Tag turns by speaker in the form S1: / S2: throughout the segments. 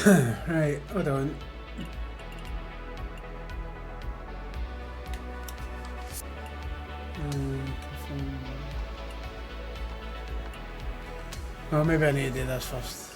S1: Right, hold on. Oh, maybe I need to do this first.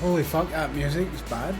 S1: Holy fuck, that music is bad.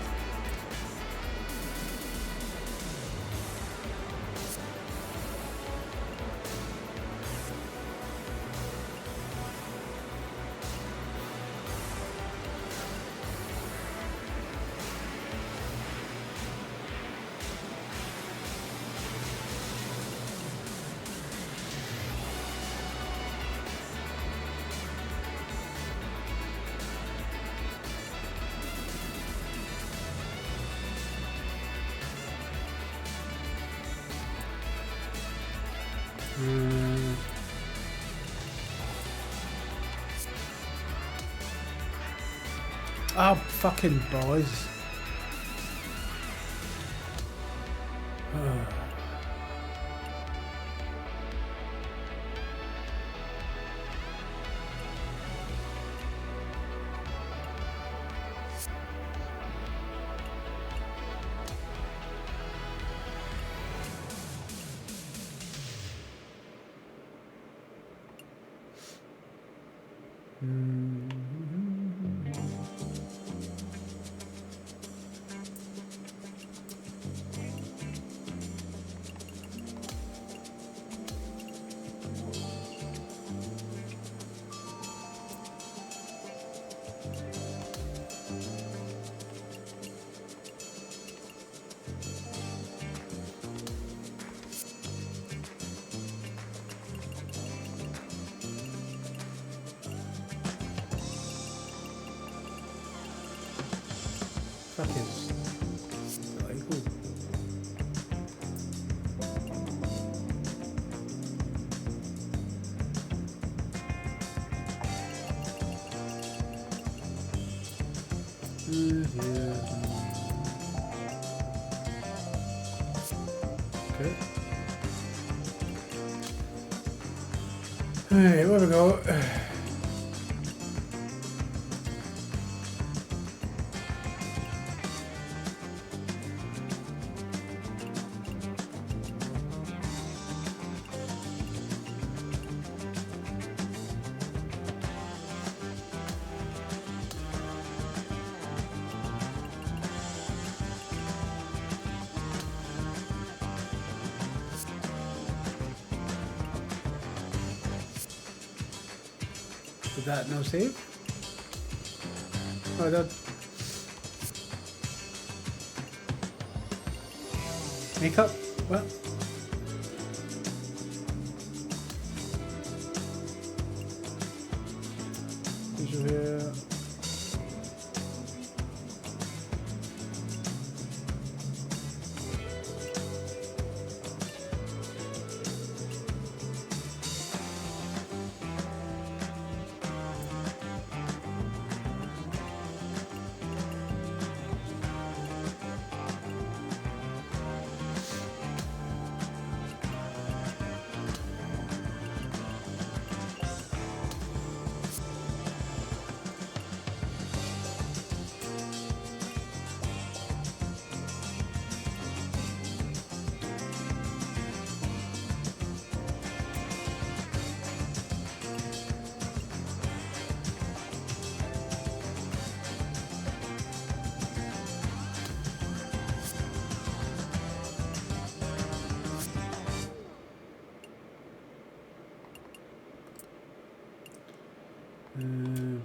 S1: Oh, fucking boys. Fuck is delightful. Okay. Alright, where we go? Did that no save? Oh, that. Makeup? What? Visual here.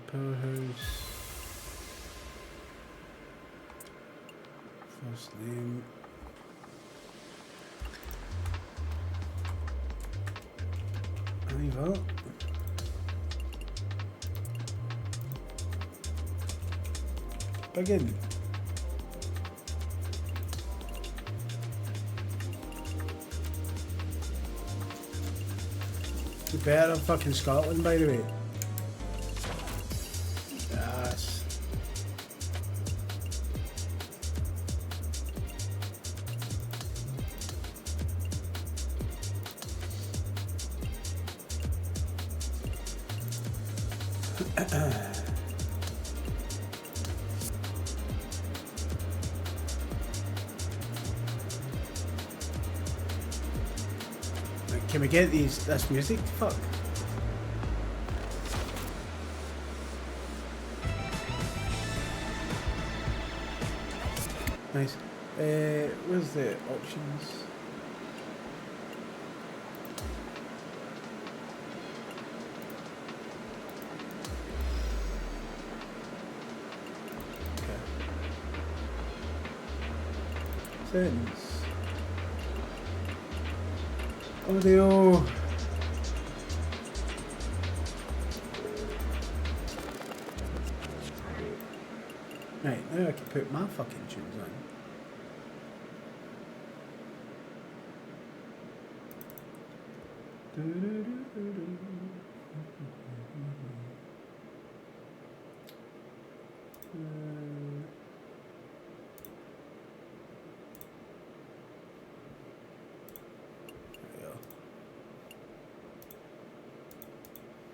S1: Powerhouse. First name. On y va. Begin. better than fucking Scotland, by the way. Yes. Can we get this music? Fuck. Nice. Where's the options? Okay. Settings. Audio. Right, now I can put my fucking tunes on. There we go.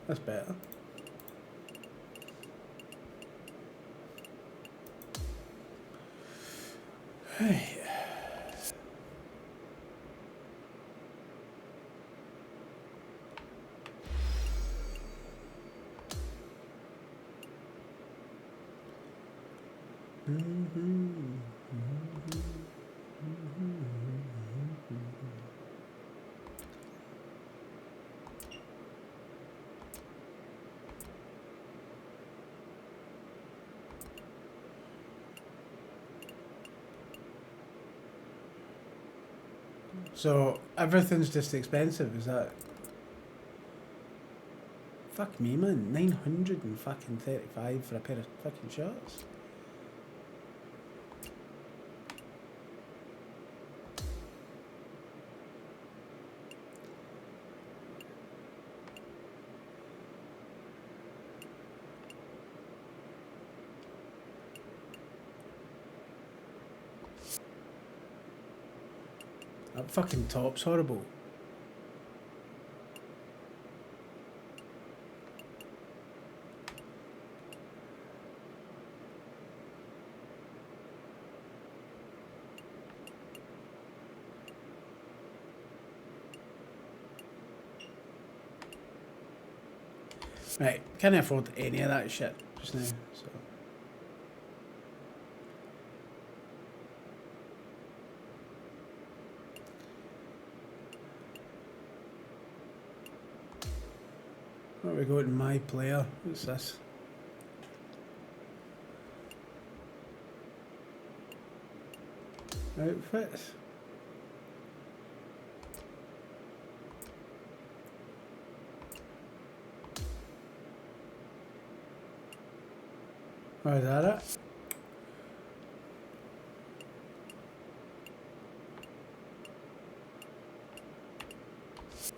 S1: That's better. Right. So everything's just expensive, is that? Fuck me, man. 935 for a pair of fucking shorts. That fucking top's horrible. Right, can't afford any of that shit just now, so. Where we go to my player? What's this? Outfits. Oh, is that it?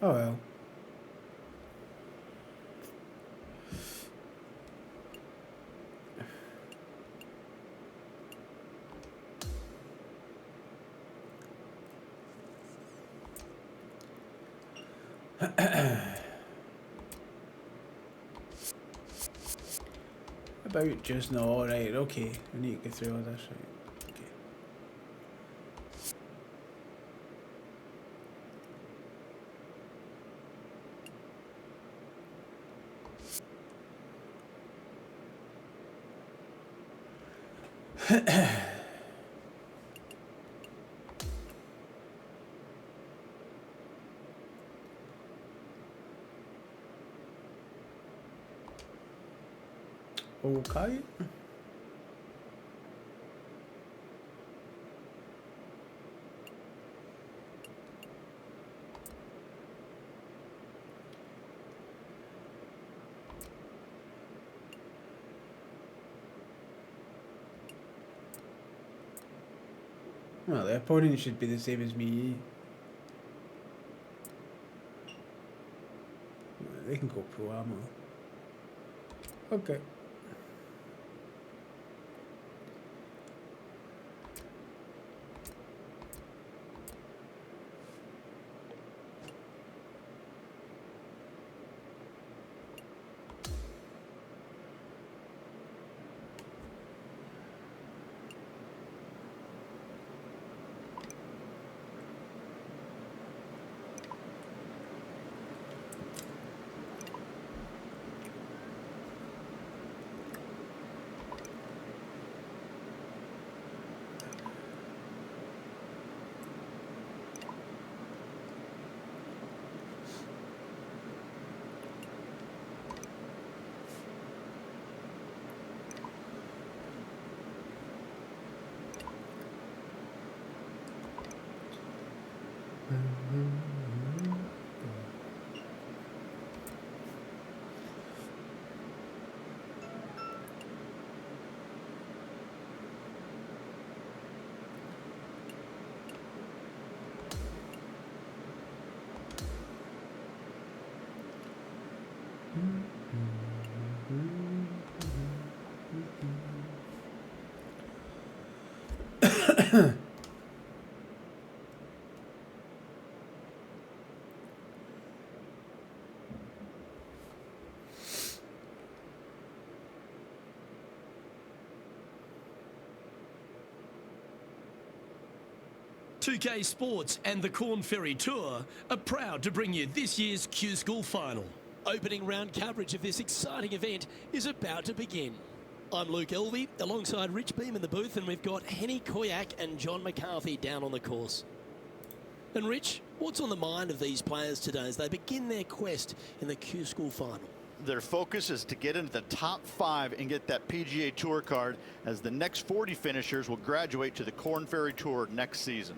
S1: Oh well. About just now, alright, okay. We need to get through all this, right? Okay. Okay. Well, the opponent should be the same as me. we can go pro ammo. Okay.
S2: .2K Sports and the Corn Ferry Tour are proud to bring you this year's Q School Final. Opening round coverage of this exciting event is about to begin. I'm Luke Elvey, alongside Rich Beam in the booth, and we've got Henny Koyak and John McCarthy down on the course. And Rich, what's on the mind of these players today as they begin their quest in the Q School Final?
S3: Their focus is to get into the top 5 and get that PGA Tour card, as the next 40 finishers will graduate to the Corn Ferry Tour next season.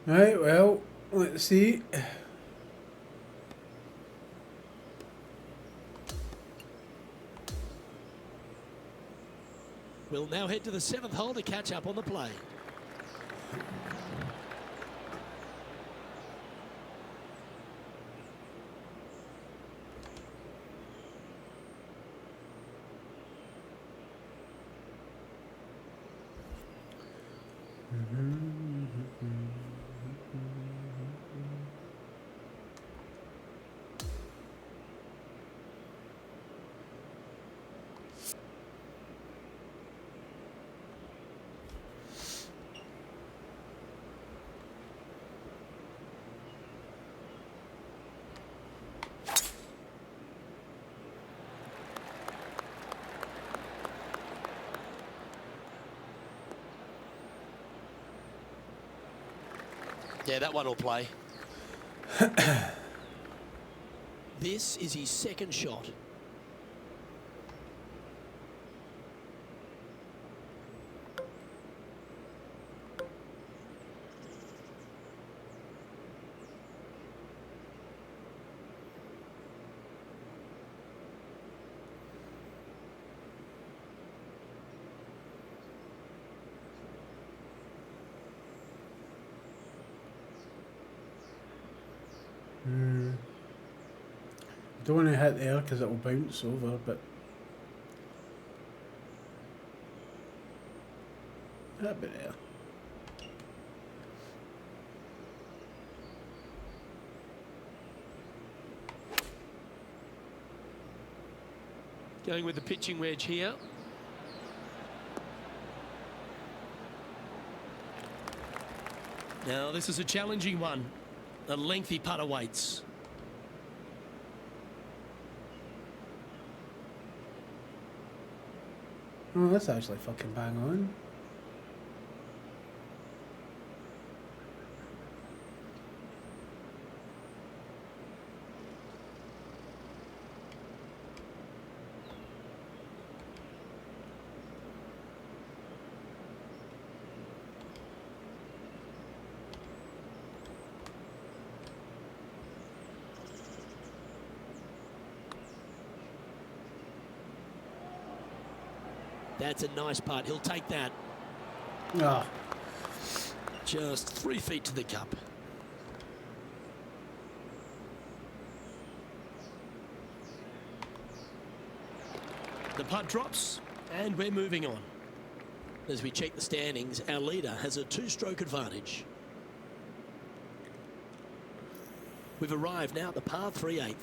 S1: Right, well, let's see.
S2: We'll now head to the 7th hole to catch up on the play. Yeah, that one will play. This is his second shot.
S1: Don't want to hit there because it will bounce over, but a bit there.
S2: Going with the pitching wedge here. Now this is a challenging one. A lengthy putt awaits.
S1: Oh, that's actually fucking bang on.
S2: That's a nice putt. He'll take that.
S1: Ah.
S2: Just 3 feet to the cup. The putt drops, and we're moving on. As we check the standings, our leader has a 2-stroke advantage. We've arrived now at the par 3/8.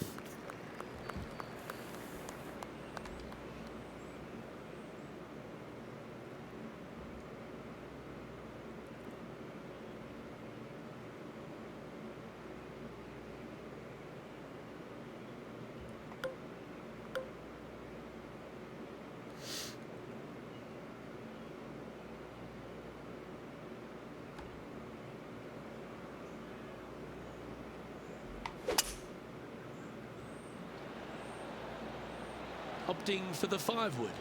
S2: Opting for the 5-wood.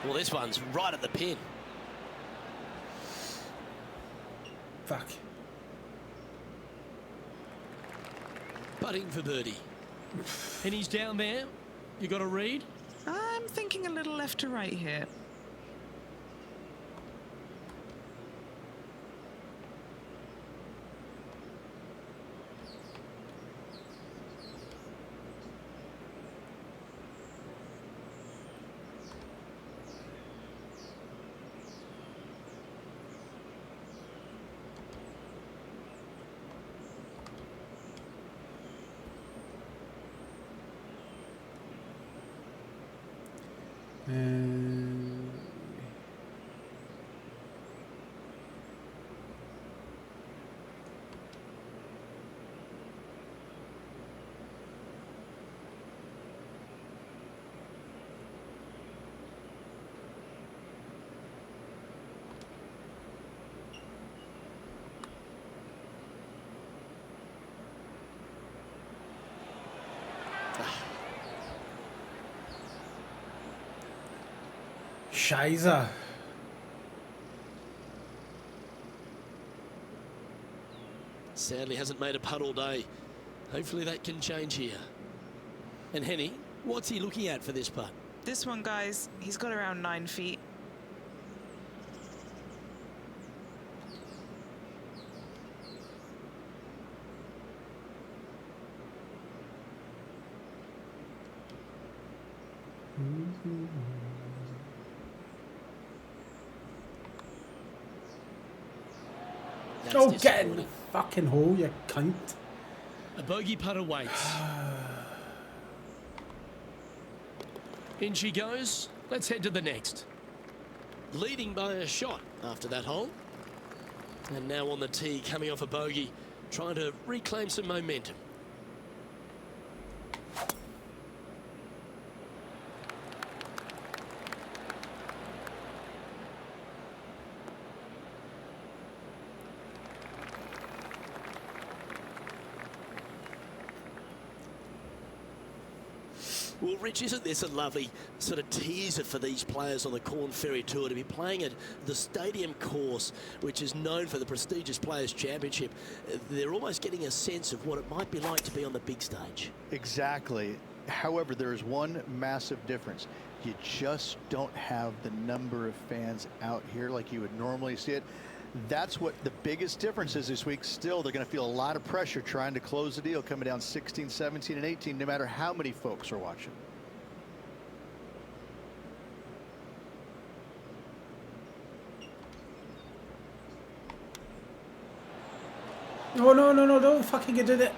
S2: Well, this one's right at the pin.
S1: Fuck.
S2: Putting for birdie. And he's down there. You got a read?
S4: I'm thinking a little left to right here.
S1: Scheiße.
S2: Sadly hasn't made a putt all day. Hopefully that can change here. And Henny, what's he looking at for this putt?
S4: This one, guys, he's got around 9 feet.
S2: That's
S1: Oh, get in the
S2: disappointing.
S1: fucking hole, you cunt.
S2: A bogey putt awaits. In she goes. Let's head to the next. Leading by a shot after that hole. And now on the tee, coming off a bogey, trying to reclaim some momentum. Well, Rich, isn't this a lovely sort of teaser for these players on the Corn Ferry Tour to be playing at the stadium course, which is known for the prestigious Players' Championship? They're almost getting a sense of what it might be like to be on the big stage.
S3: Exactly. However, there is one massive difference. You just don't have the number of fans out here like you would normally see it. That's what the biggest difference is this week. Still, they're going to feel a lot of pressure trying to close the deal, coming down 16, 17, and 18, no matter how many folks are watching.
S1: No, no, no, no, don't fucking get in it.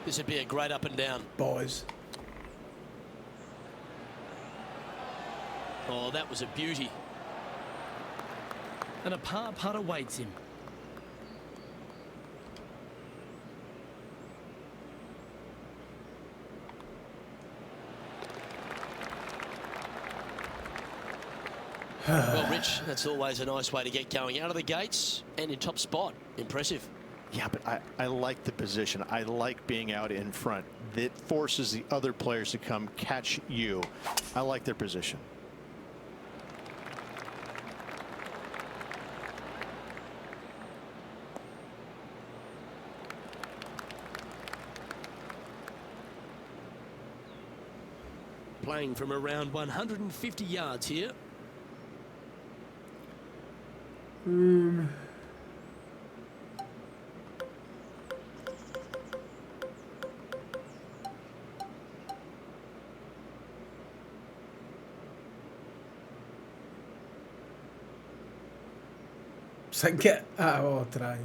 S2: This would be a great up and down.
S1: Boys.
S2: Oh, that was a beauty. And a par putt awaits him. Well, Rich, that's always a nice way to get going out of the gates and in top spot. Impressive.
S3: Yeah, but I like the position. I like being out in front. That forces the other players to come catch you. I like their position.
S2: Playing from around 150 yards here.
S1: Um, Sink it. I'll try.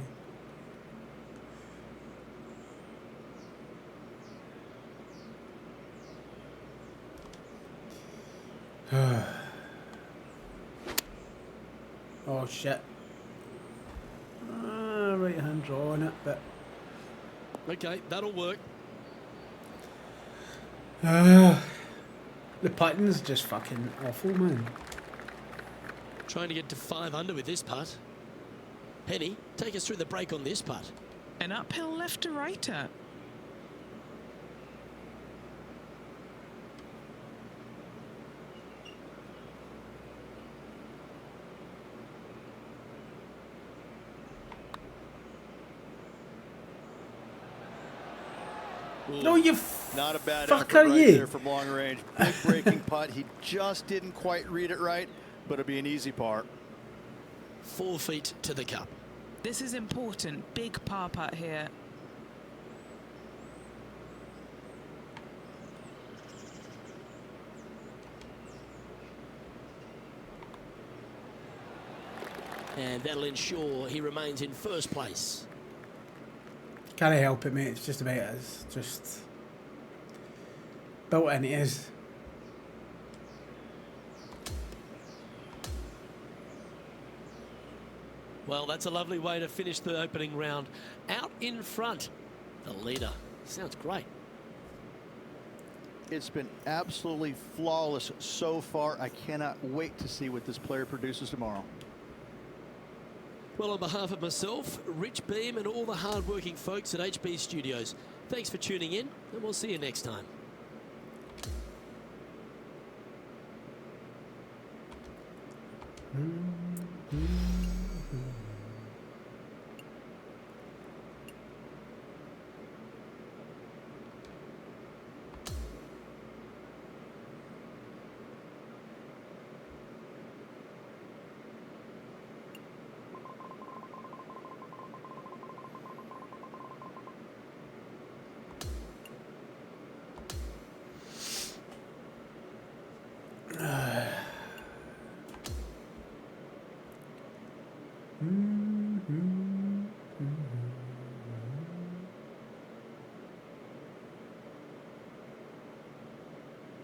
S1: Oh shit. Right hand draw on it, but
S2: Okay, that'll work.
S1: the putting's just fucking awful, man.
S2: Trying to get to 5 under with this putt. Penny, take us through the break on this putt.
S4: An uphill left to righter.
S1: No, you
S3: Not a bad
S1: fuck
S3: effort
S1: are
S3: right
S1: you?
S3: there from long range. Big breaking putt. He just didn't quite read it right, but it'll be an easy par.
S2: 4 feet to the cup.
S4: This is important. Big par putt here.
S2: And that'll ensure he remains in first place.
S1: Can't help it, mate. It's just about it. It's just built in. It is.
S2: Well, that's a lovely way to finish the opening round. Out in front, the leader. Sounds great.
S3: It's been absolutely flawless so far. I cannot wait to see what this player produces tomorrow.
S2: Well, on behalf of myself, Rich Beam, and all the hard-working folks at HB Studios, thanks for tuning in, and we'll see you next time.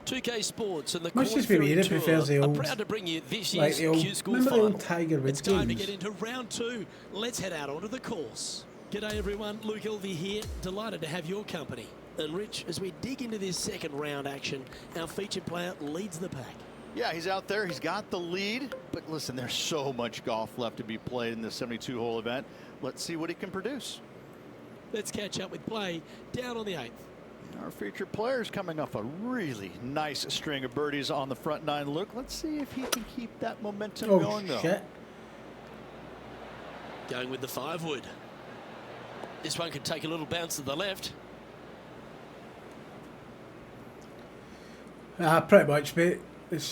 S2: .2K Sports and the
S1: Must
S2: Corn
S1: just be
S2: Ferry
S1: weird if
S2: Tour
S1: it feels the
S2: are
S1: old,
S2: proud to bring you this
S1: like
S2: year's
S1: the old,
S2: Q School
S1: remember the
S2: final.
S1: old Tiger Woods
S2: It's time
S1: games?
S2: to get into round 2. Let's head out onto the course. G'day everyone, Luke Elvey here. Delighted to have your company. And Rich, as we dig into this second round action, our featured player leads the pack.
S3: Yeah, he's out there. He's got the lead. But listen, there's so much golf left to be played in this 72-hole event. Let's see what he can produce.
S2: Let's catch up with play down on the 8th.
S3: Our featured player is coming off a really nice string of birdies on the front 9. Look, let's see if he can keep that momentum
S1: Oh
S3: going, though.
S1: shit!
S2: Going with the 5-wood. This one could take a little bounce to the left.
S1: Pretty much, mate. It's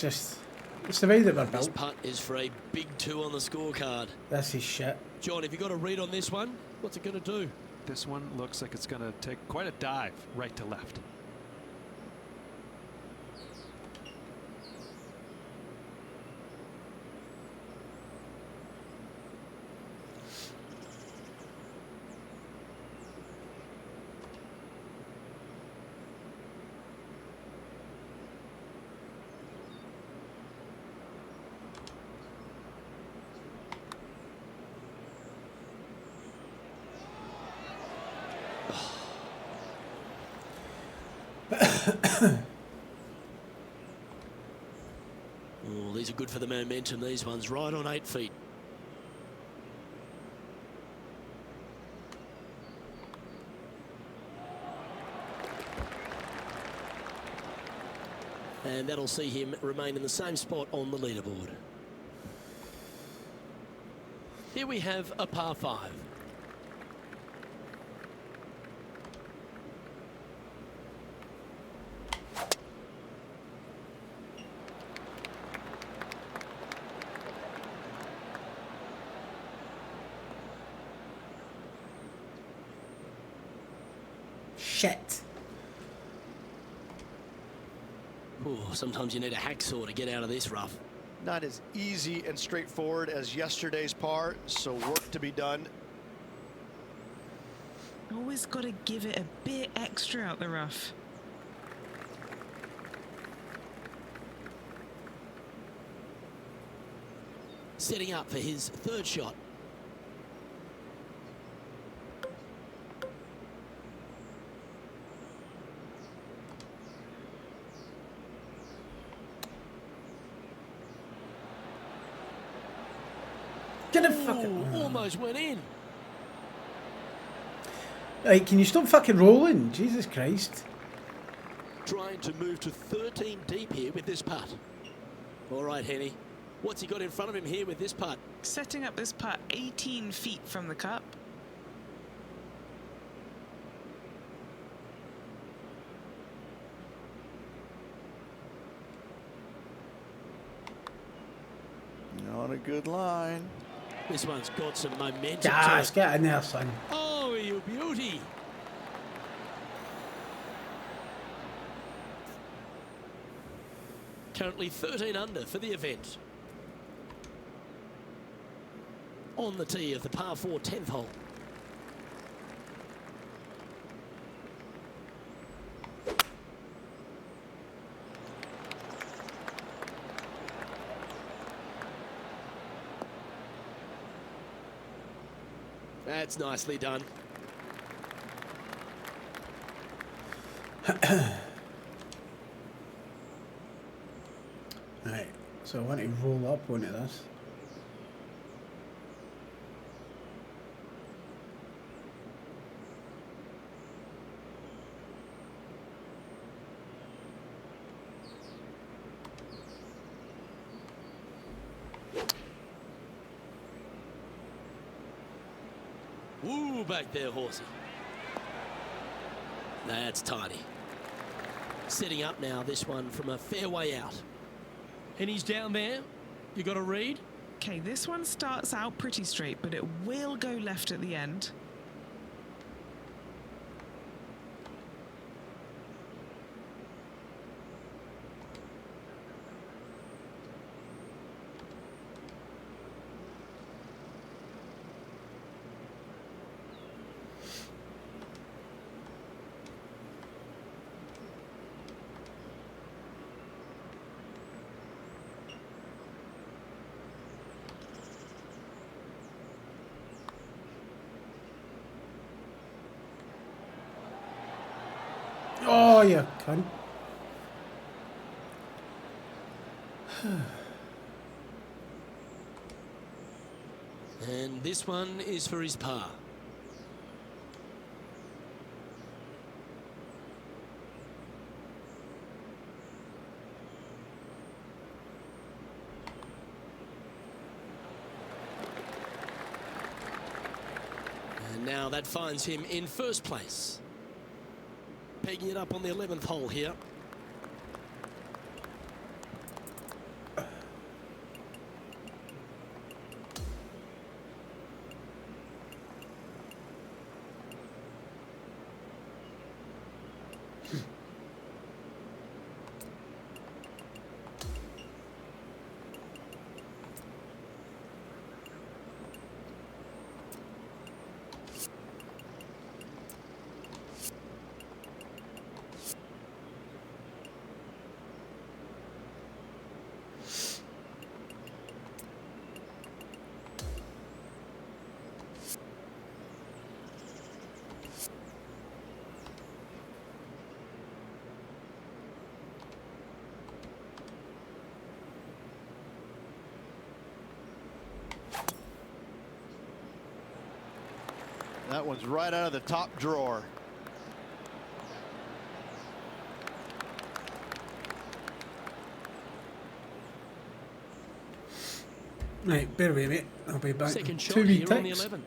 S1: the way that we're
S2: This
S1: built.
S2: putt is for a big 2 on the scorecard.
S1: This is shit.
S2: John, have you got a read on this one? What's it going to do?
S5: This one looks like it's going to take quite a dive right to left.
S2: Oh, these are good for the momentum, these ones, right on 8 feet. And that'll see him remain in the same spot on the leaderboard. Here we have a par 5.
S1: Shit.
S2: Ooh, sometimes you need a hacksaw to get out of this rough.
S3: Not as easy and straightforward as yesterday's par, so work to be done.
S4: Always got to give it a bit extra out the rough.
S2: Setting up for his third shot.
S1: Get the fucking.
S2: Ooh, almost went in.
S1: Right, can you stop fucking rolling? Jesus Christ.
S2: Trying to move to 13 deep here with this putt. All right, Henny. What's he got in front of him here with this putt?
S4: Setting up this putt 18 feet from the cup.
S3: On a good line.
S2: This one's got some momentum.
S1: Yes,
S2: to it.
S1: get in there, son.
S2: Oh, you beauty. Currently 13 under for the event. On the tee of the par 4 10th hole. That's nicely done.
S1: Right, so I want to roll up onto this.
S2: Woo, back there, horsey. That's tiny. Setting up now, this one from a fairway out. And he's down there. You got to read.
S4: Okay, this one starts out pretty straight, but it will go left at the end.
S1: Oh, you cunt.
S2: And this one is for his par. And now that finds him in first place. Pegging it up on the 11th hole here.
S3: That one's right out of the top drawer.
S1: Right, bear with me. I'll be back.
S2: Second shot
S1: 2 wee
S2: here on the
S1: ticks.
S2: 11th.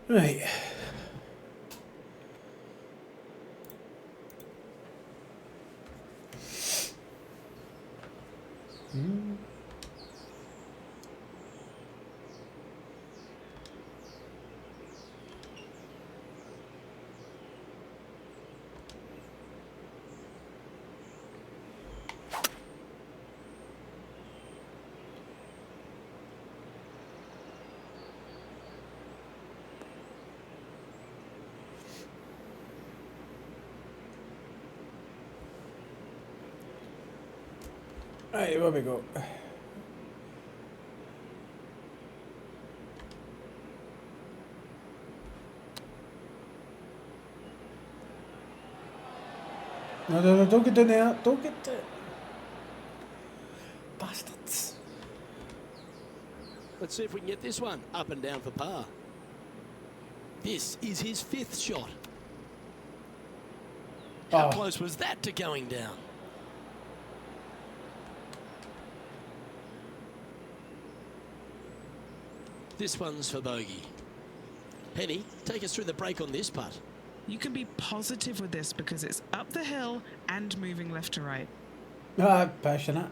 S1: Right. Right, where we go? No, no, no, don't get down there. Don't get it. Bastards.
S2: Let's see if we can get this one up and down for par. This is his 5th shot. How
S1: Oh.
S2: close was that to going down? This one's for bogey. Henny, take us through the break on this putt.
S4: You can be positive with this because it's up the hill and moving left to right.
S1: Ah, passionate.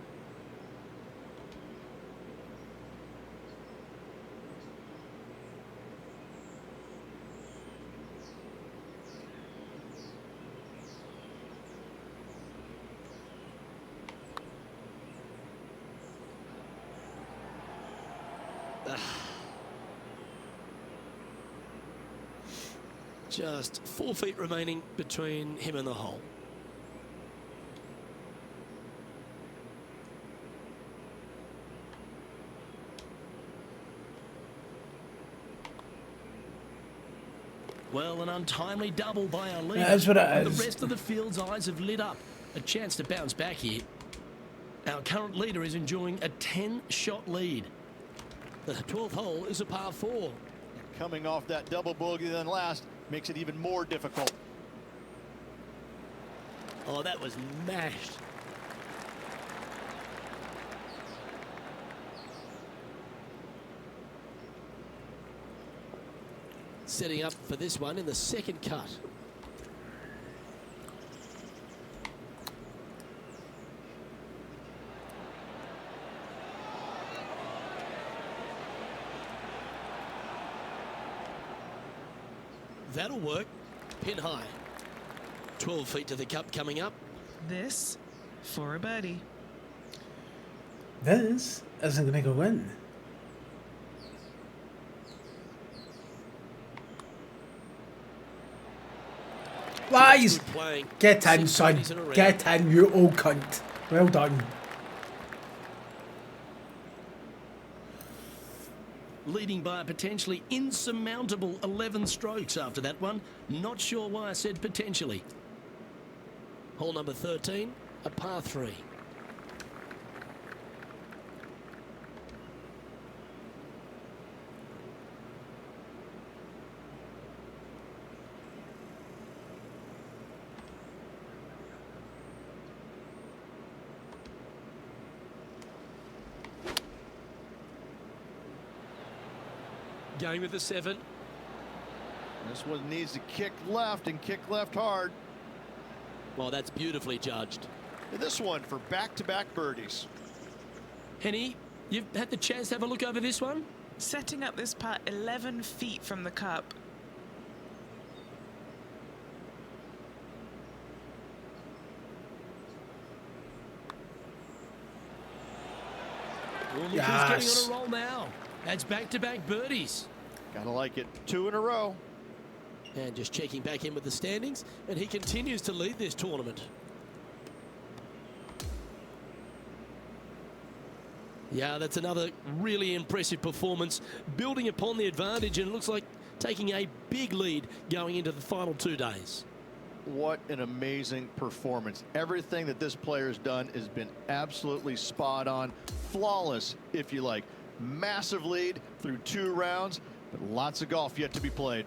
S2: Just 4 feet remaining between him and the hole. Well, an untimely double by our leader.
S1: That's what it
S2: And
S1: is.
S2: the rest of the field's eyes have lit up. A chance to bounce back here. Our current leader is enjoying a 10-shot lead. The 12th hole is a par 4.
S3: Coming off that double bogey then last makes it even more difficult.
S2: Oh, that was mashed. Setting up for this one in the 2nd cut. That'll work. Pin high. 12 feet to the cup coming up.
S4: This for a birdie.
S1: This isn't going to go in. Lies!
S2: Good playing.
S1: Get in,
S2: 6
S1: son.
S2: birdies in a row.
S1: Get in, you old cunt. Well done.
S2: Leading by a potentially insurmountable 11 strokes after that one. Not sure why I said potentially. Hole number 13, a par 3. Going with the 7.
S3: This one needs to kick left and kick left hard.
S2: Well, that's beautifully judged.
S3: And this one for back-to-back birdies.
S2: Henny, you've had the chance to have a look over this one?
S4: Setting up this putt 11 feet from the cup.
S2: Well, look
S1: Yes.
S2: who's getting on a roll now. That's back-to-back birdies.
S3: Gotta like it. 2 in a row.
S2: And just checking back in with the standings, and he continues to lead this tournament. Yeah, that's another really impressive performance, building upon the advantage, and it looks like taking a big lead going into the final 2 days.
S3: What an amazing performance. Everything that this player has done has been absolutely spot on, flawless, if you like. Massive lead through 2 rounds, but lots of golf yet to be played.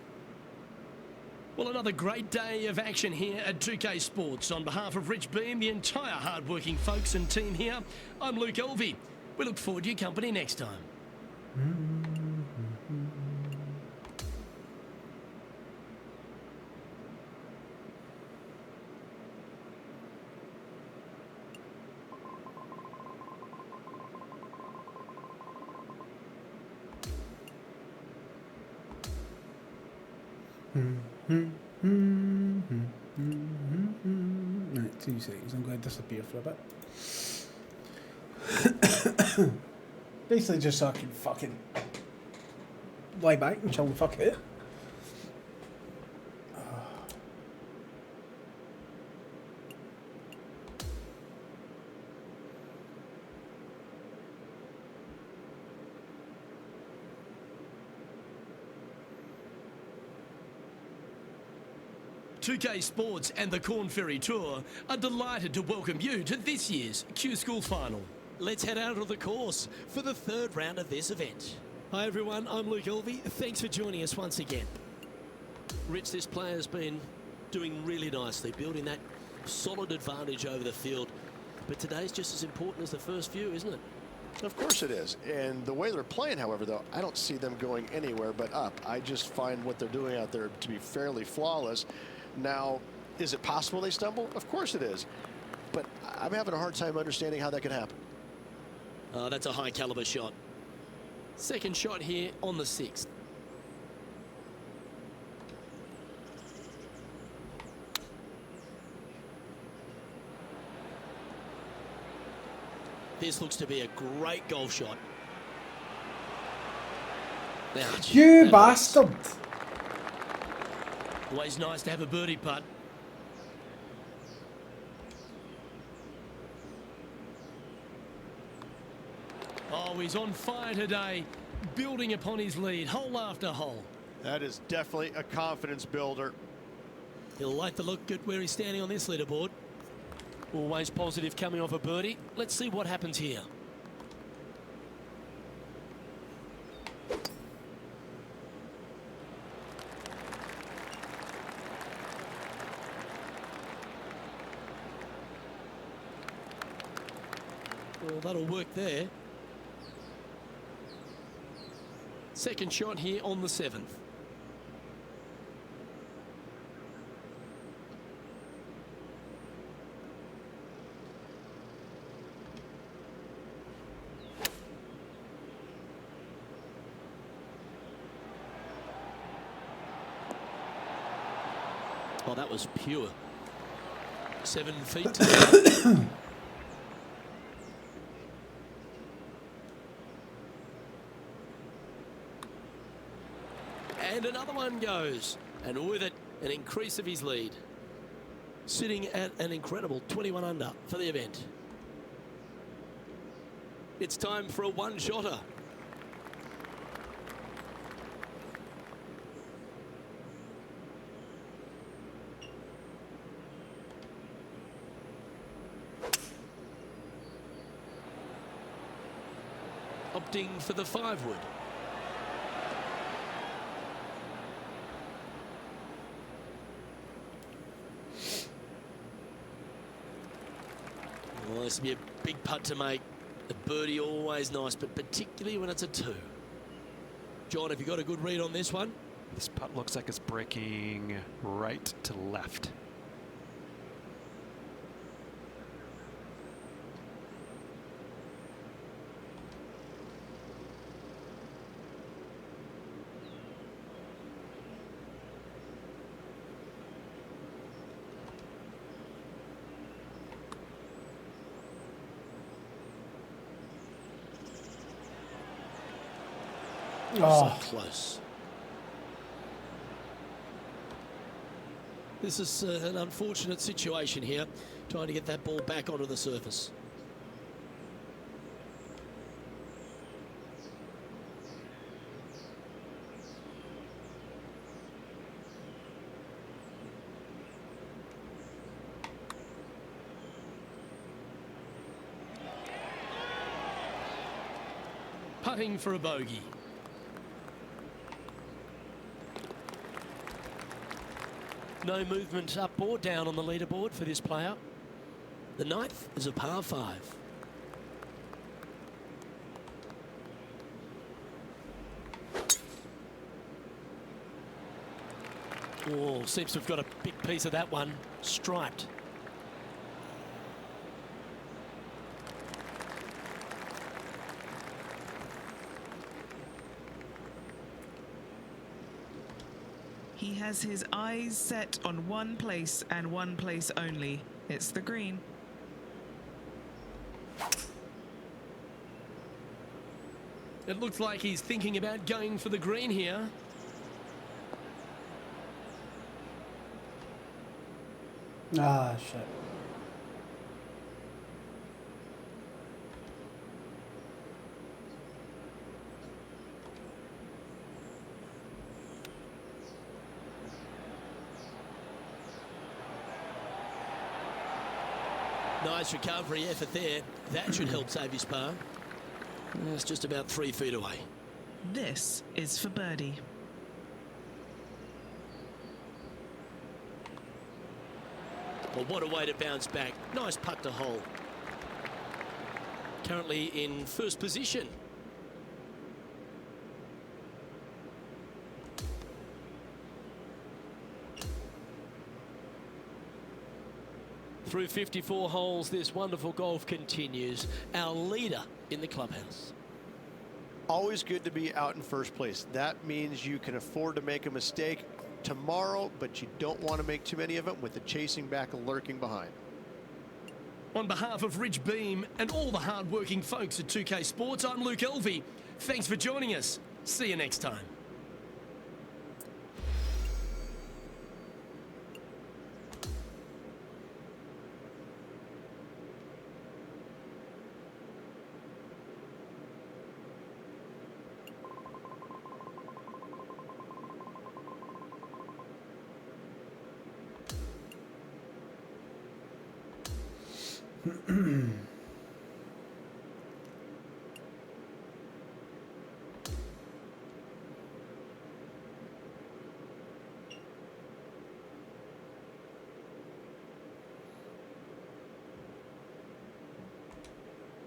S2: Well, another great day of action here at 2K Sports. On behalf of Rich Beam, the entire hard-working folks and team here, I'm Luke Elvey. We look forward to your company next time.
S1: Right, 2 seconds. I'm going to disappear for a bit. Basically, just so I can fucking lie back and chill the fuck out.
S2: "2K Sports and the Corn Ferry Tour are delighted to welcome you to this year's Q School Final. Let's head out of the course for the third round of this event. Hi everyone, I'm Luke Elvey. Thanks for joining us once again. Rich, this player's been doing really nicely, building that solid advantage over the field. But today's just as important as the first few, isn't it?
S6: Of course it is. And the way they're playing, however, though, I don't see them going anywhere but up. I just find what they're doing out there to be fairly flawless. Now, is it possible they stumble? Of course it is. But I'm having a hard time understanding how that could happen.
S2: That's a high caliber shot. Second shot here on the 6th. This looks to be a great golf shot. Ouch.
S1: You
S2: That
S1: bastard!
S2: hurts. Always nice to have a birdie putt. Oh, he's on fire today, building upon his lead, hole after hole.
S6: That is definitely a confidence builder.
S2: He'll like the look at where he's standing on this leaderboard. Always positive coming off a birdie. Let's see what happens here. Well, that'll work there. Second shot here on the 7th. Oh, that was pure. 7 feet to the and another one goes, and with it, an increase of his lead. Sitting at an incredible 21 under for the event. It's time for a one-shotter. Opting for the 5-wood. Well, this will be a big putt to make. A birdie always nice, but particularly when it's a 2. John, have you got a good read on this one?
S5: This putt looks like it's breaking right to left.
S1: Oh.
S2: So close. This is an unfortunate situation here, trying to get that ball back onto the surface. Putting for a bogey. No movement up or down on the leaderboard for this player. The 9th is a par 5. Oh, seems to have got a big piece of that one. Striped.
S4: He has his eyes set on one place and one place only. It's the green.
S2: It looks like he's thinking about going for the green here.
S1: Ah, shit.
S2: Nice recovery effort there. That should help save his par. It's just about 3 feet away.
S4: This is for birdie.
S2: Well, what a way to bounce back. Nice putt to hole. Currently in first position. Through 54 holes, this wonderful golf continues. Our leader in the clubhouse.
S3: Always good to be out in first place. That means you can afford to make a mistake tomorrow, but you don't want to make too many of them with the chasing back lurking behind.
S2: On behalf of Rich Beam and all the hard-working folks at 2K Sports, I'm Luke Elvey. Thanks for joining us. See you next time.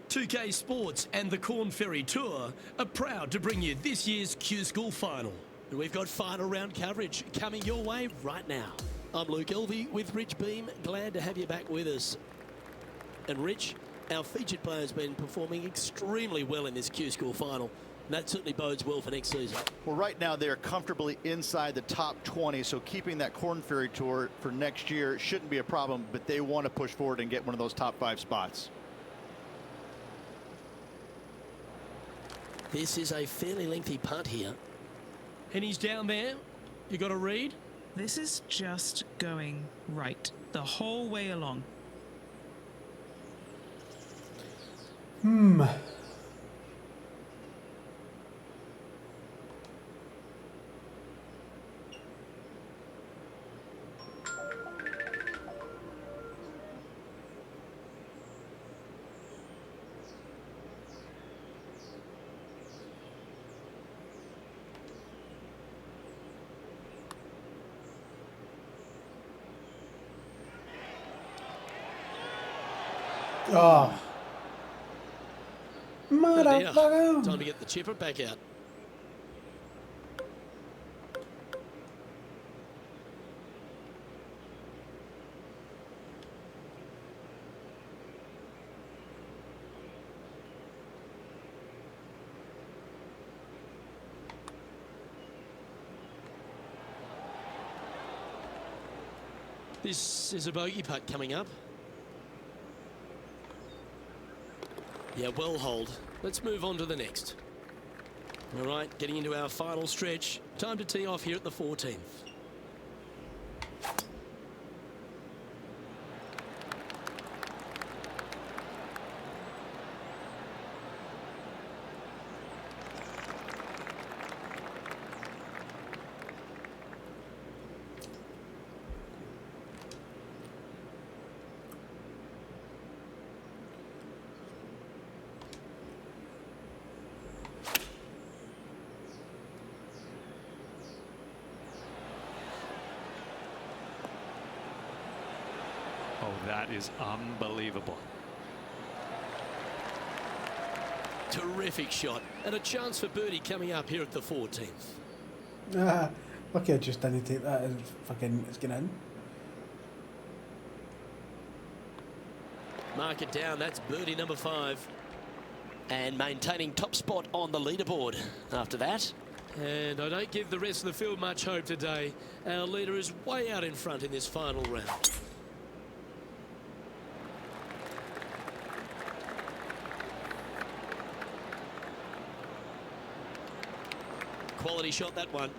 S2: .2K Sports and the Corn Ferry Tour are proud to bring you this year's Q School Final. And we've got final round coverage coming your way right now. I'm Luke Elvey with Rich Beam. Glad to have you back with us. And Rich, our featured player's been performing extremely well in this Q School Final. And that certainly bodes well for next season.
S3: Well, right now they're comfortably inside the top 20, so keeping that Corn Ferry Tour for next year shouldn't be a problem, but they want to push forward and get one of those top 5 spots.
S2: This is a fairly lengthy putt here. And he's down there. You got a read?
S4: This is just going right the whole way along.
S1: Oh.
S2: Oh dear.
S1: Motherfucker.
S2: Time to get the chipper back out. This is a bogey putt coming up. Yeah, well hold. Let's move on to the next. All right, getting into our final stretch. Time to tee off here at the 14th.
S5: Oh, that is unbelievable.
S2: Terrific shot. And a chance for birdie coming up here at the 14th.
S1: Lucky I just didn't take that and fucking it's getting in.
S2: Mark it down. That's birdie number 5. And maintaining top spot on the leaderboard. After that, And I don't give the rest of the field much hope today. Our leader is way out in front in this final round. Quality shot, that one.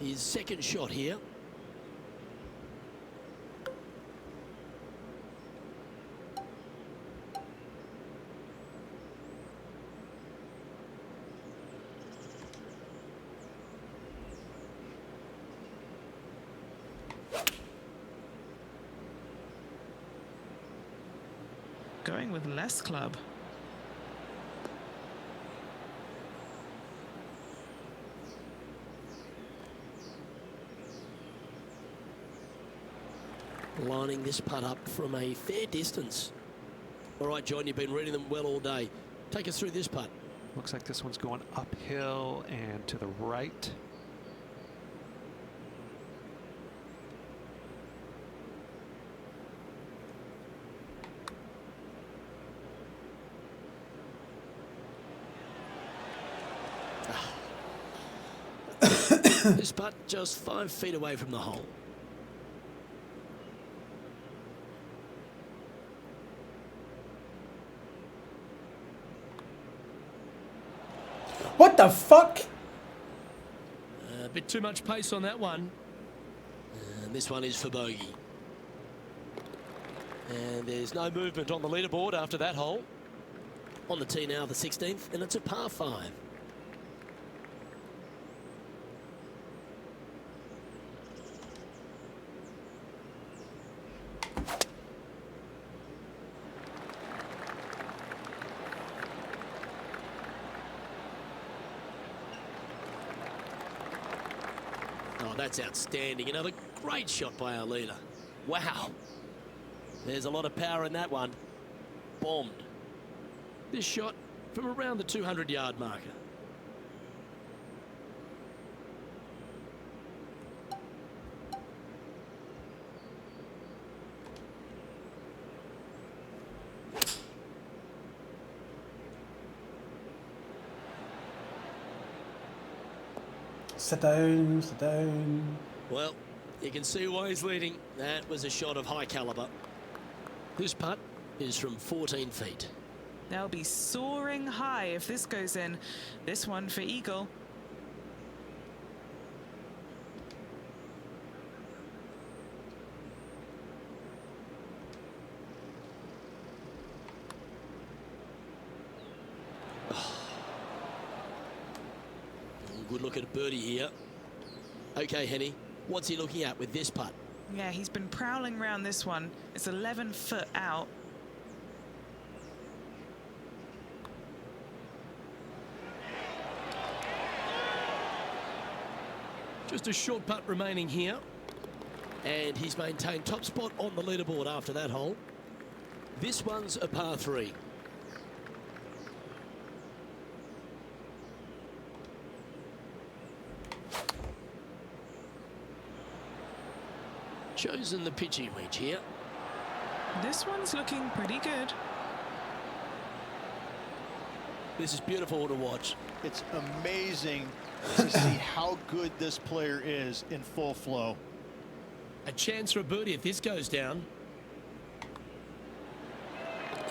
S2: His second shot here.
S4: Going with less club.
S2: Lining this putt up from a fair distance. All right, John, you've been reading them well all day. Take us through this putt.
S5: Looks like this one's going uphill and to the right.
S2: This putt just 5 feet away from the hole.
S1: What the fuck?
S2: A bit too much pace on that one. And this one is for bogey. And there's no movement on the leaderboard after that hole. On the tee now, the 16th, and it's a par 5. Oh, that's outstanding. Another great shot by our leader. Wow. There's a lot of power in that one. Bombed. This shot from around the 200-yard marker.
S1: Sit down, sit down.
S2: Well, you can see why he's leading. That was a shot of high caliber. This putt is from 14 feet.
S4: They'll be soaring high if this goes in. This one for eagle.
S2: Good look at birdie here. Okay, Henny, what's he looking at with this putt?
S4: Yeah, he's been prowling around this one. It's 11 foot out.
S2: Just a short putt remaining here. And he's maintained top spot on the leaderboard after that hole. This one's a par 3. Chosen the pitching wedge here.
S4: This one's looking pretty good.
S2: This is beautiful to watch.
S3: It's amazing to see how good this player is in full flow.
S2: A chance for a birdie if this goes down.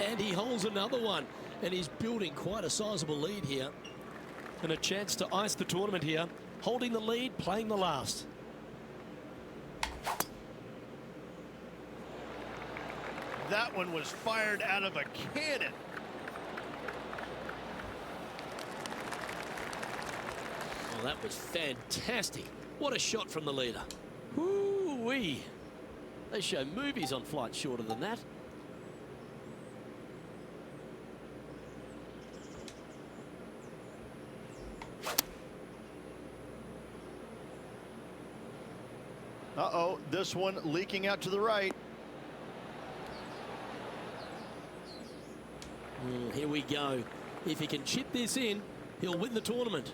S2: And he holds another one. And he's building quite a sizable lead here. And a chance to ice the tournament here. Holding the lead, playing the last.
S3: That one was fired out of a cannon.
S2: Oh, that was fantastic. What a shot from the leader. Woo-wee. They show movies on flights shorter than that.
S3: Uh-oh, this one leaking out to the right.
S2: Here we go. If he can chip this in, he'll win the tournament.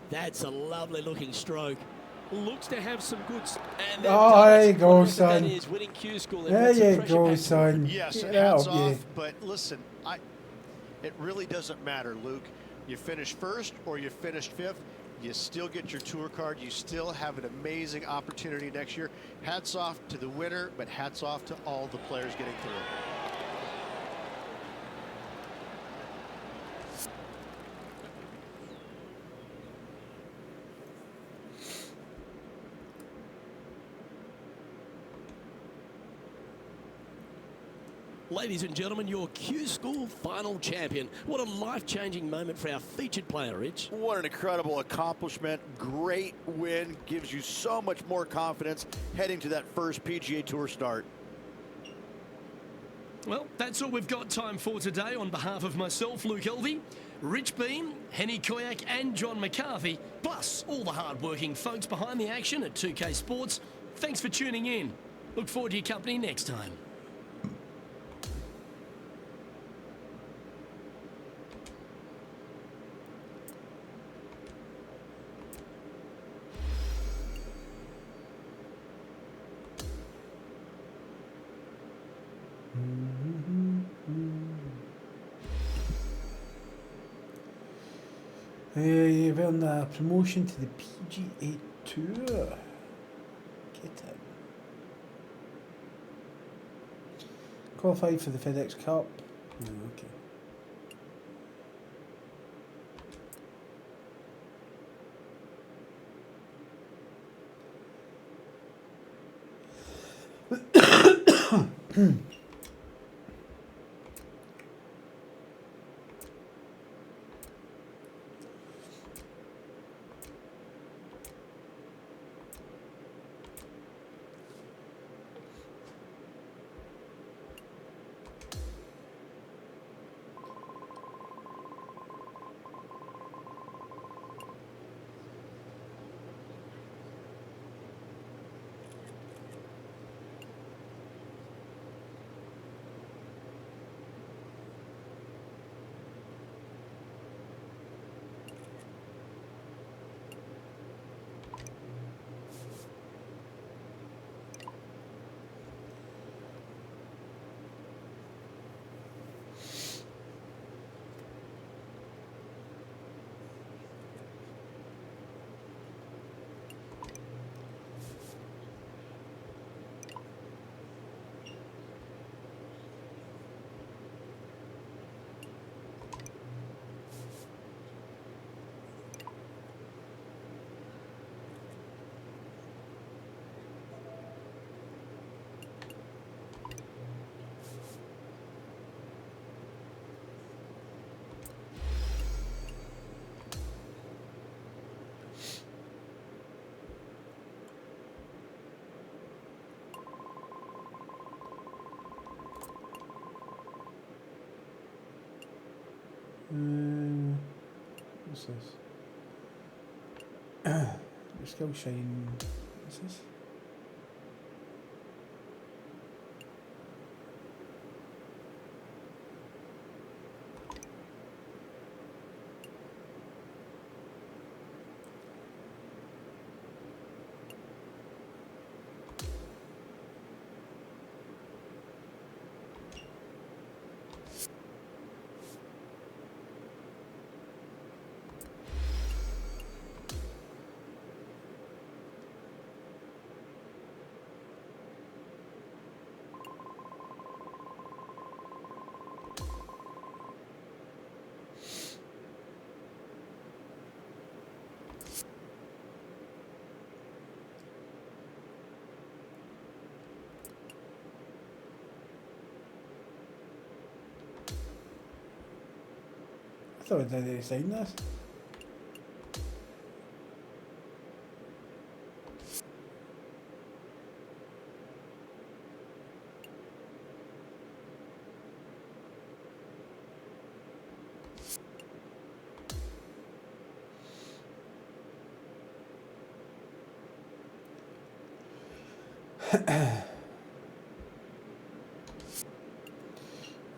S2: That's a lovely looking stroke.
S7: Looks to have some good.
S2: And
S1: Oh, there you go,
S7: Wonder if
S1: son.
S7: That is winning Q school. They've
S1: There
S7: had some
S1: you
S7: pressure
S1: go,
S7: back to
S1: son.
S3: Yes,
S1: Get
S3: hats
S1: up,
S3: off.
S1: yeah.
S3: But listen, it really doesn't matter, Luke. You finish first or you finished fifth, you still get your tour card. You still have an amazing opportunity next year. Hats off to the winner, but hats off to all the players getting through.
S2: Ladies and gentlemen, your Q School final champion. What a life-changing moment for our featured player, Rich.
S8: What an incredible accomplishment. Great win. Gives you so much more confidence heading to that first PGA Tour start.
S2: Well, that's all we've got time for today. On behalf of myself, Luke Elvey, Rich Beam, Henny Koyak and John McCarthy, plus all the hard-working folks behind the action at 2K Sports, thanks for tuning in. Look forward to your company next time.
S1: You've earned a promotion to the PGA Tour. Get it. Qualified for the FedEx Cup. Oh, okay. What's this? Your skill shine. What's this? I thought I did already sign this.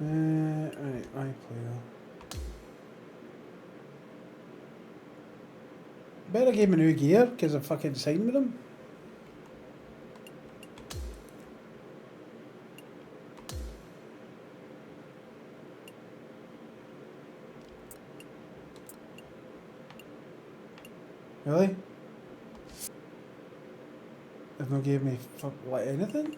S1: Right, my player. Better give me new gear because I fucking signed with them. Really? They've not gave me like anything?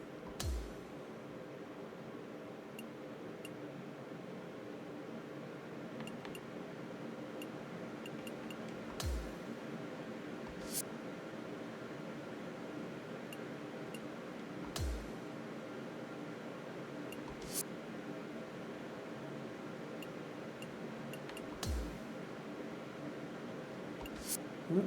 S1: Hmm.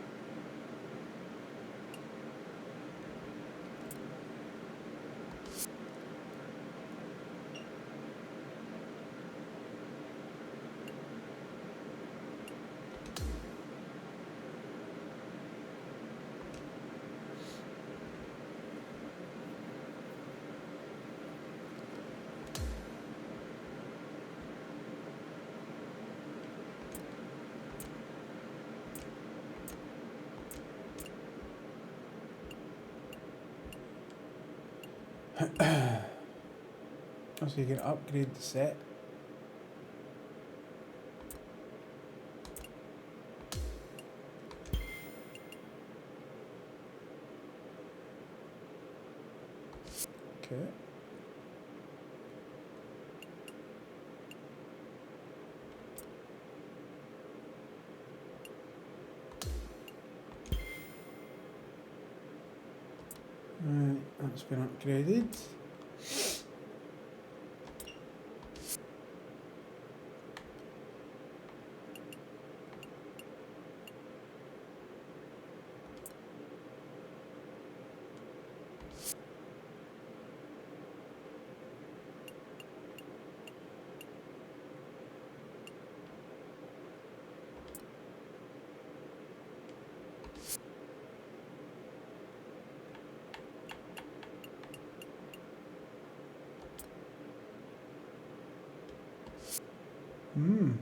S1: Oh, so you can upgrade the set. Okay. Right, that's been upgraded. Hmm.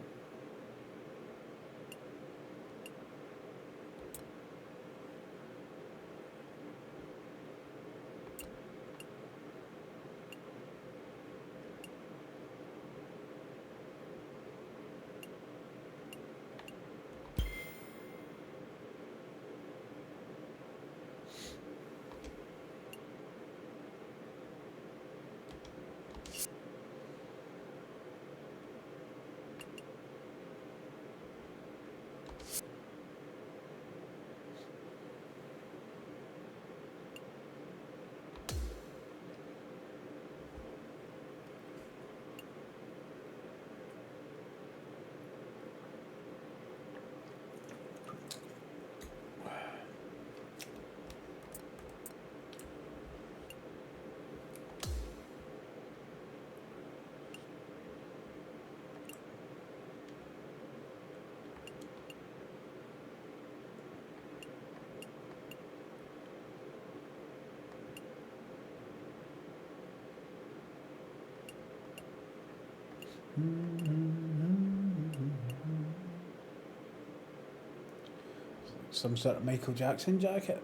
S1: Some sort of Michael Jackson jacket.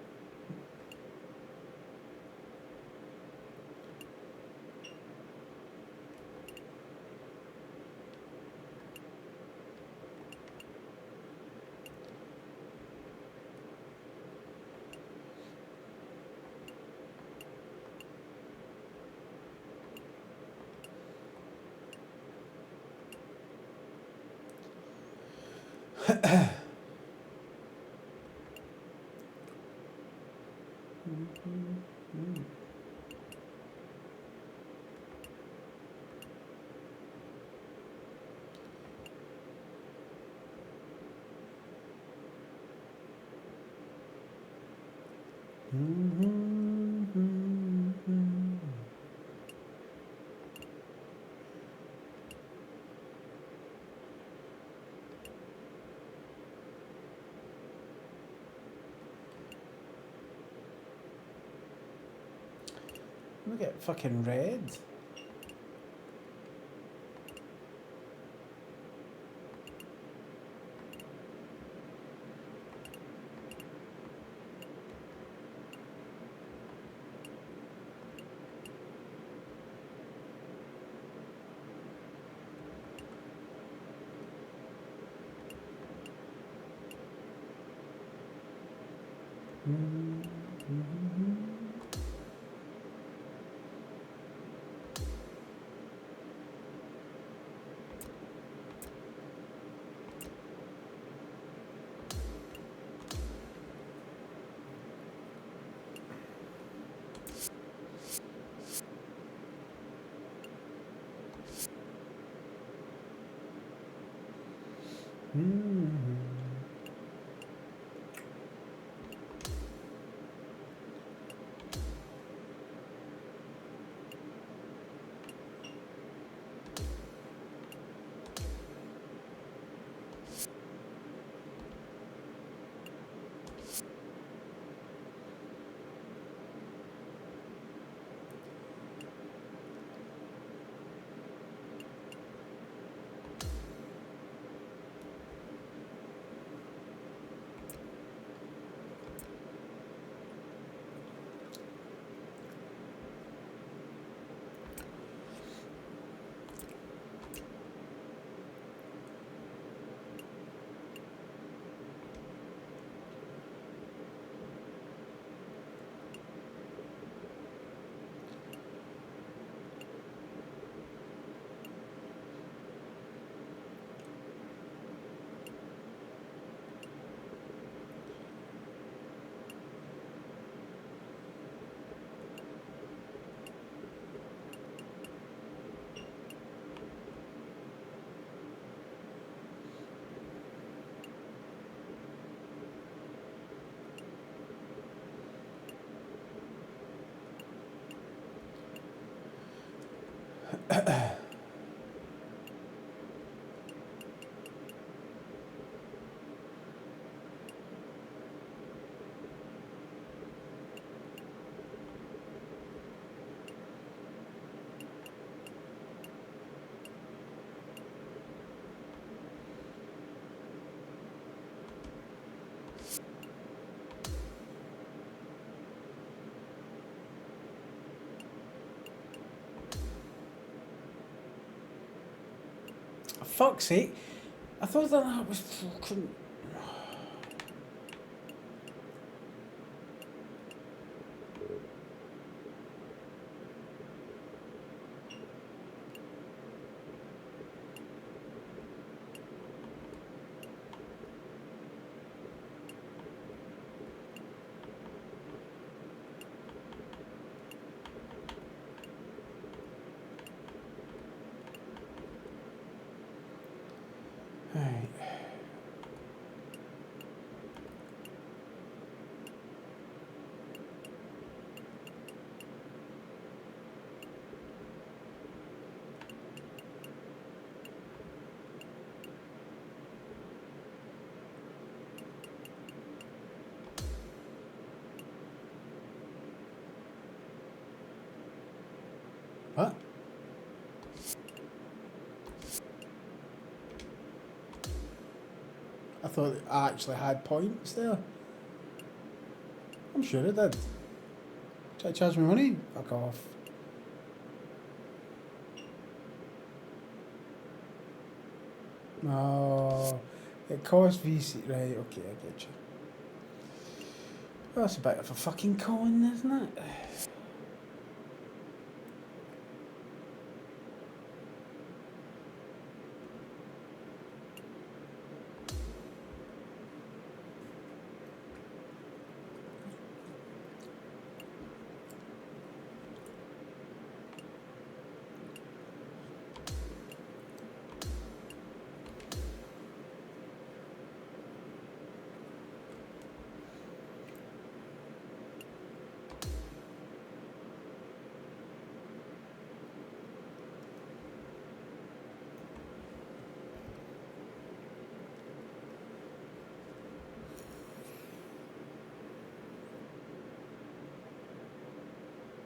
S1: Look at fucking red. For fuck's sake. I thought that was fucking... Right. What? I thought I actually had points there. I'm sure it did. Try to charge me money? Fuck off. No, it costs VC. Right, okay, I get you. Well, that's a bit of a fucking con, isn't it?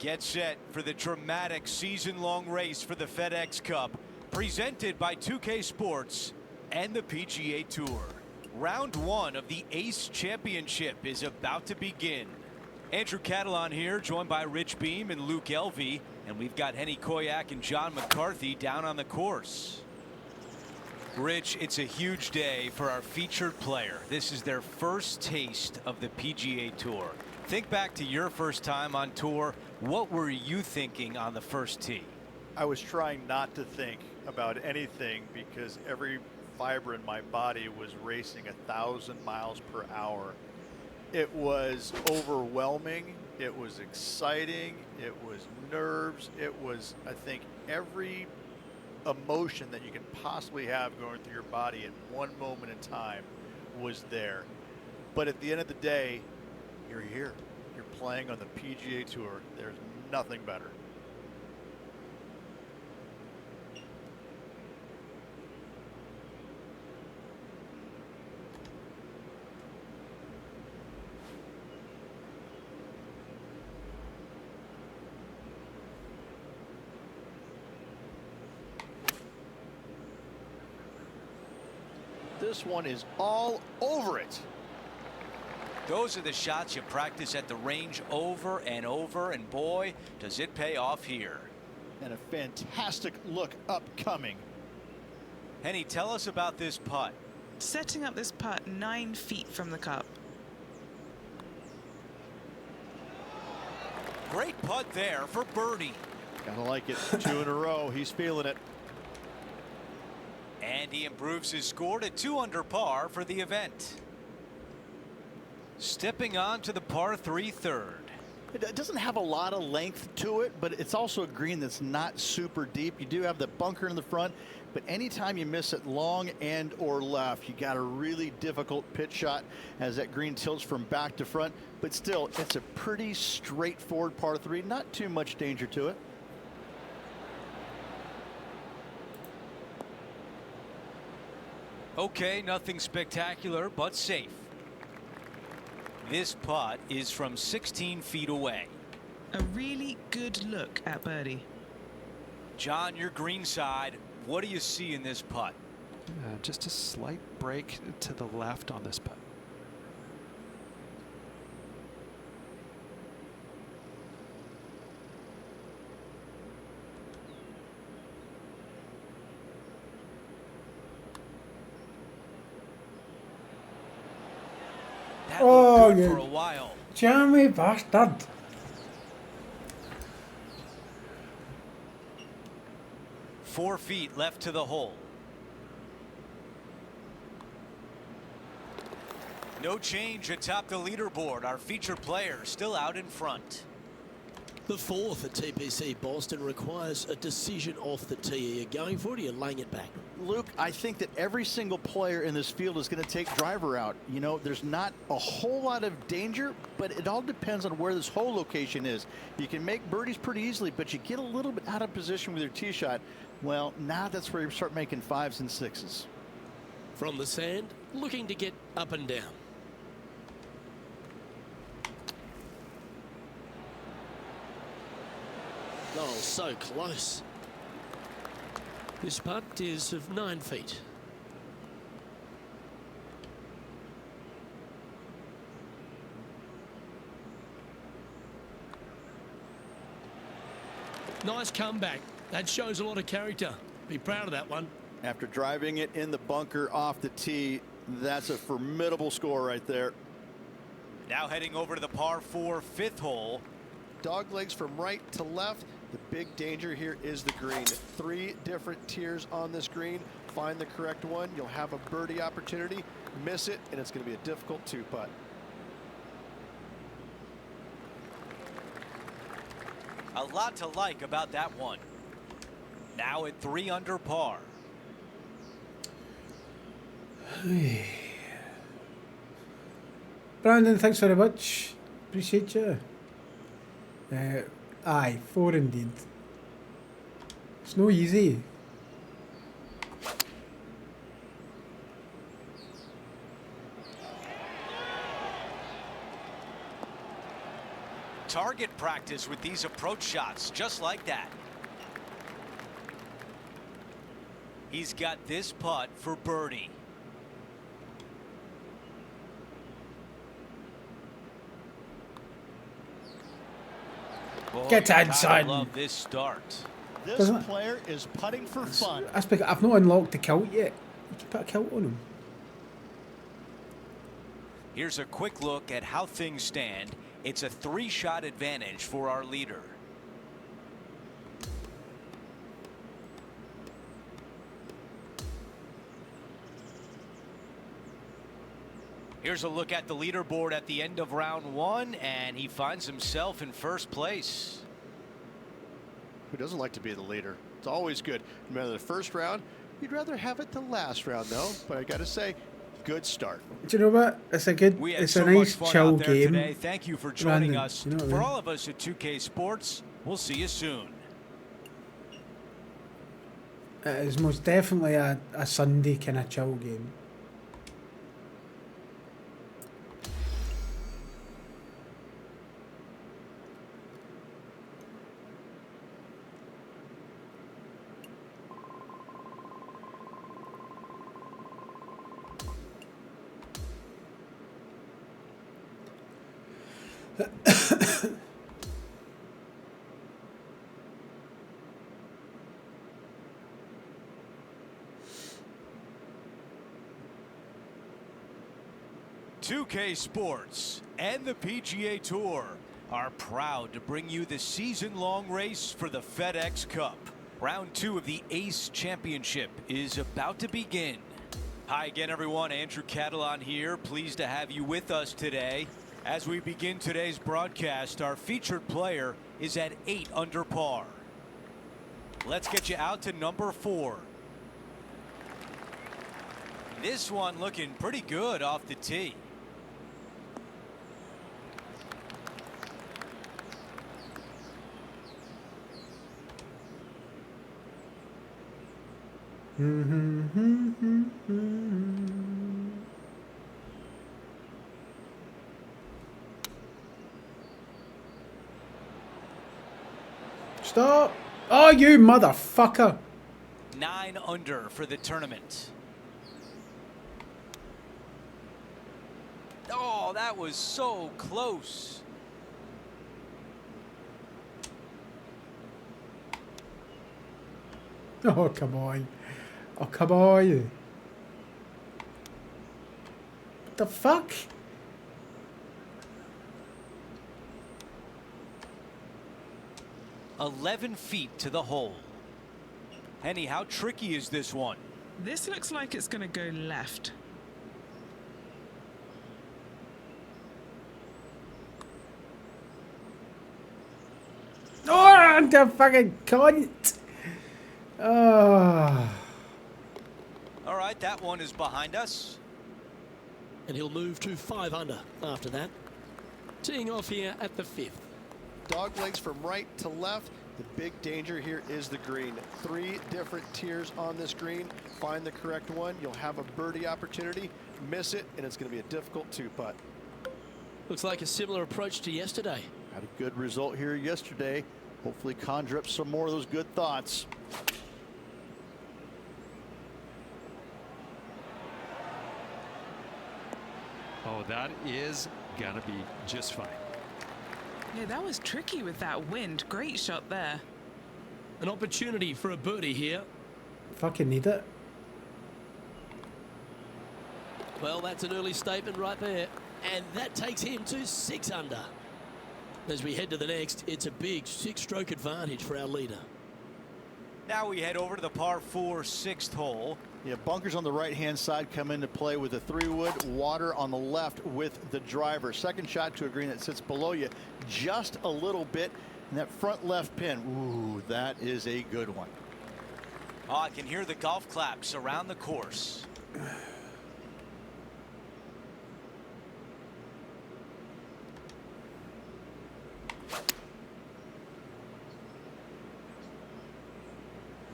S9: Get set for the dramatic season-long race for the FedEx Cup, presented by 2K Sports and the PGA Tour. Round one of the Ace Championship is about to begin. Andrew Catalan here, joined by Rich Beam and Luke Elvey, and we've got Henny Koyak and John McCarthy down on the course. Rich, it's a huge day for our featured player. This is their first taste of the PGA Tour. Think back to your first time on tour. What were you thinking on the first tee?
S8: I was trying not to think about anything because every fiber in my body was racing 1,000 miles per hour. It was overwhelming. It was exciting. It was nerves. It was, I think, every emotion that you can possibly have going through your body at one moment in time was there. But at the end of the day, you're here. You're playing on the PGA Tour. There's nothing better.
S3: This one is all over it.
S9: Those are the shots you practice at the range over and over, and boy, does it pay off here.
S3: And a fantastic look upcoming.
S9: Henny, tell us about this putt.
S4: Setting up this putt 9 feet from the cup.
S9: Great putt there for birdie.
S3: Gotta like it. 2 in a row. He's feeling it.
S9: And he improves his score to 2 under par for the event. Stepping on to the par 3 third.
S3: It doesn't have a lot of length to it, but it's also a green that's not super deep. You do have the bunker in the front, but anytime you miss it long and or left, you got a really difficult pitch shot as that green tilts from back to front. But still, it's a pretty straightforward par 3. Not too much danger to it.
S9: Okay, nothing spectacular, but safe. This putt is from 16 feet away.
S4: A really good look at birdie.
S9: John, your green side, what do you see in this putt?
S5: Just a slight break to the left on this putt.
S9: That
S1: Oh,
S9: looked good
S1: yeah.
S9: for a while.
S1: Jammy bastard.
S9: Four feet left to the hole. No change atop the leaderboard. Our featured player still out in front.
S2: The fourth at TPC Boston requires a decision off the tee. Are you going for it or are you laying it back?
S3: Luke, I think that every single player in this field is going to take driver out. You know, there's not a whole lot of danger, but it all depends on where this hole location is. You can make birdies pretty easily, but you get a little bit out of position with your tee shot. Well, now that's where you start making 5s and 6s.
S2: From the sand, looking to get up and down. Oh, so close. This putt is of 9 feet. Nice comeback. That shows a lot of character. Be proud of that one.
S3: After driving it in the bunker off the tee, that's a formidable score right there.
S9: Now heading over to the par 4 fifth hole.
S6: Dog legs from right to left. The big danger here is the green. 3 different tiers on this green. Find the correct one. You'll have a birdie opportunity. Miss it, and it's going to be a difficult 2-putt.
S9: A lot to like about that one. Now at 3 under par.
S1: Brandon, thanks very much. Appreciate you. Aye, 4 indeed. It's no easy.
S9: Target practice with these approach shots, just like that. He's got this putt for birdie. Boy,
S1: Get
S9: you
S1: in,
S9: gotta
S1: son.
S9: love this start.
S3: This
S1: Doesn't-
S3: player is putting for fun.
S1: That's because I've not unlocked the kilt yet. You can put a kilt on him.
S9: Here's a quick look at how things stand. It's a 3-shot advantage for our leader. Here's a look at the leaderboard at the end of round 1, and he finds himself in first place.
S6: Who doesn't like to be the leader? It's always good. No matter the first round, you'd rather have it the last round, though. But I got to say, good start.
S1: Do you know what? It's a good.
S9: We had
S1: It's
S9: so
S1: a
S9: much
S1: nice
S9: fun
S1: chill
S9: out there
S1: game.
S9: today. Thank you for joining
S1: Brandon,
S9: us.
S1: you know what I
S9: For
S1: mean?
S9: all of us at 2K Sports, we'll see you soon.
S1: It is most definitely a Sunday kind of chill game.
S9: .2K Sports and the PGA Tour are proud to bring you the season-long race for the FedEx Cup. Round 2 of the Ace Championship is about to begin. Hi again, everyone. Andrew Catalan here. Pleased to have you with us today. As we begin today's broadcast, our featured player is at 8 under par. Let's get you out to number 4. This one looking pretty good off the tee.
S1: Stop! Oh, you motherfucker!
S9: 9 under for the tournament. Oh, that was so close.
S1: Oh, come on. Oh, come on. What the fuck?
S9: $11 feet to the hole. Henny, how tricky is this one?
S4: This looks like it's going to go left.
S1: Oh, the fucking cunt! Oh.
S9: All right, that one is behind us.
S2: And he'll move to 5 under after that. Teeing off here at the 5th.
S6: Dog legs from right to left. The big danger here is the green. 3 different tiers on this green. Find the correct one. You'll have a birdie opportunity. Miss it, and it's going to be a difficult 2-putt.
S2: Looks like a similar approach to yesterday.
S3: Had a good result here yesterday. Hopefully conjure up some more of those good thoughts.
S5: Oh, that is gonna be just fine.
S4: Yeah, that was tricky with that wind. Great shot there.
S2: An opportunity for a birdie here.
S1: Fucking need it.
S2: Well, that's an early statement right there. And that takes him to 6 under. As we head to the next, it's a big 6-stroke advantage for our leader.
S9: Now we head over to the par 4 6th hole.
S3: Yeah, bunkers on the right-hand side come into play with the 3-wood, water on the left with the driver. Second shot to a green that sits below you just a little bit, and that front left pin. Ooh, that is a good one.
S9: Oh, I can hear the golf claps around the course.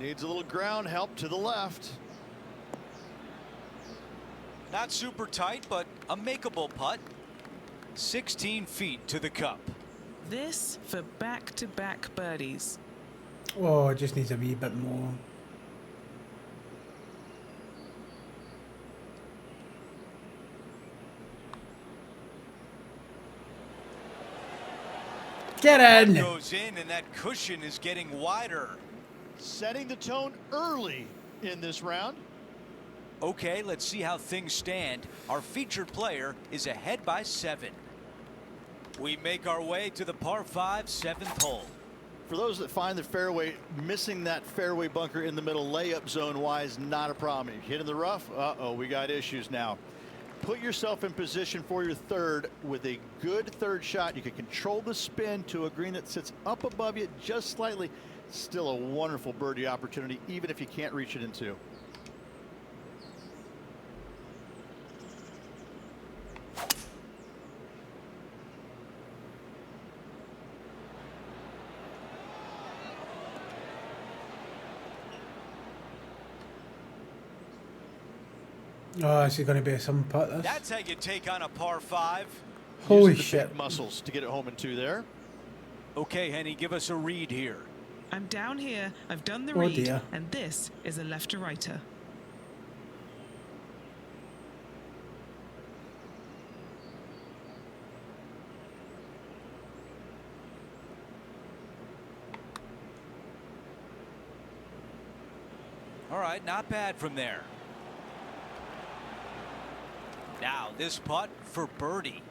S3: Needs a little ground help to the left.
S9: Not super tight, but a makeable putt. 16 feet to the cup.
S4: This for back-to-back birdies.
S1: Oh, it just needs a wee bit more. Get in!
S9: Goes in, and that cushion is getting wider.
S3: Setting the tone early in this round.
S9: Okay, let's see how things stand. Our featured player is ahead by 7. We make our way to the par 5 7th hole.
S3: For those that find the fairway, missing that fairway bunker in the middle layup zone wise, not a problem. You hit in the rough, uh-oh, we got issues now. Put yourself in position for your third with a good third shot. You can control the spin to a green that sits up above you just slightly. Still a wonderful birdie opportunity, even if you can't reach it in 2.
S1: Oh, is it going to be some putt? This?
S9: That's how you take on a par 5.
S1: Holy
S3: Using the
S1: shit.
S3: big muscles to get it home in 2 there.
S9: Okay, Henny, give us a read here.
S4: I'm down here, I've done the
S1: Oh,
S4: read,
S1: dear.
S4: and this is a left-to-righter.
S9: All right, not bad from there. Now this putt for birdie.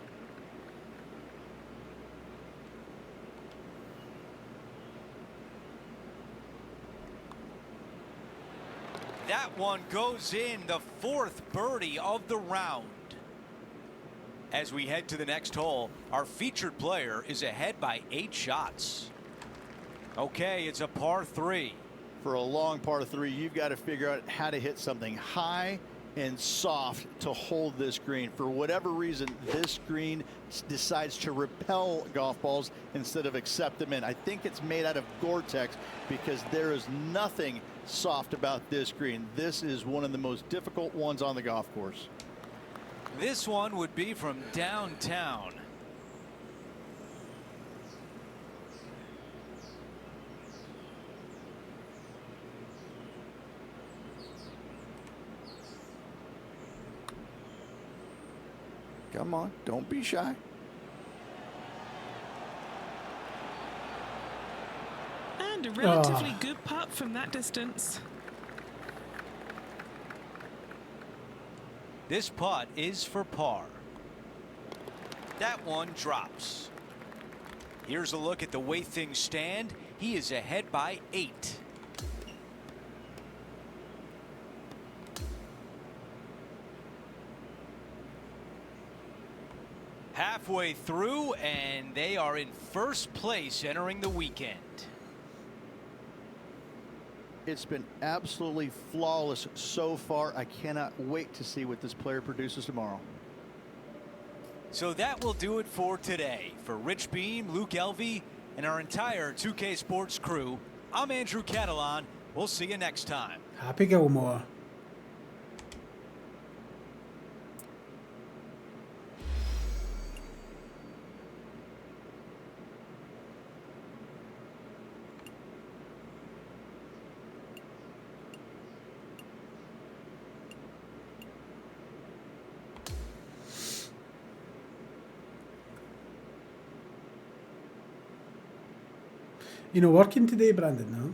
S9: That one goes in, the 4th birdie of the round. As we head to the next hole, our featured player is ahead by 8 shots. Okay, it's a par 3.
S3: For a long par 3, you've got to figure out how to hit something high and soft to hold this green. For whatever reason, this green decides to repel golf balls instead of accept them in. I think it's made out of Gore-Tex because there is nothing soft about this green. This is one of the most difficult ones on the golf course.
S9: This one would be from downtown.
S3: Come on, don't be shy.
S4: And a relatively good putt from that distance.
S9: This putt is for par. That one drops. Here's a look at the way things stand. He is ahead by 8. Halfway through, and they are in first place entering the weekend.
S3: It's been absolutely flawless so far. I cannot wait to see what this player produces tomorrow.
S9: So that will do it for today. For Rich Beam, Luke Elvey, and our entire 2K Sports crew, I'm Andrew Catalan. We'll see you next time.
S1: Happy Gilmore. You know, working today, Brandon, no?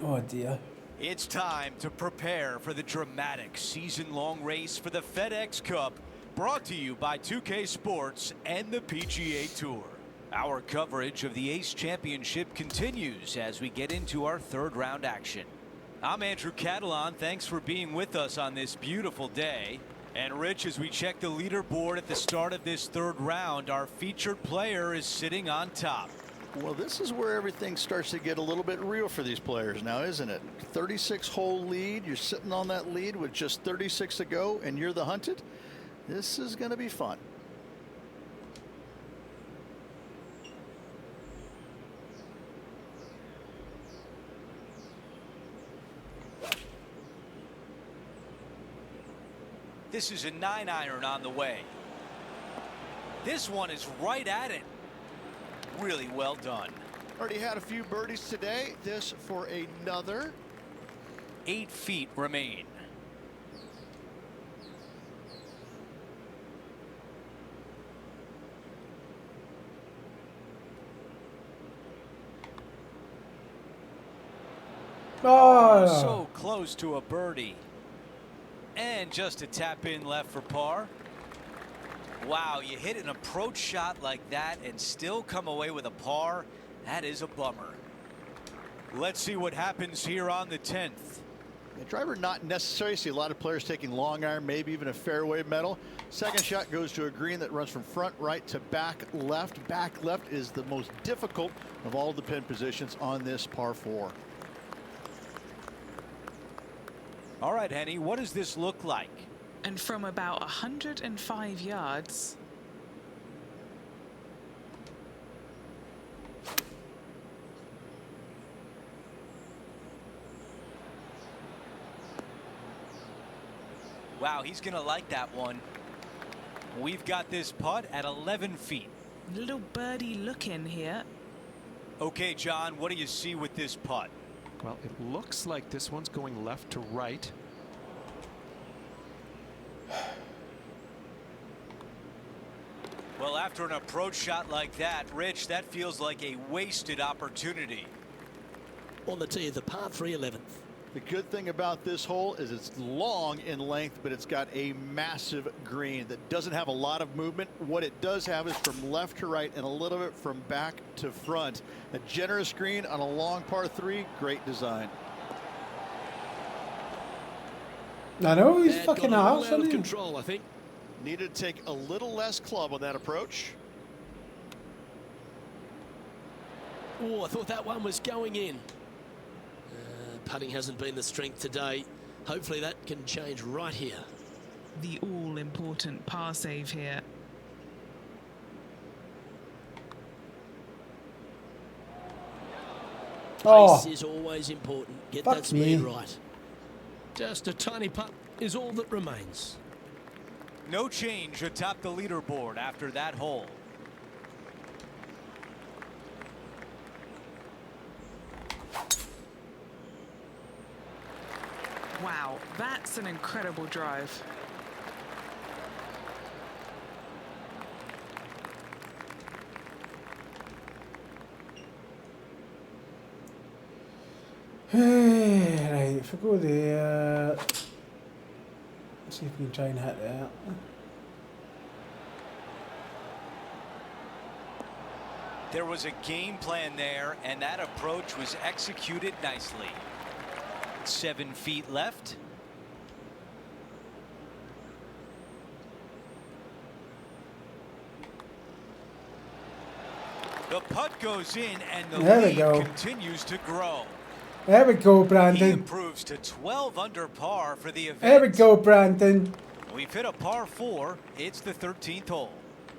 S1: Oh dear.
S9: It's time to prepare for the dramatic season-long race for the FedEx Cup, brought to you by 2K Sports and the PGA Tour. Our coverage of the Ace Championship continues as we get into our 3rd round action. I'm Andrew Catalan. Thanks for being with us on this beautiful day. And Rich, as we check the leaderboard at the start of this 3rd round, our featured player is sitting on top.
S3: Well, this is where everything starts to get a little bit real for these players now, isn't it? 36-hole lead. You're sitting on that lead with just 36 to go, and you're the hunted. This is going to be fun.
S9: This is a 9-iron on the way. This one is right at it. Really well done.
S3: Already had a few birdies today. This for another.
S9: 8 feet remain.
S1: Oh,
S9: So close to a birdie. And just a tap in left for par. Wow, you hit an approach shot like that and still come away with a par. That is a bummer. Let's see what happens here on the 10th.
S3: The driver not necessary. See a lot of players taking long iron, maybe even a fairway metal. Second shot goes to a green that runs from front right to back left. Back left is the most difficult of all the pin positions on this par 4.
S9: All right, Henny, what does this look like?
S4: And from about 105 yards,
S9: Wow, he's going to like that one. We've got this putt at 11 feet.
S4: little birdie look in here.
S9: Okay, John, what do you see with this putt?
S5: Well, it looks like this one's going left to right.
S9: Well, after an approach shot like that, Rich, that feels like a wasted opportunity.
S2: On the tee of the par 3 11th.
S3: The good thing about this hole is it's long in length, but it's got a massive green that doesn't have a lot of movement. What it does have is from left to right and a little bit from back to front. A generous green on a long par 3, great design.
S1: I know he's
S2: That
S1: fucking
S2: got a little
S1: arse,
S2: out of
S1: isn't he?
S2: control, I think.
S6: Needed to take a little less club on that approach.
S2: Oh, I thought that one was going in. Putting hasn't been the strength today. Hopefully that can change right here.
S4: The all-important par save here.
S1: Oh,
S2: Pace is always important. Get
S1: fuck
S2: that speed
S1: me.
S2: right. Just a tiny putt is all that remains.
S9: No change atop the leaderboard after that hole.
S4: Wow, that's an incredible drive.
S1: right, if we go there, let's see if we can try and hit that.
S9: There was a game plan there, and that approach was executed nicely. 7 feet left. The putt goes in, and the
S1: There we
S9: lead
S1: go.
S9: continues to grow.
S1: There we go,
S9: He
S1: Brandon.
S9: improves to 12 under par for the event.
S1: There we go, Brandon.
S9: We've hit a par 4. It's the 13th hole.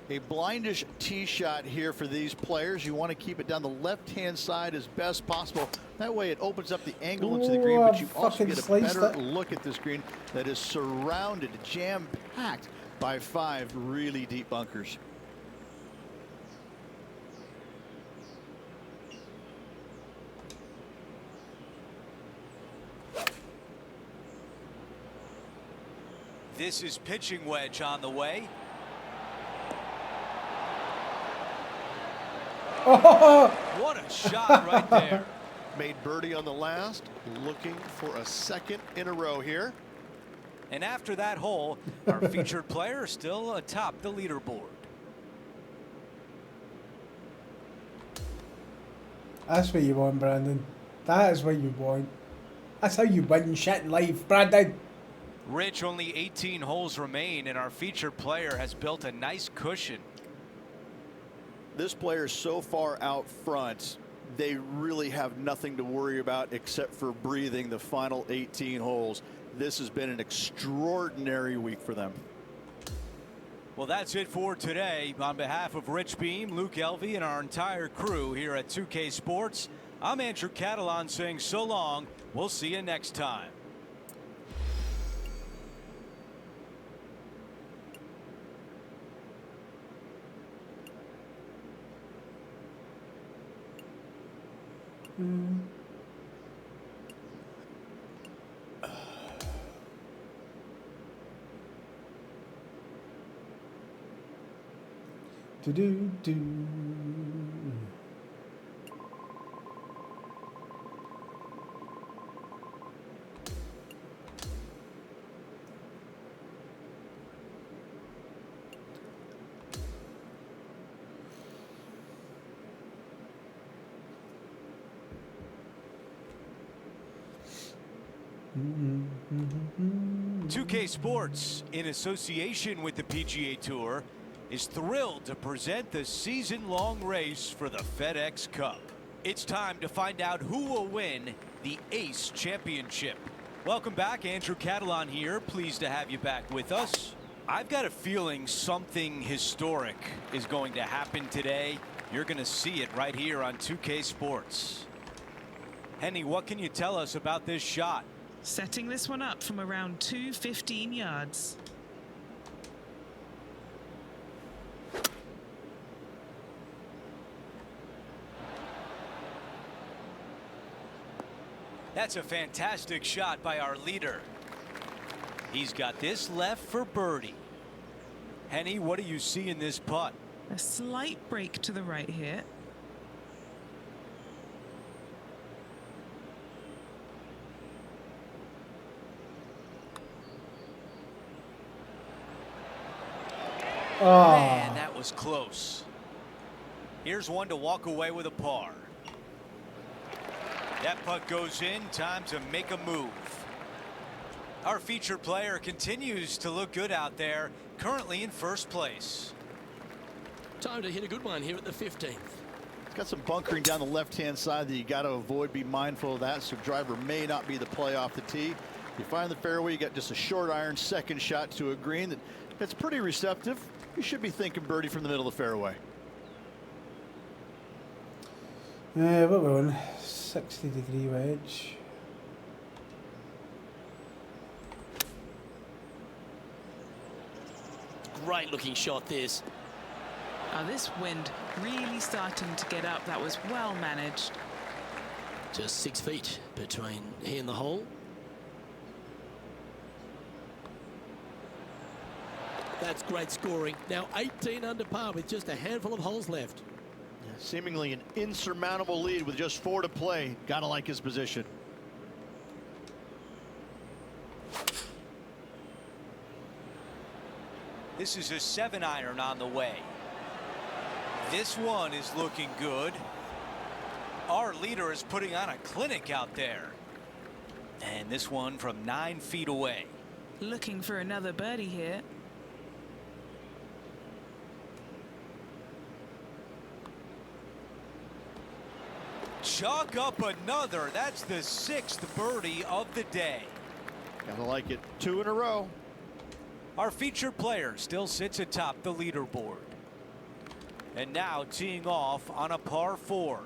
S3: A blindish tee shot here for these players. You want to keep it down the left-hand side as best possible. That way it opens up the angle into the green,
S1: Ooh,
S3: but you
S1: I
S3: also
S1: fucking
S3: get a
S1: sliced
S3: better
S1: it.
S3: look at this green that is surrounded, jam-packed by 5 really deep bunkers.
S9: This is pitching wedge on the way.
S1: Oh,
S9: What a shot right there.
S6: Made birdie on the last, looking for a second in a row here.
S9: And after that hole, our featured player is still atop the leaderboard.
S1: that's what you want, Brandon. That is what you want. That's how you win shit in life, Brandon.
S9: Rich, only 18 holes remain, and our featured player has built a nice cushion.
S3: This player is so far out front, they really have nothing to worry about except for breathing the final 18 holes. This has been an extraordinary week for them.
S9: Well, that's it for today. On behalf of Rich Beam, Luke Elvey, and our entire crew here at 2K Sports, I'm Andrew Catalan saying so long. We'll see you next time.
S1: Do do do. Mm-hmm.
S9: 2K Sports, in association with the PGA Tour, is thrilled to present the season-long race for the FedEx Cup. It's time to find out who will win the Ace Championship. Welcome back, Andrew Catalan here. Pleased to have you back with us. I've got a feeling something historic is going to happen today. You're going to see it right here on 2K Sports. Henny, what can you tell us about this shot?
S4: Setting this one up from around 215 yards.
S9: That's a fantastic shot by our leader. He's got this left for birdie. Henny, what do you see in this putt?
S4: A slight break to the right here.
S9: Man, that was close. Here's one to walk away with a par. That putt goes in. Time to make a move. Our featured player continues to look good out there, currently in first place.
S2: Time to hit a good one here at the 15th.
S3: It's got some bunkering down the left-hand side that you got to avoid. Be mindful of that, so driver may not be the play off the tee. You find the fairway, you got just a short iron second shot to a green that's pretty receptive. You should be thinking birdie from the middle of the fairway.
S1: What we're on, 60-degree wedge.
S2: Great looking shot this.
S4: This wind really starting to get up. That was well managed.
S2: Just 6 feet between he and the hole. That's great scoring. Now 18 under par with just a handful of holes left.
S3: Yeah, seemingly an insurmountable lead with just 4 to play. Gotta like his position.
S9: This is a 7-iron on the way. This one is looking good. Our leader is putting on a clinic out there. And this one from 9 feet away.
S4: Looking for another birdie here.
S9: Chalk up another. That's the 6th birdie of the day.
S3: Gotta like it. 2 in a row.
S9: Our featured player still sits atop the leaderboard. And now teeing off on a par 4.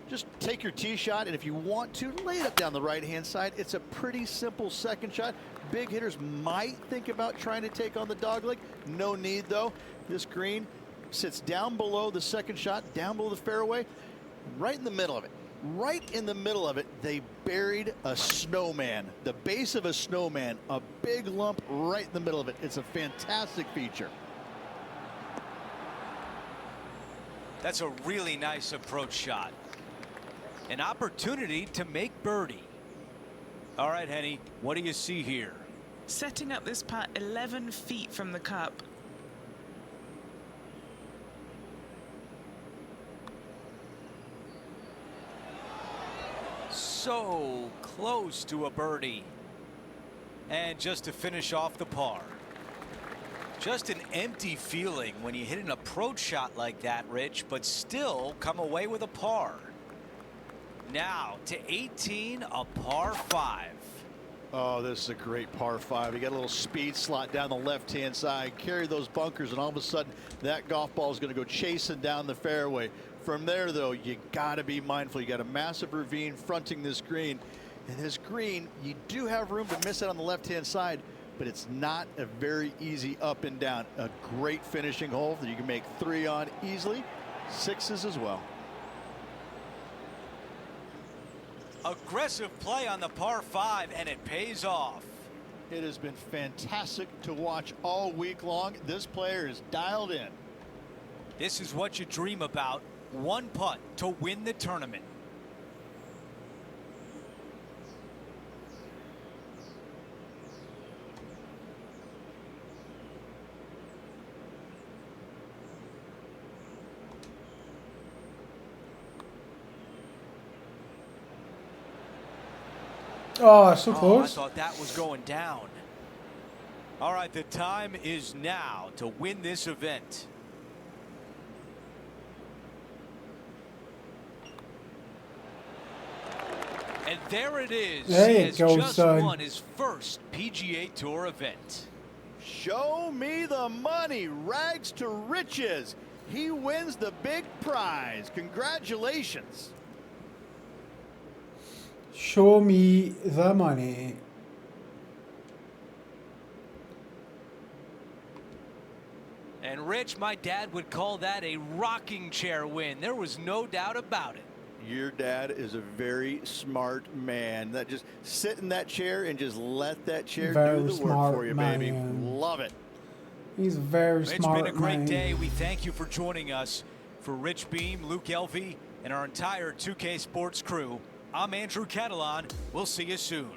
S3: Just take your tee shot, and if you want to, lay it up down the right-hand side. It's a pretty simple second shot. Big hitters might think about trying to take on the dogleg. No need, though. This green sits down below the second shot, down below the fairway, right in the middle of it. Right in the middle of it, they buried a snowman. The base of a snowman, a big lump right in the middle of it. It's a fantastic feature.
S9: That's a really nice approach shot. An opportunity to make birdie. All right, Henny, what do you see here?
S4: Setting up this putt 11 feet from the cup.
S9: So close to a birdie. And just to finish off the par. Just an empty feeling when you hit an approach shot like that, Rich, but still come away with a par. Now to 18, a par 5.
S3: Oh, this is a great par 5. You got a little speed slot down the left-hand side, carry those bunkers, and all of a sudden that golf ball is going to go chasing down the fairway. From there, though, you got to be mindful. You got a massive ravine fronting this green. And this green, you do have room to miss it on the left-hand side, but it's not a very easy up and down. A great finishing hole that you can make 3 on easily, 6s as well.
S9: Aggressive play on the par 5, and it pays off.
S3: It has been fantastic to watch all week long. This player is dialed in.
S9: This is what you dream about. One putt to win the tournament.
S1: Oh, so
S9: I
S1: close.
S9: thought that was going down. All right, the time is now to win this event. And there it is.
S1: There
S9: He
S1: you
S9: has
S1: go,
S9: just
S1: son.
S9: won his first PGA Tour event.
S3: Show me the money. Rags to riches. He wins the big prize. Congratulations.
S1: Show me the money.
S9: And Rich, my dad would call that a rocking chair win. There was no doubt about it.
S3: Your dad is a very smart man. That just sit in that chair and just let that chair
S1: Very
S3: do the work
S1: smart
S3: for you,
S1: man.
S3: baby. Love it.
S1: He's very
S9: It's
S1: smart.
S9: been a great
S1: man.
S9: day. We thank you for joining us. For Rich Beam, Luke Elvey, and our entire 2K Sports crew, I'm Andrew Catalan. We'll see you soon.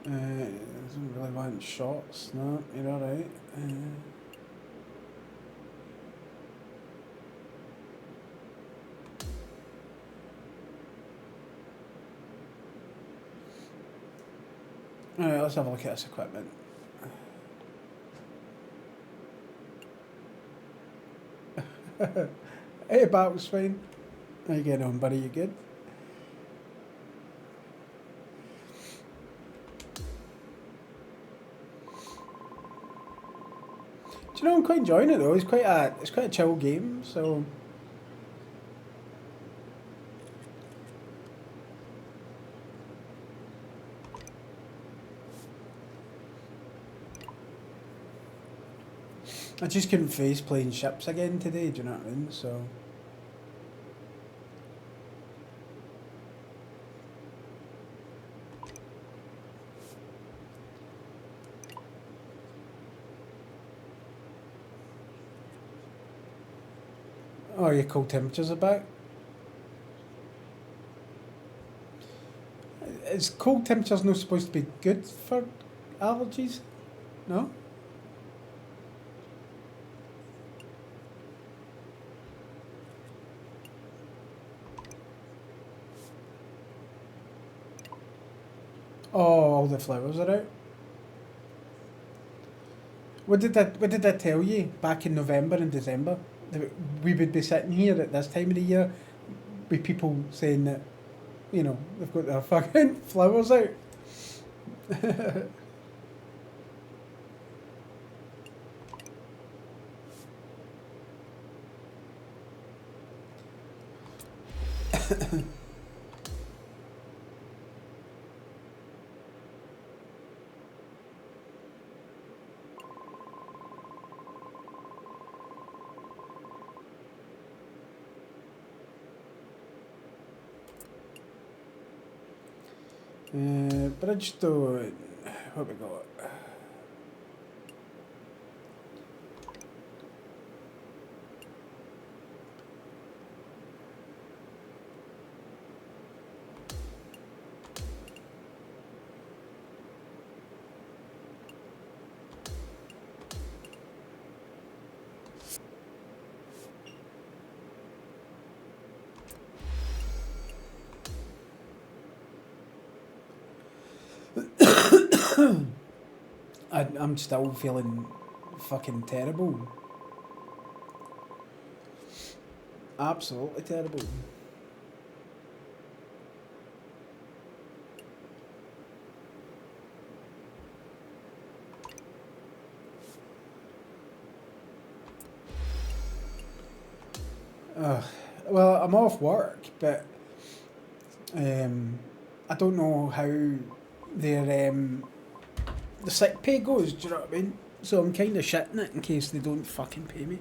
S1: Doesn't really want shots. No, you're all right. All right, let's have a look at this equipment. Hey, Swain. How you getting on, buddy? You good? Do you know, I'm quite enjoying it though. It's quite a chill game, so. I just couldn't face playing ships again today, do you know what I mean? So. Oh, your cold temperatures are back? Is cold temperatures not supposed to be good for allergies? No? Oh, all the flowers are out. What did that tell you back in November and December? That we would be sitting here at this time of the year with people saying that, you know, they've got their fucking flowers out. Bridgestone, what we got? I'm still feeling fucking terrible. Absolutely terrible. Well, I'm off work, but I don't know how their the sick pay goes. Do you know what I mean? So I'm kind of shitting it in case they don't fucking pay me.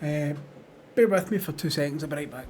S1: Bear with me for 2 seconds. I'll be right back.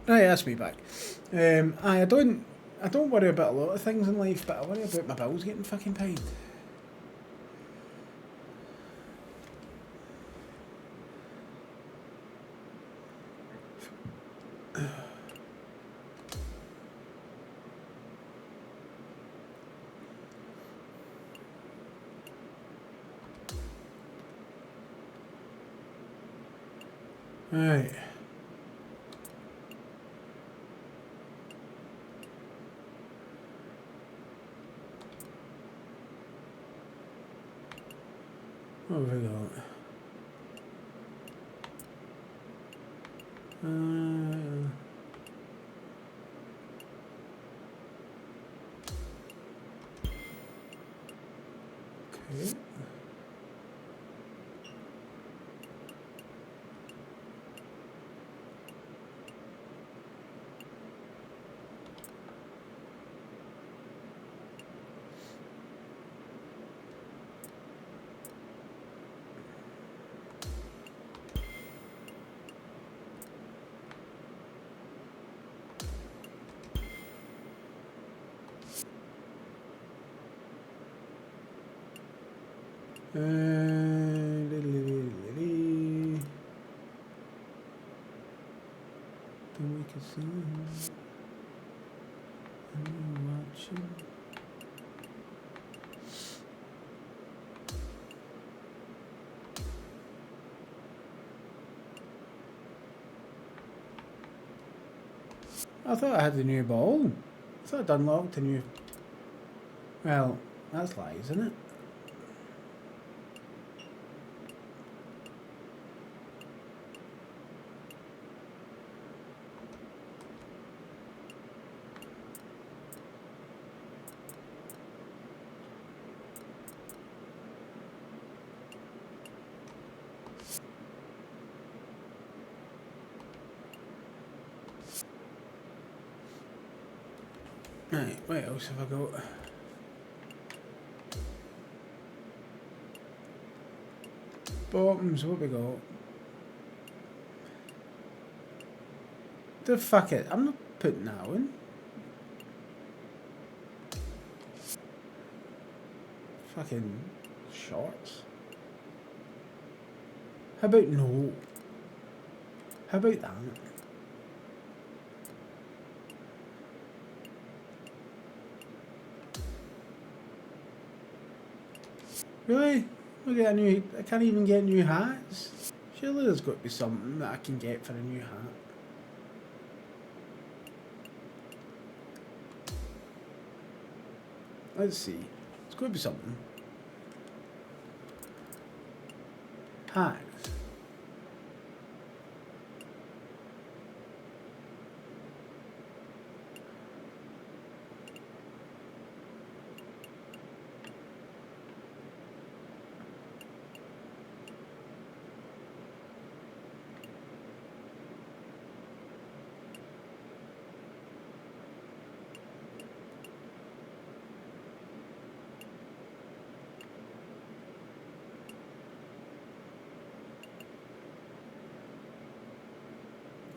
S1: Right, that's me back. I don't worry about a lot of things in life, but I worry about my bills getting fucking paid. Right. What have we got? Okay. Don't make a sound. I'm watching. I thought I had the new ball. I thought I'd unlocked a new... Well, that's lies, isn't it? Right, what else have I got? Bottoms, what we got? The fuck it, I'm not putting that on. Fucking shorts. How about no? How about that? Really? Look at a new... I can't even get new hats. Surely there's got to be something that I can get for a new hat. Let's see. There's got to be something. Hats.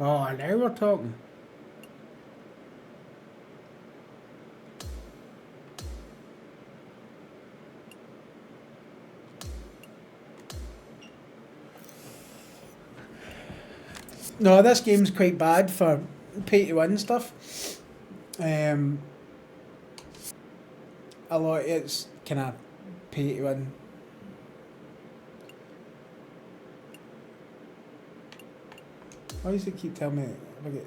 S1: Oh, now we're talking. No, this game's quite bad for pay to win stuff. A lot it's kind of pay to win. Why does it keep telling me if I get...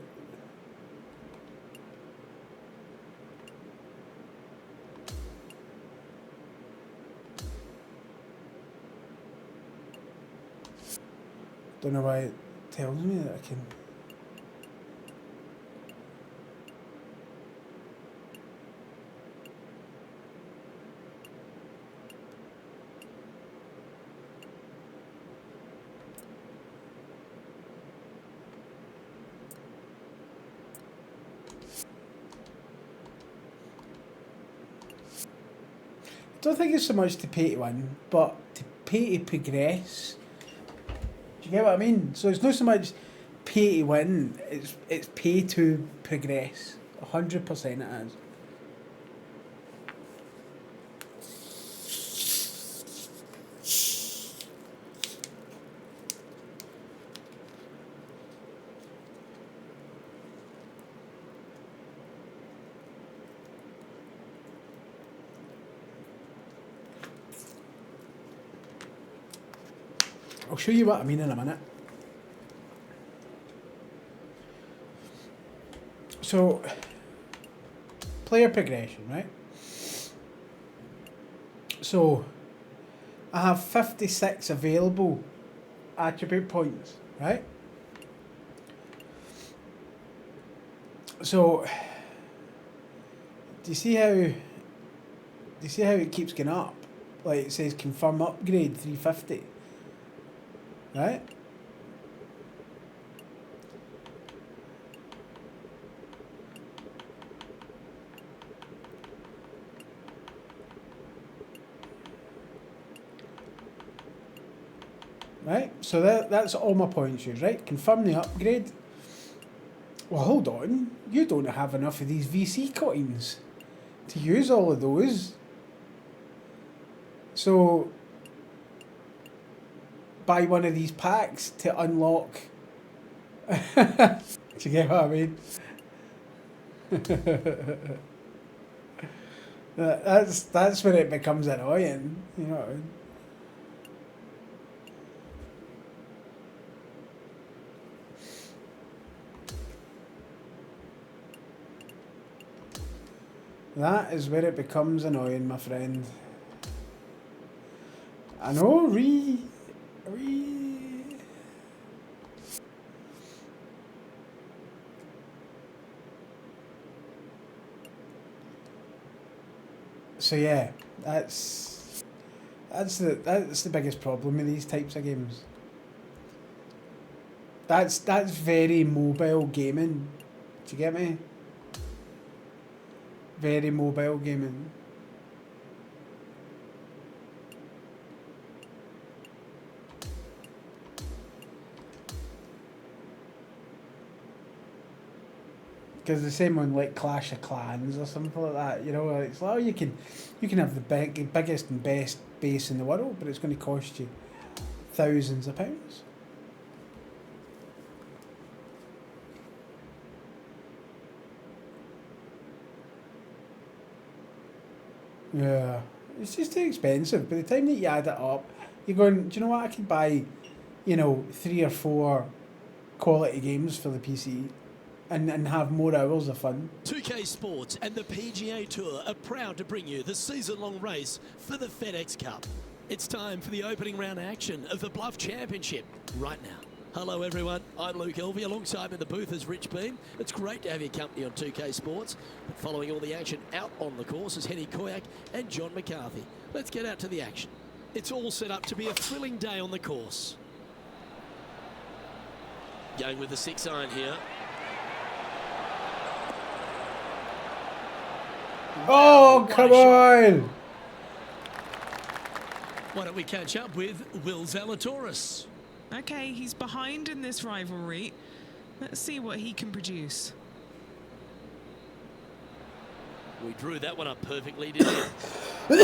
S1: Don't know why it tells me that I can... I don't think it's so much to pay to win, but to pay to progress. Do you get what I mean? So it's not so much pay to win, it's pay to progress. 100% it is. I'll show you what I mean in a minute. So, player progression, right? So, I have 56 available attribute points, right? So, do you see how it keeps going up? Like it says confirm upgrade 350. Right? Right? So that's all my points used, right? Confirm the upgrade. Well, hold on. You don't have enough of these VC coins to use all of those. So buy one of these packs to unlock. Do you get what I mean? That's when it becomes annoying, you know what I mean? That is where it becomes annoying, my friend. I know, So yeah, that's the biggest problem with these types of games. That's very mobile gaming. Do you get me? Very mobile gaming. Because the same one like Clash of Clans or something like that, you know, it's like, oh, you can have the biggest and best base in the world, but it's going to cost you thousands of pounds. Yeah, it's just too expensive. By the time that you add it up, you're going, do you know what, I could buy, 3 or 4 quality games for the PC and have more hours of fun.
S2: 2K Sports and the PGA Tour are proud to bring you the season-long race for the FedEx Cup. It's time for the opening round action of the Bluff Championship right now. Hello everyone, I'm Luke Elvey. Alongside me in the booth is Rich Beam. It's great to have your company on 2K Sports. But following all the action out on the course is Henny Koyak and John McCarthy. Let's get out to the action. It's all set up to be a thrilling day on the course. Going with the 6-iron here.
S1: Oh, come on!
S2: Why don't we catch up with Will Zalatoris?
S4: Okay, he's behind in this rivalry, Let's see what he can produce.
S2: We drew that one up perfectly, didn't we?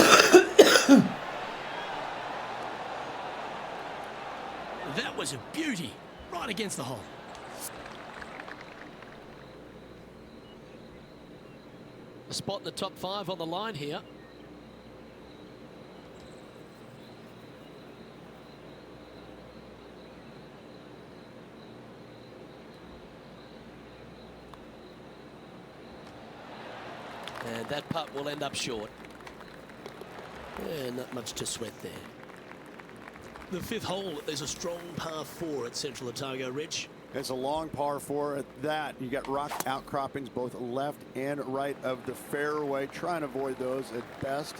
S2: That was a beauty, right against the hole. A spot in the top 5 on the line here. And that putt will end up short. Not much to sweat there. The 5th hole is a strong par 4 at Central Otago, Rich.
S10: It's a long par 4 at that. You got rock outcroppings both left and right of the fairway. Try and avoid those at best.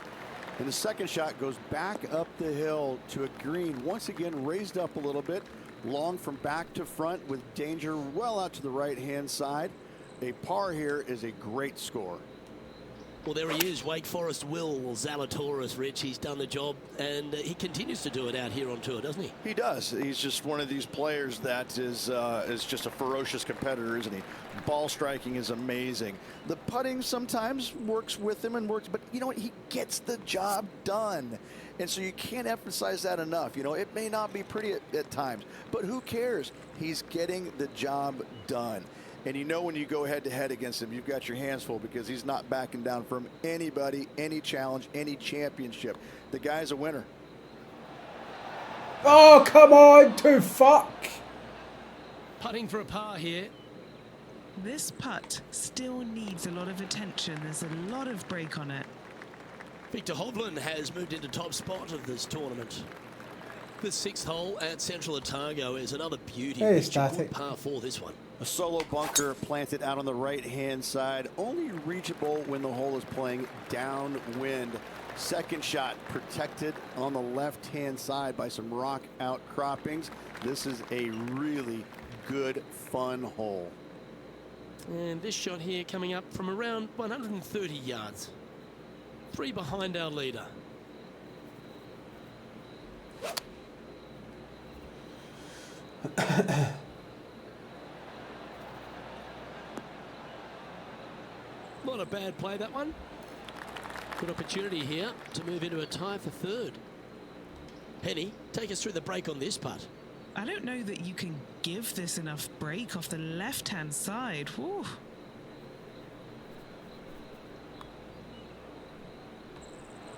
S10: And the second shot goes back up the hill to a green. Once again, raised up a little bit. Long from back to front with danger well out to the right-hand side. A par here is a great score.
S2: Well, there he is, Wake Forest Will Zalatoris, Rich. He's done the job, and he continues to do it out here on tour, doesn't he?
S3: He does. He's just one of these players that is just a ferocious competitor, isn't he? Ball striking is amazing. The putting sometimes works with him and works, but you know what? He gets the job done. And so you can't emphasize that enough. You know, it may not be pretty at times, but who cares? He's getting the job done. And you know when you go head-to-head against him, you've got your hands full because he's not backing down from anybody, any challenge, any championship. The guy's a winner.
S1: Oh, come on, to fuck.
S2: Putting for a par here.
S4: This putt still needs a lot of attention. There's a lot of break on it.
S2: Victor Hovland has moved into top spot of this tournament. The 6th hole at Central Otago is another beauty.
S1: Hey,
S2: It's a
S1: static.
S2: good par 4, this one.
S10: A solo bunker planted out on the right-hand side, only reachable when the hole is playing downwind. Second shot protected on the left-hand side by some rock outcroppings. This is a really good, fun hole.
S2: And this shot here coming up from around 130 yards. 3 behind our leader. Not a bad play, that one. Good opportunity here to move into a tie for 3rd. Penny, take us through the break on this putt.
S4: I don't know that you can give this enough break off the left-hand side. Whew.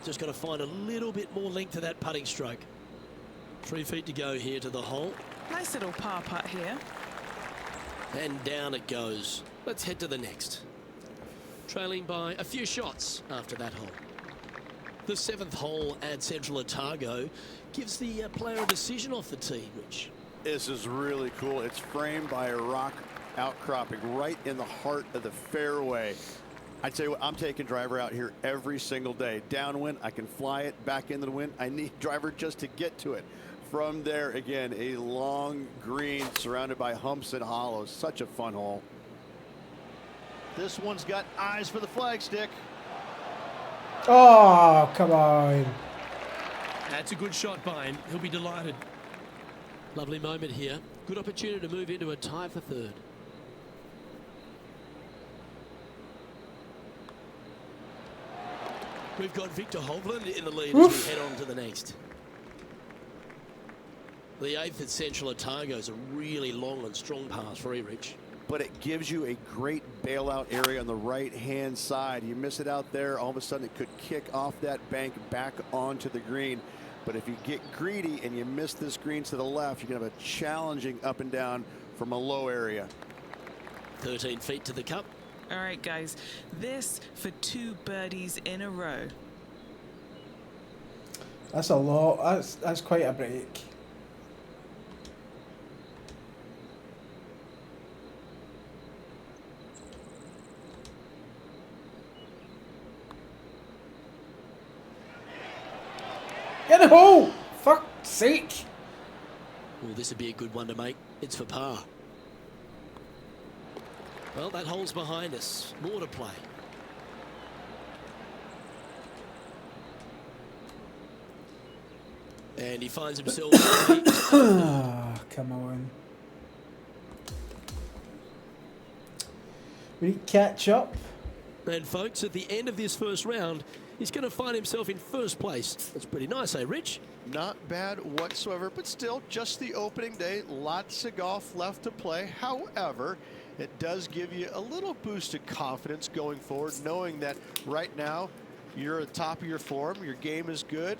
S2: Just got to find a little bit more length to that putting stroke. 3 feet to go here to the hole.
S4: Nice little par putt here.
S2: And down it goes. Let's head to the next. Trailing by a few shots after that hole. The 7th hole at Central Otago gives the player a decision off the tee, Rich.
S10: This is really cool. It's framed by a rock outcropping right in the heart of the fairway. I tell you what, I'm taking driver out here every single day. Downwind, I can fly it back into the wind. I need driver just to get to it. From there, again, a long green surrounded by humps and hollows. Such a fun hole.
S3: This one's got eyes for the flagstick.
S1: Oh, come on.
S2: That's a good shot by him. He'll be delighted. Lovely moment here. Good opportunity to move into a tie for 3rd. We've got Victor Hovland in the lead as we head on to the next. The 8th at Central Otago is a really long and strong par 3, Rich.
S10: But it gives you a great bailout area on the right-hand side. You miss it out there, all of a sudden it could kick off that bank back onto the green. But if you get greedy and you miss this green to the left, you're going to have a challenging up and down from a low area.
S2: 13 feet to the cup.
S4: All right, guys. This for 2 birdies in a row.
S1: That's a lot. That's quite a break. Get the hole! Fuck's sake!
S2: Well, this would be a good one to make. It's for par. Well, that hole's behind us. More to play. And he finds himself.
S1: Ah, come on. We need to catch up.
S2: And folks, at the end of this first round, he's going to find himself in first place. That's pretty nice, eh, Rich?
S6: Not bad whatsoever, but still just the opening day. Lots of golf left to play. However, it does give you a little boost of confidence going forward, knowing that right now you're at the top of your form, your game is good,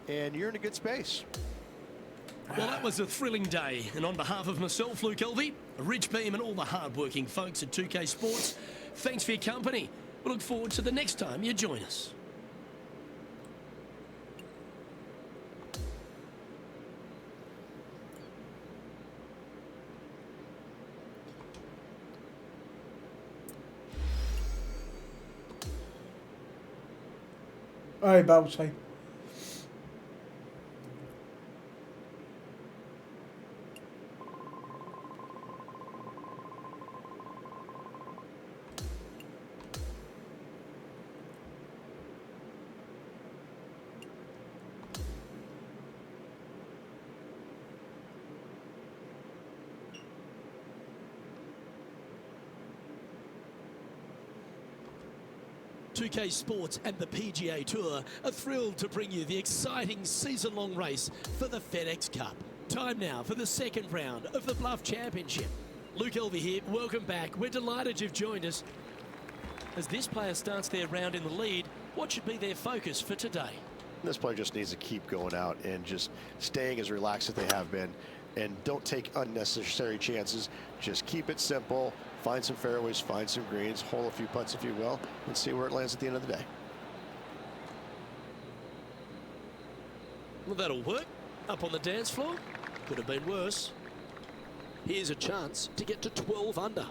S6: and you're in a good space.
S2: Well, that was a thrilling day. And on behalf of myself, Luke Elvey, Rich Beam, and all the hard-working folks at 2K Sports, thanks for your company. We look forward to the next time you join us.
S1: Aye, Bill's fine.
S2: .2K Sports and the PGA Tour are thrilled to bring you the exciting season-long race for the FedEx Cup. Time now for the second round of the Bluff Championship. Luke Elvey here, welcome back. We're delighted you've joined us. As this player starts their round in the lead, what should be their focus for today?
S6: This player just needs to keep going out and just staying as relaxed as they have been, and don't take unnecessary chances. Just keep it simple. Find some fairways, find some greens, hole a few putts if you will, and see where it lands at the end of the day.
S2: Well, that'll work. Up on the dance floor. Could have been worse. Here's a chance to get to 12 under.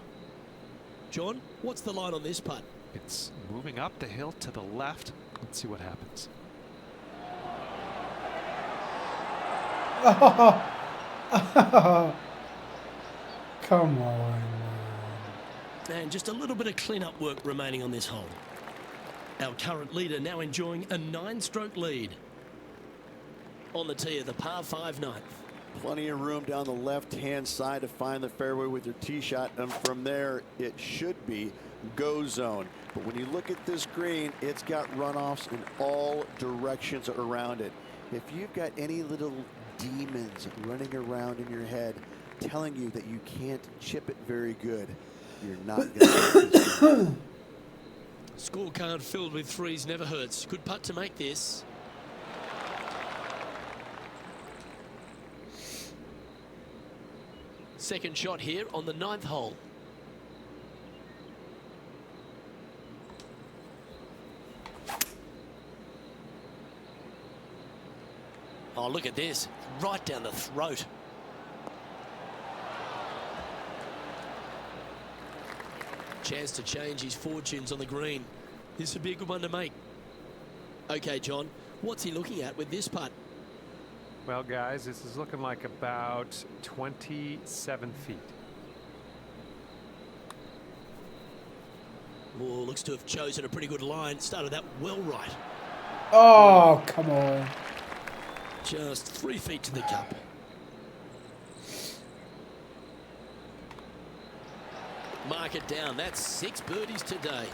S2: John, what's the line on this putt?
S5: It's moving up the hill to the left. Let's see what happens.
S1: Come on.
S2: And just a little bit of clean-up work remaining on this hole. Our current leader now enjoying a 9-stroke lead. On the tee of the par 5 ninth.
S10: Plenty of room down the left-hand side to find the fairway with your tee shot, and from there it should be go zone. But when you look at this green, it's got runoffs in all directions around it. If you've got any little demons running around in your head telling you that you can't chip it very good, you're not going to.
S2: Scorecard filled with threes never hurts. Good putt to make this. Second shot here on the 9th hole. Oh, look at this. Right down the throat. Chance to change his fortunes on the green. This would be a good one to make. Okay, John, what's he looking at with this putt?
S5: Well, guys, this is looking like about 27 feet.
S2: Oh, looks to have chosen a pretty good line. Started that well right.
S1: Oh, come on.
S2: Just 3 feet to the cup. Mark it down. That's 6 birdies today.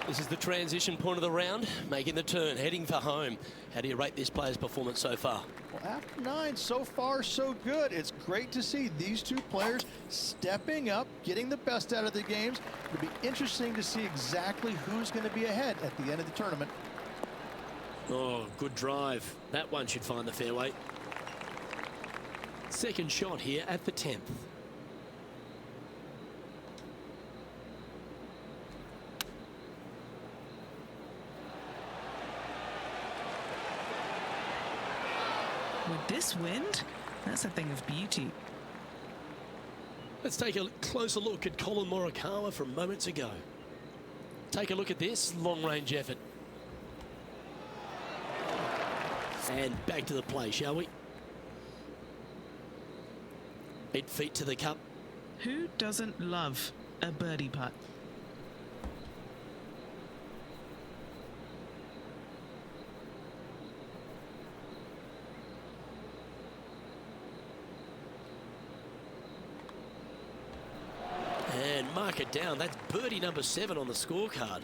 S2: This is the transition point of the round, making the turn, heading for home. How do you rate this player's performance so far?
S6: Well, after 9, so far so good. It's great to see these two players stepping up, getting the best out of the games. It'll be interesting to see exactly who's going to be ahead at the end of the tournament.
S2: Oh, good drive. That one should find the fairway. Second shot here at the 10th.
S4: With this wind, that's a thing of beauty.
S2: Let's take a closer look at Colin Morikawa from moments ago. Take a look at this long-range effort. And back to the play, shall we? 8 feet to the cup.
S4: Who doesn't love a birdie putt?
S2: And mark mark it down. That's birdie number 7 on the scorecard.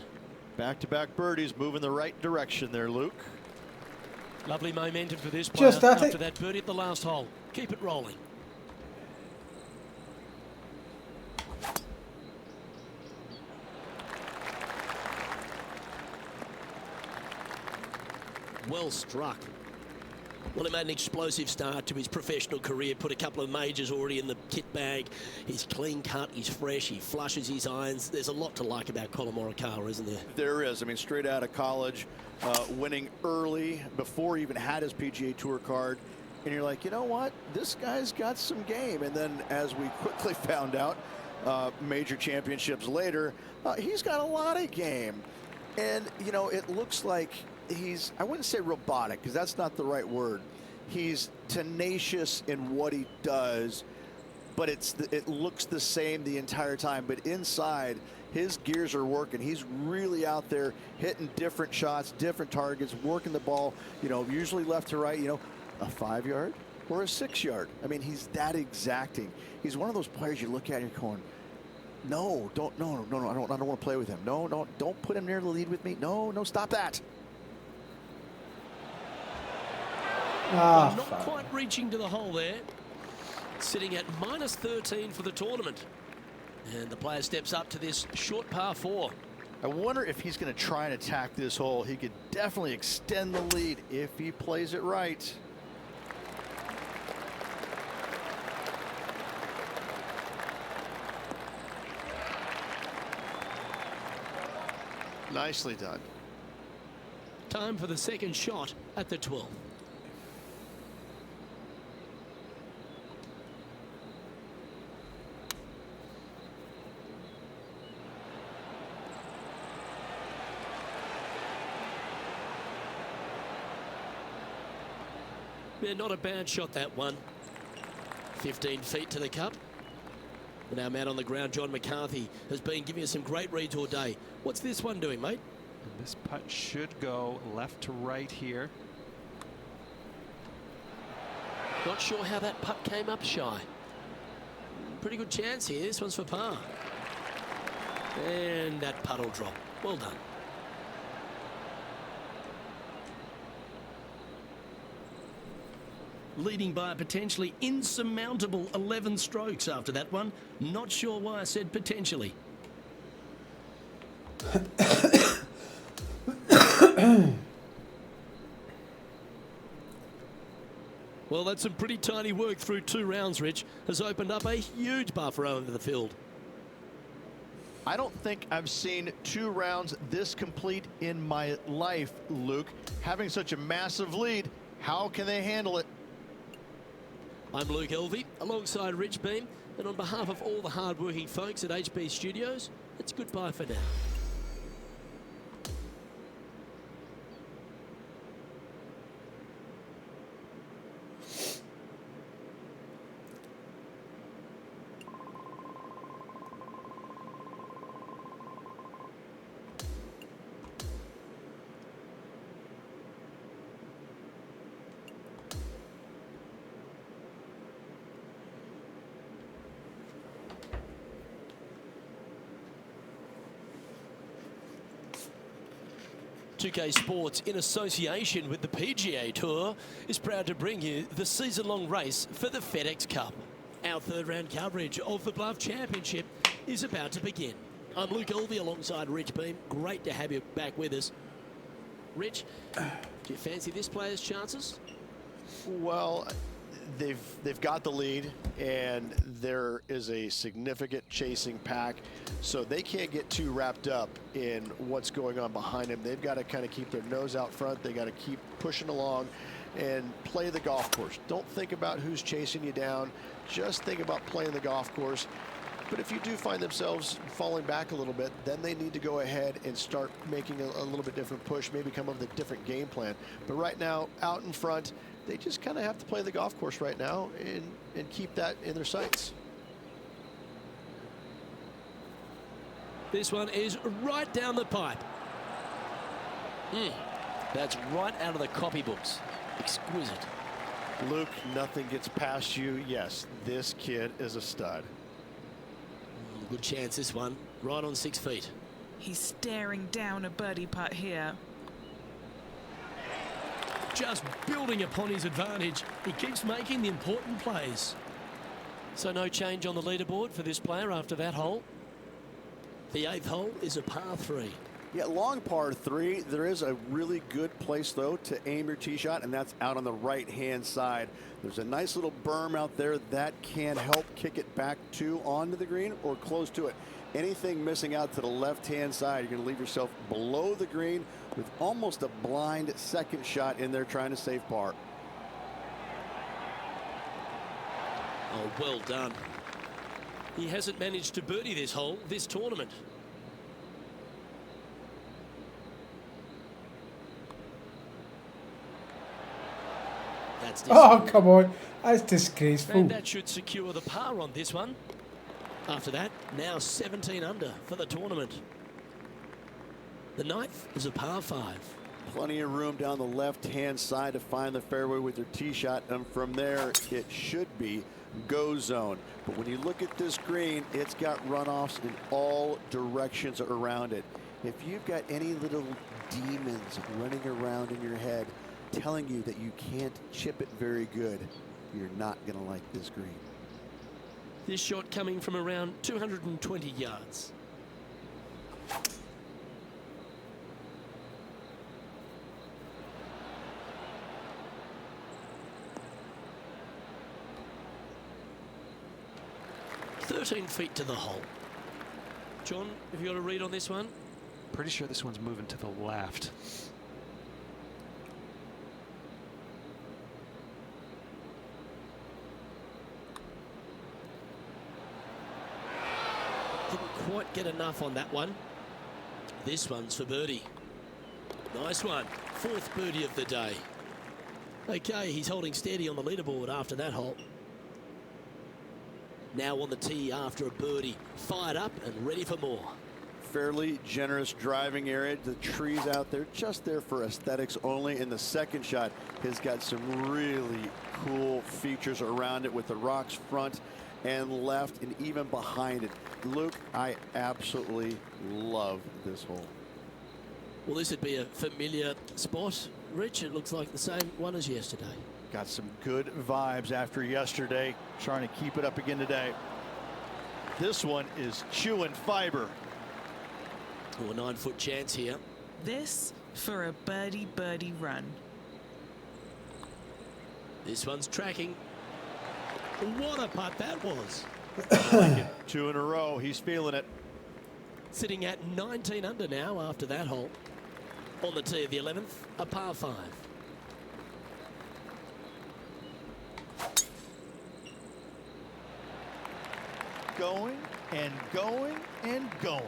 S3: Back-to-back birdies, moving the right direction there, Luke.
S2: Lovely momentum for this player
S1: Just at
S2: after
S1: it.
S2: that birdie at the last hole. Keep it rolling. Well struck. Well, he made an explosive start to his professional career, put a couple of majors already in the kit bag. He's clean cut, he's fresh, he flushes his irons. There's a lot to like about Colin Morikawa, isn't there?
S10: There is. I mean, straight out of college, winning early before he even had his PGA Tour card. And you're like, you know what? This guy's got some game. And then as we quickly found out, major championships later, he's got a lot of game. And, you know, it looks like he's, I wouldn't say robotic, because that's not the right word. He's tenacious in what he does, but it looks the same the entire time. But inside, his gears are working. He's really out there hitting different shots, different targets, working the ball, you know, usually left to right, you know, a 5-yard or a 6-yard. I mean, he's that exacting. He's one of those players you look at and you're going, no, I don't want to play with him. No, don't put him near the lead with me. No, stop that.
S1: Ah,
S2: Not
S1: fuck.
S2: quite reaching to the hole there. Sitting at -13 for the tournament. And the player steps up to this short par 4.
S3: I wonder if he's going to try and attack this hole. He could definitely extend the lead if he plays it right.
S6: Nicely done.
S2: Time for the second shot at the 12th. Yeah, not a bad shot, that one. 15 feet to the cup. And our man on the ground, John McCarthy, has been giving us some great reads all day. What's this one doing, mate?
S5: And this putt should go left to right here.
S2: Not sure how that putt came up shy. Pretty good chance here. This one's for par. And that putt will drop. Well done. Leading by a potentially insurmountable 11 strokes after that one. Not sure why I said potentially. Well, that's some pretty tiny work through 2 rounds, Rich. Has opened up a huge buffer over the field.
S3: I don't think I've seen 2 rounds this complete in my life, Luke. Having such a massive lead, how can they handle it?
S2: I'm Luke Elvey, alongside Rich Beam, and on behalf of all the hard-working folks at HB Studios, it's goodbye for now. UK Sports, in association with the PGA Tour, is proud to bring you the season-long race for the FedEx Cup. Our third-round coverage of the Bluff Championship is about to begin. I'm Luke Elvey alongside Rich Beam. Great to have you back with us. Rich, do you fancy this player's chances?
S6: Well, they've got the lead, and there is a significant chasing pack, so they can't get too wrapped up in what's going on behind them. They've got to kind of keep their nose out front. They got to keep pushing along and play the golf course. Don't think about who's chasing you down. Just think about playing the golf course. But if you do find themselves falling back a little bit, then they need to go ahead and start making a little bit different push, maybe come up with a different game plan. But right now, out in front, they just kind of have to play the golf course right now and keep that in their sights.
S2: This one is right down the pipe. That's right out of the copybooks. Exquisite.
S6: Luke, nothing gets past you. Yes, this kid is a stud.
S2: Good chance this one, right on 6 feet.
S4: He's staring down a birdie putt here.
S2: Just building upon his advantage. He keeps making the important plays. So no change on the leaderboard for this player after that hole. The 8th hole is a par 3.
S10: Yeah, long par 3. There is a really good place, though, to aim your tee shot, and that's out on the right-hand side. There's a nice little berm out there that can help kick it back to onto the green or close to it. Anything missing out to the left-hand side, you're going to leave yourself below the green with almost a blind second shot in there trying to save par.
S2: Oh, well done. He hasn't managed to birdie this hole this tournament. That's
S1: Oh, come on. That's disgraceful.
S2: and that should secure the par on this one. After that, now 17 under for the tournament. The 9th is a par 5.
S10: Plenty of room down the left-hand side to find the fairway with your tee shot, and from there it should be go zone. But when you look at this green, it's got runoffs in all directions around it. If you've got any little demons running around in your head telling you that you can't chip it very good, you're not going to like this green.
S2: This shot coming from around 220 yards. "13 feet to the hole." John, have you got a read on this one?
S5: Pretty sure this one's moving to the left.
S2: Didn't quite get enough on that one. This one's for birdie. Nice one. 4th birdie of the day. Okay, he's holding steady on the leaderboard after that hole. Now on the tee after a birdie. Fired up and ready for more.
S10: Fairly generous driving area. The trees out there just there for aesthetics only. And the second shot has got some really cool features around it with the rocks front and left and even behind it. Luke, I absolutely love this hole.
S2: Well, this would be a familiar spot, Rich. It looks like the same one as yesterday.
S3: Got some good vibes after yesterday. Trying to keep it up again today. This one is chewing fiber.
S2: Oh, a 9-foot chance here.
S4: This for a birdie run.
S2: This one's tracking. What a putt that was.
S3: 2 in a row. He's feeling it.
S2: Sitting at 19 under now after that hole. On the tee of the 11th, a par 5.
S3: Going and going and going.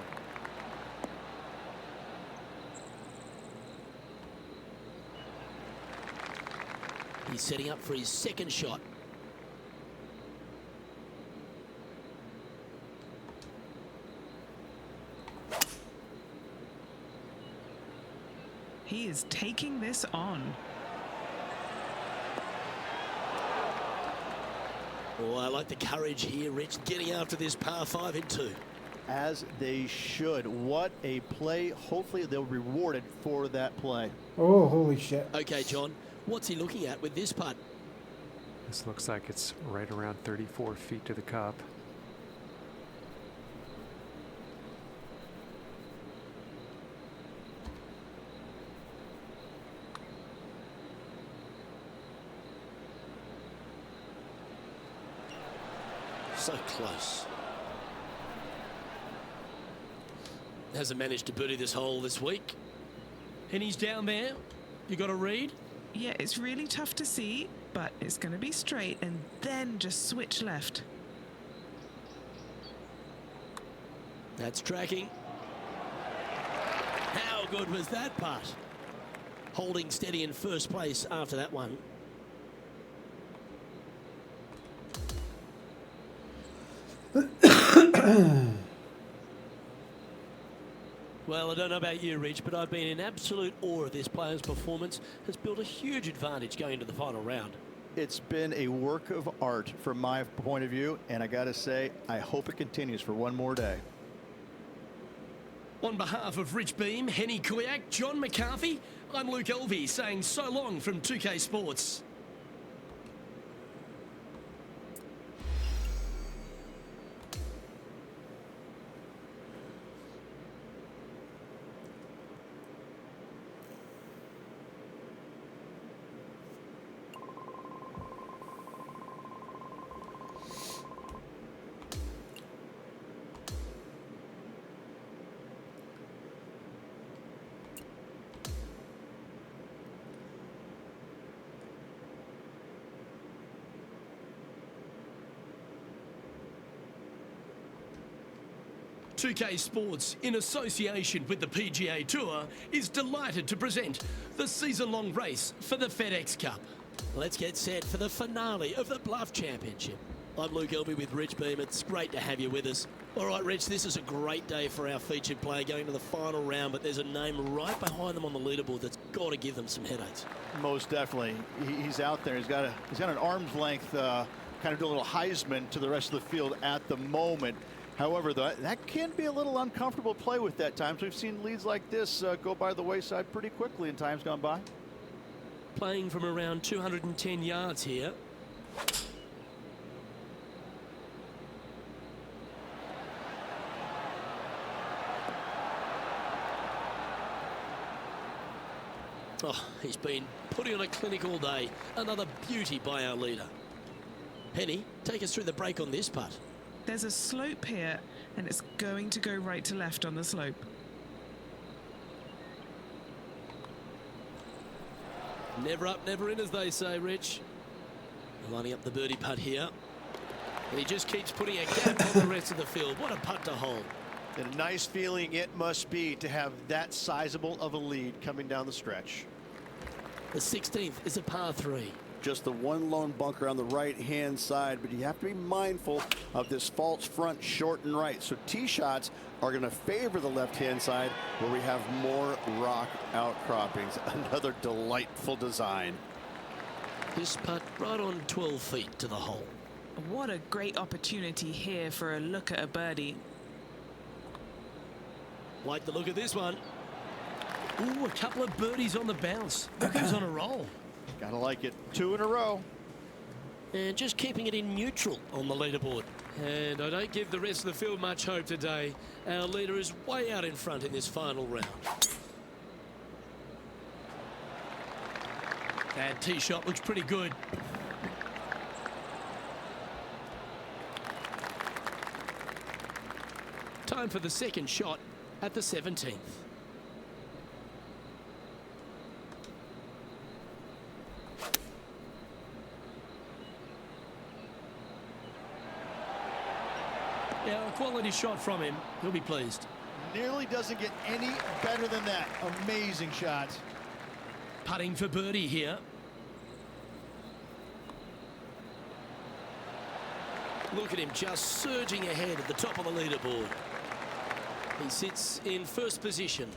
S2: He's setting up for his second shot.
S4: He is taking this on.
S2: Oh, I like the courage here, Rich, getting after this par 5 in 2.
S3: As they should. What a play. Hopefully they'll be rewarded for that play.
S1: Oh, holy shit.
S2: Okay, John, what's he looking at with this putt?
S5: This looks like it's right around 34 feet to the cup.
S2: So close. Hasn't managed to birdie this hole this week. And he's down there. You got a read?
S4: Yeah, it's really tough to see, but it's going to be straight and then just switch left.
S2: That's tracking. How good was that putt? Holding steady in first place after that one. Well, I don't know about you, Rich, but I've been in absolute awe of this player's performance. Has built a huge advantage going into the final round.
S3: It's been a work of art from my point of view, and I got to say, I hope it continues for one more day.
S2: On behalf of Rich Beam, Henny Kuyak, John McCarthy, I'm Luke Elvey saying so long from 2K Sports. .2K Sports, in association with the PGA Tour, is delighted to present the season-long race for the FedEx Cup. Let's get set for the finale of the Bluff Championship. I'm Luke Elby with Rich Beam. It's great to have you with us. All right, Rich, this is a great day for our featured player going to the final round, but there's a name right behind them on the leaderboard that's got to give them some headaches.
S3: Most definitely. He's out there. He's got an arm's length, kind of do a little Heisman to the rest of the field at the moment. However, that can be a little uncomfortable play with that times. We've seen leads like this go by the wayside pretty quickly in times gone by.
S2: Playing from around 210 yards here. Oh, he's been putting on a clinic all day. Another beauty by our leader. Henny, take us through the break on this putt.
S4: There's a slope here, and it's going to go right to left on the slope.
S2: Never up, never in, as they say, Rich. Lining up the birdie putt here. And he just keeps putting a gap on the rest of the field. What a putt to hold.
S6: And a nice feeling it must be to have that sizable of a lead coming down the stretch.
S2: The 16th is a par 3.
S10: Just the one lone bunker on the right-hand side, but you have to be mindful of this false front short and right. So tee shots are going to favor the left-hand side where we have more rock outcroppings. Another delightful design.
S2: This putt right on 12 feet to the hole.
S4: What a great opportunity here for a look at a birdie.
S2: Like the look of this one. Ooh, a couple of birdies on the bounce. Look who's on a roll.
S3: Gotta like it. 2 in a row.
S2: And just keeping it in neutral on the leaderboard. And I don't give the rest of the field much hope today. Our leader is way out in front in this final round. And tee shot looks pretty good. Time for the second shot at the 17th. Yeah, a quality shot from him. He'll be pleased.
S3: Nearly doesn't get any better than that. Amazing shot.
S2: Putting for birdie here. Look at him just surging ahead at the top of the leaderboard. He sits in first position.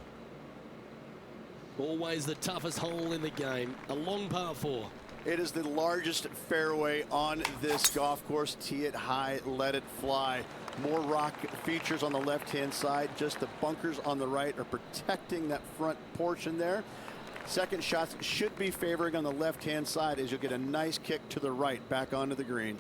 S2: Always the toughest hole in the game. A long par 4.
S10: It is the largest fairway on this golf course. Tee it high, let it fly. More rock features on the left-hand side. Just the bunkers on the right are protecting that front portion there. Second shots should be favoring on the left-hand side as you'll get a nice kick to the right back onto the green.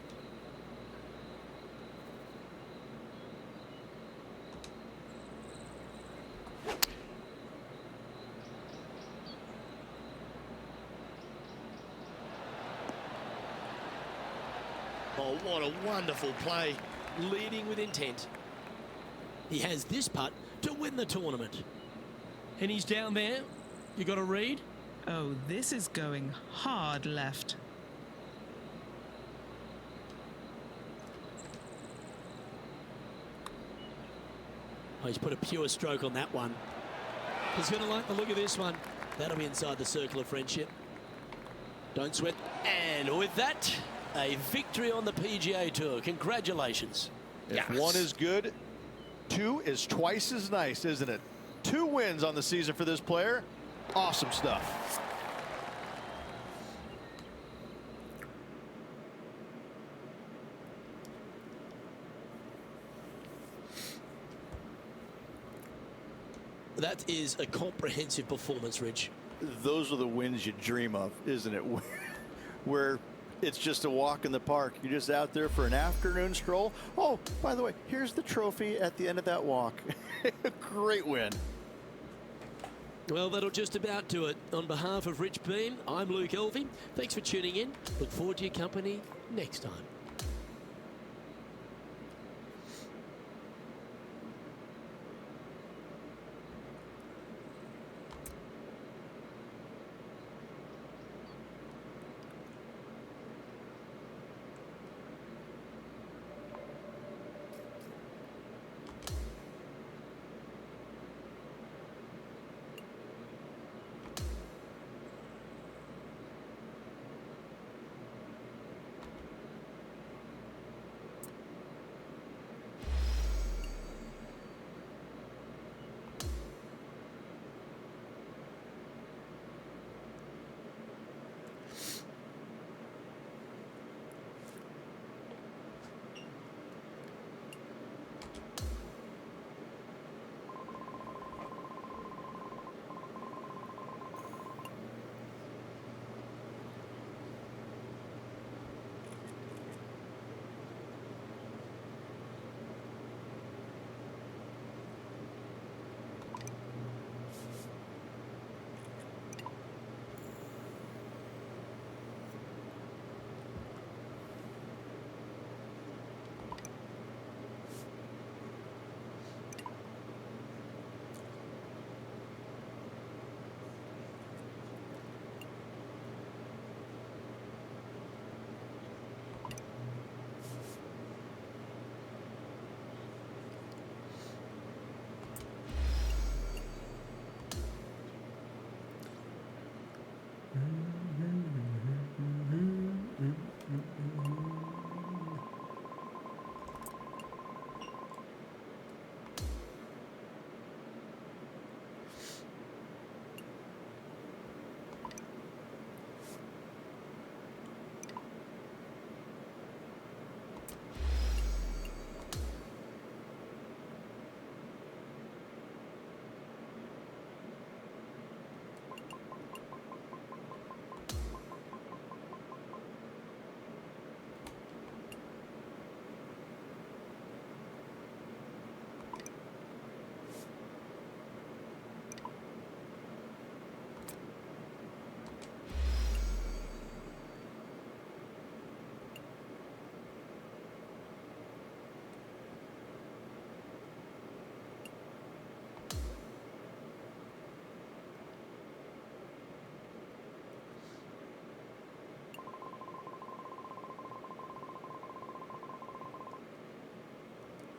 S2: Oh, what a wonderful play. Leading with intent. He has this putt to win the tournament. And he's down there. You got a read?
S4: Oh, this is going hard left.
S2: Oh, he's put a pure stroke on that one. He's going to like the look of this one. That'll be inside the circle of friendship. Don't sweat. And with that, a victory on the PGA Tour. Congratulations.
S6: If one is good, 2 is twice as nice, isn't it? 2 wins on the season for this player. Awesome stuff.
S2: That is a comprehensive performance, Rich.
S3: Those are the wins you dream of, isn't it? Where it's just a walk in the park. You're just out there for an afternoon stroll. Oh, by the way, here's the trophy at the end of that walk. Great win.
S2: Well, that'll just about do it. On behalf of Rich Beam, I'm Luke Elvey. Thanks for tuning in. Look forward to your company next time.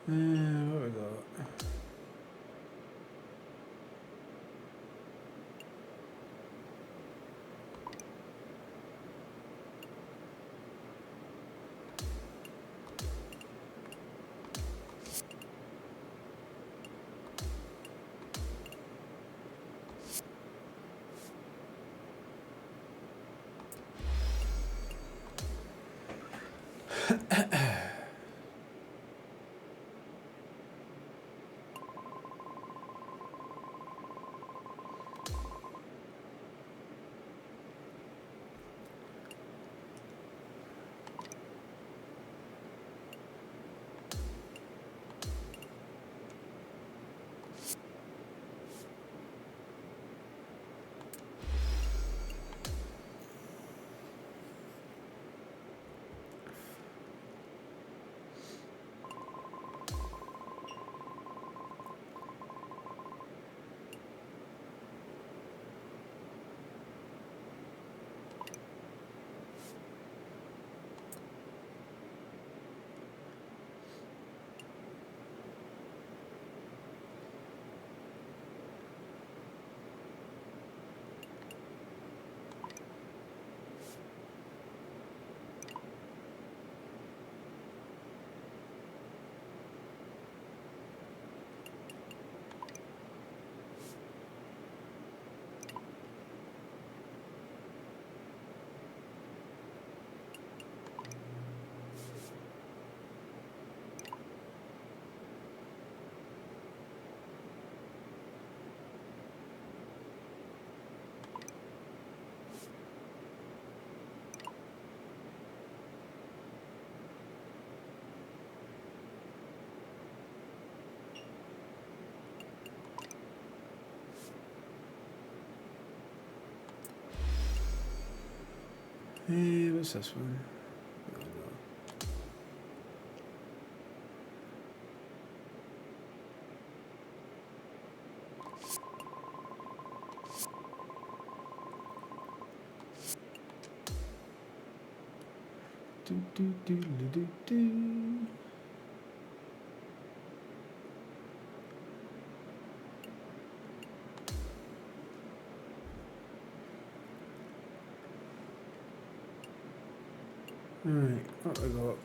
S1: What was that? What's this one? Oh, no. Do. Alright, what we got?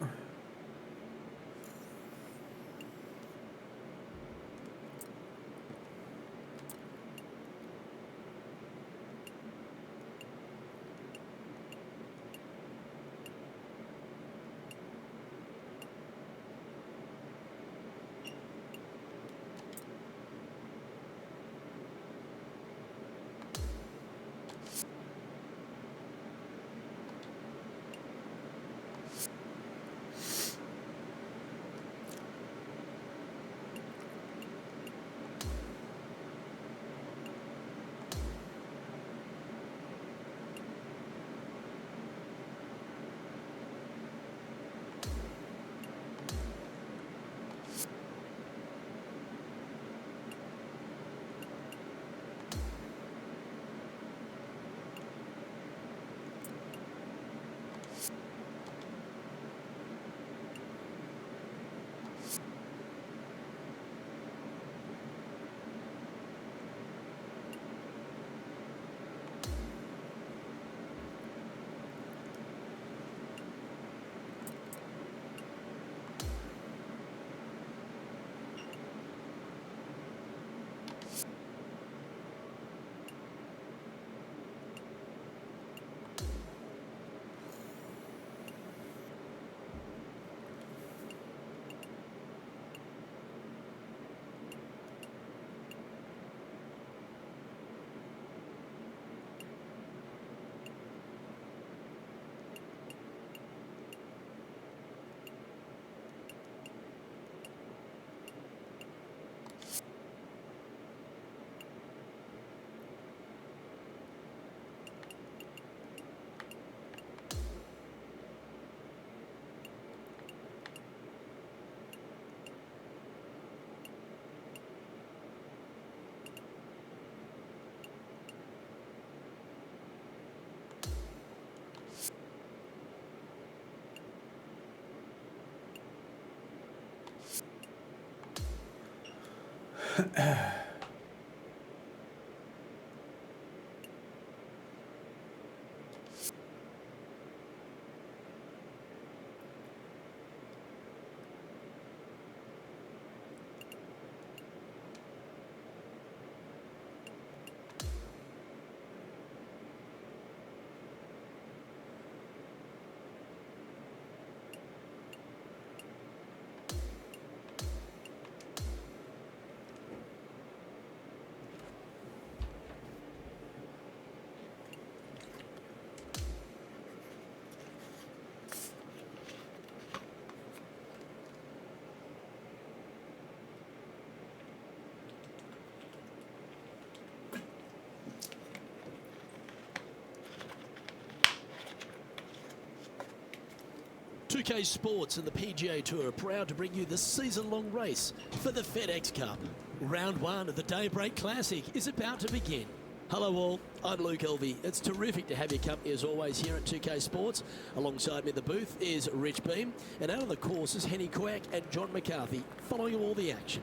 S2: UK Sports and the PGA Tour are proud to bring you the season-long race for the FedEx Cup. Round one of the Daybreak Classic is about to begin. Hello all, I'm Luke Elvey. It's terrific to have your company as always here at 2K Sports. Alongside me in the booth is Rich Beam, and out on the course is Henny Quack and John McCarthy following all the action.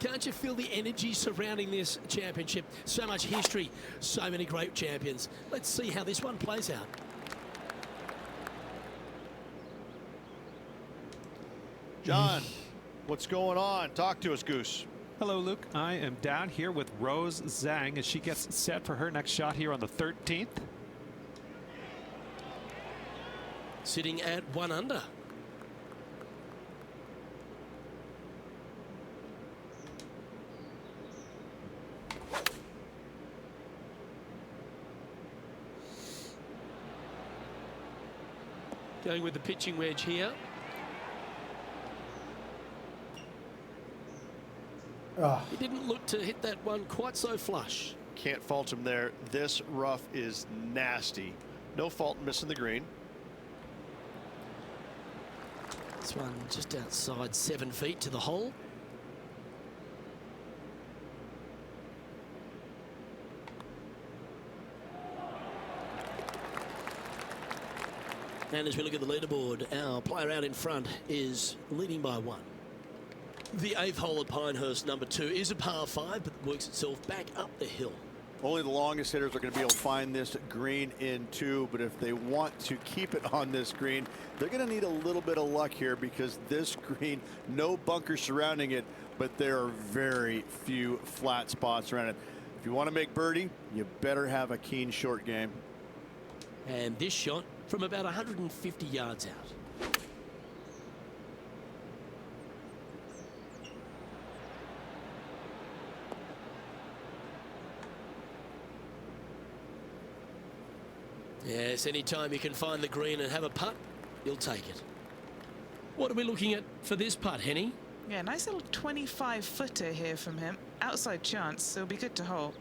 S2: Can't you feel the energy surrounding this championship? So much history, so many great champions. Let's see how this one plays out.
S3: John, what's going on? Talk to us, Goose.
S5: Hello, Luke. I am down here with Rose Zhang as she gets set for her next shot here on the 13th.
S2: Sitting at 1 under. Going with the pitching wedge here. He didn't look to hit that one quite so flush.
S6: Can't fault him there. This rough is nasty. No fault in missing the green.
S2: This one just outside 7 feet to the hole. And as we look at the leaderboard, our player out in front is leading by 1. The 8th hole at Pinehurst, number 2, is a par 5, but works itself back up the hill.
S10: Only the longest hitters are going to be able to find this green in 2, but if they want to keep it on this green, they're going to need a little bit of luck here, because this green, no bunker surrounding it, but there are very few flat spots around it. If you want to make birdie, you better have a keen short game.
S2: And this shot from about 150 yards out. Yes, anytime you can find the green and have a putt, you'll take it. What are we looking at for this putt, Henny?
S4: Yeah, nice little 25-footer here from him. Outside chance, so it'll be good to hole.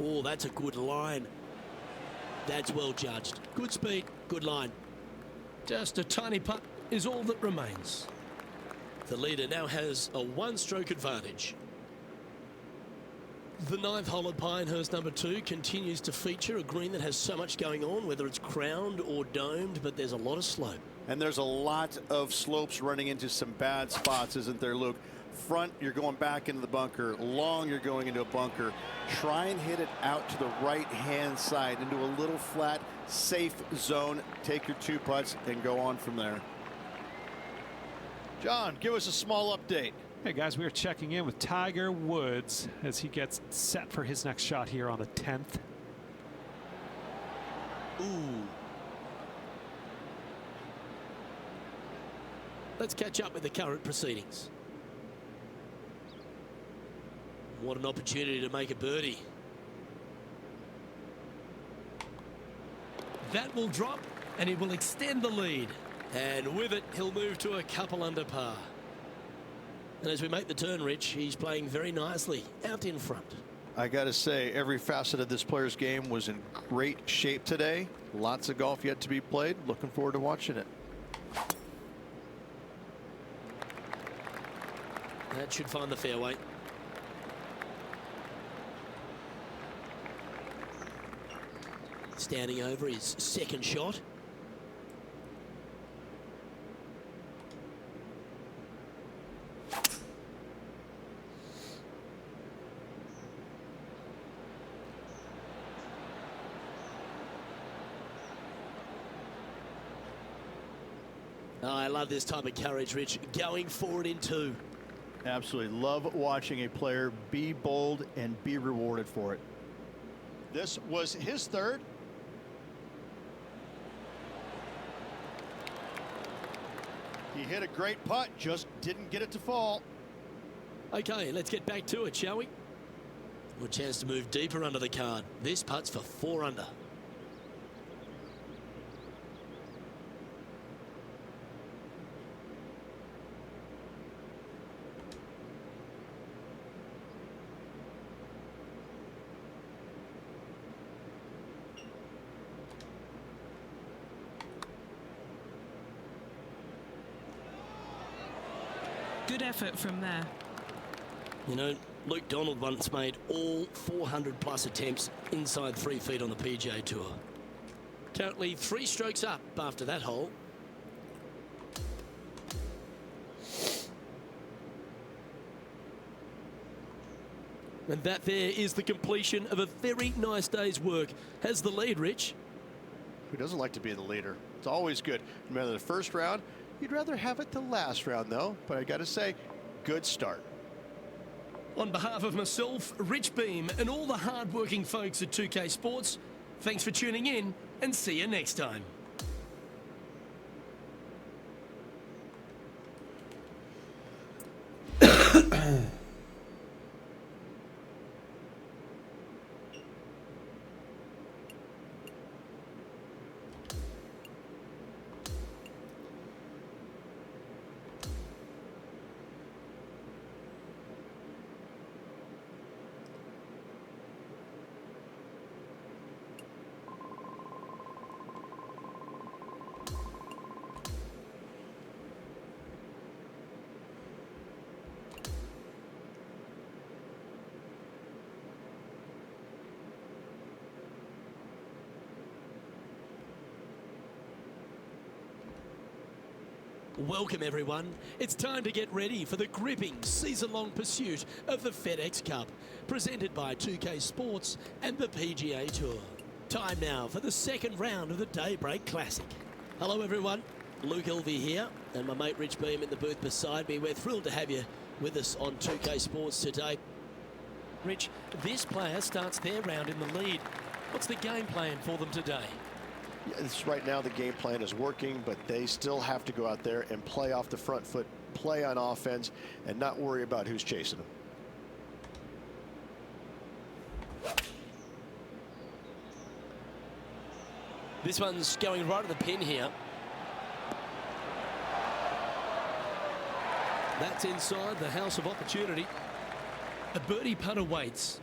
S2: Oh, that's a good line. That's well judged. Good speed, good line. Just a tiny putt is all that remains. The leader now has a 1-stroke advantage. The 9th hole at Pinehurst, number 2, continues to feature a green that has so much going on, whether it's crowned or domed, but there's a lot of slope.
S10: And there's a lot of slopes running into some bad spots, isn't there, Luke? Front, you're going back into the bunker. Long, you're going into a bunker. Try and hit it out to the right-hand side into a little flat, safe zone. Take your 2 putts and go on from there.
S6: John, give us a small update.
S5: Hey guys, we are checking in with Tiger Woods as he gets set for his next shot here on the 10th.
S2: Ooh. Let's catch up with the current proceedings. What an opportunity to make a birdie. That will drop and it will extend the lead. And with it, he'll move to a couple under par. And as we make the turn, Rich, he's playing very nicely out in front.
S3: I got to say, every facet of this player's game was in great shape today. Lots of golf yet to be played. Looking forward to watching it.
S2: That should find the fairway. Standing over his second shot. Oh, I love this type of courage, Rich. Going forward in 2.
S3: Absolutely love watching a player be bold and be rewarded for it.
S6: This was his 3rd. He hit a great putt, just didn't get it to fall.
S2: Okay, let's get back to it, shall we? A chance to move deeper under the card. This putt's for 4 under.
S4: Good effort from there.
S2: You know, Luke Donald once made all 400+ attempts inside 3 feet on the PGA Tour. Currently 3 strokes up after that hole. And that there is the completion of a very nice day's work. Has the lead, Rich.
S6: Who doesn't like to be the leader? It's always good. No matter the first round, you'd rather have it the last round, though. But I got to say, good start.
S2: On behalf of myself, Rich Beam, and all the hard-working folks at 2K Sports, thanks for tuning in, and see you next time. Welcome everyone. It's time to get ready for the gripping season-long pursuit of the FedEx Cup, presented by 2K Sports and the PGA Tour. Time now for the second round of the Daybreak Classic. Hello everyone, Luke Elvey here, and my mate Rich Beam in the booth beside me. We're thrilled to have you with us on 2K Sports today. Rich, this player starts their round in the lead. What's the game plan for them today?
S6: Yes, right now the game plan is working, but they still have to go out there and play off the front foot, play on offense, and not worry about who's chasing them.
S2: This one's going right at the pin here. That's inside the house of opportunity. A birdie putt awaits.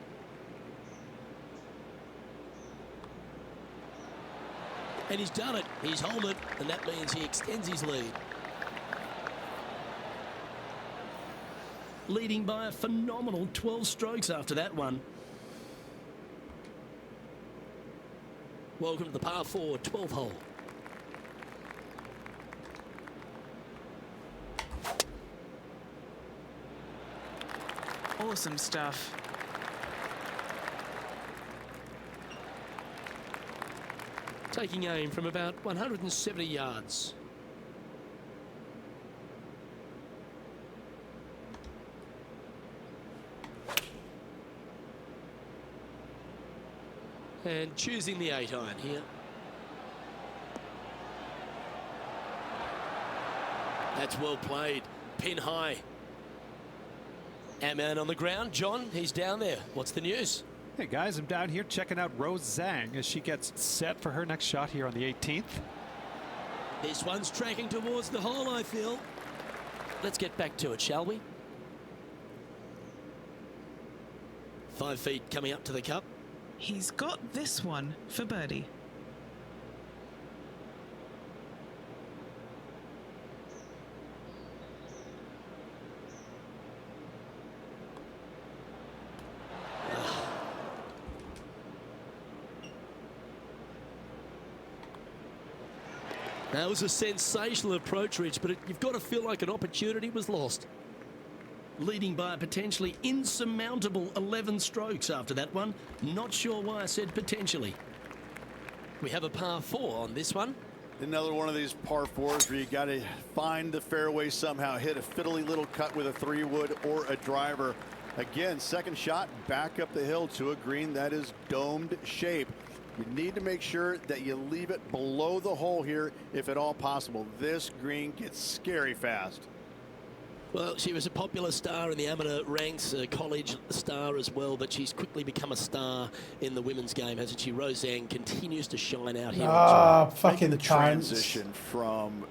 S2: And he's done it. He's held it, and that means he extends his lead. Leading by a phenomenal 12 strokes after that one. Welcome to the par 4 12th hole.
S4: Awesome stuff.
S2: Taking aim from about 170 yards. And choosing the 8-iron here. That's well played. Pin high. Our man on the ground, John, he's down there. What's the news?
S5: Hey guys, I'm down here checking out Rose Zhang as she gets set for her next shot here on the 18th.
S2: This one's tracking towards the hole, I feel. Let's get back to it, shall we? 5 feet coming up to the cup.
S4: He's got this one for birdie.
S2: That was a sensational approach, Rich, but you've got to feel like an opportunity was lost. Leading by a potentially insurmountable 11 strokes after that one. Not sure why I said potentially. We have a par 4 on this one.
S10: Another one of these par 4s where you got to find the fairway somehow, hit a fiddly little cut with a 3-wood or a driver. Again, second shot back up the hill to a green that is domed shape. You need to make sure that you leave it below the hole here if at all possible. This green gets scary fast.
S2: Well, she was a popular star in the amateur ranks, a college star as well, but she's quickly become a star in the women's game, hasn't she? Rose Zhang continues to shine out here.
S1: Fucking
S10: the
S1: chance.
S10: transition from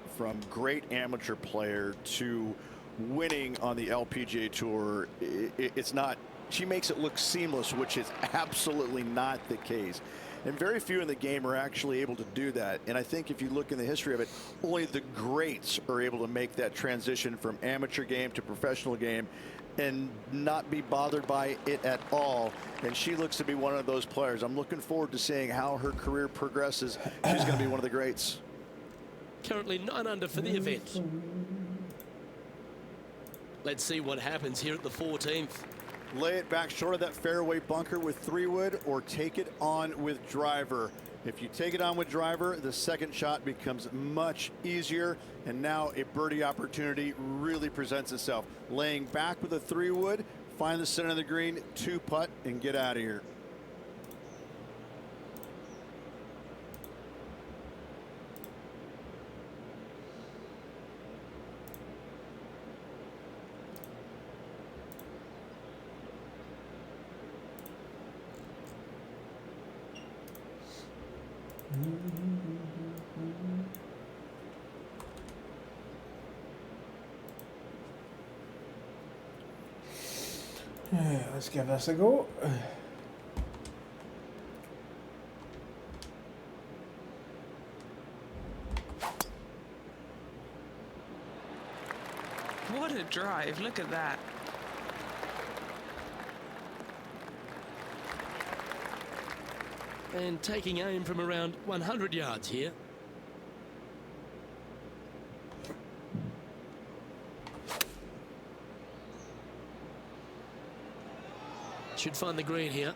S10: great amateur player to winning on the LPGA Tour, it's not, she makes it look seamless, which is absolutely not the case. And very few in the game are actually able to do that. And I think if you look in the history of it, only the greats are able to make that transition from amateur game to professional game and not be bothered by it at all. And she looks to be one of those players. I'm looking forward to seeing how her career progresses. She's going to be one of the greats.
S2: Currently 9 under for the event. Let's see what happens here at the 14th.
S10: Lay it back short of that fairway bunker with 3-wood or take it on with driver. If you take it on with driver, the second shot becomes much easier, and now a birdie opportunity really presents itself. Laying back with a 3-wood, find the center of the green, 2-putt, and get out of here.
S1: Let's give this a go.
S4: What a drive, look at that.
S2: And taking aim from around 100 yards here. Should find the green here.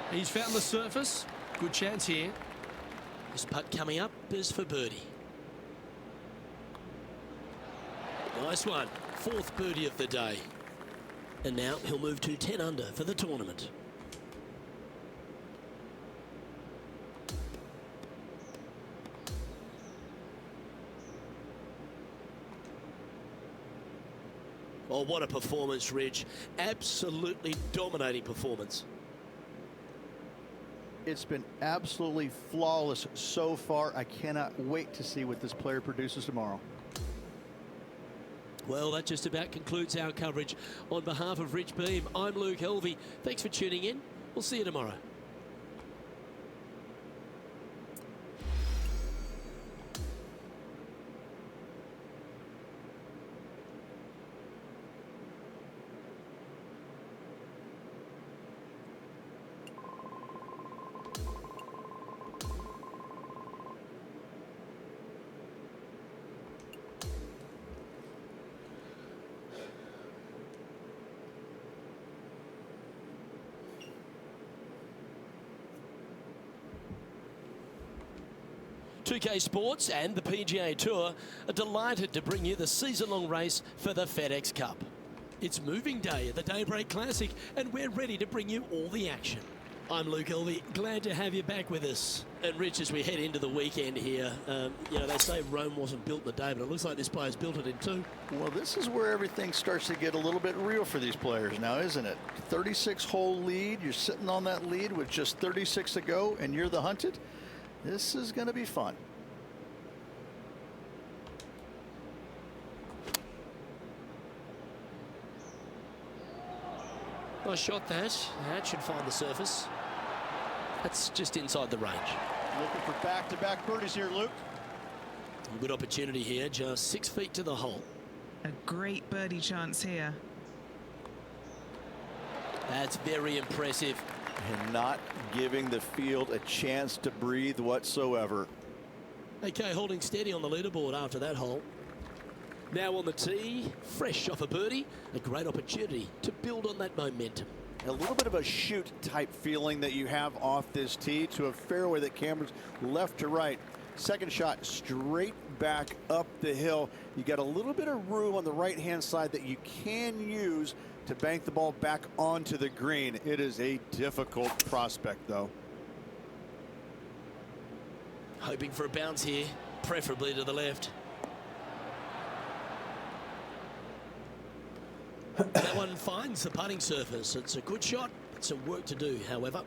S2: He's found the surface. Good chance here. This putt coming up is for birdie. Nice one. 4th birdie of the day. And now he'll move to 10 under for the tournament. Oh, what a performance, Ridge. Absolutely dominating performance.
S3: It's been absolutely flawless so far. I cannot wait to see what this player produces tomorrow.
S2: Well, that just about concludes our coverage. On behalf of Rich Beam, I'm Luke Helvey. Thanks for tuning in. We'll see you tomorrow. UK Sports and the PGA Tour are delighted to bring you the season-long race for the FedEx Cup. It's moving day at the Daybreak Classic, and we're ready to bring you all the action. I'm Luke Elvey, glad to have you back with us. And Rich, as we head into the weekend here, you know, they say Rome wasn't built in a day, but it looks like this player's built it in 2.
S3: Well, this is where everything starts to get a little bit real for these players now, isn't it? 36-hole lead, you're sitting on that lead with just 36 to go, and you're the hunted. This is going to be fun.
S2: Nice shot that. That should find the surface. That's just inside the range.
S3: Looking for back-to-back birdies here, Luke.
S2: Good opportunity here, just 6 feet to the hole.
S4: A great birdie chance here.
S2: That's very impressive.
S10: And not giving the field a chance to breathe whatsoever.
S2: Okay, holding steady on the leaderboard after that hole. Now on the tee, fresh off a birdie, a great opportunity to build on that momentum.
S10: A little bit of a shoot type feeling that you have off this tee to a fairway that cameras left to right. Second shot straight back up the hill. You got a little bit of room on the right hand side that you can use to bank the ball back onto the green. It is a difficult prospect, though.
S2: Hoping for a bounce here, preferably to the left. That one finds the putting surface. It's a good shot. Some work to do, however.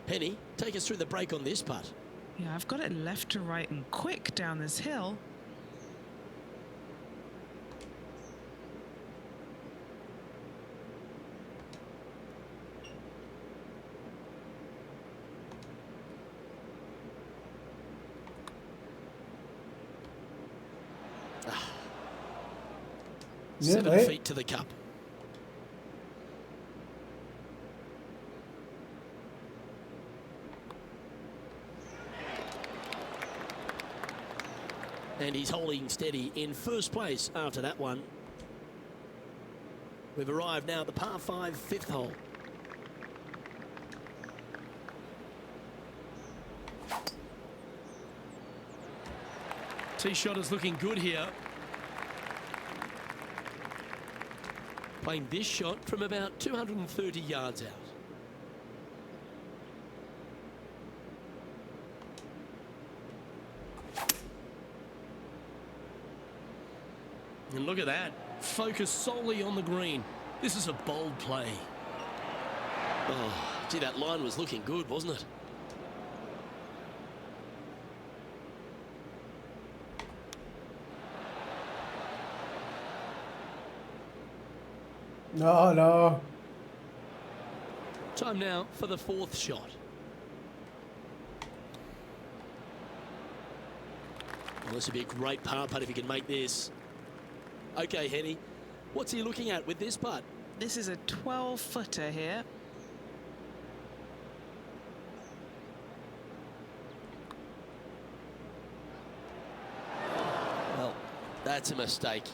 S2: Penny, take us through the break on this putt.
S4: Yeah, I've got it left to right and quick down this hill.
S1: Yeah,
S2: 7
S1: right.
S2: feet to the cup. And he's holding steady in first place after that one. We've arrived now at the par 5 5th hole. Tee shot is looking good here. Playing this shot from about 230 yards out. And look at that. Focus solely on the green. This is a bold play. Oh, gee, that line was looking good, wasn't it?
S1: No, no.
S2: Time now for the 4th shot. Well, this would be a great par putt if he can make this. Okay, Henny, what's he looking at with this putt?
S4: This is a 12-footer here.
S2: Well, that's a mistake.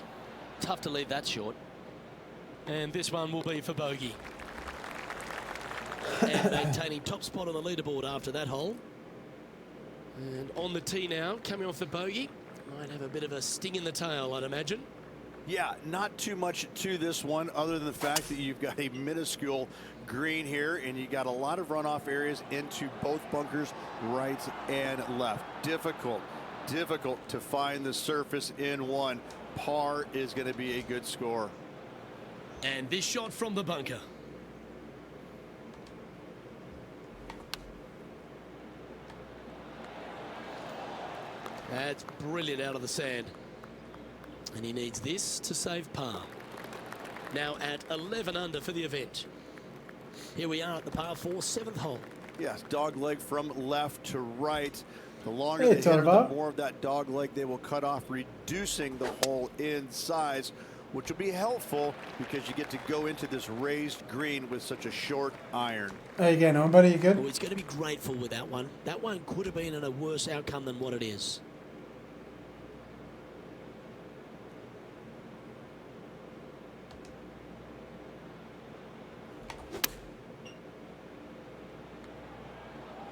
S2: Tough to leave that short. And this one will be for bogey. And maintaining top spot on the leaderboard after that hole. And on the tee now, coming off the bogey. Might have a bit of a sting in the tail, I'd imagine.
S10: Yeah, not too much to this one other than the fact that you've got a minuscule green here and you got a lot of runoff areas into both bunkers, right and left. Difficult to find the surface in one. Par is going to be a good score.
S2: And this shot from the bunker. That's brilliant out of the sand. And he needs this to save par. Now at 11 under for the event. Here we are at the par 4 7th hole.
S10: Yes, dog leg from left to right. The longer
S1: Hey,
S10: the hitter, the
S1: Torva.
S10: more of that dog leg they will cut off, reducing the hole in size, which will be helpful because you get to go into this raised green with such a short iron.
S1: How you getting on, buddy? You good?
S2: Oh, he's going to be grateful with that one. That one could have been in a worse outcome than what it is.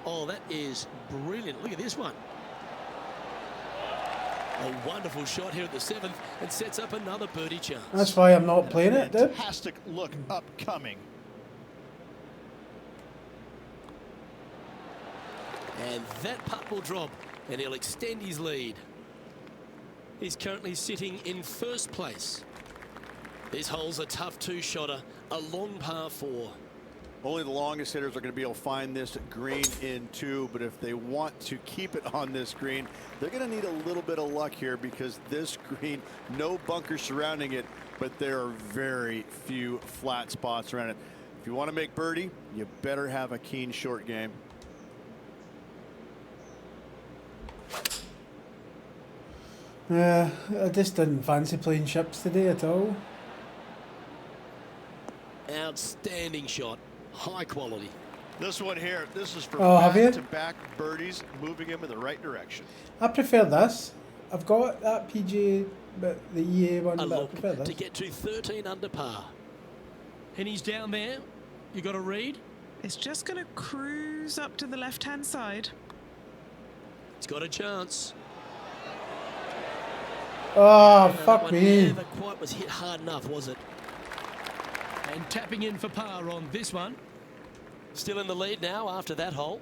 S2: Oh, that is brilliant. Look at this one. A wonderful shot here at the 7th and sets up another birdie chance.
S1: That's why I'm not playing it, dude.
S3: Fantastic look upcoming.
S2: And that putt will drop and he'll extend his lead. He's currently sitting in first place. This hole's a tough two-shotter, a long par 4.
S10: Only the longest hitters are going to be able to find this green in 2, but if they want to keep it on this green, they're going to need a little bit of luck here because this green, no bunkers surrounding it, but there are very few flat spots around it. If you want to make birdie, you better have a keen short game.
S1: Yeah, I just didn't fancy playing chips today at all.
S2: Outstanding shot. High quality.
S3: This one here, this is for
S1: Oh, have you?
S3: back-to-back birdies, moving him in the right direction.
S1: I prefer this. I've got that PGA, but the EA one,
S2: A
S1: but I
S2: look
S1: prefer
S2: to
S1: this.
S2: get to 13 under par. And he's down there. You got a read?
S4: It's just going to cruise up to the left-hand side.
S2: He's got a chance.
S1: Oh,
S2: That
S1: fuck
S2: one
S1: me.
S2: never quite was hit hard enough, was it? And tapping in for par on this one. Still in the lead now after that hole.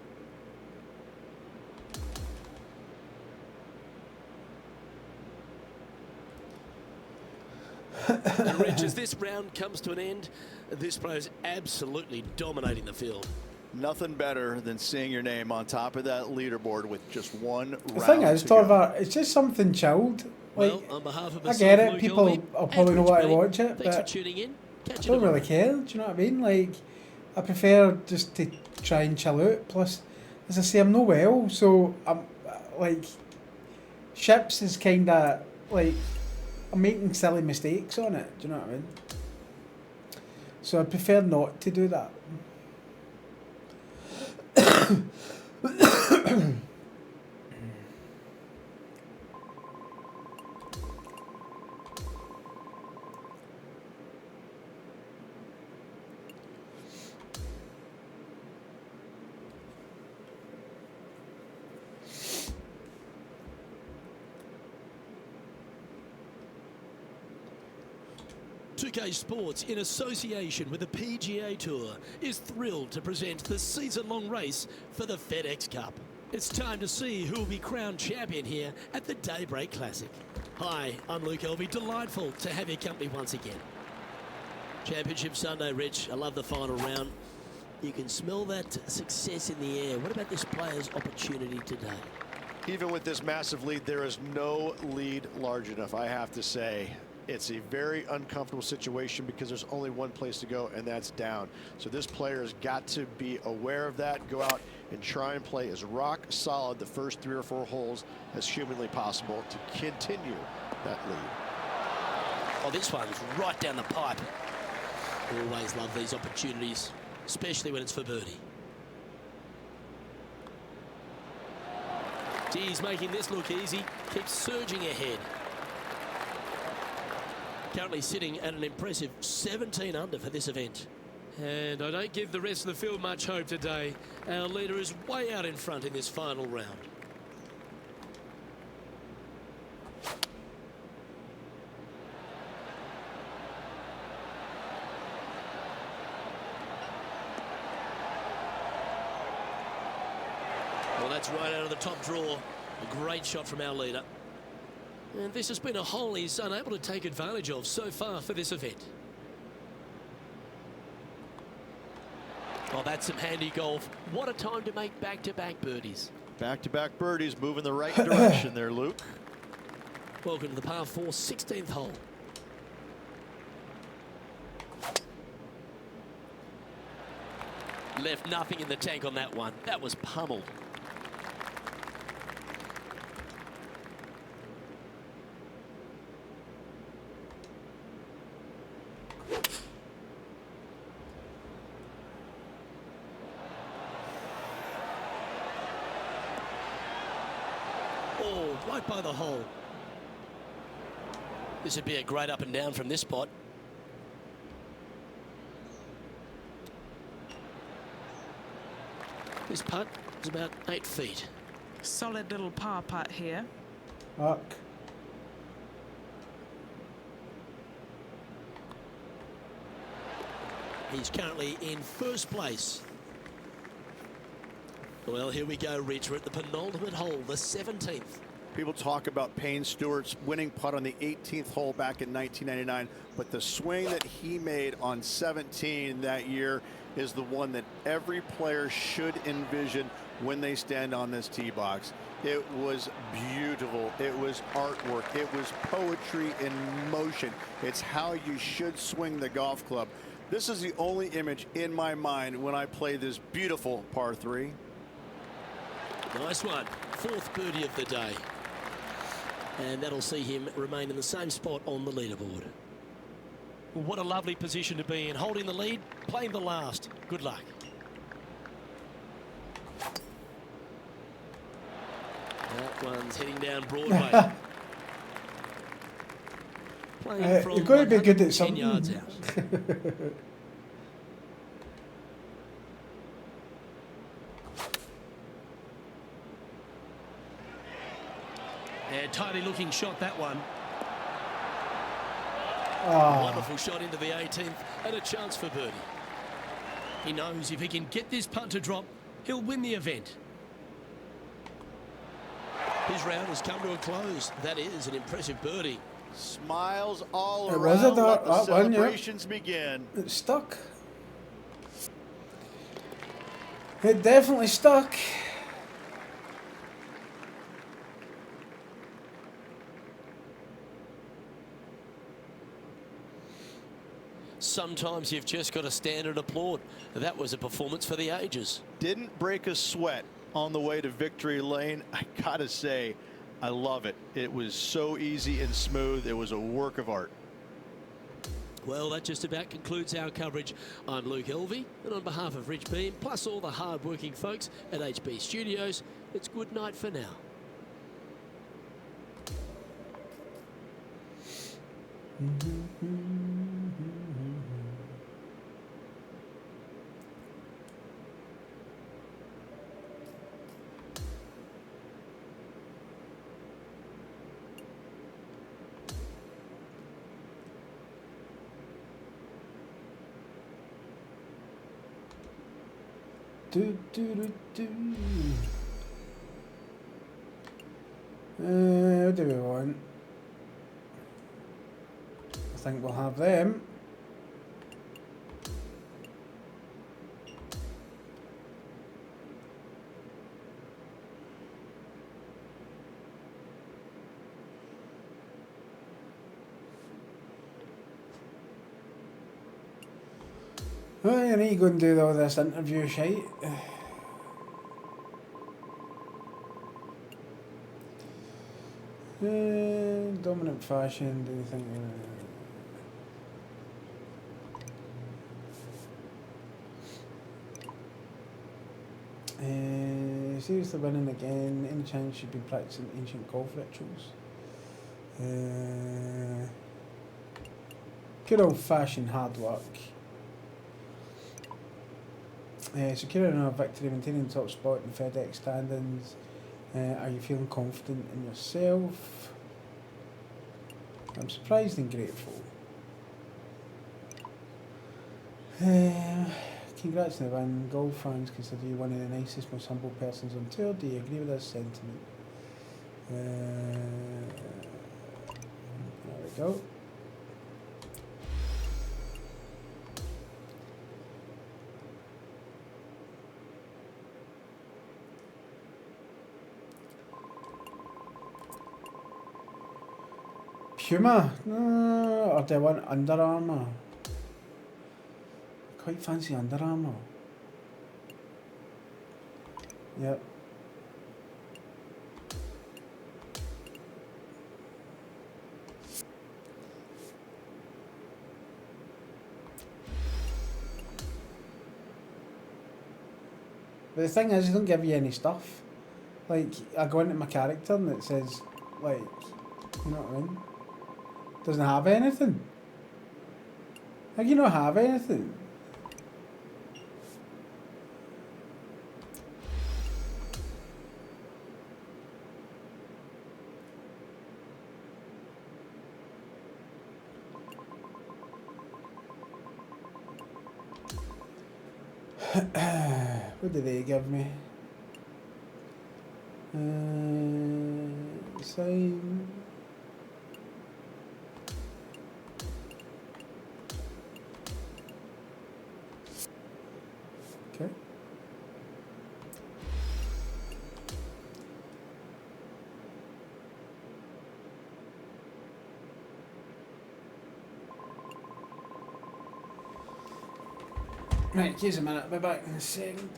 S2: And Rich, as this round comes to an end, this pro is absolutely dominating the field.
S3: Nothing better than seeing your name on top of that leaderboard with just one round
S1: The thing is,
S3: to go.
S1: Torva, it's just something chilled. Like,
S2: Well, on behalf of
S1: I
S2: myself,
S1: get it.
S2: Luke
S1: People
S2: Elvey,
S1: will
S2: and
S1: probably know
S2: Rich
S1: why to
S2: Benning,
S1: watch it,
S2: thanks for
S1: but
S2: tuning in. Catch
S1: I
S2: you
S1: don't really
S2: tomorrow.
S1: care. Do you know what I mean? Like, I prefer just to try and chill out. Plus, as I say, I'm no well, so I'm like, chips is kind of like I'm making silly mistakes on it. Do you know what I mean? So I prefer not to do that.
S2: Sports, in association with the PGA Tour, is thrilled to present the season-long race for the FedEx Cup. It's time to see who will be crowned champion here at the Daybreak Classic. Hi, I'm Luke Elvey. Delightful to have your company once again. Championship Sunday, Rich. I love the final round. You can smell that success in the air. What about this player's opportunity today?
S6: Even with this massive lead, there is no lead large enough, I have to say. It's a very uncomfortable situation because there's only one place to go, and that's down. So this player has got to be aware of that, go out and try and play as rock solid the first 3 or 4 holes as humanly possible to continue that lead.
S2: Oh, this one's right down the pipe. Always love these opportunities, especially when it's for birdie. He's making this look easy, keeps surging ahead. Currently sitting at an impressive 17 under for this event.
S7: And I don't give the rest of the field much hope today. Our leader is way out in front in this final round.
S2: Well, that's right out of the top draw. A great shot from our leader. And this has been a hole he's unable to take advantage of so far for this event. Oh, that's some handy golf. What a time to make back-to-back birdies.
S3: Back-to-back birdies, moving the right direction there, Luke.
S2: Welcome to the par 4 16th hole. Left nothing in the tank on that one. That was pummeled. Oh, right by the hole. This would be a great up and down from this spot. This putt is about 8 feet.
S4: Solid little par putt here.
S1: Fuck.
S2: He's currently in first place. Well, here we go, Rich. We're at the penultimate hole, the 17th.
S10: People talk about Payne Stewart's winning putt on the 18th hole back in 1999, but the swing that he made on 17 that year is the one that every player should envision when they stand on this tee box. It was beautiful. It was artwork. It was poetry in motion. It's how you should swing the golf club. This is the only image in my mind when I play this beautiful par 3.
S2: Nice one. 4th birdie of the day. And that'll see him remain in the same spot on the leaderboard.
S7: What a lovely position to be in. Holding the lead, playing the last. Good luck.
S2: That one's heading down Broadway. Playing from
S1: you've got to be good at
S2: 10
S1: something.
S2: yards out.
S7: Yeah, tidy looking shot, that one.
S2: Wonderful shot into the 18th and a chance for birdie.
S7: He knows if he can get this putt to drop, he'll win the event.
S2: His round has come to a close. That is an impressive birdie.
S3: Smiles all
S1: It
S3: around.
S1: was a
S3: Let
S1: dark-
S3: the
S1: that one, yeah.
S3: celebrations begin.
S1: It's stuck. It definitely stuck.
S2: Sometimes you've just got to stand and applaud. That was a performance for the ages.
S3: Didn't break a sweat on the way to victory lane. I gotta say, I love it. It was so easy and smooth. It was a work of art.
S2: Well, that just about concludes our coverage. I'm Luke Elvey, and on behalf of Rich Beam, plus all the hard-working folks at HB Studios, it's good night for now.
S1: Do, do, do, do. What do we want? I think we'll have them. Well, I need to go and do all this interview shite. Dominant fashion, do you think? Seriously winning again, any chance should be practicing ancient golf rituals? Good old-fashioned hard work. Securing a victory, maintaining the top spot in the FedEx standings. Are you feeling confident in yourself? I'm surprised and grateful. Congrats on the win. Golf fans consider you one of the nicest, most humble persons on tour. Do you agree with this sentiment? There we go. Puma? No, or do I want Under Armour? Quite fancy Under Armour. Yep. But the thing is, they don't give you any stuff. Like, I go into my character and it says, like, you know what I mean? Doesn't have anything. How do you not have anything? What did they give me? Sign. Okay. Right, here's a minute. I'll be back in a second.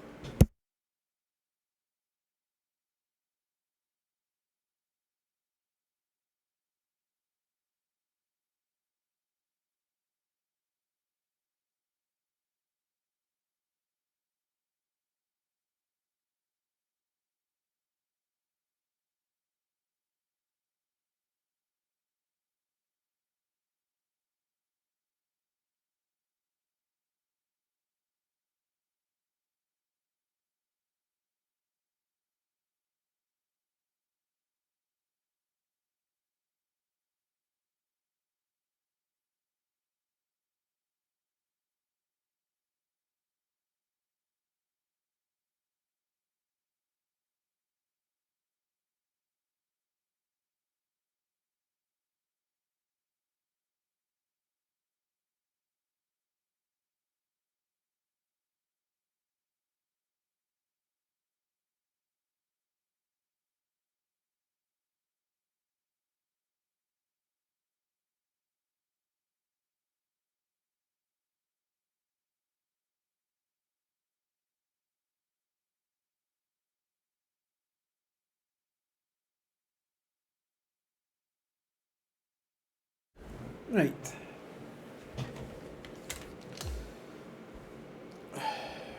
S1: Right.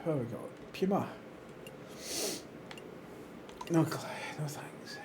S1: Where we go? Puma. No, no thanks.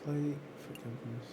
S1: Flight forgiveness.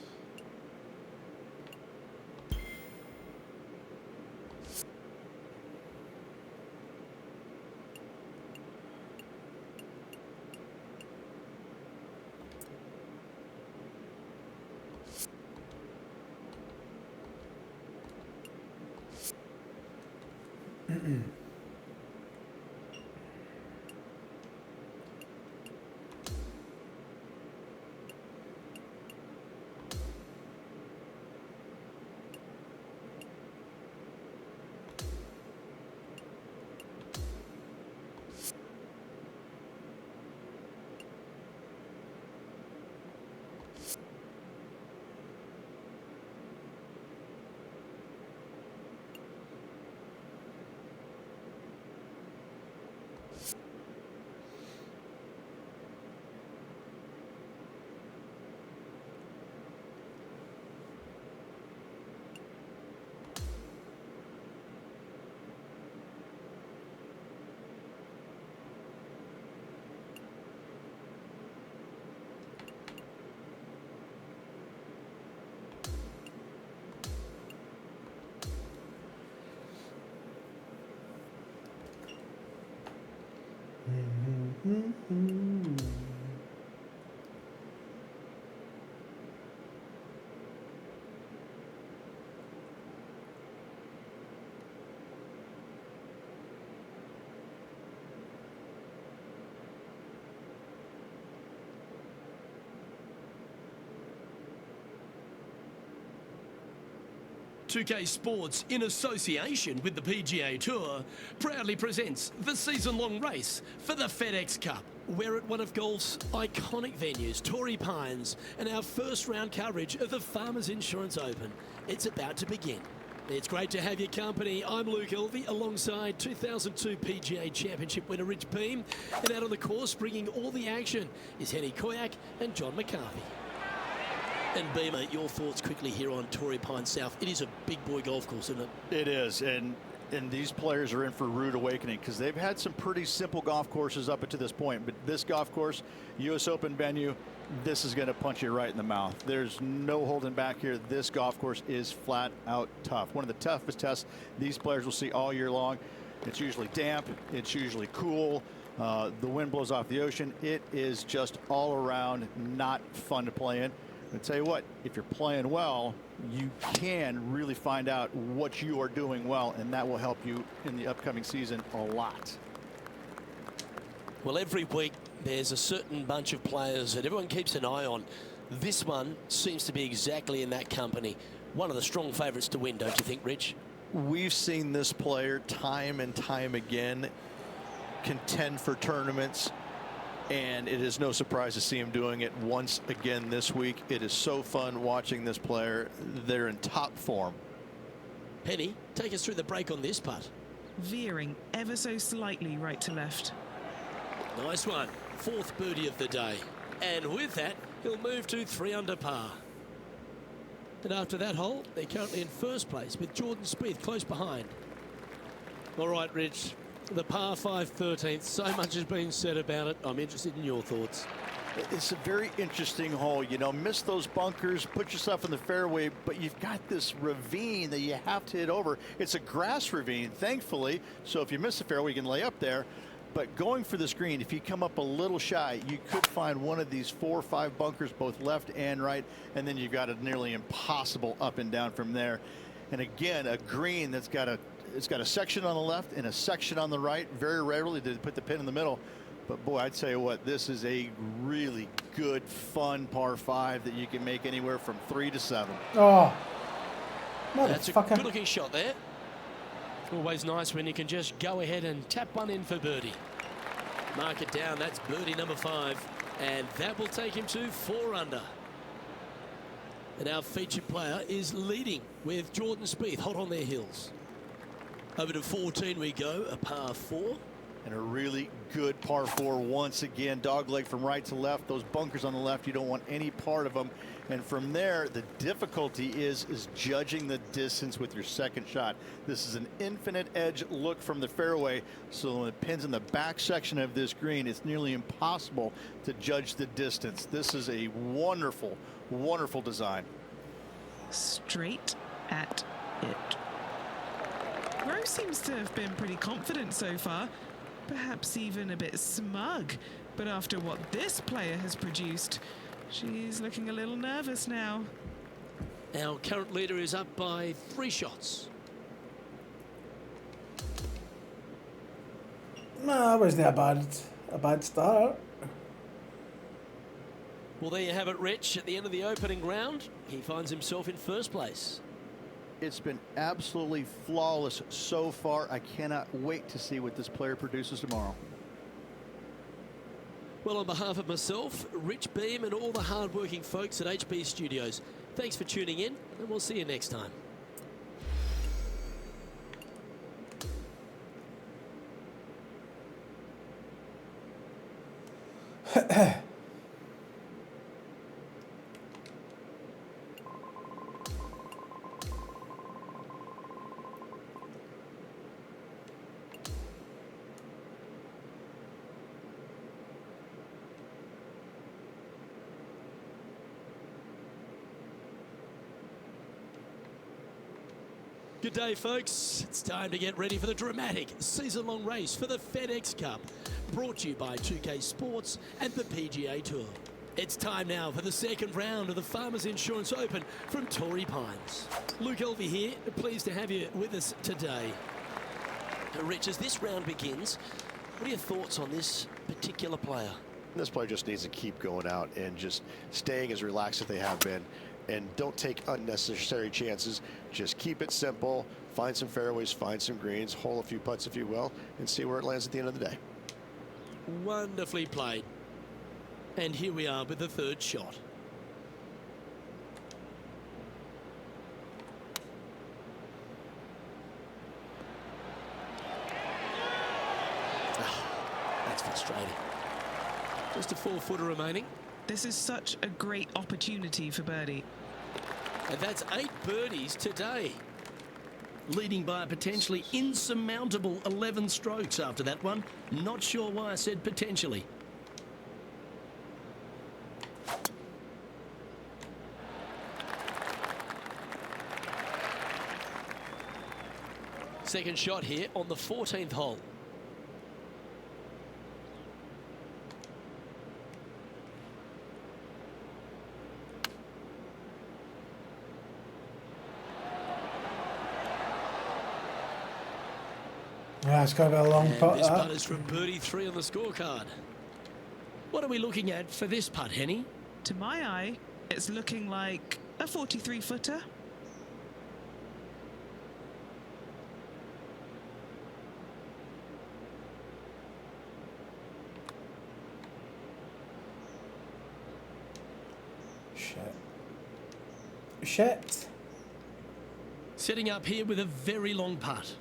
S2: 2K Sports, in association with the PGA Tour, proudly presents the season-long race for the FedEx Cup. We're at one of golf's iconic venues, Torrey Pines, and our first round coverage of the Farmers Insurance Open. It's about to begin. It's great to have your company. I'm Luke Elvey, alongside 2002 PGA Championship winner Rich Beam, and out on the course bringing all the action is Henny Koyak and John McCarthy. And Beamer, your thoughts quickly here on Torrey Pines South. It is a big boy golf course, isn't it?
S3: It is, and these players are in for a rude awakening because they've had some pretty simple golf courses up to this point. But this golf course, U.S. Open venue, this is going to punch you right in the mouth. There's no holding back here. This golf course is flat out tough. One of the toughest tests these players will see all year long. It's usually damp. It's usually cool. The wind blows off the ocean. It is just all around not fun to play in. I tell you what, if you're playing well, you can really find out what you are doing well, and that will help you in the upcoming season a lot.
S2: Well, every week there's a certain bunch of players that everyone keeps an eye on. This one seems to be exactly in that company. One of the strong favourites to win, don't you think, Rich?
S3: We've seen this player time and time again contend for tournaments, and it is no surprise to see him doing it once again this week. It is so fun watching this player. They're in top form.
S2: Henny, take us through the break on this putt.
S4: Veering ever so slightly right to left.
S2: Nice one. Fourth birdie of the day. And with that, he'll move to 3 under par. And after that hole, they're currently in first place with Jordan Spieth close behind. All right, Rich. The par 5 13th, so much has been said about it. I'm interested in your thoughts.
S3: It's a very interesting hole. You know, miss those bunkers, put yourself in the fairway, but you've got this ravine that you have to hit over. It's a grass ravine, thankfully, so if you miss the fairway, you can lay up there. But going for this green, if you come up a little shy, you could find one of these 4 or 5 bunkers, both left and right, and then you've got a nearly impossible up and down from there. And again, a green that's got a section on the left and a section on the right. Very rarely do they put the pin in the middle. But boy, I'd tell you what, this is a really good, fun par 5 that you can make anywhere from 3 to 7.
S1: Oh,
S2: that's a
S1: motherfucker.
S2: good-looking shot there. Always nice when you can just go ahead and tap one in for birdie. Mark it down. That's birdie number 5, and that will take him to 4 under. And our featured player is leading with Jordan Spieth hot on their heels. Over to 14 we go, a par 4.
S3: And a really good par 4 once again. Dogleg from right to left. Those bunkers on the left, you don't want any part of them. And from there, the difficulty is judging the distance with your second shot. This is an infinite edge look from the fairway. So when it pins in the back section of this green, it's nearly impossible to judge the distance. This is a wonderful, wonderful design.
S4: Straight at it. Rose seems to have been pretty confident so far, perhaps even a bit smug. But after what this player has produced, she's looking a little nervous now.
S2: Our current leader is up by 3 shots.
S1: Nah, it wasn't a bad start.
S2: Well, there you have it, Rich. At the end of the opening round, he finds himself in first place.
S3: It's been absolutely flawless so far. I cannot wait to see what this player produces tomorrow.
S2: Well, on behalf of myself, Rich Beam, and all the hard-working folks at HB Studios, thanks for tuning in, and we'll see you next time. Good day, folks. It's time to get ready for the dramatic season-long race for the FedEx Cup, brought to you by 2K Sports and the PGA Tour. It's time now for the second round of the Farmers Insurance Open from Torrey Pines. Luke Elvey here, pleased to have you with us today. Rich, as this round begins, what are your thoughts on this particular player?
S6: This player just needs to keep going out and just staying as relaxed as they have been. And don't take unnecessary chances. Just keep it simple. Find some fairways, find some greens, hole a few putts if you will, and see where it lands at the end of the day.
S2: Wonderfully played. And here we are with the third shot. That's frustrating. Just a 4-footer remaining.
S4: This is such a great opportunity for birdie.
S2: And that's 8 birdies today. Leading by a potentially insurmountable 11 strokes after that one. Not sure why I said potentially. Second shot here on the 14th hole.
S1: Yeah, it's got to be a long putt.
S2: This putt is from birdie 3 on the scorecard. What are we looking at for this putt, Henny?
S4: To my eye, it's looking like a 43-footer.
S1: Shit.
S2: Setting up here with a very long putt.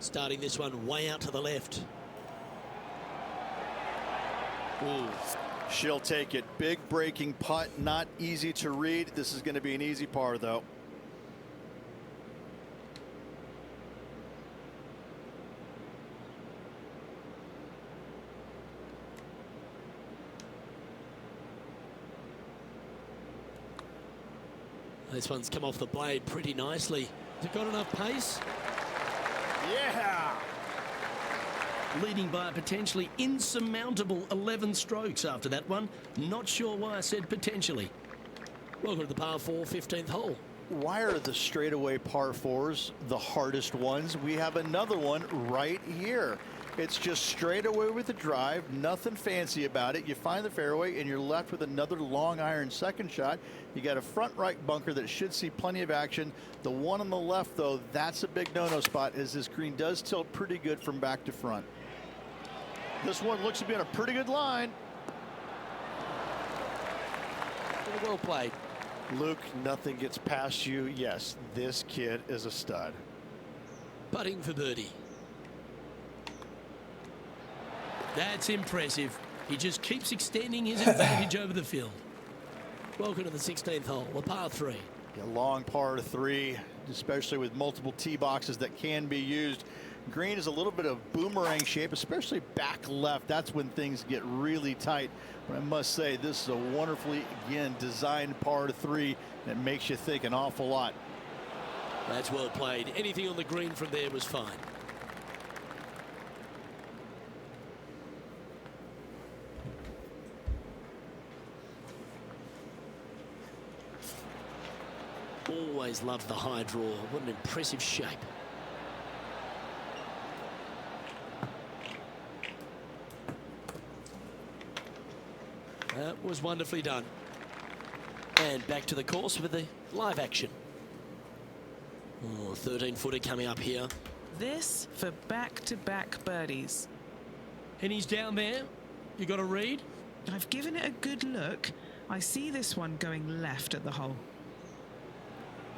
S2: Starting this one way out to the left.
S3: Ooh. She'll take it. Big breaking putt, not easy to read. This is going to be an easy par, though.
S2: This one's come off the blade pretty nicely. Has it got enough pace?
S3: Yeah!
S2: Leading by a potentially insurmountable 11 strokes after that one. Not sure why I said potentially. Welcome to the par 4 15th hole.
S3: Why are the straightaway par 4s the hardest ones? We have another one right here. It's just straight away with the drive, nothing fancy about it. You find the fairway and you're left with another long iron second shot. You got a front right bunker that should see plenty of action. The one on the left, though, that's a big no-no spot, as this green does tilt pretty good from back to front. This one looks to be on a pretty good line.
S2: Well played.
S6: Luke, nothing gets past you. Yes, this kid is a stud.
S2: Putting for birdie. That's impressive. He just keeps extending his advantage over the field. Welcome to the 16th hole, a par 3.
S3: A long par 3, especially with multiple tee boxes that can be used. Green is a little bit of boomerang shape, especially back left. That's when things get really tight. But I must say, this is a wonderfully, again, designed par 3 that makes you think an awful lot.
S2: That's well played. Anything on the green from there was fine. Always loved the high draw. What an impressive shape. That was wonderfully done. And back to the course with the live action. Oh, 13-footer coming up here.
S4: This for back-to-back birdies.
S2: And he's down there. You got a read?
S4: I've given it a good look. I see this one going left at the hole.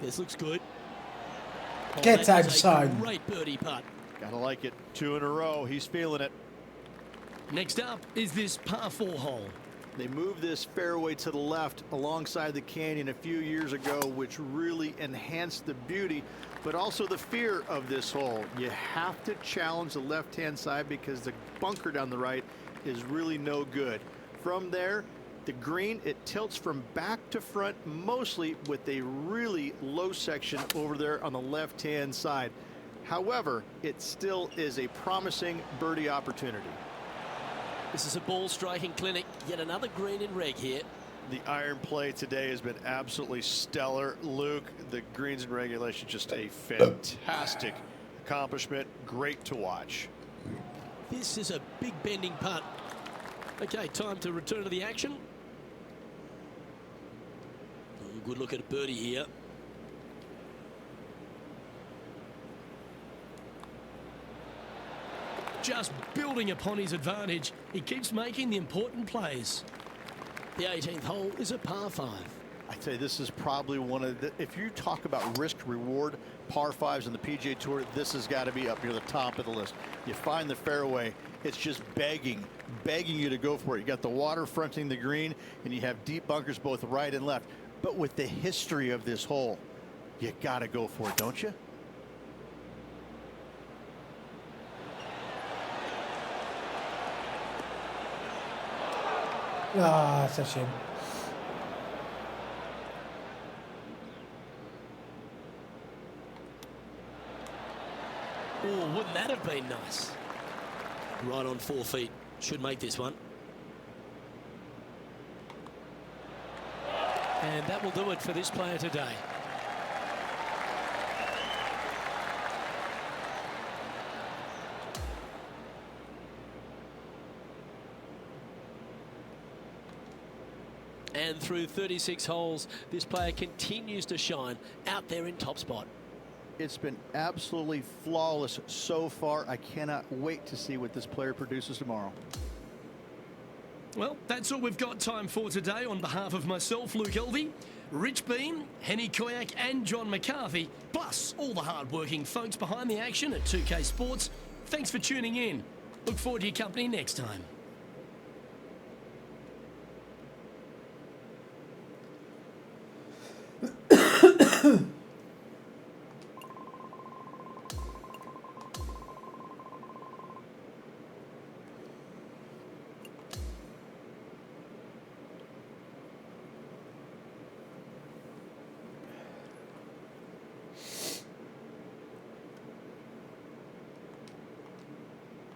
S2: This looks good. Oh,
S1: Get
S2: that is
S1: outside.
S2: a great birdie putt.
S3: Gotta like it. 2 in a row. He's feeling it.
S2: Next up is this par 4 hole.
S3: They moved this fairway to the left alongside the canyon a few years ago, which really enhanced the beauty, but also the fear of this hole. You have to challenge the left-hand side because the bunker down the right is really no good. From there, the green, it tilts from back to front mostly with a really low section over there on the left-hand side. However, it still is a promising birdie opportunity.
S2: This is a ball striking clinic. Yet another green in reg here.
S6: The iron play today has been absolutely stellar. Luke, the greens in regulation, just a fantastic accomplishment. Great to watch.
S2: This is a big bending putt. Okay, time to return to the action. Oh, good look at a birdie here. Just building upon his advantage. He keeps making the important plays. The 18th hole is a par 5.
S3: I tell you, this is probably one of the, if you talk about risk reward par 5s in the PGA Tour, this has got to be up near the top of the list. You find the fairway, it's just begging you to go for it. You got the water fronting the green, and you have deep bunkers both right and left. But with the history of this hole, you got to go for it, don't you?
S1: Ah, it's a shame.
S2: Oh, wouldn't that have been nice? Right on 4 feet. Should make this one. And that will do it for this player today. And through 36 holes, this player continues to shine out there in top spot.
S3: It's been absolutely flawless so far. I cannot wait to see what this player produces tomorrow.
S2: Well, that's all we've got time for today. On behalf of myself, Luke Elvey, Rich Beam, Henny Koyak and John McCarthy, plus all the hard-working folks behind the action at 2K Sports, thanks for tuning in. Look forward to your company next time.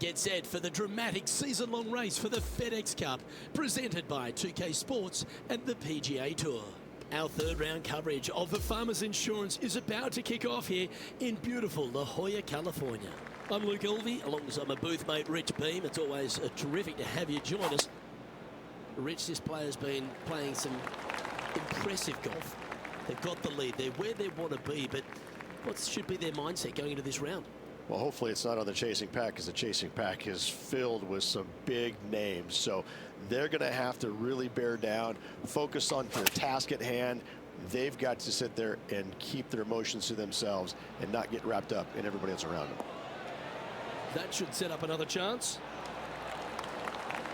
S2: Get set for the dramatic season-long race for the FedEx Cup, presented by 2K Sports and the PGA Tour. Our third round coverage of the Farmers Insurance is about to kick off here in beautiful La Jolla, California. I'm Luke Elvey, alongside my booth mate Rich Beam. It's always terrific to have you join us. Rich, this player's been playing some impressive golf. They've got the lead. They're where they want to be, but what should be their mindset going into this round?
S6: Well, hopefully it's not on the chasing pack, because the chasing pack is filled with some big names. So they're going to have to really bear down, focus on the task at hand. They've got to sit there and keep their emotions to themselves and not get wrapped up in everybody else around them.
S2: That should set up another chance.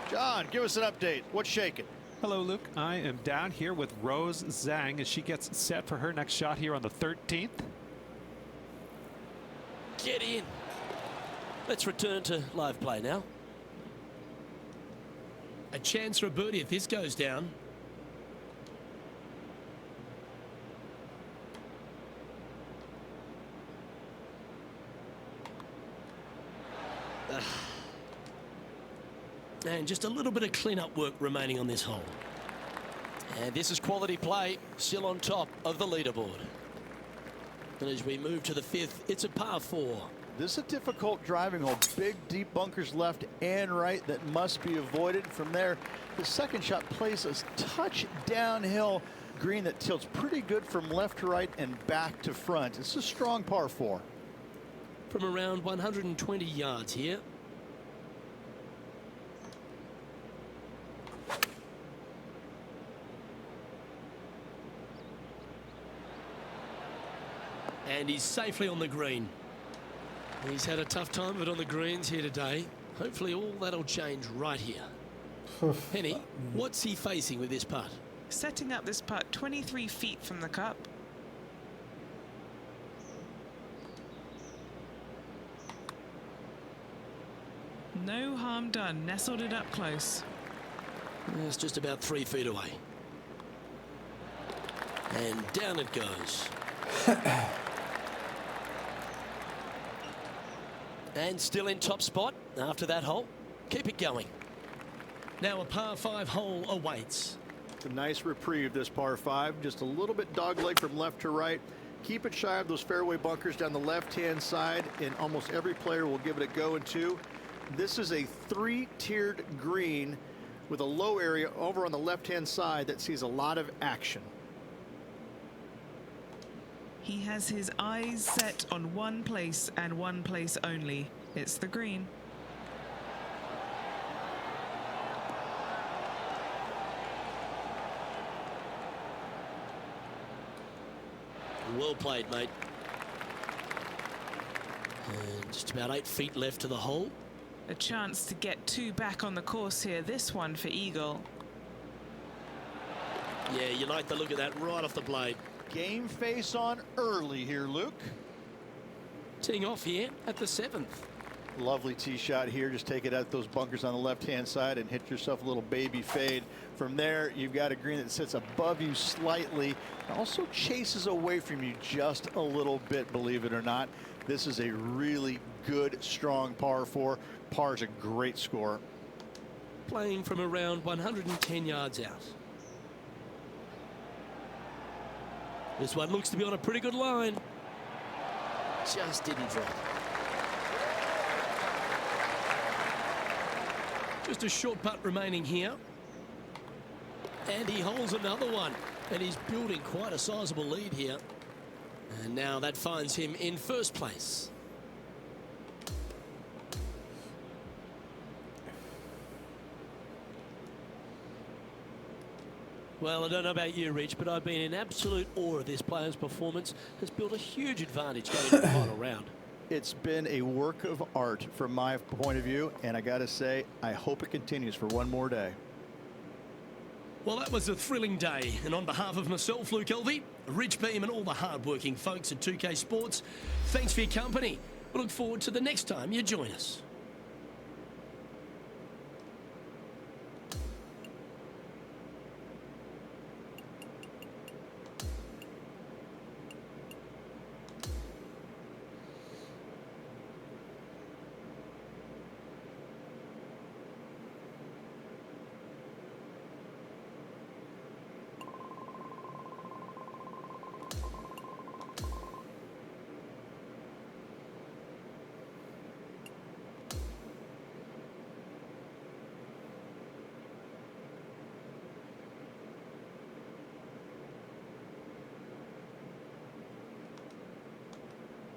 S3: John, give us an update. What's shaking?
S5: Hello, Luke. I am down here with Rose Zhang as she gets set for her next shot here on the 13th.
S2: Get in. Let's return to live play now. A chance for a birdie if this goes down. And just a little bit of clean-up work remaining on this hole. And this is quality play, still on top of the leaderboard. And as we move to the 5th, it's a par 4.
S3: This is a difficult driving hole. Big, deep bunkers left and right that must be avoided. From there, His second shot plays a touch downhill. Green that tilts pretty good from left to right and back to front. It's a strong par 4.
S2: From around 120 yards here. And he's safely on the green. He's had a tough time of it on the greens here today. Hopefully all that'll change right here. Penny, what's he facing with this putt?
S4: Setting up this putt 23 feet from the cup. No harm done, nestled it up close.
S2: It's just about 3 feet away. And down it goes. And still in top spot after that hole. Keep it going. Now a par 5 hole awaits.
S3: It's a nice reprieve, this par 5. Just a little bit dogleg from left to right. Keep it shy of those fairway bunkers down the left-hand side, and almost every player will give it a go in 2. This is a 3-tiered green with a low area over on the left-hand side that sees a lot of action.
S4: He has his eyes set on one place and one place only. It's the green.
S2: Well played, mate. And just about 8 feet left to the hole.
S4: A chance to get 2 back on the course here. This one for Eagle.
S2: Yeah, you like the look of that right off the blade.
S3: Game face on early here, Luke.
S2: Teeing off here at the 7th.
S3: Lovely tee shot here. Just take it out those bunkers on the left-hand side and hit yourself a little baby fade. From there, you've got a green that sits above you slightly. Also chases away from you just a little bit, believe it or not. This is a really good, strong par 4. Par is a great score.
S2: Playing from around 110 yards out. This one looks to be on a pretty good line. Just didn't drop. Just a short putt remaining here. And he holds another one. And he's building quite a sizable lead here. And now that finds him in first place. Well, I don't know about you, Rich, but I've been in absolute awe of this player's performance. Has built a huge advantage going into the final round.
S3: It's been a work of art from my point of view, and I got to say, I hope it continues for one more day.
S2: Well, that was a thrilling day, and on behalf of myself, Luke Elvey, Rich Beam, and all the hard-working folks at 2K Sports, thanks for your company. We look forward to the next time you join us.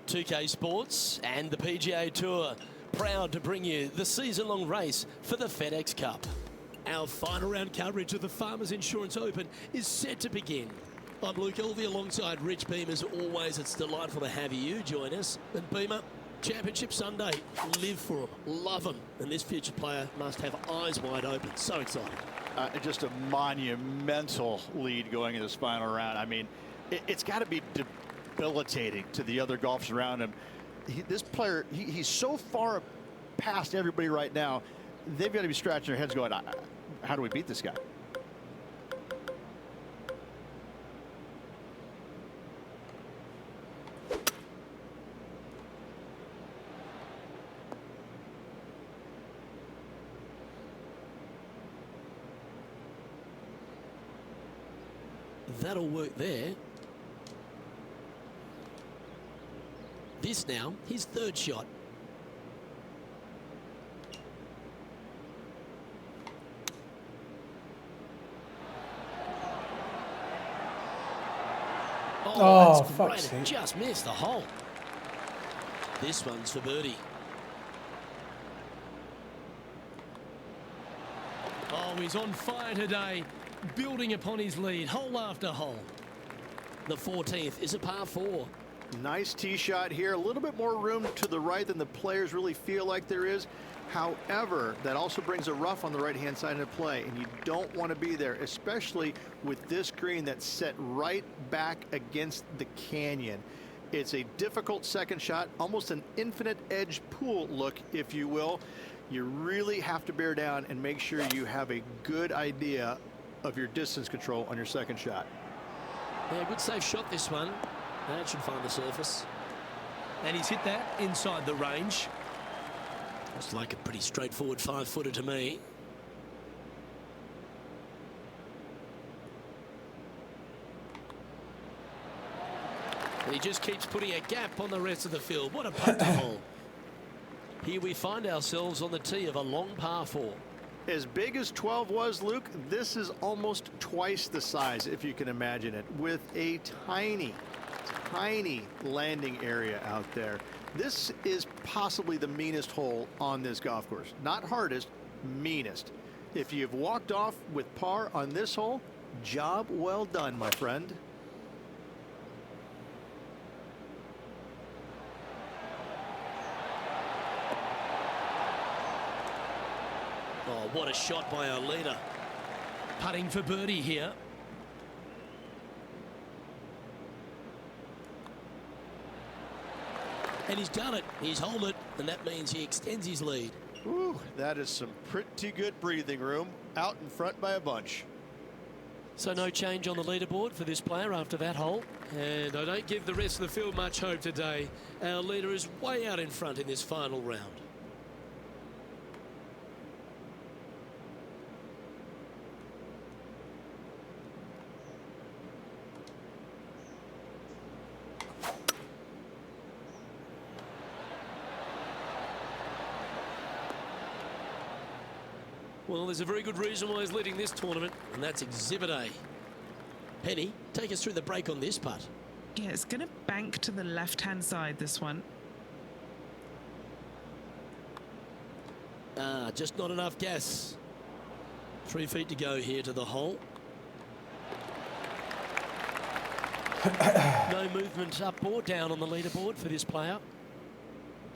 S2: .2K Sports and the PGA Tour, proud to bring you the season-long race for the FedEx Cup. Our final round coverage of the Farmers Insurance Open is set to begin. I'm Luke Elvey alongside Rich Beam. As always, it's delightful to have you join us. And Beamer, Championship Sunday, live for them, love them. And this future player must have eyes wide open. So excited.
S3: Just a monumental lead going in this final round. I mean, it's got to be debilitating to the other golfers around him. This player, he's so far past everybody right now. They've got to be scratching their heads going, how do we beat this guy?
S2: That'll work there. This now, his third shot.
S1: Oh,
S2: that's
S1: fuck's
S2: great.
S1: sake.
S2: It just missed the hole. This one's for birdie. Oh, he's on fire today, building upon his lead, hole after hole. The 14th is a par 4.
S3: Nice tee shot here. A little bit more room to the right than the players really feel like there is. However, that also brings a rough on the right-hand side of play, and you don't want to be there, especially with this green that's set right back against the canyon. It's a difficult second shot, almost an infinite edge pool look, if you will. You really have to bear down and make sure you have a good idea of your distance control on your second shot.
S2: Yeah, good safe shot this one. That should find the surface. And he's hit that inside the range. Looks like a pretty straightforward 5-footer to me. And he just keeps putting a gap on the rest of the field. What a putt to hole. Here we find ourselves on the tee of a long par 4.
S3: As big as 12 was, Luke, this is almost twice the size, if you can imagine it, with a tiny landing area out there. This is possibly the meanest hole on this golf course. Not hardest, meanest. If you've walked off with par on this hole, job well done, my friend.
S2: Oh, what a shot by our leader. Putting for birdie here. And he's done it. He's holed it, and that means he extends his lead.
S3: Whew, that is some pretty good breathing room. Out in front by a bunch.
S2: So no change on the leaderboard for this player after that hole. And I don't give the rest of the field much hope today. Our leader is way out in front in this final round. Well, there's a very good reason why he's leading this tournament, and that's Exhibit A. Penny, take us through the break on this putt.
S4: Yeah, it's going to bank to the left-hand side, this one.
S2: Just not enough gas. 3 feet to go here to the hole. No movement up or down on the leaderboard for this player.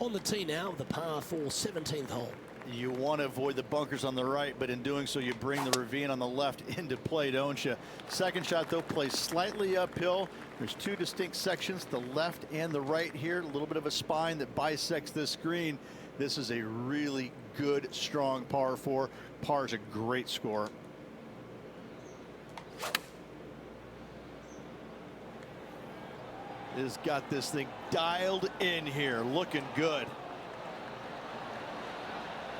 S2: On the tee now, the par 4 17th hole.
S3: You want to avoid the bunkers on the right, but in doing so, you bring the ravine on the left into play, don't you? Second shot, though, plays slightly uphill. There's two distinct sections, the left and the right here. A little bit of a spine that bisects this green. This is a really good, strong par 4. Par is a great score. Has got this thing dialed in here, looking good.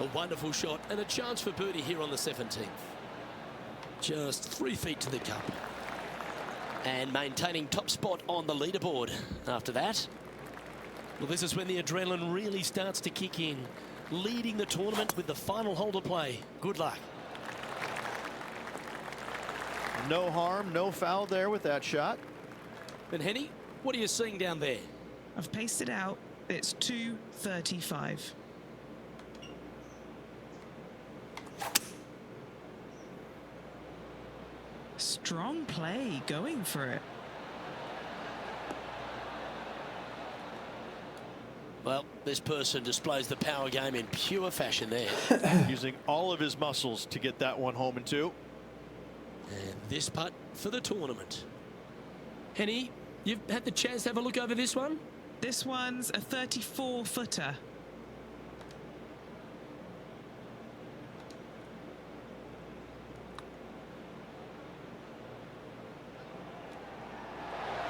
S2: A wonderful shot and a chance for birdie here on the 17th. Just 3 feet to the cup. And maintaining top spot on the leaderboard after that. Well, this is when the adrenaline really starts to kick in. Leading the tournament with the final hole to play. Good luck.
S3: No harm, no foul there with that shot.
S2: And Henny, what are you seeing down there?
S4: I've paced it out. It's 235. Strong play, going for it.
S2: Well, this person displays the power game in pure fashion there.
S3: Using all of his muscles to get that one home in 2.
S2: And this putt for the tournament. Henny, you've had the chance to have a look over this one?
S4: This one's a 34-footer.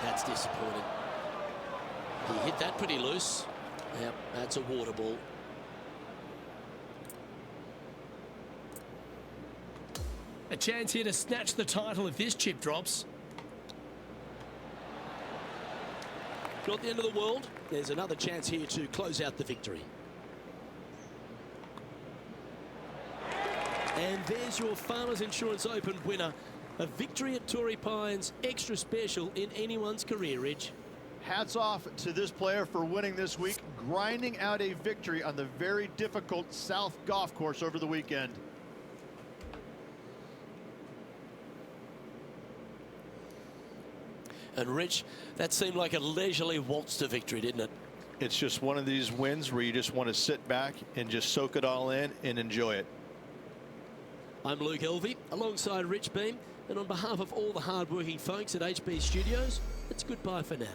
S2: That's disappointing. He hit that pretty loose. Yep, that's a water ball. A chance here to snatch the title if this chip drops. Not the end of the world. There's another chance here to close out the victory. And there's your Farmers Insurance Open winner, A victory at Torrey Pines, extra special in anyone's career, Rich.
S3: Hats off to this player for winning this week, grinding out a victory on the very difficult South Golf Course over the weekend.
S2: And Rich, that seemed like a leisurely waltz to victory, didn't it?
S3: It's just one of these wins where you just want to sit back and just soak it all in and enjoy it.
S2: I'm Luke Elvey, alongside Rich Beam, and on behalf of all the hard-working folks at HB Studios, it's goodbye for now.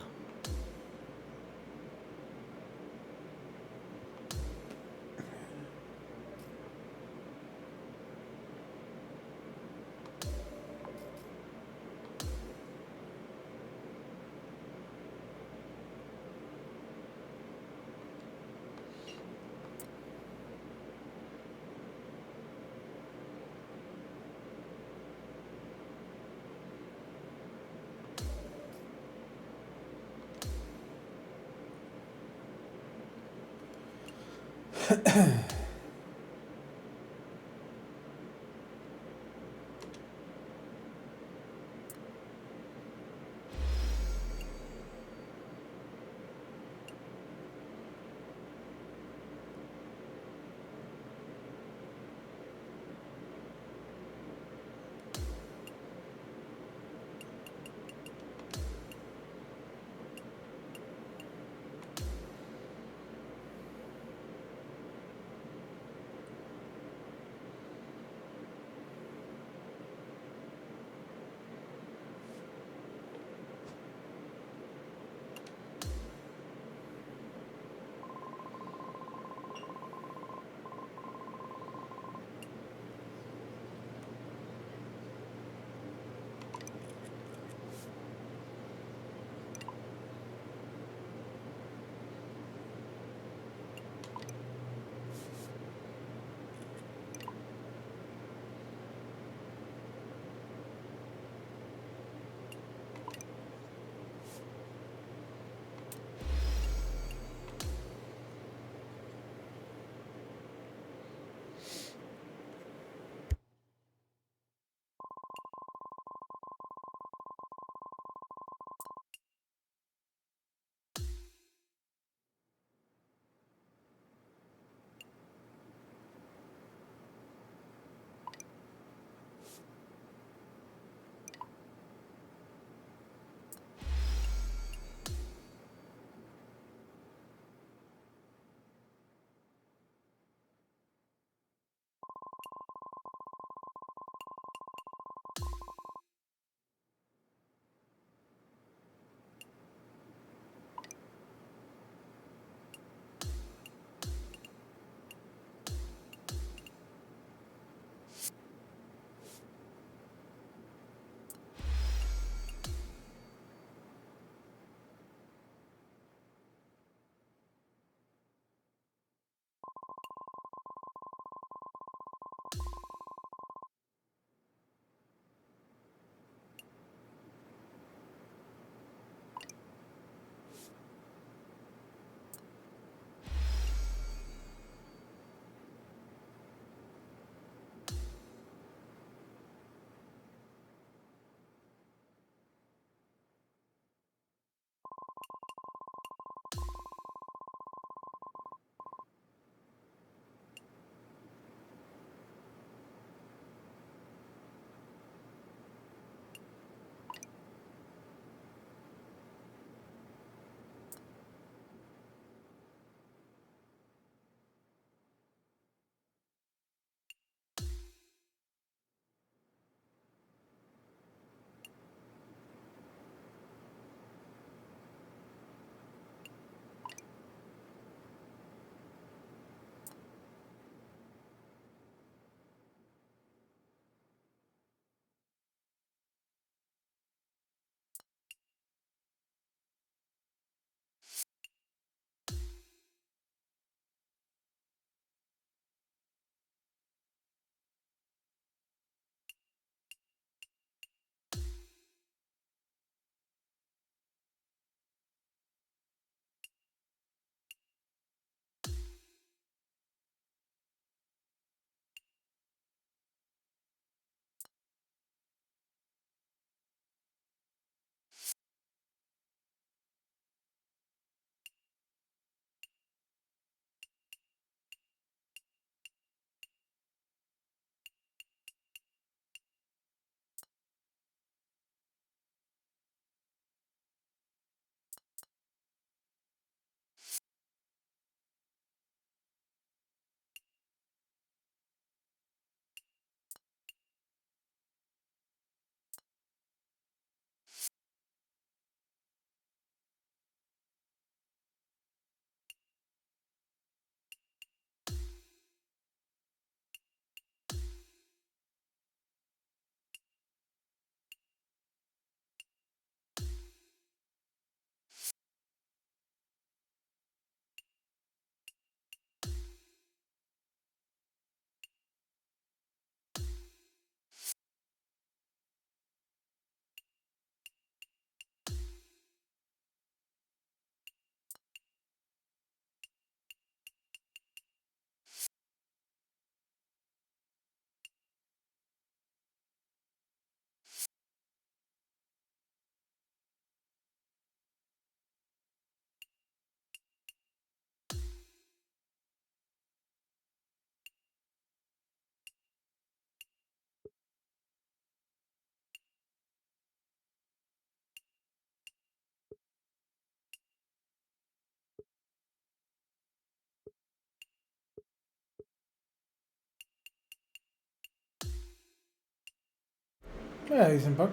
S1: Yeah, Heisenberg.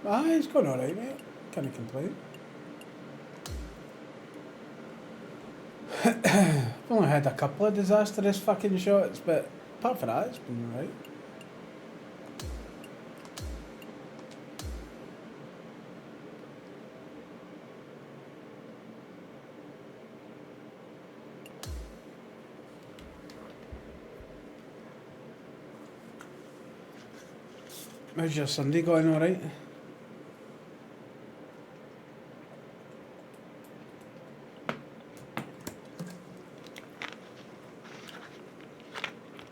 S1: Ah, he's going alright, mate. Can't complain. I've only had a couple of disastrous fucking shots, but apart from that, it's been alright. How's your Sunday going alright?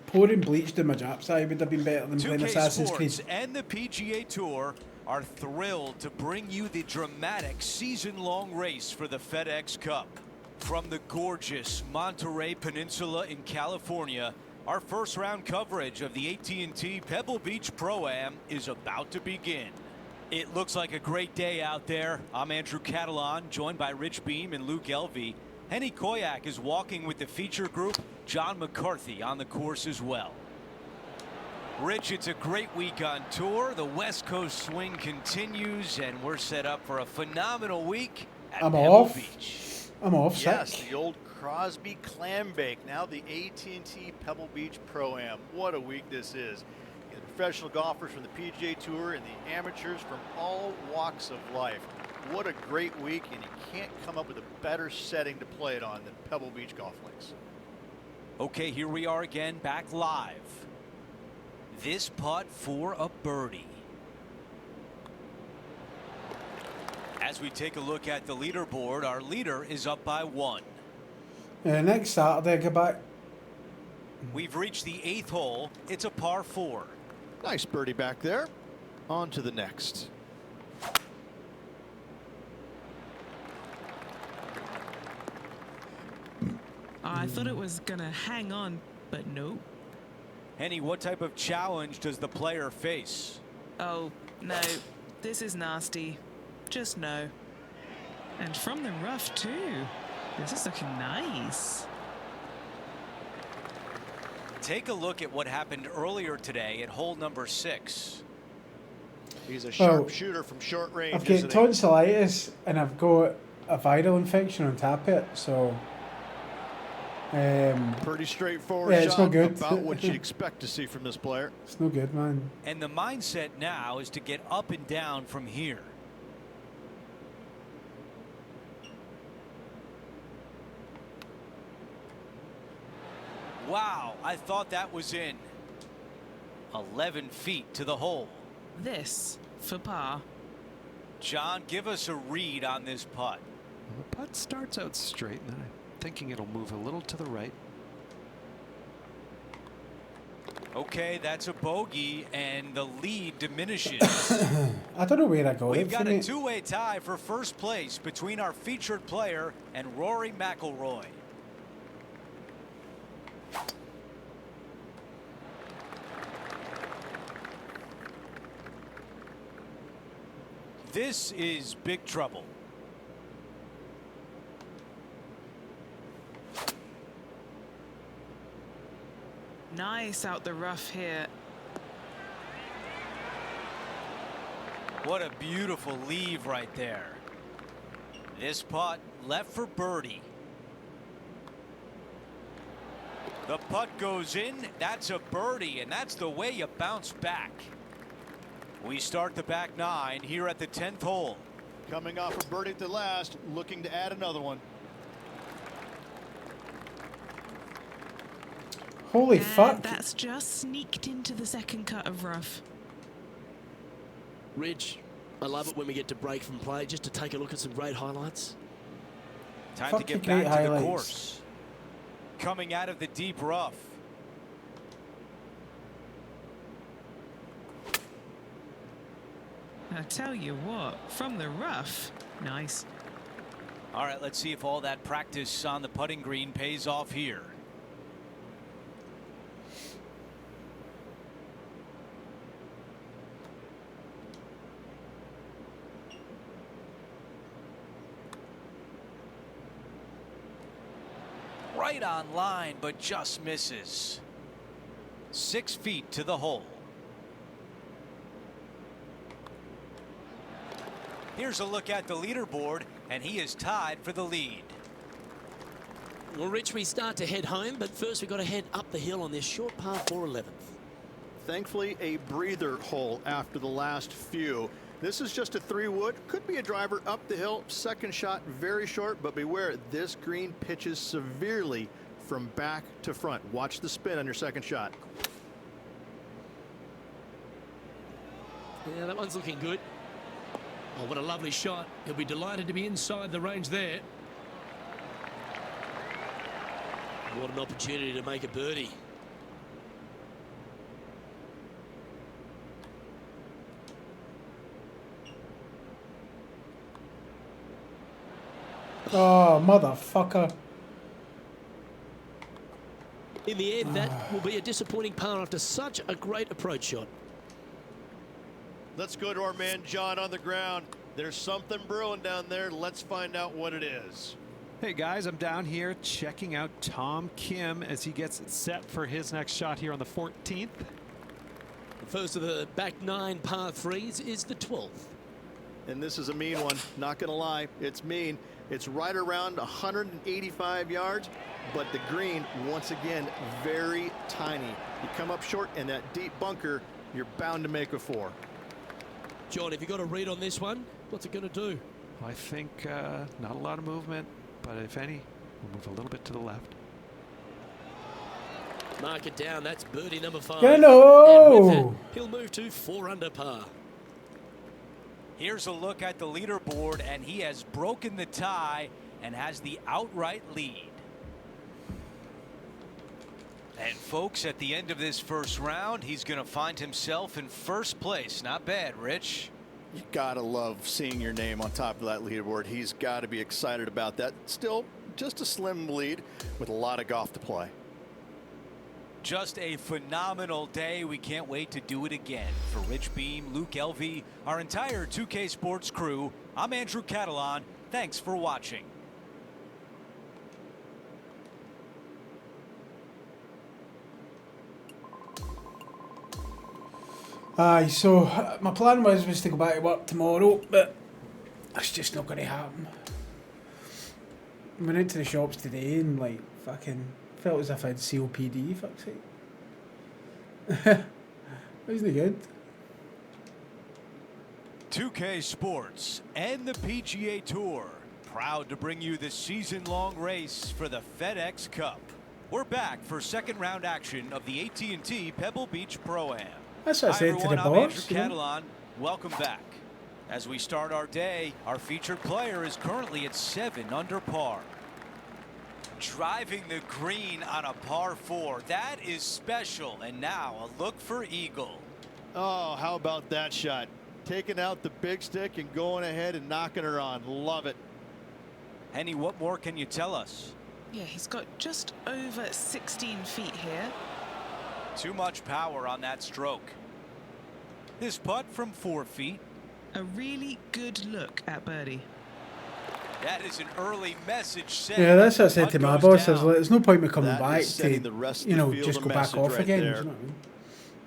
S1: Pouring bleach in my japs eye would have been better than playing
S9: 2K
S1: Assassin's Creed.
S9: Sports and the PGA Tour are thrilled to bring you the dramatic season-long race for the FedEx Cup. From the gorgeous Monterey Peninsula in California, our first-round coverage of the AT&T Pebble Beach Pro-Am is about to begin. It looks like a great day out there. I'm Andrew Catalan, joined by Rich Beam and Luke Elvey. Henny Koyak is walking with the feature group, John McCarthy on the course as well. Rich, it's a great week on tour. The West Coast swing continues, and we're set up for a phenomenal week at
S1: I'm
S9: Pebble
S1: off.
S9: Beach.
S1: I'm off
S8: Yes,
S1: sick.
S8: the old Crosby clam bake. Now the AT&T Pebble Beach Pro-Am. What a week this is. You get professional golfers from the PGA Tour and the amateurs from all walks of life. What a great week, and you can't come up with a better setting to play it on than Pebble Beach Golf Links.
S9: Okay, here we are again, back live. This putt for a birdie. As we take a look at the leaderboard, our leader is up by 1.
S1: Next Saturday, I go back.
S9: We've reached the 8th hole. It's a par 4.
S3: Nice birdie back there. On to the next.
S4: I thought it was gonna hang on, but no.
S9: Henny, what type of challenge does the player face?
S4: Oh, no. This is nasty. Just no. And from the rough, too. This is looking nice.
S9: Take a look at what happened earlier today at hole number 6.
S3: He's a sharp shooter from short range.
S1: I've got tonsillitis and I've got a viral infection on top of it, so
S3: pretty straightforward
S1: yeah, it's
S3: shot
S1: no good.
S3: about what you'd expect to see from this player.
S1: It's no good, man.
S9: And the mindset now is to get up and down from here. Wow, I thought that was in. 11 feet to the hole.
S4: This for par.
S9: John, give us a read on this putt.
S5: The putt starts out straight, and I'm thinking it'll move a little to the right.
S9: Okay, that's a bogey, and the lead diminishes.
S1: I don't know where I got
S9: We've
S1: it
S9: got
S1: from
S9: a
S1: it.
S9: two-way tie for first place between our featured player and Rory McIlroy. This is big trouble.
S4: Nice out the rough here.
S9: What a beautiful leave right there. This putt left for birdie. The putt goes in. That's a birdie, and that's the way you bounce back. We start the back 9 here at the 10th hole.
S3: Coming off a birdie at the last, looking to add another one.
S1: Holy
S4: And
S1: fuck.
S4: that's just sneaked into the second cut of rough.
S2: Rich, I love it when we get to break from play just to take a look at some great highlights.
S9: Time to
S1: Fucking
S9: get
S1: great
S9: back to the
S1: highlights.
S9: course. Coming out of the deep rough.
S4: I tell you what, from the rough, nice.
S9: All right, let's see if all that practice on the putting green pays off here. right on line, but just misses. 6 feet to the hole. Here's a look at the leaderboard, and he is tied for the lead.
S2: Well, Rich, we start to head home, but first we've got to head up the hill on this short par 4 11th.
S3: Thankfully, a breather hole after the last few. This is just a 3-wood. Could be a driver up the hill. Second shot, very short, but beware, this green pitches severely from back to front. Watch the spin on your second shot.
S2: Yeah, that one's looking good. Oh, what a lovely shot. He'll be delighted to be inside the range there. What an opportunity to make a birdie.
S1: Oh, motherfucker.
S2: In the end, that will be a disappointing par after such a great approach shot.
S6: Let's go to our man John on the ground. There's something brewing down there. Let's find out what it is.
S5: Hey guys, I'm down here checking out Tom Kim as he gets set for his next shot here on the 14th.
S2: The first of the back 9 par 3s is the 12th.
S3: And this is a mean one, not gonna lie, it's mean. It's right around 185 yards, but the green, once again, very tiny. You come up short in that deep bunker, you're bound to make a 4.
S2: John, have you got a read on this one? What's it going to do?
S5: I think not a lot of movement, but if any, we'll move a little bit to the left.
S2: Mark it down. That's birdie number 5.
S1: Hello.
S2: And with that, he'll move to 4 under par.
S9: Here's a look at the leaderboard, and he has broken the tie and has the outright lead. And folks, at the end of this first round, he's going to find himself in first place. Not bad, Rich.
S3: You gotta love seeing your name on top of that leaderboard. He's got to be excited about that. Still, just a slim lead with a lot of golf to play.
S9: Just a phenomenal day. We can't wait to do it again. For Rich Beam, Luke Elvey, our entire 2K Sports crew, I'm Andrew Catalan. Thanks for watching.
S1: Aye, so my plan was to go back to work tomorrow, but that's just not going to happen. I went into the shops today and like fucking felt as if I had COPD, fuck's sake. Isn't it good?
S9: 2K Sports and the PGA Tour, proud to bring you the season-long race for the FedEx Cup. We're back for second round action of the AT&T Pebble Beach Pro-Am.
S1: That's what I
S9: Hi,
S1: said to
S9: everyone.
S1: the
S9: I'm Andrew
S1: boss.
S9: Catalan. Welcome back. As we start our day, our featured player is currently at 7 under par. Driving the green on a par 4. That is special. And now a look for eagle.
S3: Oh, how about that shot? Taking out the big stick and going ahead and knocking her on. Love it.
S9: Henny, what more can you tell us?
S4: Yeah, he's got just over 16 feet here.
S9: Too much power on that stroke. This putt from 4 feet.
S4: A really good look at birdie.
S9: That is an early message sent.
S1: Yeah, that's what I said
S9: Putt
S1: to my
S9: goes
S1: boss. I was
S9: down.
S1: like, there's no point me coming
S3: That
S1: back
S3: is sending the
S1: to,
S3: rest of
S1: you
S3: the
S1: know,
S3: field
S1: just
S3: a
S1: go back
S3: message
S1: off
S3: right
S1: again.
S3: there.
S1: Do you know what I mean?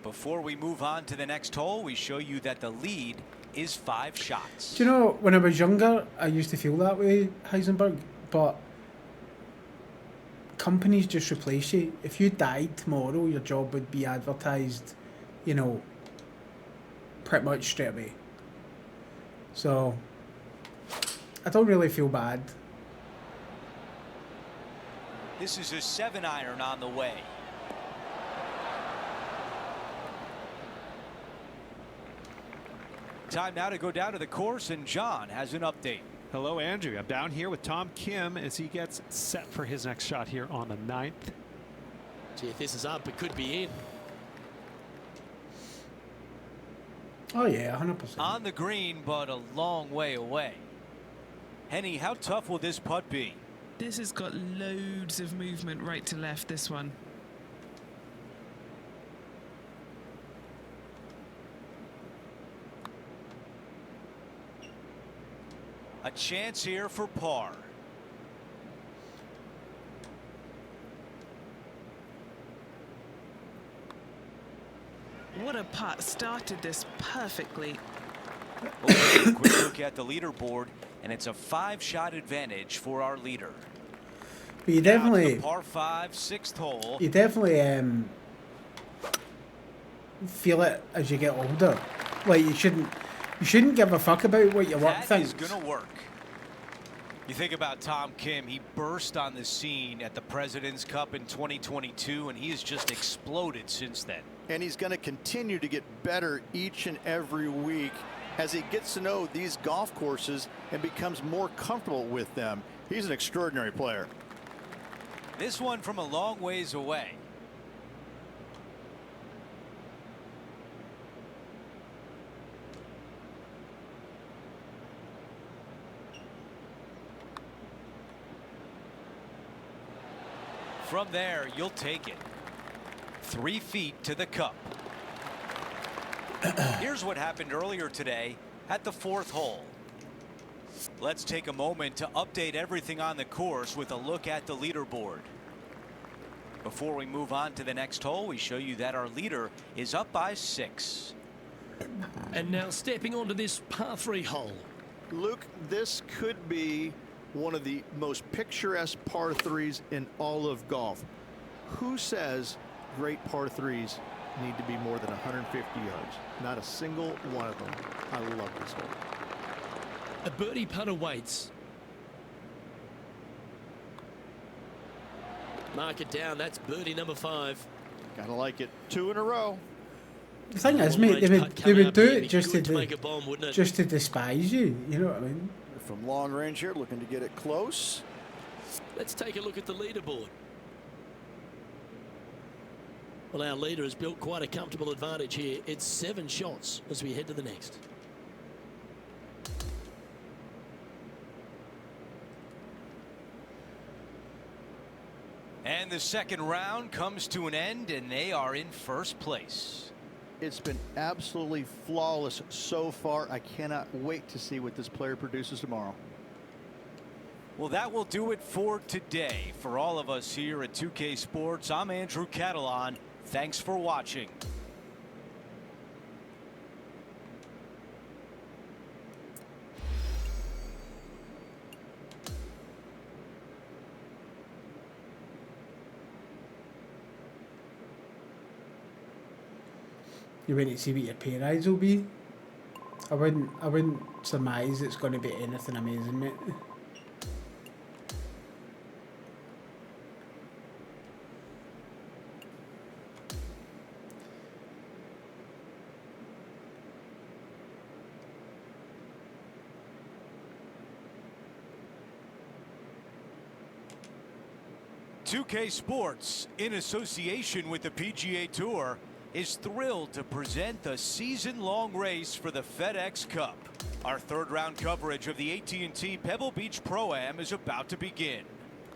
S9: Before we move on to the next hole, we show you that the lead is 5 shots.
S1: Do you know, when I was younger, I used to feel that way, Heisenberg, but companies just replace you. If you died tomorrow, your job would be advertised, you know, pretty much straight away. So, I don't really feel bad.
S9: This is a 7-iron on the way. Time now to go down to the course, and John has an update.
S5: Hello, Andrew. I'm down here with Tom Kim as he gets set for his next shot here on the 9th.
S2: Gee, if this is up, it could be in.
S1: Oh yeah, 100%.
S9: On the green, but a long way away. Henny, how tough will this putt be?
S4: This has got loads of movement right to left, this one.
S9: A chance here for par.
S4: third putt started this perfectly.
S9: Okay, a quick look at the leaderboard, and it's a 5-shot advantage for our leader.
S1: But you
S9: Now to
S1: definitely,
S9: the par 5, 6th hole.
S1: you definitely feel it as you get older. Like you shouldn't give a fuck about what your work
S9: That
S1: thinks.
S9: is gonna work. You think about Tom Kim, he burst on the scene at the President's Cup in 2022, and he has just exploded since then.
S3: And he's going to continue to get better each and every week as he gets to know these golf courses and becomes more comfortable with them. He's an extraordinary player.
S9: This one from a long ways away. From there, you'll take it. 3 feet to the cup. Here's what happened earlier today at the 4th hole. Let's take a moment to update everything on the course with a look at the leaderboard. Before we move on to the next hole, we show you that our leader is up by 6.
S2: And now stepping onto this par 3 hole.
S3: Luke, this could be one of the most picturesque par 3s in all of golf. Who says great par 3s need to be more than 150 yards? Not a single one of them. I love this hole.
S2: A birdie putt awaits. Mark it down. That's birdie number 5.
S3: Gotta like it. 2 in a row.
S1: The thing is, mate, they would do it just to
S2: make a bomb, wouldn't it?
S1: just to despise you. You know what I mean?
S10: From long range here, looking to get it close.
S2: Let's take a look at the leaderboard. Well, our leader has built quite a comfortable advantage here. It's 7 shots as we head to the next.
S9: And the second round comes to an end, and they are in first place.
S3: It's been absolutely flawless so far. I cannot wait to see what this player produces tomorrow.
S9: Well, that will do it for today. For all of us here at 2K Sports, I'm Andrew Catalan. Thanks for watching.
S1: You wait to see what your pay rise will be. I wouldn't surmise it's going to be anything amazing, mate.
S9: .2K Sports, in association with the PGA Tour, is thrilled to present the season-long race for the FedEx Cup. Our third-round coverage of the AT&T Pebble Beach Pro-Am is about to begin.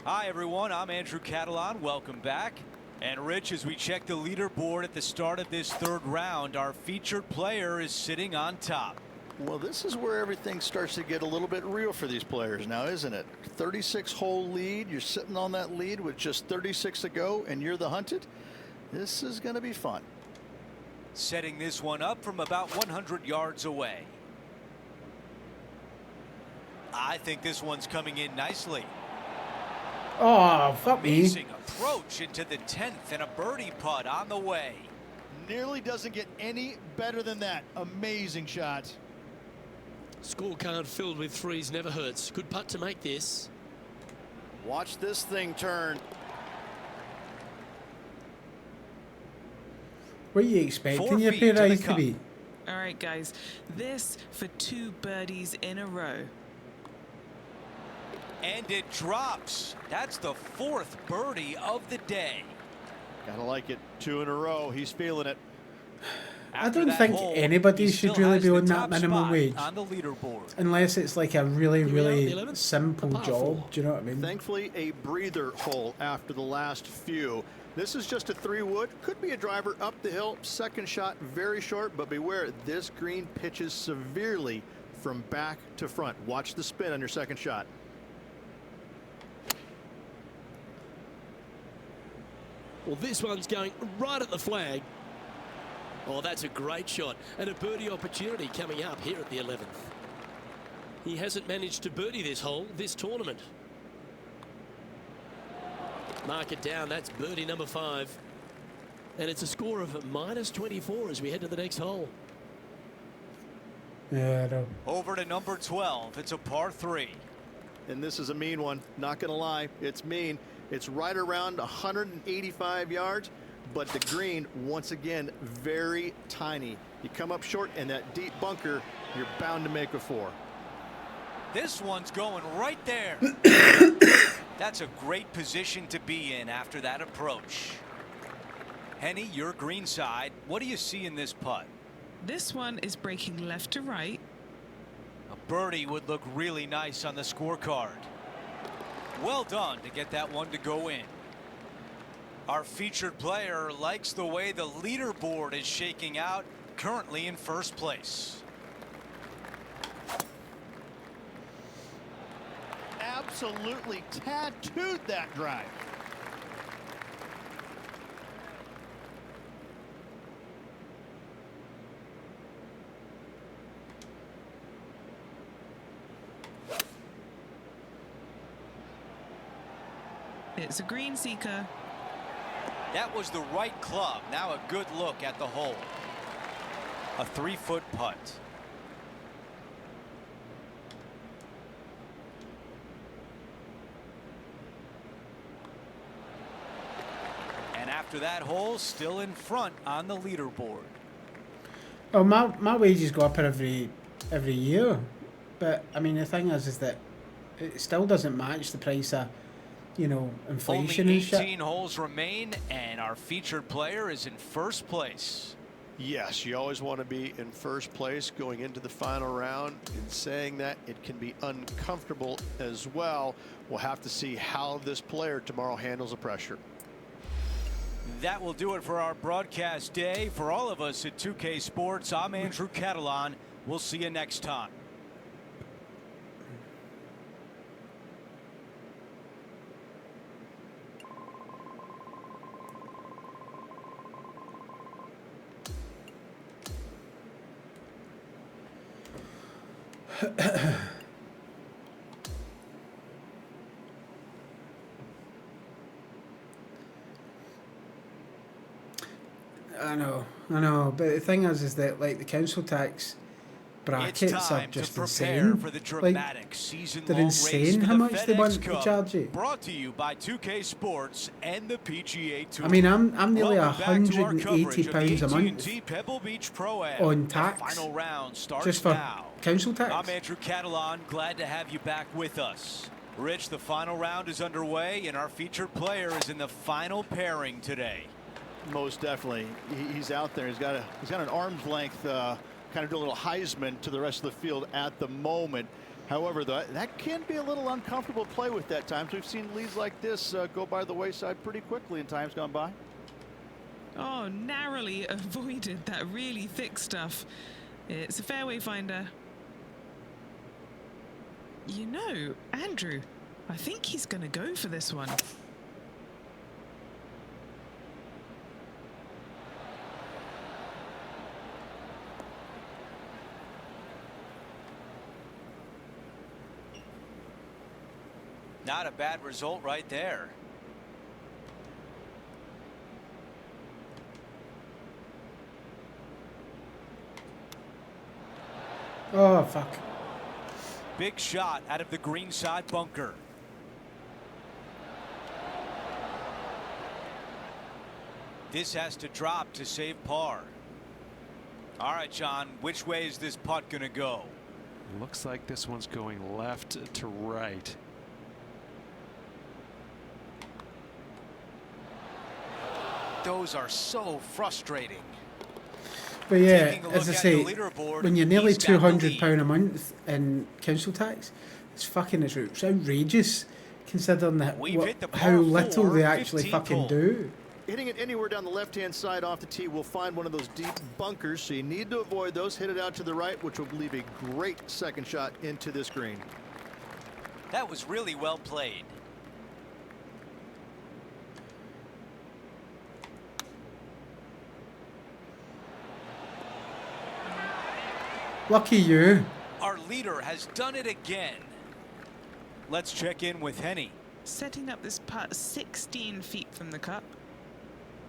S9: Hi, everyone. I'm Andrew Catalan. Welcome back. And, Rich, as we check the leaderboard at the start of this third round, our featured player is sitting on top.
S3: Well, this is where everything starts to get a little bit real for these players now, isn't it? 36-hole lead. You're sitting on that lead with just 36 to go, and you're the hunted. This is going to be fun.
S9: Setting this one up from about 100 yards away. I think this one's coming in nicely.
S1: Oh, fuck me.
S9: Amazing approach into the 10th and a birdie putt on the way.
S3: Nearly doesn't get any better than that. Amazing shot.
S2: Scorecard filled with 3s never hurts. Good putt to make this.
S3: Watch this thing turn.
S1: What are you expecting
S9: 4
S1: your
S9: feet
S1: pay
S9: to the
S1: rise to
S9: cup.
S1: be?
S4: All right, guys, this for 2 birdies in a row.
S9: And it drops. That's the 4th birdie of the day.
S3: Gotta like it. 2 in a row. He's feeling it.
S1: I don't think anybody should really be on that minimum wage.
S9: On the leaderboard.
S1: Unless it's like a really,
S2: Here we are,
S1: really
S2: the 11th,
S1: simple
S2: a par
S1: job.
S2: 4.
S1: Do you know what I mean?
S3: Thankfully, a breather hole after the last few. This is just a 3-wood. Could be a driver up the hill. Second shot, very short, but beware, this green pitches severely from back to front. Watch the spin on your second shot.
S2: Well, this one's going right at the flag. Oh, that's a great shot and a birdie opportunity coming up here at the 11th. He hasn't managed to birdie this hole this tournament. Mark it down. That's birdie number 5. And it's a score of -24 as we head to the next hole.
S1: Yeah, I know.
S9: Over to number 12. It's a par 3.
S3: And this is a mean one. Not going to lie. It's mean. It's right around 185 yards. But the green, once again, very tiny. You come up short in that deep bunker, you're bound to make a 4.
S9: This one's going right there. That's a great position to be in after that approach. Henny, your green side. What do you see in this putt?
S4: This one is breaking left to right.
S9: A birdie would look really nice on the scorecard. Well done to get that one to go in. Our featured player likes the way the leaderboard is shaking out, currently in first place.
S3: Absolutely tattooed that drive.
S4: It's a green seeker.
S9: That was the right club. Now a good look at the hole. A 3-foot putt. And after that hole, still in front on the leaderboard.
S1: Oh, my wages go up every year, but I mean the thing is that it still doesn't match the price of, you know, inflation
S9: Only
S1: and shit.
S9: 18 holes remain, and our featured player is in first place.
S6: Yes, you always want to be in first place going into the final round. In saying that, it can be uncomfortable as well. We'll have to see how this player tomorrow handles the pressure.
S9: That will do it for our broadcast day. For all of us at 2K Sports, I'm Andrew Catalan. We'll see you next time.
S1: I know, but the thing is that like the council tax brackets
S9: It's
S1: are
S9: time
S1: just
S9: to prepare
S1: insane.
S9: for the
S1: Like,
S9: dramatic season-long
S1: they're
S9: race
S1: insane
S9: for
S1: how
S9: the
S1: much they
S9: FedEx
S1: want to
S9: Cup,
S1: charge you.
S9: Brought to you by 2K Sports and the PGA Tour.
S1: I mean, I'm nearly
S9: Welcome back to our coverage of the
S1: £180 a month
S9: AT&T Pebble Beach Pro-Am.
S1: on
S9: The
S1: tax
S9: final round starts
S1: just for
S9: now.
S1: council tax.
S9: I'm Andrew Catalan. Glad to have you back with us. Rich, the final round is underway, and our featured player is in the final pairing today.
S3: Most definitely. He's out there. He's got an arm's length, kind of do a little Heisman to the rest of the field at the moment. However, that can be a little uncomfortable to play with at times. We've seen leads like this go by the wayside pretty quickly in times gone by.
S4: Oh, narrowly avoided that really thick stuff. It's a fairway finder. You know, Andrew, I think he's going to go for this one.
S9: Not a bad result right there.
S1: Oh fuck.
S9: Big shot out of the green side bunker. This has to drop to save par. All right, John, which way is this putt going to go?
S5: Looks like this one's going left to right.
S9: Those are so frustrating.
S1: But yeah,
S9: Taking a
S1: as I
S9: look at
S1: say,
S9: the leaderboard,
S1: when you're nearly
S9: he's got the lead.
S1: £200 a month in council tax, it's outrageous considering that
S9: We've hit the
S1: how
S9: par
S1: little
S9: four,
S1: they actually
S9: 15th
S1: fucking
S9: hole.
S1: do.
S3: Hitting it anywhere down the left-hand side off the tee will find one of those deep bunkers, so you need to avoid those. Hit it out to the right, which will leave a great second shot into this green.
S9: That was really well played.
S1: Lucky you.
S9: Our leader has done it again. Let's check in with Henny.
S4: Setting up this putt 16 feet from the cup.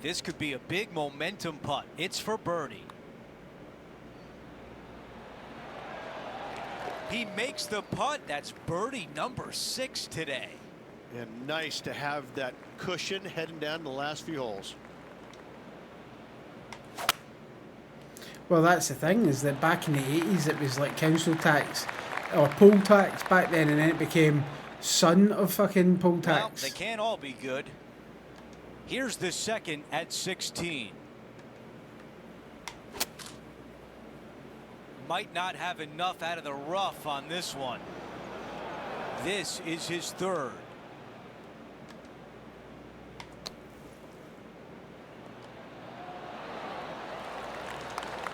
S9: This could be a big momentum putt. It's for birdie. He makes the putt. That's birdie number 6 today.
S3: And nice to have that cushion heading down the last few holes.
S1: Well, that's the thing, is that back in the 80s it was like council tax or poll tax back then, and then it became son of fucking poll tax.
S9: Well, they can't all be good. Here's the second at 16. Might not have enough out of the rough on this one. This is his third.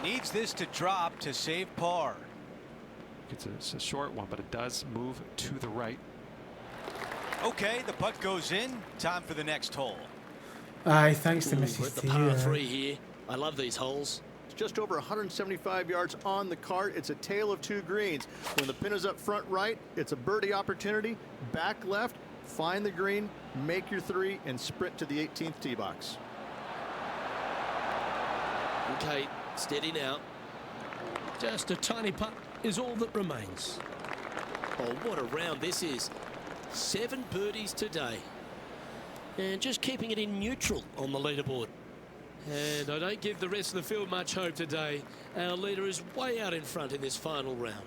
S9: Needs this to drop to save par.
S5: It's a short one, but it does move to the right.
S9: Okay, the putt goes in. Time for the next hole.
S1: Aye, thanks to
S2: Ooh,
S1: Mrs.
S2: we're at the
S1: T.
S2: par 3 here. I love these holes.
S3: It's just over 175 yards on the cart. It's a tale of two greens. When the pin is up front right, it's a birdie opportunity. Back left, find the green, make your 3, and sprint to the 18th tee box.
S2: Okay, steady now. Just a tiny putt is all that remains. Oh, what a round this is. 7 birdies today. And just keeping it in neutral on the leaderboard. And I don't give the rest of the field much hope today. Our leader is way out in front in this final round.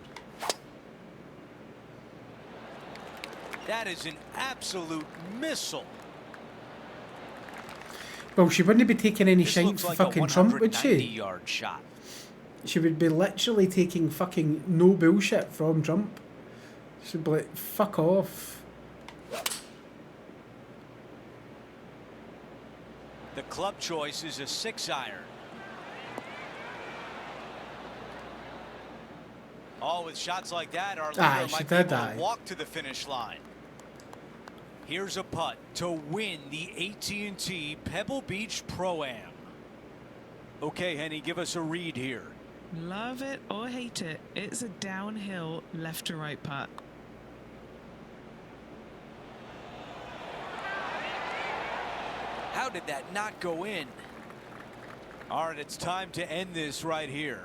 S9: That is an absolute missile.
S1: Well, she wouldn't be taking any
S9: This
S1: shine
S9: looks
S1: for
S9: like
S1: fucking
S9: a
S1: Trump, would she?
S9: 190-yard shot.
S1: She would be literally taking fucking no bullshit from Trump. She'd be like, fuck off.
S9: The club choice is a 6-iron. Oh, with shots like that, our leader
S1: Aye, she
S9: might be
S1: did
S9: able
S1: aye.
S9: to walk to the finish line. Here's a putt to win the AT&T Pebble Beach Pro-Am. Okay, Henny, give us a read here.
S4: Love it or hate it, it's a downhill left to right putt.
S9: How did that not go in? All right, it's time to end this right here.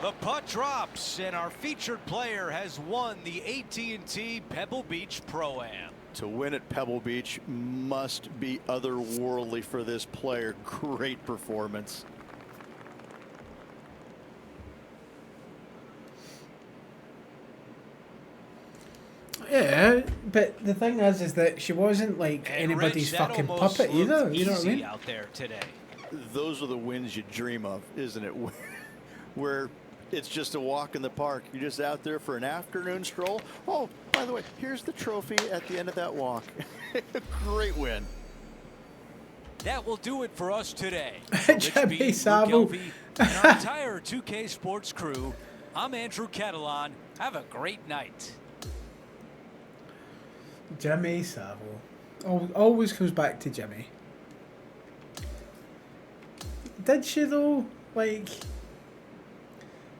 S9: The putt drops, and our featured player has won the AT&T Pebble Beach Pro-Am.
S3: To win at Pebble Beach must be otherworldly for this player. Great performance.
S1: Yeah, but the thing is that she wasn't like
S9: And
S1: anybody's
S9: Rich, that
S1: fucking
S9: almost
S1: puppet
S9: looked
S1: either. You know what I
S9: easy
S1: mean?
S9: out there today.
S3: Those are the wins you dream of, isn't it? Where it's just a walk in the park. You're just out there for an afternoon stroll. Oh, by the way, here's the trophy at the end of that walk. Great win.
S9: That will do it for us today.
S1: Jimmy
S9: Luke
S1: Savile.
S9: Elvey, and our entire 2K Sports crew. I'm Andrew Catalan. Have a great night.
S1: Jimmy Savile. Always comes back to Jimmy. Did she though? Like,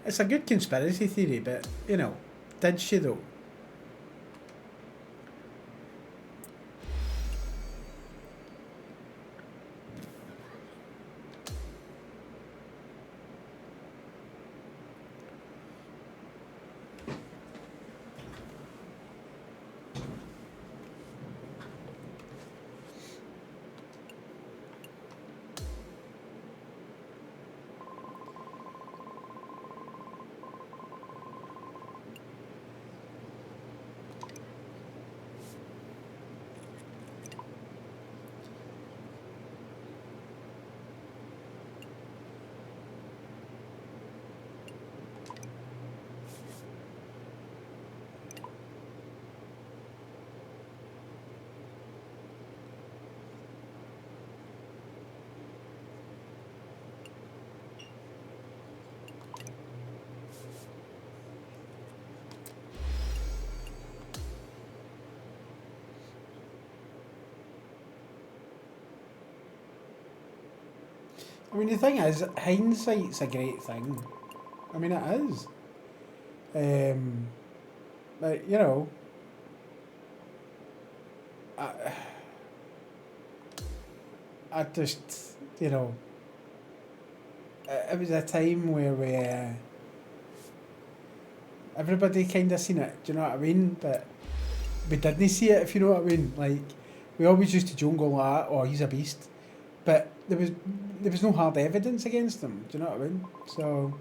S1: it's a good conspiracy theory, but you know, did she though? I mean, the thing is, hindsight's a great thing. I mean, it is. But, you know, I just, you know, it was a time where everybody kind of seen it, do you know what I mean? But we didn't see it, if you know what I mean. Like, we always used to joke and go like, oh, he's a beast. But there was no hard evidence against him, do you know what I mean? So...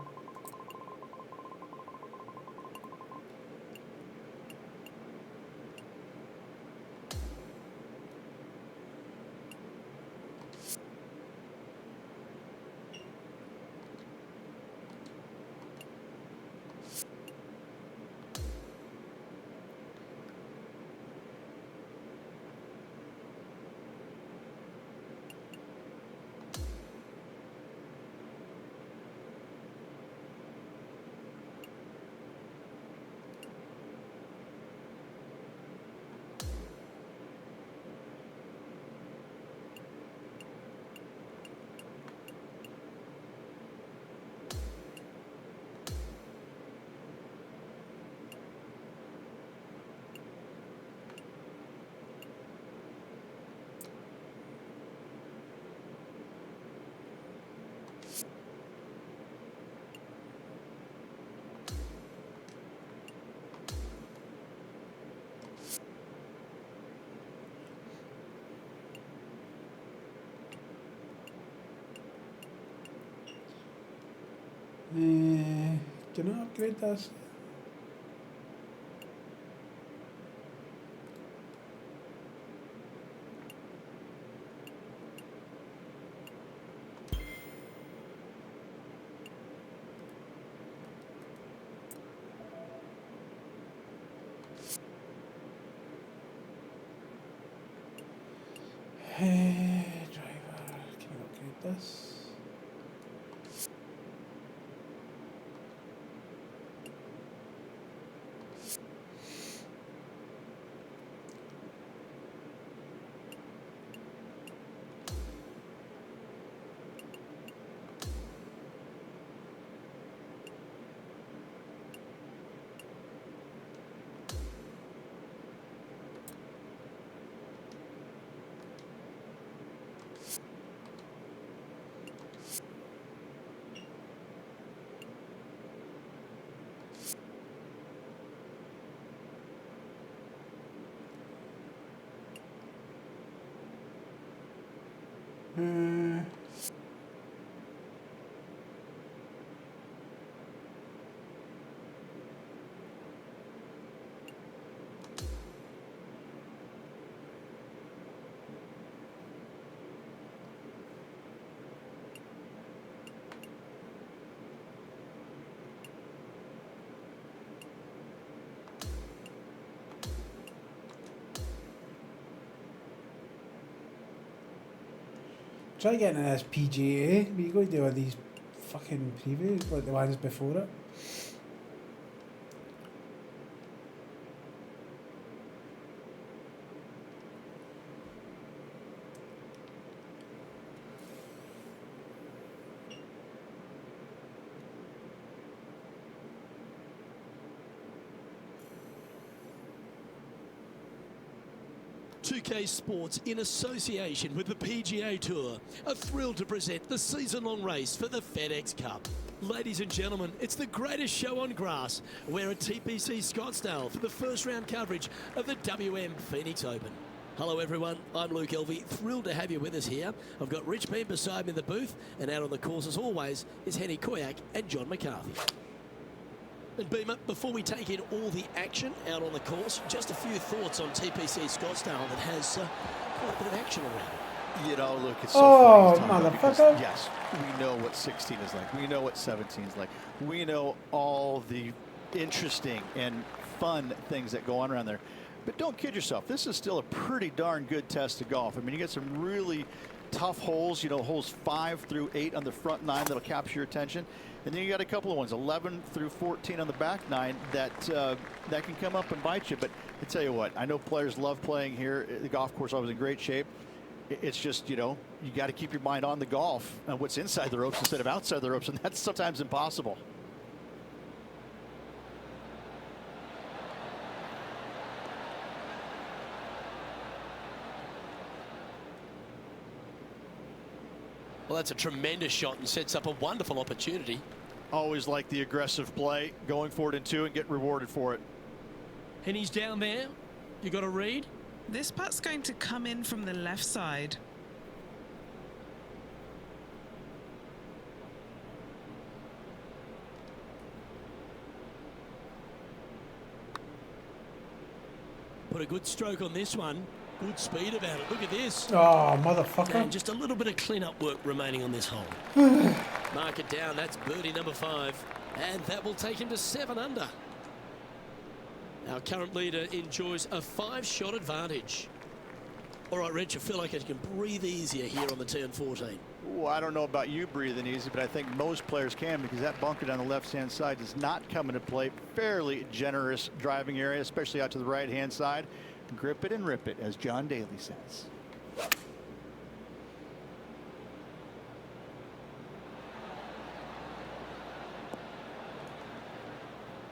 S1: do you not upgrade this? Driver, can you upgrade this? Try getting this PGA. We go to do all these fucking previews, like the ones before it.
S2: UK Sports, in association with the PGA Tour, are thrilled to present the season-long race for the FedEx Cup. Ladies and gentlemen, it's the greatest show on grass. We're at TPC Scottsdale for the first round coverage of the WM Phoenix Open. Hello everyone, I'm Luke Elvey, thrilled to have you with us here. I've got Rich Beam beside me in the booth, and out on the course as always is Henny Koyak and John McCarthy. And Beamer, before we take in all the action out on the course, just a few thoughts on TPC Scottsdale that has quite a bit of action around it.
S3: You know, look, it's so funny.
S1: Motherfucker.
S3: Yes, we know what 16 is like. We know what 17 is like. We know all the interesting and fun things that go on around there. But don't kid yourself. This is still a pretty darn good test of golf. I mean, you get some really tough holes, you know, holes 5 through 8 on the front 9 that'll capture your attention. And then you got a couple of ones, 11 through 14 on the back 9 that that can come up and bite you. But I tell you what, I know players love playing here. The golf course always in great shape. It's just, you got to keep your mind on the golf and what's inside the ropes instead of outside the ropes, and that's sometimes impossible.
S2: Well, that's a tremendous shot and sets up a wonderful opportunity.
S3: Always like the aggressive play, going for it in 2 and get rewarded for it.
S2: And he's down there. You got a read?
S4: This putt's going to come in from the left side.
S2: Put a good stroke on this one. Good speed about it. Look at this.
S1: Oh, motherfucker.
S2: And just a little bit of clean-up work remaining on this hole. Mark it down. That's birdie number 5. And that will take him to 7 under. Our current leader enjoys a 5-shot advantage. All right, Rich, I feel like I can breathe easier here on the tee on 14.
S3: Well, I don't know about you breathing easy, but I think most players can, because that bunker down the left-hand side does not come into play. Fairly generous driving area, especially out to the right-hand side. Grip it and rip it, as John Daly says.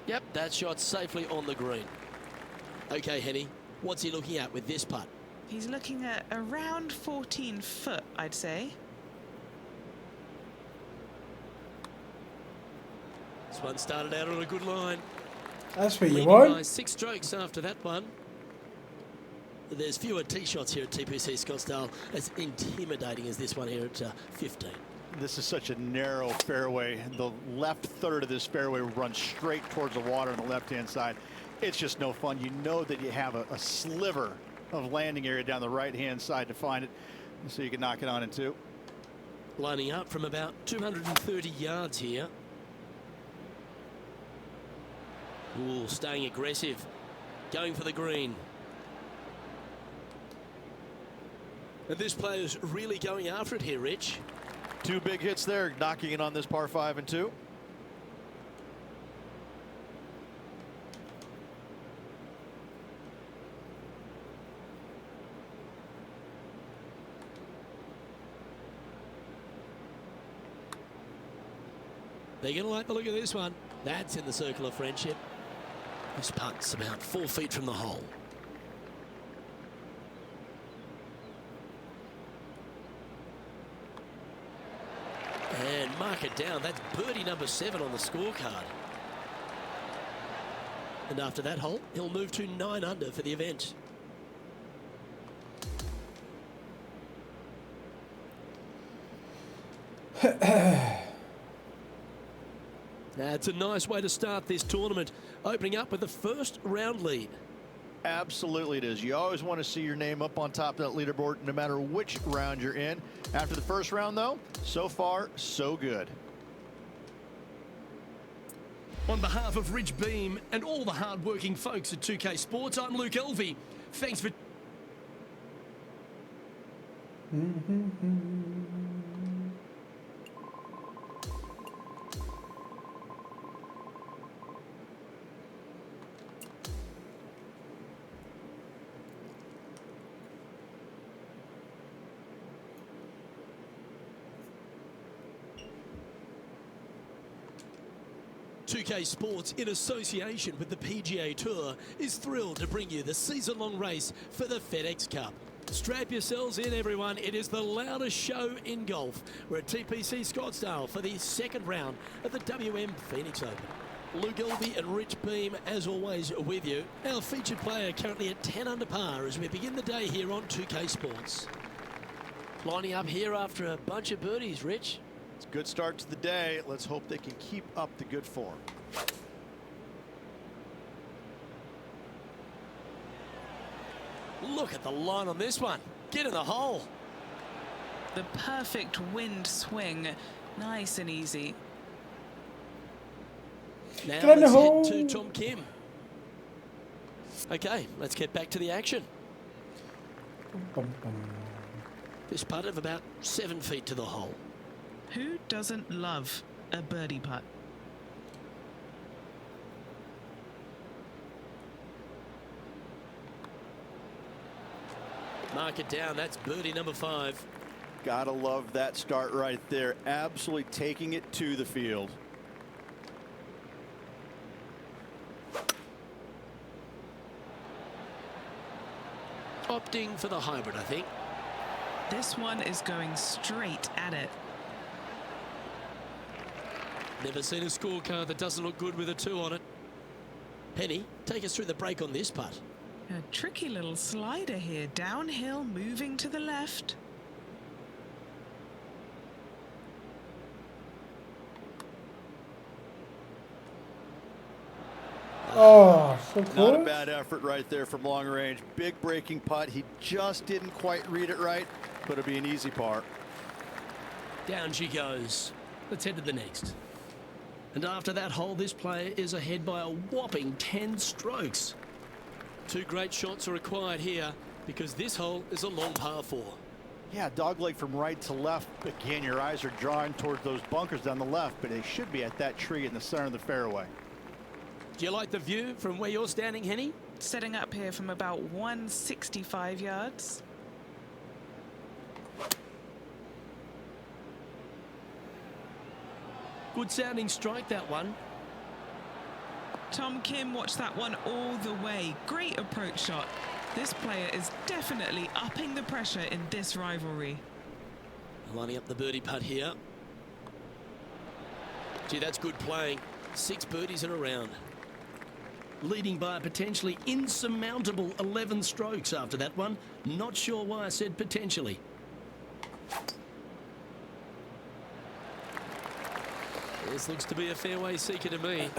S2: Yep, that shot safely on the green. Okay, Henny, what's he looking at with this putt?
S4: He's looking at around 14 foot, I'd say.
S2: This one started out on a good line.
S1: That's what you
S2: Leading by
S1: want.
S2: 6 strokes after that one. There's fewer tee shots here at TPC Scottsdale as intimidating as this one here at 15.
S3: This is such a narrow fairway. The left third of this fairway runs straight towards the water on the left-hand side. It's just no fun. You know that you have a sliver of landing area down the right-hand side to find it, so you can knock it on in 2.
S2: Lining up from about 230 yards here. Ooh, staying aggressive. Going for the green. And this player's really going after it here, Rich.
S3: 2 big hits there, knocking it on this par 5 and 2.
S2: They're going to like the look of this one. That's in the circle of friendship. This putt's about 4 feet from the hole. And mark it down. That's birdie number 7 on the scorecard. And after that hole, he'll move to 9 under for the event. That's a nice way to start this tournament, opening up with the first round lead.
S3: Absolutely it is. You always want to see your name up on top of that leaderboard, no matter which round you're in. After the first round, though, so far, so good.
S2: On behalf of Rich Beam and all the hard-working folks at 2K Sports, I'm Luke Elvey. Thanks for... .2K Sports, in association with the PGA Tour, is thrilled to bring you the season-long race for the FedEx Cup. Strap yourselves in, everyone. It is the loudest show in golf. We're at TPC Scottsdale for the second round of the WM Phoenix Open. Luke Elvey and Rich Beam, as always, with you. Our featured player currently at 10 under par as we begin the day here on 2K Sports. Lining up here after a bunch of birdies, Rich.
S3: It's a good start to the day. Let's hope they can keep up the good form.
S2: Look at the line on this one. Get in the hole.
S4: The perfect wind swing. Nice and easy.
S2: Now
S1: Get in the
S2: let's
S1: hole.
S2: head to Tom Kim. Okay, let's get back to the action.
S1: Bum, bum.
S2: This putt of about 7 feet to the hole.
S4: Who doesn't love a birdie putt?
S2: Mark it down. That's birdie number 5.
S10: Gotta love that start right there. Absolutely taking it to the field.
S2: Opting for the hybrid, I think.
S4: This one is going straight at it.
S2: Never seen a scorecard that doesn't look good with a 2 on it. Penny, take us through the break on this putt.
S4: A tricky little slider here. Downhill, moving to the left.
S1: Oh, so close.
S10: Not a bad effort right there from long range. Big breaking putt. He just didn't quite read it right, but it'll be an easy par.
S2: Down she goes. Let's head to the next. And after that hole, this player is ahead by a whopping 10 strokes. 2 great shots are required here because this hole is a long par 4.
S10: Yeah, dogleg from right to left. Again, your eyes are drawn towards those bunkers down the left, but they should be at that tree in the center of the fairway.
S2: Do you like the view from where you're standing, Henny?
S4: Setting up here from about 165 yards.
S2: Good sounding strike, that one.
S4: Tom Kim watched that one all the way. Great approach shot. This player is definitely upping the pressure in this rivalry.
S2: Lining up the birdie putt here. Gee, that's good playing. 6 birdies in a round. Leading by a potentially insurmountable 11 strokes after that one. Not sure why I said potentially. This looks to be a fairway seeker to me.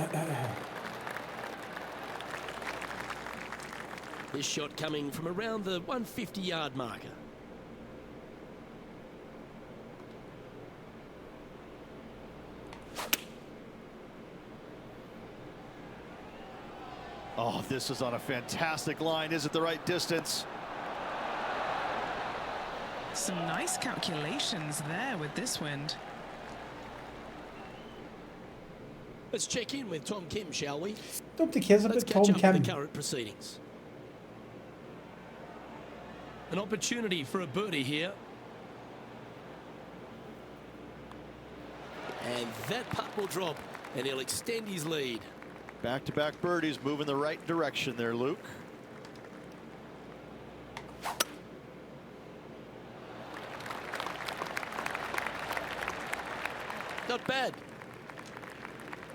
S2: This shot coming from around the 150-yard marker.
S10: Oh, this is on a fantastic line. Is it the right distance?
S4: Some nice calculations there with this wind.
S2: Let's check in with Tom Kim, shall we?
S1: Nobody cares
S2: Let's
S1: about Tom
S2: catch up
S1: Kim.
S2: with the current proceedings. An opportunity for a birdie here. And that putt will drop, and he'll extend his lead.
S10: Back-to-back birdies, moving the right direction there, Luke.
S2: Not bad.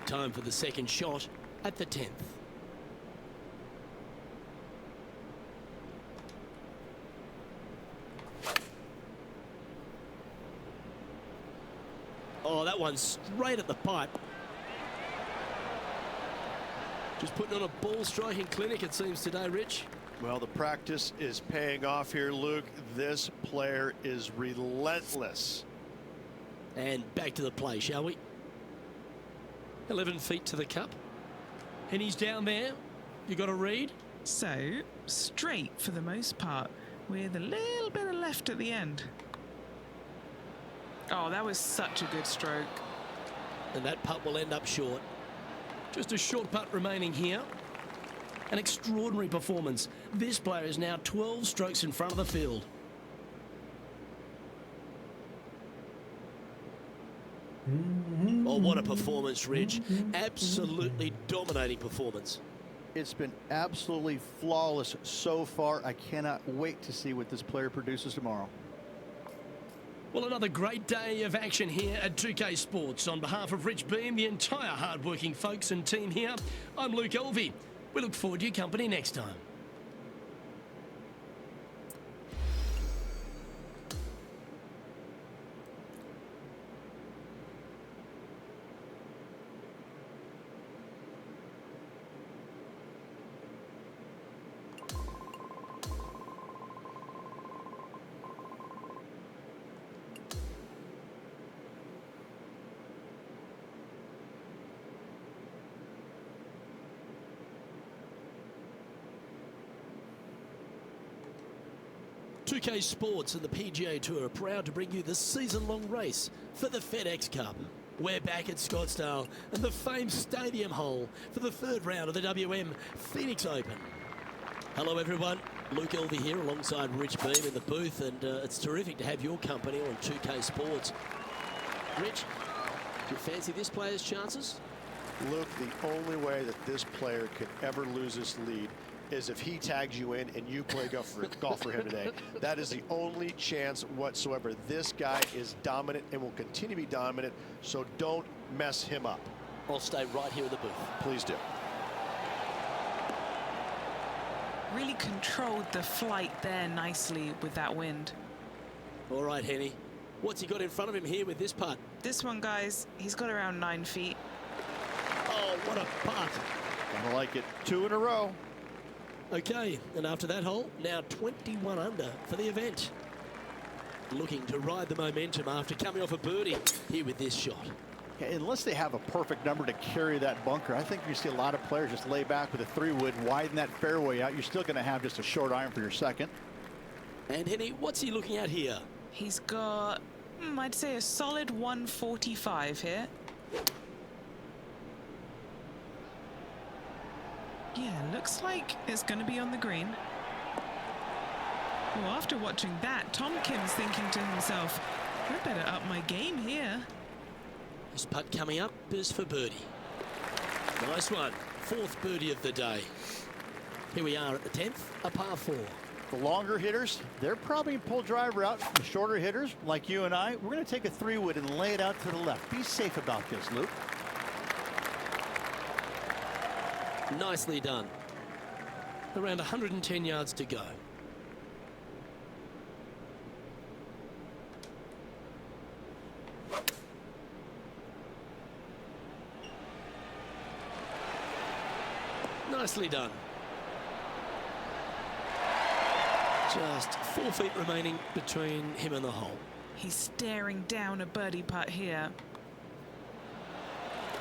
S2: Time for the second shot at the 10th. Oh, that one's straight at the pipe. Just putting on a ball striking clinic, it seems, today, Rich.
S6: Well, the practice is paying off here, Luke. This player is relentless.
S2: And back to the play, shall we? 11 feet to the cup. And he's down there. You got a read?
S4: So, straight for the most part, with a little bit of left at the end. Oh, that was such a good stroke.
S2: And that putt will end up short. Just a short putt remaining here. An extraordinary performance. This player is now 12 strokes in front of the field. Oh, what a performance, Rich. Absolutely dominating performance.
S10: It's been absolutely flawless so far. I cannot wait to see what this player produces tomorrow.
S2: Well, another great day of action here at 2K Sports. On behalf of Rich Beam, the entire hard-working folks and team here, I'm Luke Elvey. We look forward to your company next time. UK Sports and the PGA Tour are proud to bring you the season-long race for the FedEx Cup. We're back at Scottsdale and the famed Stadium Hole for the third round of the WM Phoenix Open. Hello everyone, Luke Elvey here alongside Rich Beam in the booth, and it's terrific to have your company on 2K Sports. Rich, do you fancy this player's chances?
S6: Luke, the only way that this player could ever lose this lead is if he tags you in and you play golf for him today. That is the only chance whatsoever. This guy is dominant and will continue to be dominant, so don't mess him up.
S2: I'll stay right here in the booth.
S6: Please do.
S4: Really controlled the flight there nicely with that wind.
S2: All right, Henny. What's he got in front of him here with this putt?
S4: This one, guys, he's got around 9 feet.
S2: Oh, what a putt.
S3: I like it. 2 in a row.
S2: Okay, and after that hole, now 21 under for the event. Looking to ride the momentum after coming off a birdie here with this shot.
S3: Yeah, unless they have a perfect number to carry that bunker, I think you see a lot of players just lay back with a 3-wood, widen that fairway out. You're still going to have just a short iron for your second.
S2: And Henny, what's he looking at here?
S4: He's got, I'd say, a solid 145 here. Yeah, looks like it's going to be on the green. Well, after watching that, Tom Kim's thinking to himself, I better up my game here.
S2: This putt coming up is for birdie. Nice one. 4th birdie of the day. Here we are at the 10th, a par 4.
S3: The longer hitters, they're probably pull driver out. The shorter hitters, like you and I, we're going to take a 3-wood and lay it out to the left. Be safe about this, Luke.
S2: Nicely done. Around 110 yards to go. Nicely done. Just 4 feet remaining between him and the hole.
S4: He's staring down a birdie putt here.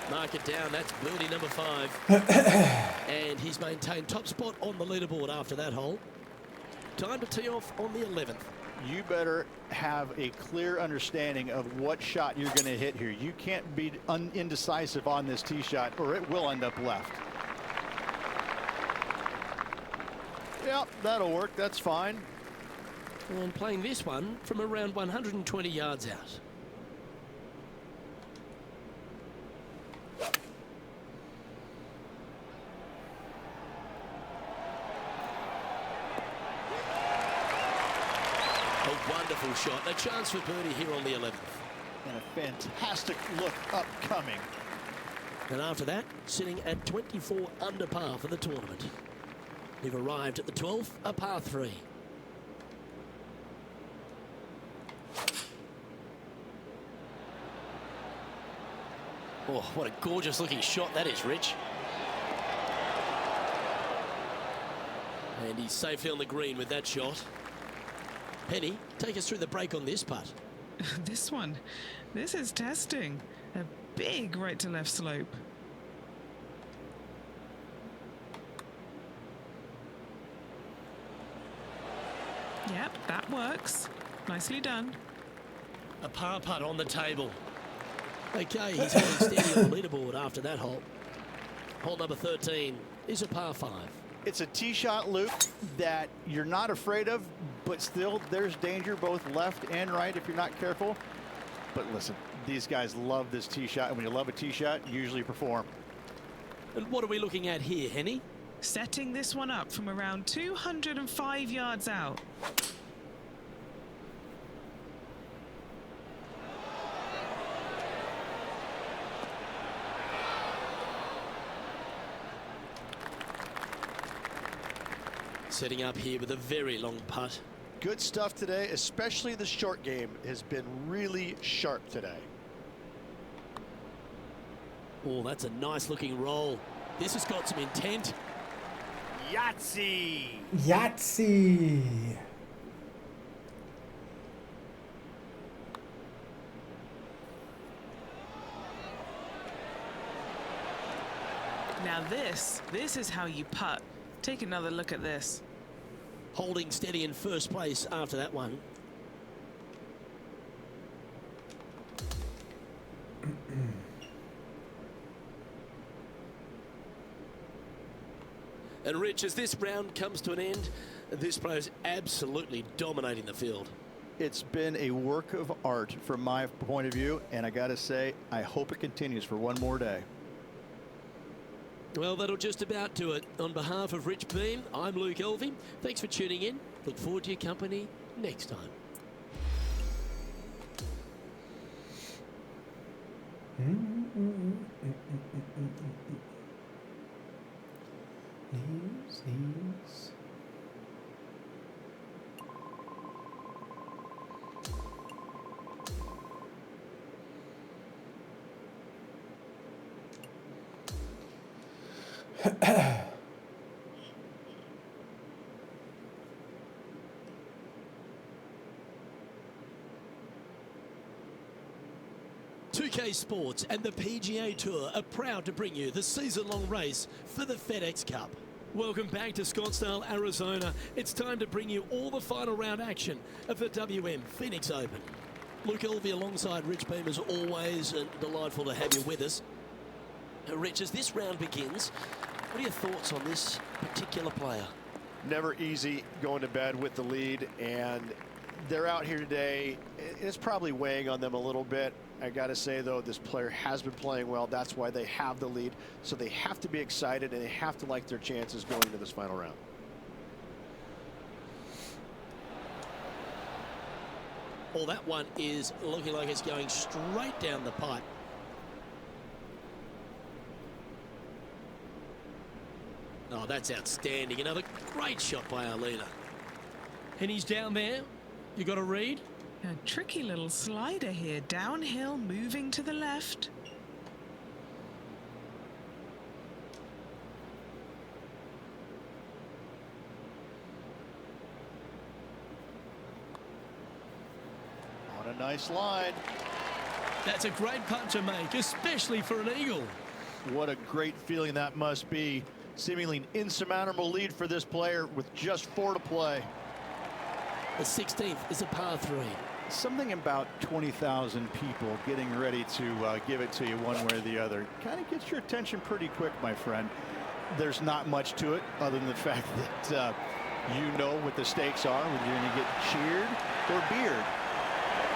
S2: Mark it down, that's birdie number 5. And he's maintained top spot on the leaderboard after that hole. Time to tee off on the 11th.
S3: You better have a clear understanding of what shot you're going to hit here. You can't be indecisive on this tee shot or it will end up left. Yep, that'll work. That's fine.
S2: And playing this one from around 120 yards out. A wonderful shot. A chance for birdie here on the 11th.
S3: And a fantastic look upcoming.
S2: And after that, sitting at 24 under par for the tournament. We've arrived at the 12th, a par 3. Oh, what a gorgeous looking shot that is, Rich. And he's safely on the green with that shot. Penny, take us through the break on this putt.
S4: This one, this is testing. A big right to left slope. Yep, that works. Nicely done.
S2: A par putt on the table. Okay, he's holding steady on the leaderboard after that hole. Hole number 13 is a par 5.
S3: It's a tee shot, Luke, that you're not afraid of, but still there's danger both left and right if you're not careful. But listen, these guys love this tee shot, and when you love a tee shot, you usually perform.
S2: And what are we looking at here, Henny?
S4: Setting this one up from around 205 yards out.
S2: Setting up here with a very long putt.
S6: Good stuff today, especially the short game has been really sharp today.
S2: Oh, that's a nice looking roll. This has got some intent.
S8: Yahtzee!
S1: Yahtzee.
S4: Now this is how you putt. Take another look at this.
S2: Holding steady in first place after that one. And Rich, as this round comes to an end, This player is absolutely dominating the field.
S3: It's been a work of art from my point of view, and I got to say, I hope it continues for one more day.
S2: Well, that'll just about do it. On behalf of Rich Beam, I'm Luke Elvey. Thanks for tuning in. Look forward to your company next time.
S1: Knees.
S2: UK Sports and the PGA Tour are proud to bring you the season-long race for the FedEx Cup. Welcome back to Scottsdale, Arizona. It's time to bring you all the final round action of the WM Phoenix Open. Luke Elvey alongside Rich Beam as always, and delightful to have you with us. Rich, as this round begins, what are your thoughts on this particular player?
S6: Never easy going to bed with the lead, and they're out here today. It's probably weighing on them a little bit. I got to say, though, this player has been playing well. That's why they have the lead. So they have to be excited, and they have to like their chances going into this final round.
S2: Well, that one is looking like it's going straight down the pipe. Oh, that's outstanding. Another great shot by our leader. And he's down there. You got a read?
S4: A tricky little slider here, downhill, moving to the left.
S3: On a nice line.
S2: That's a great putt to make, especially for an eagle.
S3: What a great feeling that must be. Seemingly an insurmountable lead for this player with just 4 to play.
S2: The 16th is a par 3.
S3: Something about 20,000 people getting ready to give it to you one way or the other kind of gets your attention pretty quick, my friend. There's not much to it other than the fact that you know what the stakes are, whether you're going to get cheered or beard.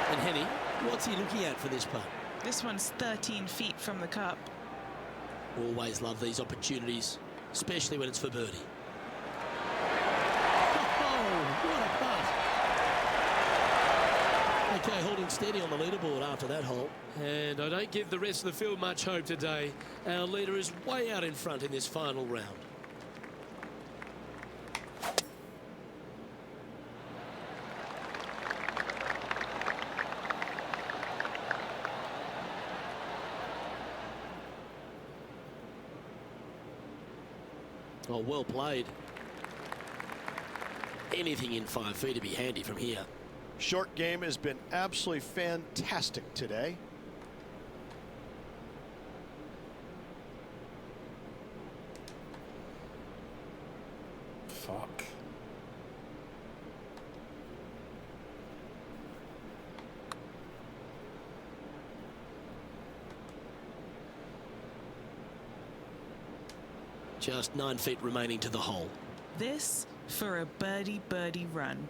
S2: And Henny, what's he looking at for this putt?
S4: This one's 13 feet from the cup.
S2: Always love these opportunities, especially when it's for birdie. Oh, what a putt. Okay, holding steady on the leaderboard after that hole. And I don't give the rest of the field much hope today. Our leader is way out in front in this final round. Oh, well played. Anything in 5 feet to be handy from here.
S6: Short game has been absolutely fantastic today.
S1: Fuck.
S2: Just 9 feet remaining to the hole.
S4: This for a birdie run.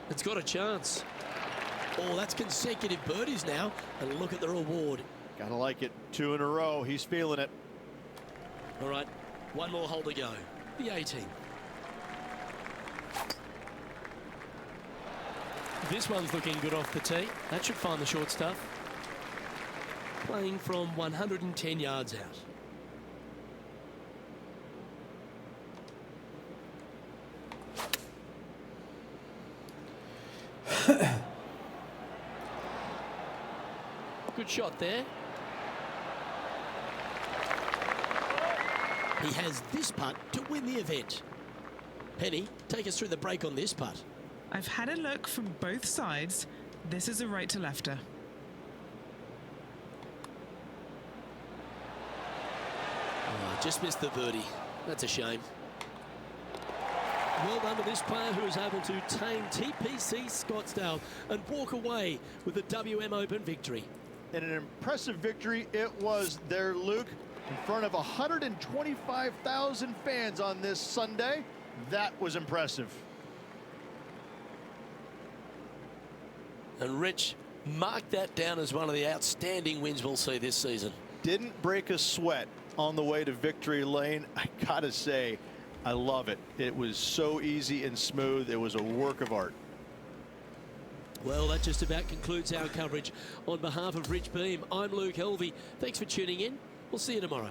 S2: It's got a chance. Oh, that's consecutive birdies now. And look at the reward.
S3: Gotta like it. 2 in a row. He's feeling it.
S2: All right, one more hole to go. The 18th. This one's looking good off the tee. That should find the short stuff. Playing from 110 yards out. Good shot there. He has this putt to win the event. Penny, take us through the break on this putt.
S4: I've had a look from both sides. This is a right to lefter.
S2: Oh, just missed the birdie. That's a shame. Well done to this player who is able to tame TPC Scottsdale and walk away with the WM Open victory.
S3: And an impressive victory it was there, Luke. in front of 125,000 fans on this Sunday. That was impressive.
S2: And Rich marked that down as one of the outstanding wins we'll see this season.
S3: Didn't break a sweat on the way to victory lane. I gotta say, I love it. It was so easy and smooth. It was a work of art.
S2: Well, that just about concludes our coverage. On behalf of Rich Beam, I'm Luke Helvey. Thanks for tuning in. We'll see you tomorrow.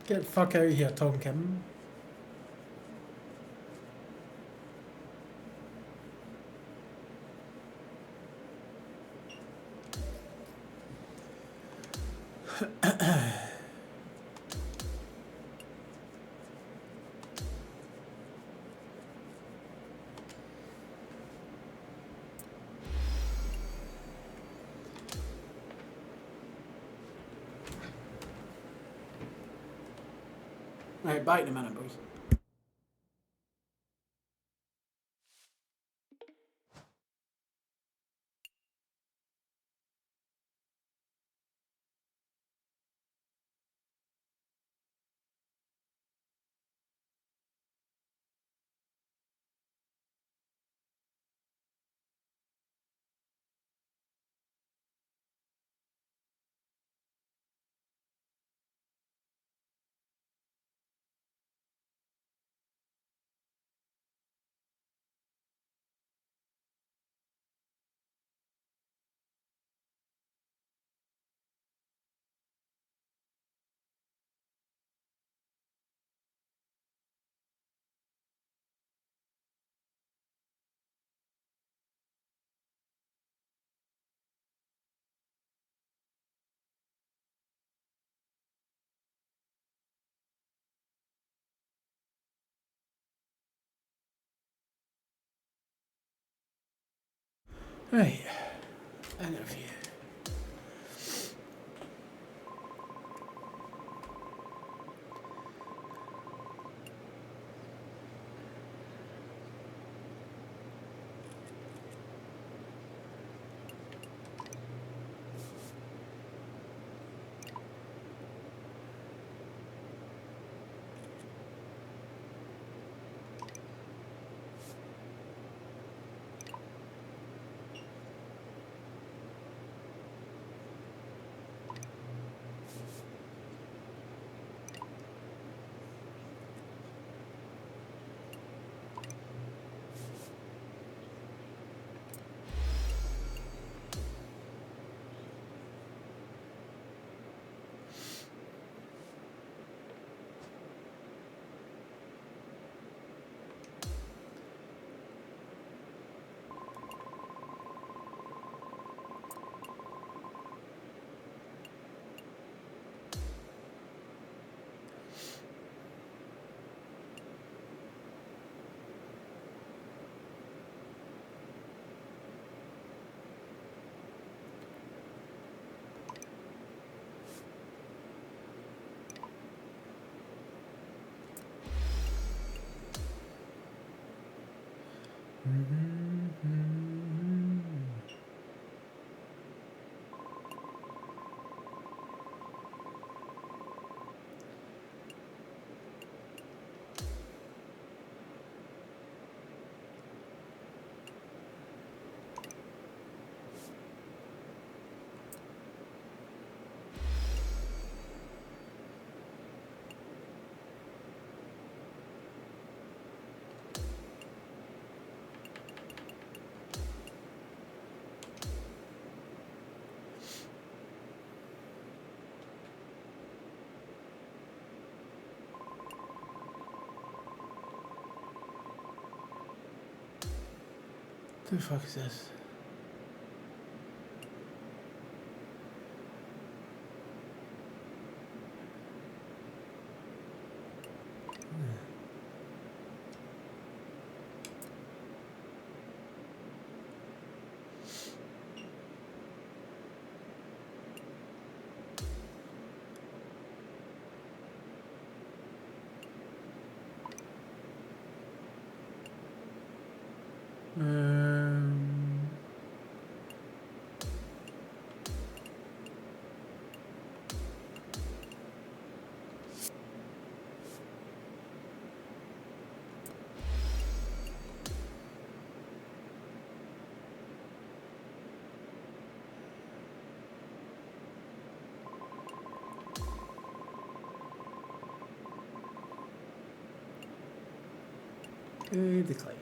S1: Get the fuck out of here, Tom Kim. Right, back in a minute, boys. Right, interview. Who the fuck is this? Um, decline.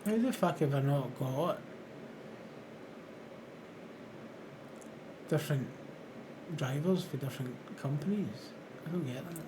S1: How the fuck have I not got different drivers for different companies? I don't get that.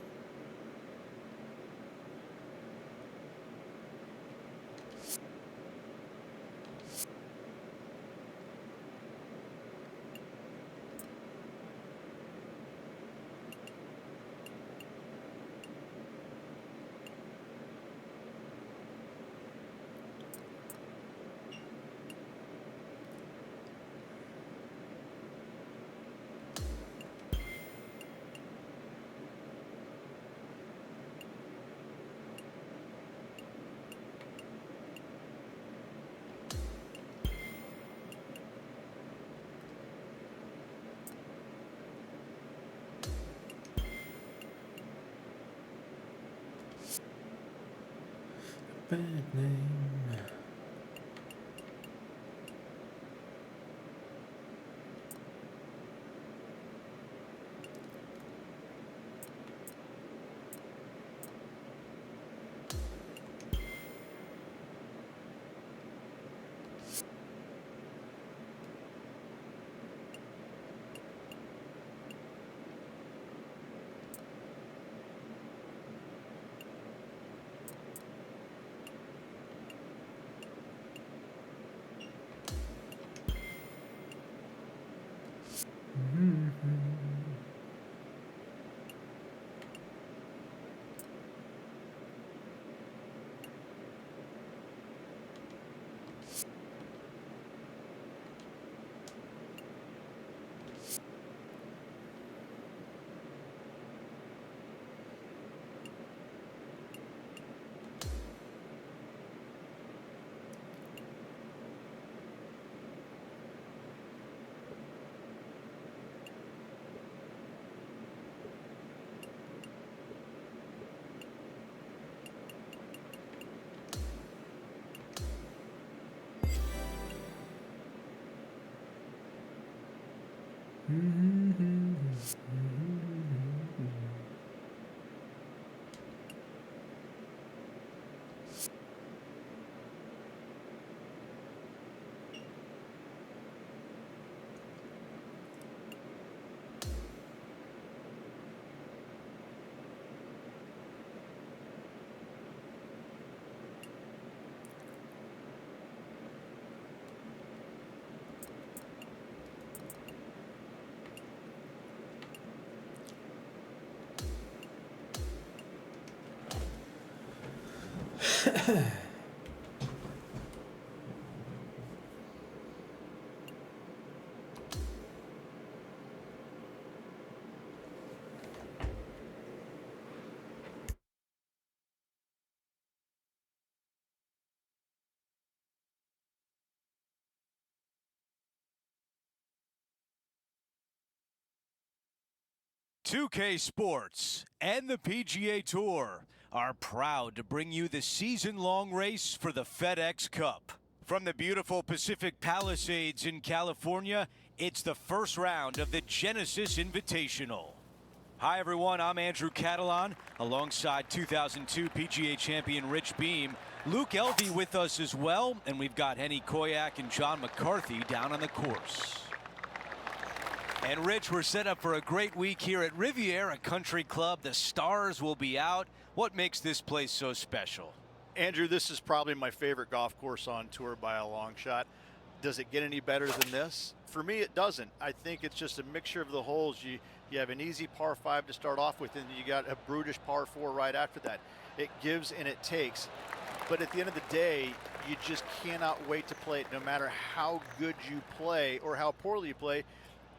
S1: Bad name.
S9: .2K Sports and the PGA Tour are proud to bring you the season-long race for the FedEx Cup. From the beautiful Pacific Palisades in California, it's the first round of the Genesis Invitational. Hi everyone, I'm Andrew Catalan alongside 2002 PGA champion Rich Beam. Luke Elvey with us as well, and we've got Henny Koyak and John McCarthy down on the course. And Rich, we're set up for a great week here at Riviera Country Club. The stars will be out. What makes this place so special?
S8: Andrew, this is probably my favorite golf course on tour by a long shot. Does it get any better than this? For me, it doesn't. I think it's just a mixture of the holes. You have an easy par 5 to start off with, and you got a brutish par 4 right after that. It gives and it takes. But at the end of the day, you just cannot wait to play it, no matter how good you play or how poorly you play,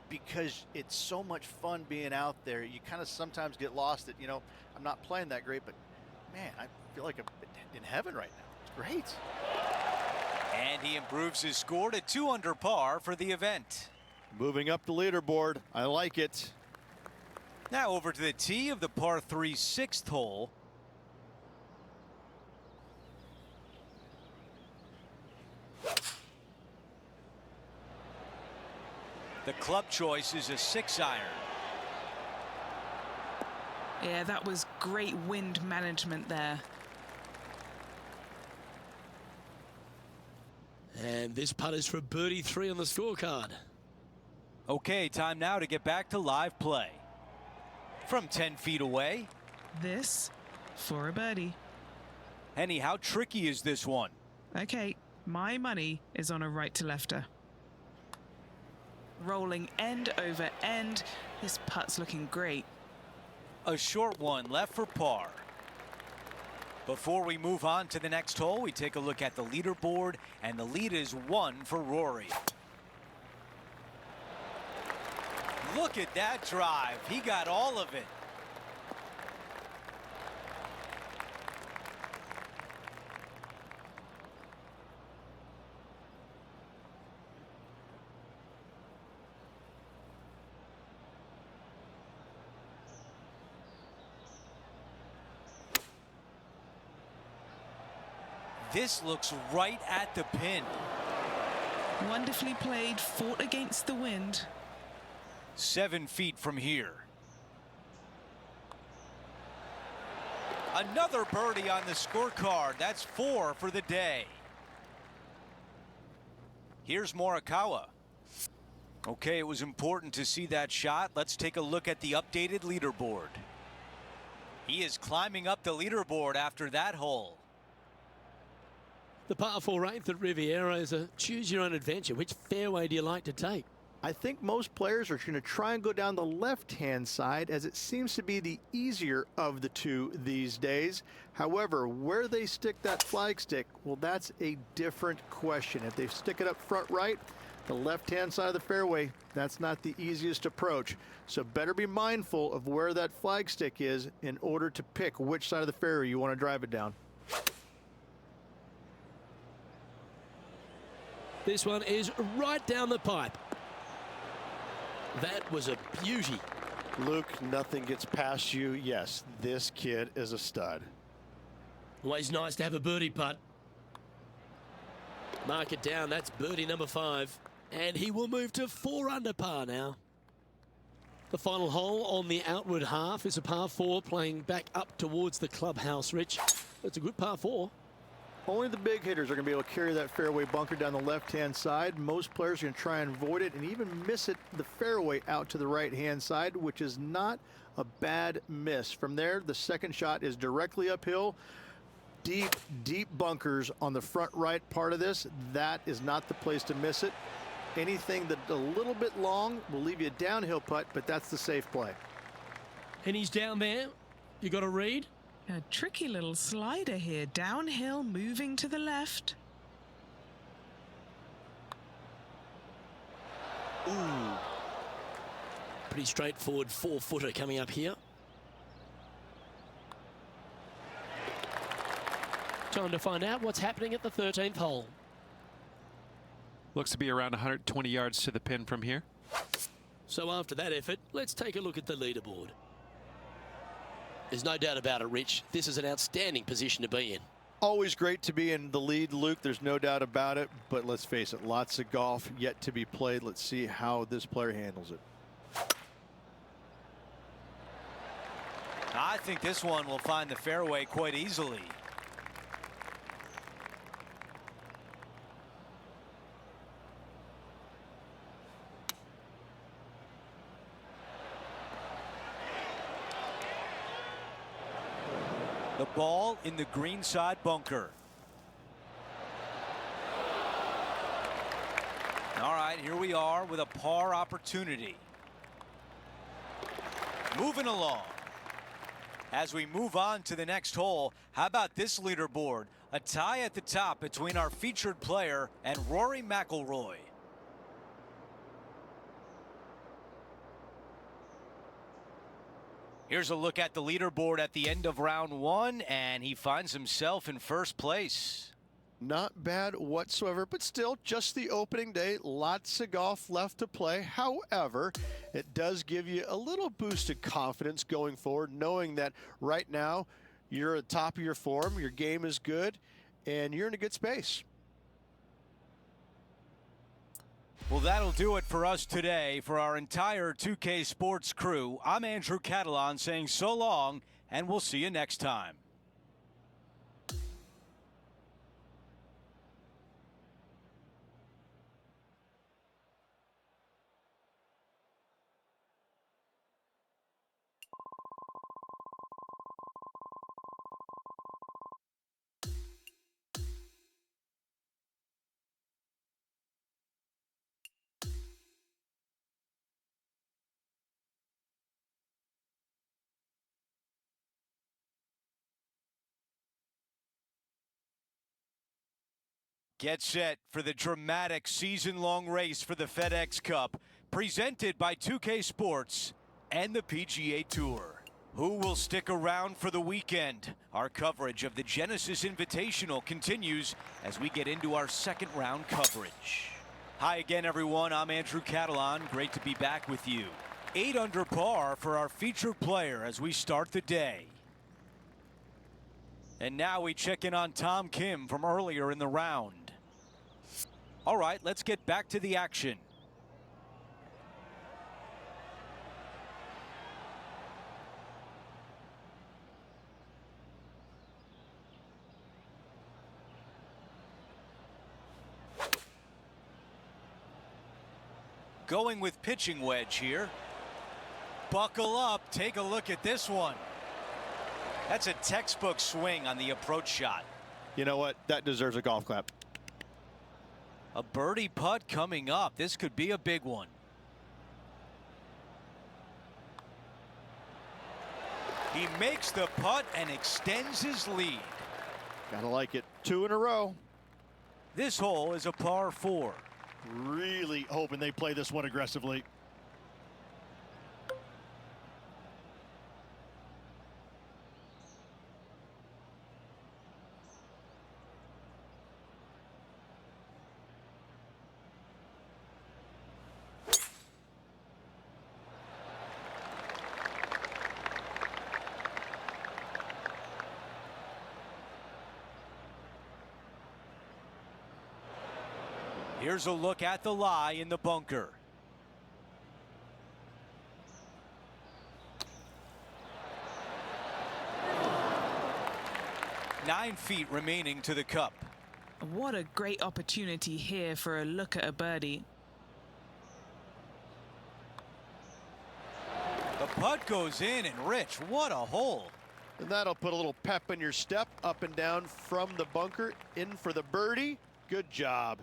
S8: because it's so much fun being out there. You kind of sometimes get lost that, I'm not playing that great, but man, I feel like I'm in heaven right now. It's great.
S9: And he improves his score to 2 under par for the event.
S3: Moving up the leaderboard. I like it.
S9: Now over to the tee of the par 3 6th hole. The club choice is a 6-iron.
S4: Yeah, that was great wind management there.
S2: And this putt is for birdie 3 on the scorecard.
S9: Okay, time now to get back to live play. From 10 feet away.
S4: This for a birdie.
S9: Henny, how tricky is this one?
S4: Okay, my money is on a right-to-lefter. Rolling end over end. This putt's looking great.
S9: A short one left for par. Before we move on to the next hole, we take a look at the leaderboard, and the lead is 1 for Rory. Look at that drive. He got all of it. This looks right at the pin.
S4: Wonderfully played, fought against the wind.
S9: 7 feet from here. Another birdie on the scorecard. That's 4 for the day. Here's Morikawa. Okay, it was important to see that shot. Let's take a look at the updated leaderboard. He is climbing up the leaderboard after that hole.
S2: The par 4 8th at Riviera is a choose your own adventure. Which fairway do you like to take?
S3: I think most players are going to try and go down the left-hand side, as it seems to be the easier of the two these days. However, where they stick that flag stick, well, that's a different question. If they stick it up front right, the left-hand side of the fairway, that's not the easiest approach. So better be mindful of where that flag stick is in order to pick which side of the fairway you want to drive it down.
S2: This one is right down the pipe. That was a beauty.
S3: Luke, nothing gets past you. Yes, this kid is a stud.
S2: Always nice to have a birdie putt. Mark it down. That's birdie number 5. And he will move to 4 under par now. The final hole on the outward half is a par 4 playing back up towards the clubhouse, Rich. It's a good par 4.
S3: Only the big hitters are going to be able to carry that fairway bunker down the left-hand side. Most players are going to try and avoid it and even miss it the fairway out to the right-hand side, which is not a bad miss. From there, the second shot is directly uphill. Deep, deep bunkers on the front right part of this. That is not the place to miss it. Anything that's a little bit long will leave you a downhill putt, but that's the safe play.
S2: And he's down there. You got a read?
S4: A tricky little slider here, downhill, moving to the left.
S2: Ooh. Pretty straightforward 4-footer coming up here. Time to find out what's happening at the 13th hole.
S5: Looks to be around 120 yards to the pin from here.
S2: So after that effort, let's take a look at the leaderboard. There's no doubt about it, Rich. This is an outstanding position to be in.
S3: Always great to be in the lead, Luke. There's no doubt about it. But let's face it, lots of golf yet to be played. Let's see how this player handles it.
S9: I think this one will find the fairway quite easily. The ball in the greenside bunker. All right, here we are with a par opportunity. Moving along. As we move on to the next hole, how about this leaderboard? A tie at the top between our featured player and Rory McIlroy. Here's a look at the leaderboard at the end of round one, and he finds himself in first place.
S6: Not bad whatsoever, but still just the opening day. Lots of golf left to play. However, it does give you a little boost of confidence going forward, knowing that right now you're at the top of your form, your game is good, and you're in a good space.
S9: Well, that'll do it for us today. For our entire 2K Sports crew, I'm Andrew Catalan saying so long, and we'll see you next time. Get set for the dramatic season-long race for the FedEx Cup, presented by 2K Sports and the PGA Tour. Who will stick around for the weekend? Our coverage of the Genesis Invitational continues as we get into our second round coverage. Hi again, everyone. I'm Andrew Catalan. Great to be back with you. 8 under par for our featured player as we start the day. And now we check in on Tom Kim from earlier in the round. All right, let's get back to the action. Going with pitching wedge here. Buckle up, take a look at this one. That's a textbook swing on the approach shot.
S6: You know what? That deserves a golf clap.
S9: A birdie putt coming up. This could be a big one. He makes the putt and extends his lead.
S6: Gotta like it. 2 in a row.
S9: This hole is a par 4.
S6: Really hoping they play this one aggressively.
S9: Here's a look at the lie in the bunker. Nine feet remaining to the cup.
S4: What a great opportunity here for a look at a birdie.
S9: The putt goes in, and Rich, what a hole.
S6: And that'll put a little pep in your step, up and down from the bunker, in for the birdie. Good job.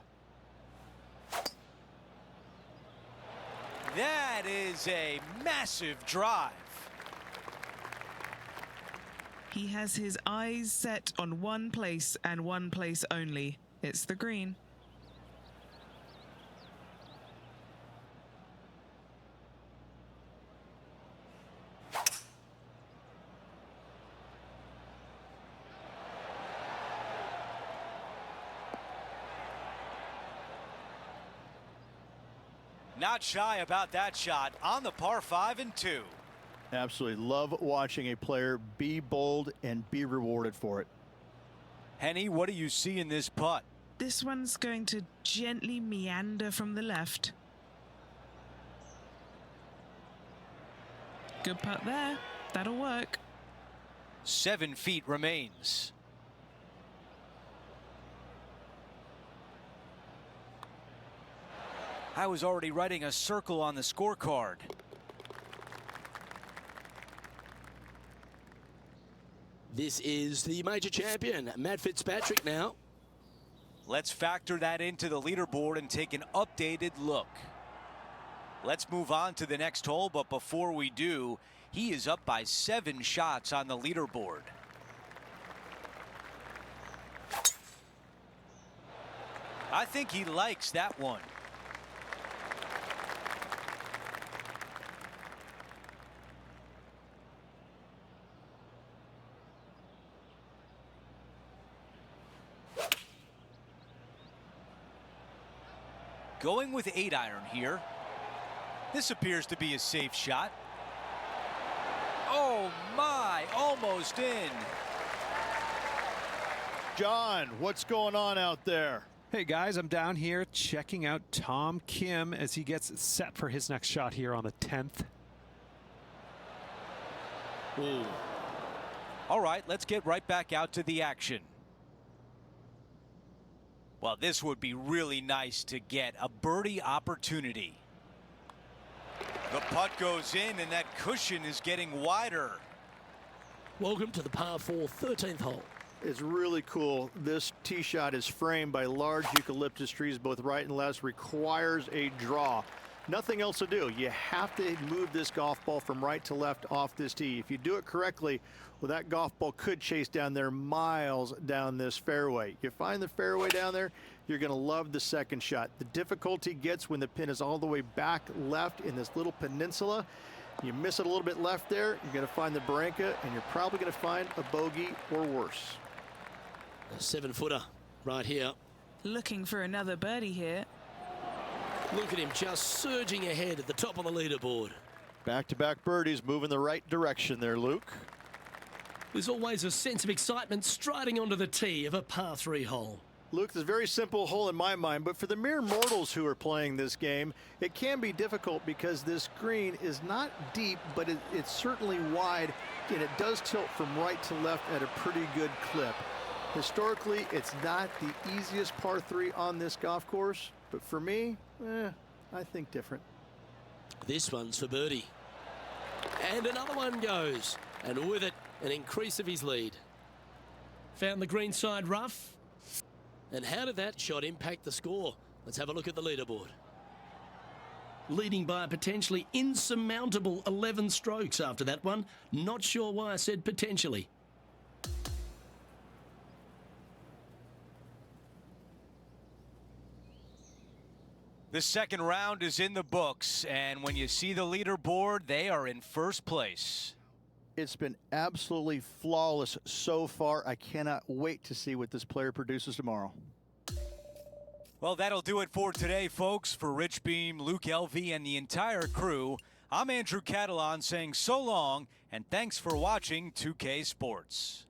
S9: That is a massive drive.
S4: He has his eyes set on one place and one place only. It's the green.
S9: Not shy about that shot on the par 5 and 2.
S6: Absolutely love watching a player be bold and be rewarded for it.
S9: Henny, what do you see in this putt?
S4: This one's going to gently meander from the left. Good putt there. That'll work.
S9: 7 feet remains. I was already writing a circle on the scorecard.
S2: This is the major champion, Matt Fitzpatrick now.
S9: Let's factor that into the leaderboard and take an updated look. Let's move on to the next hole, but before we do, he is up by 7 shots on the leaderboard. I think he likes that one. Going with 8-iron here. This appears to be a safe shot. Oh my, almost in.
S3: John, what's going on out there?
S5: Hey guys, I'm down here checking out Tom Kim as he gets set for his next shot here on the 10th.
S2: Ooh.
S9: All right, let's get right back out to the action. Well, this would be really nice to get a birdie opportunity. The putt goes in and that cushion is getting wider.
S2: Welcome to the par 4 13th hole.
S3: It's really cool. This tee shot is framed by large eucalyptus trees, both right and left, requires a draw. Nothing else to do. You have to move this golf ball from right to left off this tee. If you do it correctly, well, that golf ball could chase down there miles down this fairway. You find the fairway down there, you're going to love the second shot. The difficulty gets when the pin is all the way back left in this little peninsula. You miss it a little bit left there, you're going to find the barranca, and you're probably going to find a bogey or worse.
S2: A 7-footer right here.
S4: Looking for another birdie here.
S2: Look at him just surging ahead at the top of the leaderboard.
S3: Back-to-back birdies, moving the right direction there, Luke.
S2: There's always a sense of excitement striding onto the tee of a par 3 hole.
S3: Luke, this is a very simple hole in my mind, but for the mere mortals who are playing this game, it can be difficult because this green is not deep, but it's certainly wide, and it does tilt from right to left at a pretty good clip. Historically, it's not the easiest par 3 on this golf course, but for me, I think different.
S2: This one's for birdie. And another one goes. And with it, an increase of his lead. Found the green side rough. And how did that shot impact the score? Let's have a look at the leaderboard. Leading by a potentially insurmountable 11 strokes after that one. Not sure why I said potentially.
S9: The second round is in the books, and when you see the leaderboard, they are in first place.
S3: It's been absolutely flawless so far. I cannot wait to see what this player produces tomorrow.
S9: Well, that'll do it for today, folks. For Rich Beam, Luke Elvey, and the entire crew, I'm Andrew Catalan saying so long, and thanks for watching 2K Sports.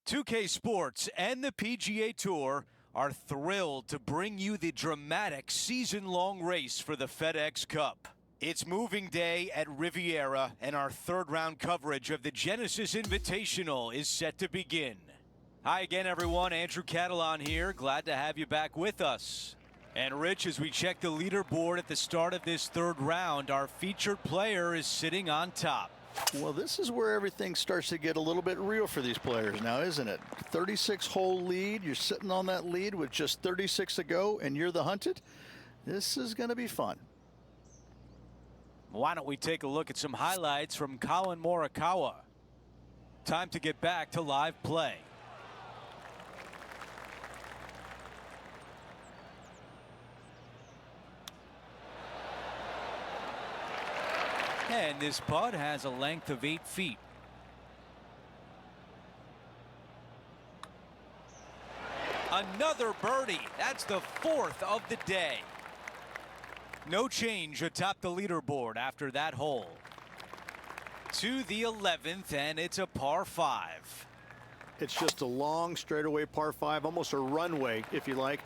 S9: .2K Sports and the PGA Tour are thrilled to bring you the dramatic season-long race for the FedEx Cup. It's moving day at Riviera, and our third-round coverage of the Genesis Invitational is set to begin. Hi again, everyone. Andrew Catalan here. Glad to have you back with us. And Rich, as we check the leaderboard at the start of this third round, our featured player is sitting on top.
S3: Well, this is where everything starts to get a little bit real for these players now, isn't it? 36-hole lead. You're sitting on that lead with just 36 to go, and you're the hunted. This is going to be fun.
S9: Why don't we take a look at some highlights from Colin Morikawa? Time to get back to live play. And this putt has a length of 8 feet. Another birdie. That's the 4th of the day. No change atop the leaderboard after that hole. To the 11th, and it's a par 5.
S3: It's just a long straightaway par 5, almost a runway, if you like.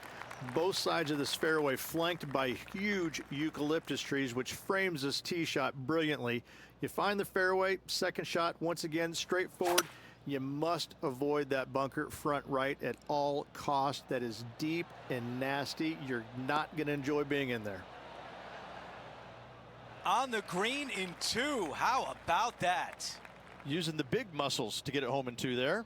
S3: Both sides of this fairway flanked by huge eucalyptus trees, which frames this tee shot brilliantly. You find the fairway, second shot, once again, straightforward. You must avoid that bunker front right at all costs. That is deep and nasty. You're not going to enjoy being in there.
S9: On the green in 2. How about that?
S3: Using the big muscles to get it home in 2 there.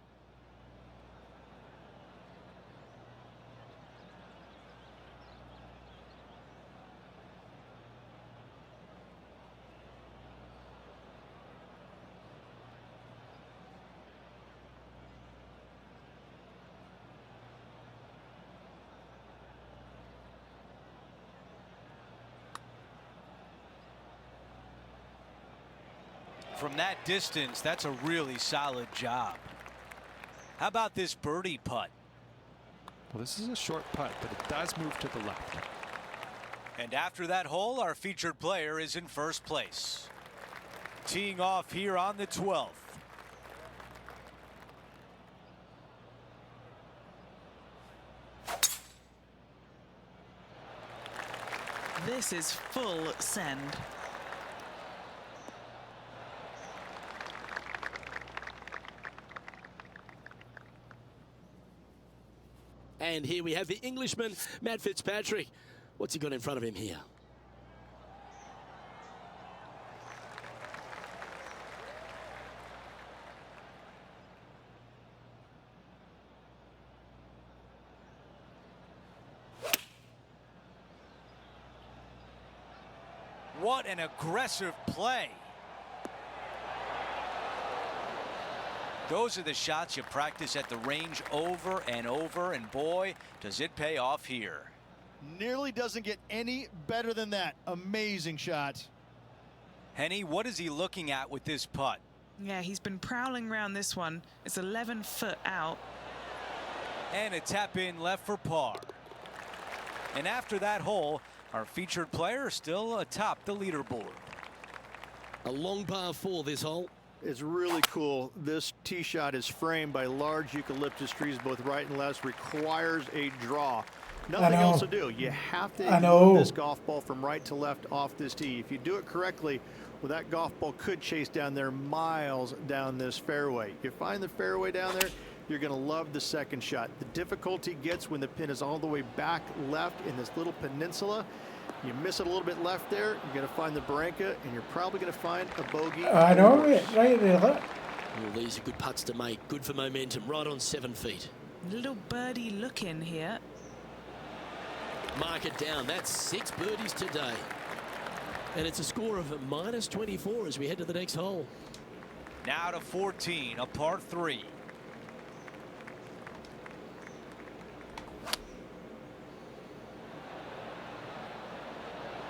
S9: From that distance, that's a really solid job. How about this birdie putt?
S5: Well, this is a short putt, but it does move to the left.
S9: And after that hole, our featured player is in first place. Teeing off here on the 12th.
S4: This is full send.
S2: And here we have the Englishman, Matt Fitzpatrick. What's he got in front of him here?
S9: What an aggressive play. Those are the shots you practice at the range over and over, and boy, does it pay off here.
S3: Nearly doesn't get any better than that. Amazing shot.
S9: Henny, what is he looking at with this putt?
S4: Yeah, he's been prowling around this one. It's 11 foot out.
S9: And a tap in left for par. And after that hole, our featured player still atop the leaderboard.
S2: A long par 4 this hole.
S3: It's really cool. This tee shot is framed by large eucalyptus trees, both right and left. Requires a draw. Nothing else to do. You have to move this golf ball from right to left off this tee. If you do it correctly, well, that golf ball could chase down there miles down this fairway. You find the fairway down there, you're going to love the second shot. The difficulty gets when the pin is all the way back left in this little peninsula. You miss it a little bit left there, you're going to find the barranca, and you're probably going to find a bogey.
S1: I know, right there. Look.
S2: Well, these are good putts to make. Good for momentum. Right on 7 feet.
S4: Little birdie look in here.
S2: Mark it down. That's 6 birdies today. And it's a score of -24 as we head to the next hole.
S9: Now to 14, a par 3.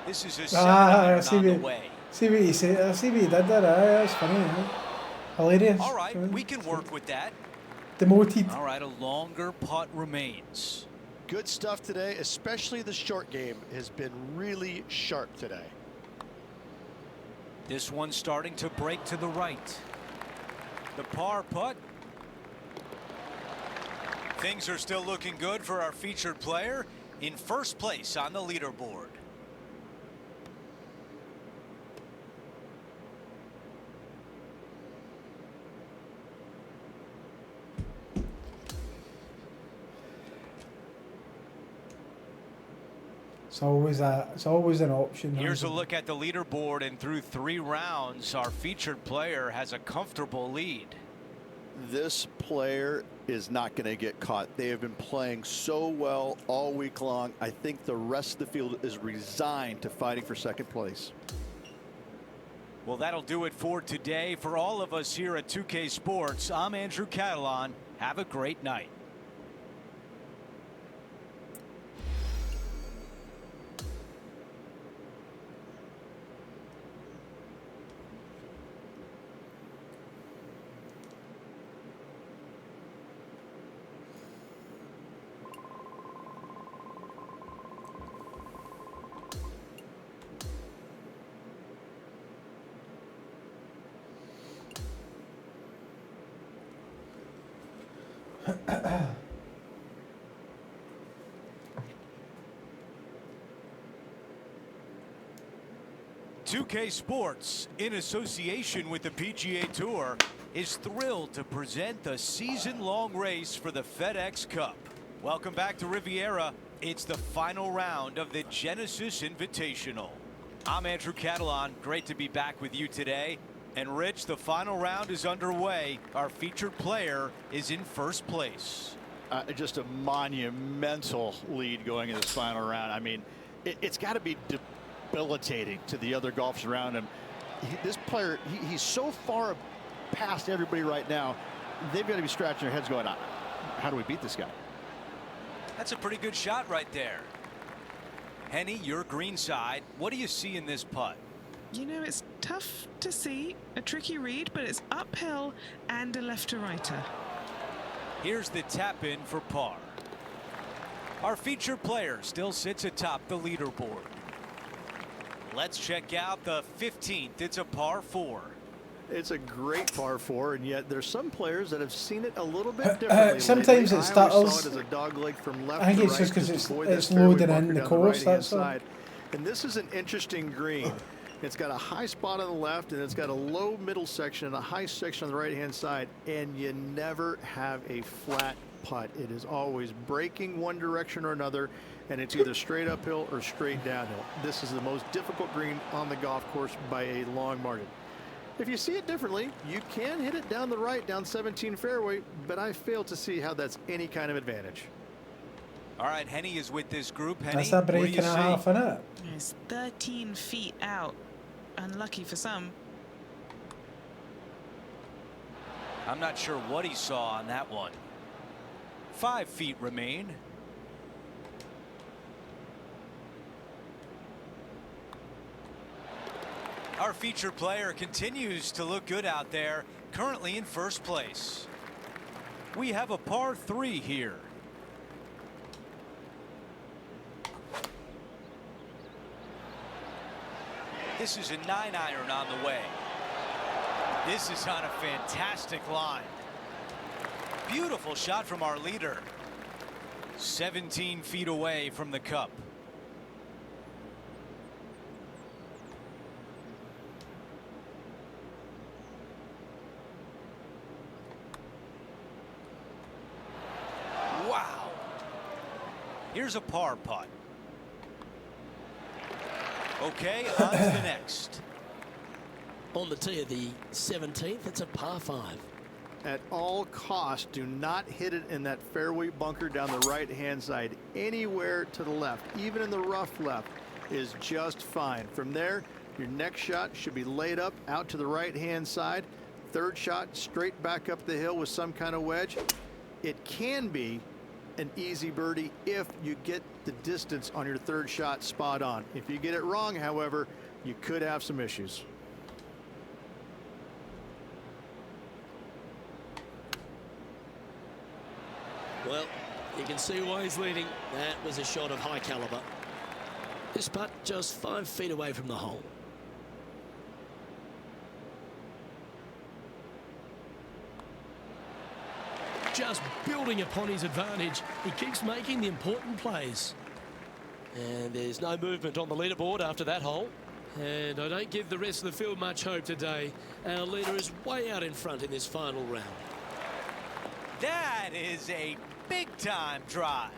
S9: This is a 7 on the way.
S1: See what he said. See what he did there. That's funny. Hilarious.
S9: All right, we can work with that.
S1: Demoted.
S9: All right, a longer putt remains.
S6: Good stuff today, especially the short game has been really sharp today.
S9: This one starting to break to the right. The par putt. Things are still looking good for our featured player in first place on the leaderboard.
S1: It's always an option.
S9: Here's a look at the leaderboard, and through 3 rounds, our featured player has a comfortable lead.
S3: This player is not going to get caught. They have been playing so well all week long. I think the rest of the field is resigned to fighting for second place.
S9: Well, that'll do it for today. For all of us here at 2K Sports, I'm Andrew Catalan. Have a great night. 2K Sports, in association with the PGA Tour, is thrilled to present the season-long race for the FedEx Cup. Welcome back to Riviera. It's the final round of the Genesis Invitational. I'm Andrew Catalan. Great to be back with you today. And Rich, the final round is underway. Our featured player is in first place.
S3: Just a monumental lead going in this final round. I mean, it's got to be debilitating to the other golfers around him. This player, he's so far past everybody right now. They've got to be scratching their heads going, how do we beat this guy?
S9: That's a pretty good shot right there. Henny, your green side. What do you see in this putt?
S4: You know, it's tough to see, a tricky read, but it's uphill and a left to righter.
S9: Here's the tap in for par. Our featured player still sits atop the leaderboard. Let's check out the 15th. It's a par 4.
S3: It's a great par 4, and yet there's some players that have seen it a little bit differently.
S1: Sometimes it stutters.
S3: As a dog leg from left
S1: I think
S3: to
S1: it's
S3: right,
S1: just because
S3: to
S1: it's loading in the course. That's all.
S3: And this is an interesting green. It's got a high spot on the left, and it's got a low middle section and a high section on the right-hand side, and you never have a flat putt. It is always breaking one direction or another, and it's either straight uphill or straight downhill. This is the most difficult green on the golf course by a long margin. If you see it differently, you can hit it down the right, down 17 fairway, but I fail to see how that's any kind of advantage.
S9: All right, Henny is with this group. Henny,
S1: That's a break and a half, isn't it?
S4: It's 13 feet out. Unlucky for some.
S9: I'm not sure what he saw on that one. 5 feet remain. Our featured player continues to look good out there, currently in first place. We have a par 3 here. This is a 9-iron on the way. This is on a fantastic line. Beautiful shot from our leader. 17 feet away from the cup. Wow. Here's a par putt. Okay, on to the next.
S2: On the tee of the 17th, it's a par 5.
S3: At all costs, do not hit it in that fairway bunker down the right-hand side. Anywhere to the left, even in the rough left, is just fine. From there, your next shot should be laid up out to the right-hand side. Third shot, straight back up the hill with some kind of wedge. It can be an easy birdie if you get the distance on your third shot spot on. If you get it wrong, however, you could have some issues.
S2: Well, you can see why he's leading. That was a shot of high caliber. This putt just 5 feet away from the hole. Just building upon his advantage. He keeps making the important plays. And there's no movement on the leaderboard after that hole. And I don't give the rest of the field much hope today. Our leader is way out in front in this final round.
S9: That is a big-time drive.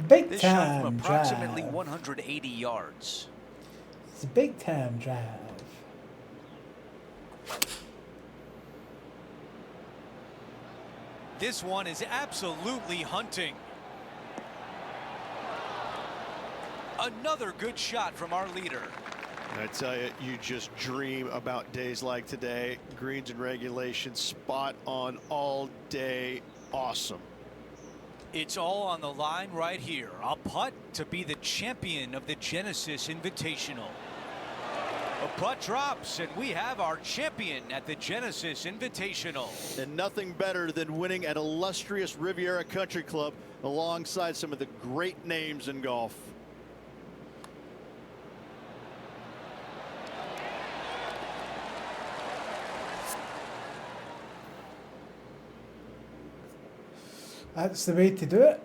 S1: Big
S9: This shot
S1: time
S9: from approximately
S1: drive.
S9: 180 yards.
S1: It's a big time drive.
S9: This one is absolutely hunting. Another good shot from our leader.
S3: I tell you, you just dream about days like today. Greens and regulation, spot on all day. Awesome.
S9: It's all on the line right here. A putt to be the champion of the Genesis Invitational. A putt drops, and we have our champion at the Genesis Invitational.
S3: And nothing better than winning at illustrious Riviera Country Club alongside some of the great names in golf.
S1: That's the way to do it.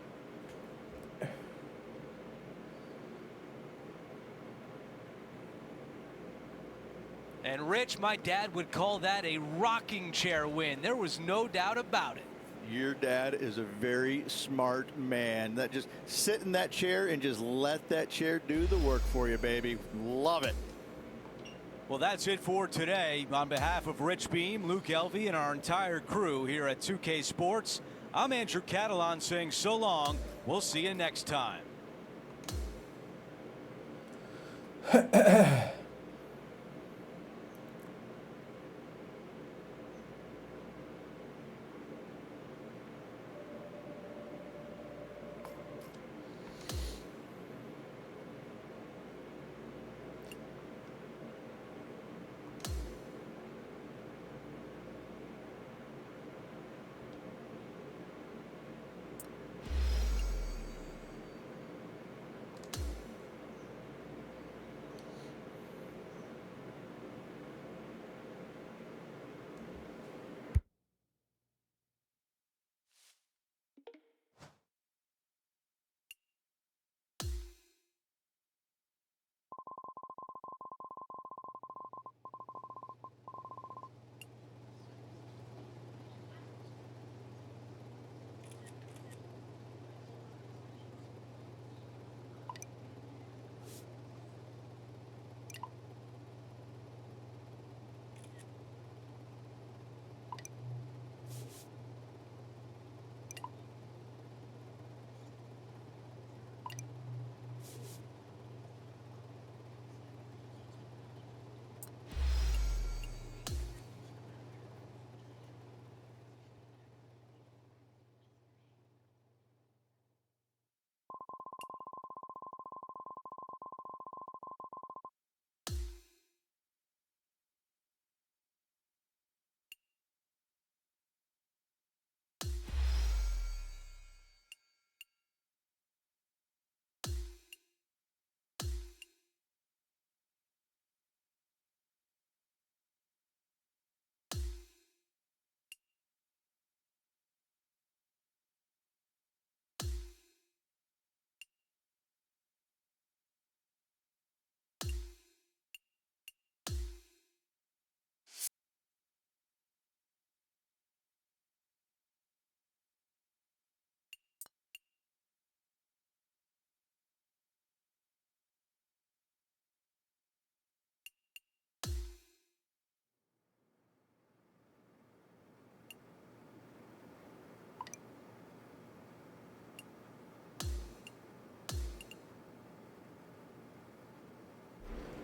S9: And Rich, my dad would call that a rocking chair win. There was no doubt about it.
S10: Your dad is a very smart man. That just sit in that chair and just let that chair do the work for you, baby. Love it.
S9: Well, that's it for today. On behalf of Rich Beam, Luke Elvey, and our entire crew here at 2K Sports, I'm Andrew Catalan saying so long. We'll see you next time.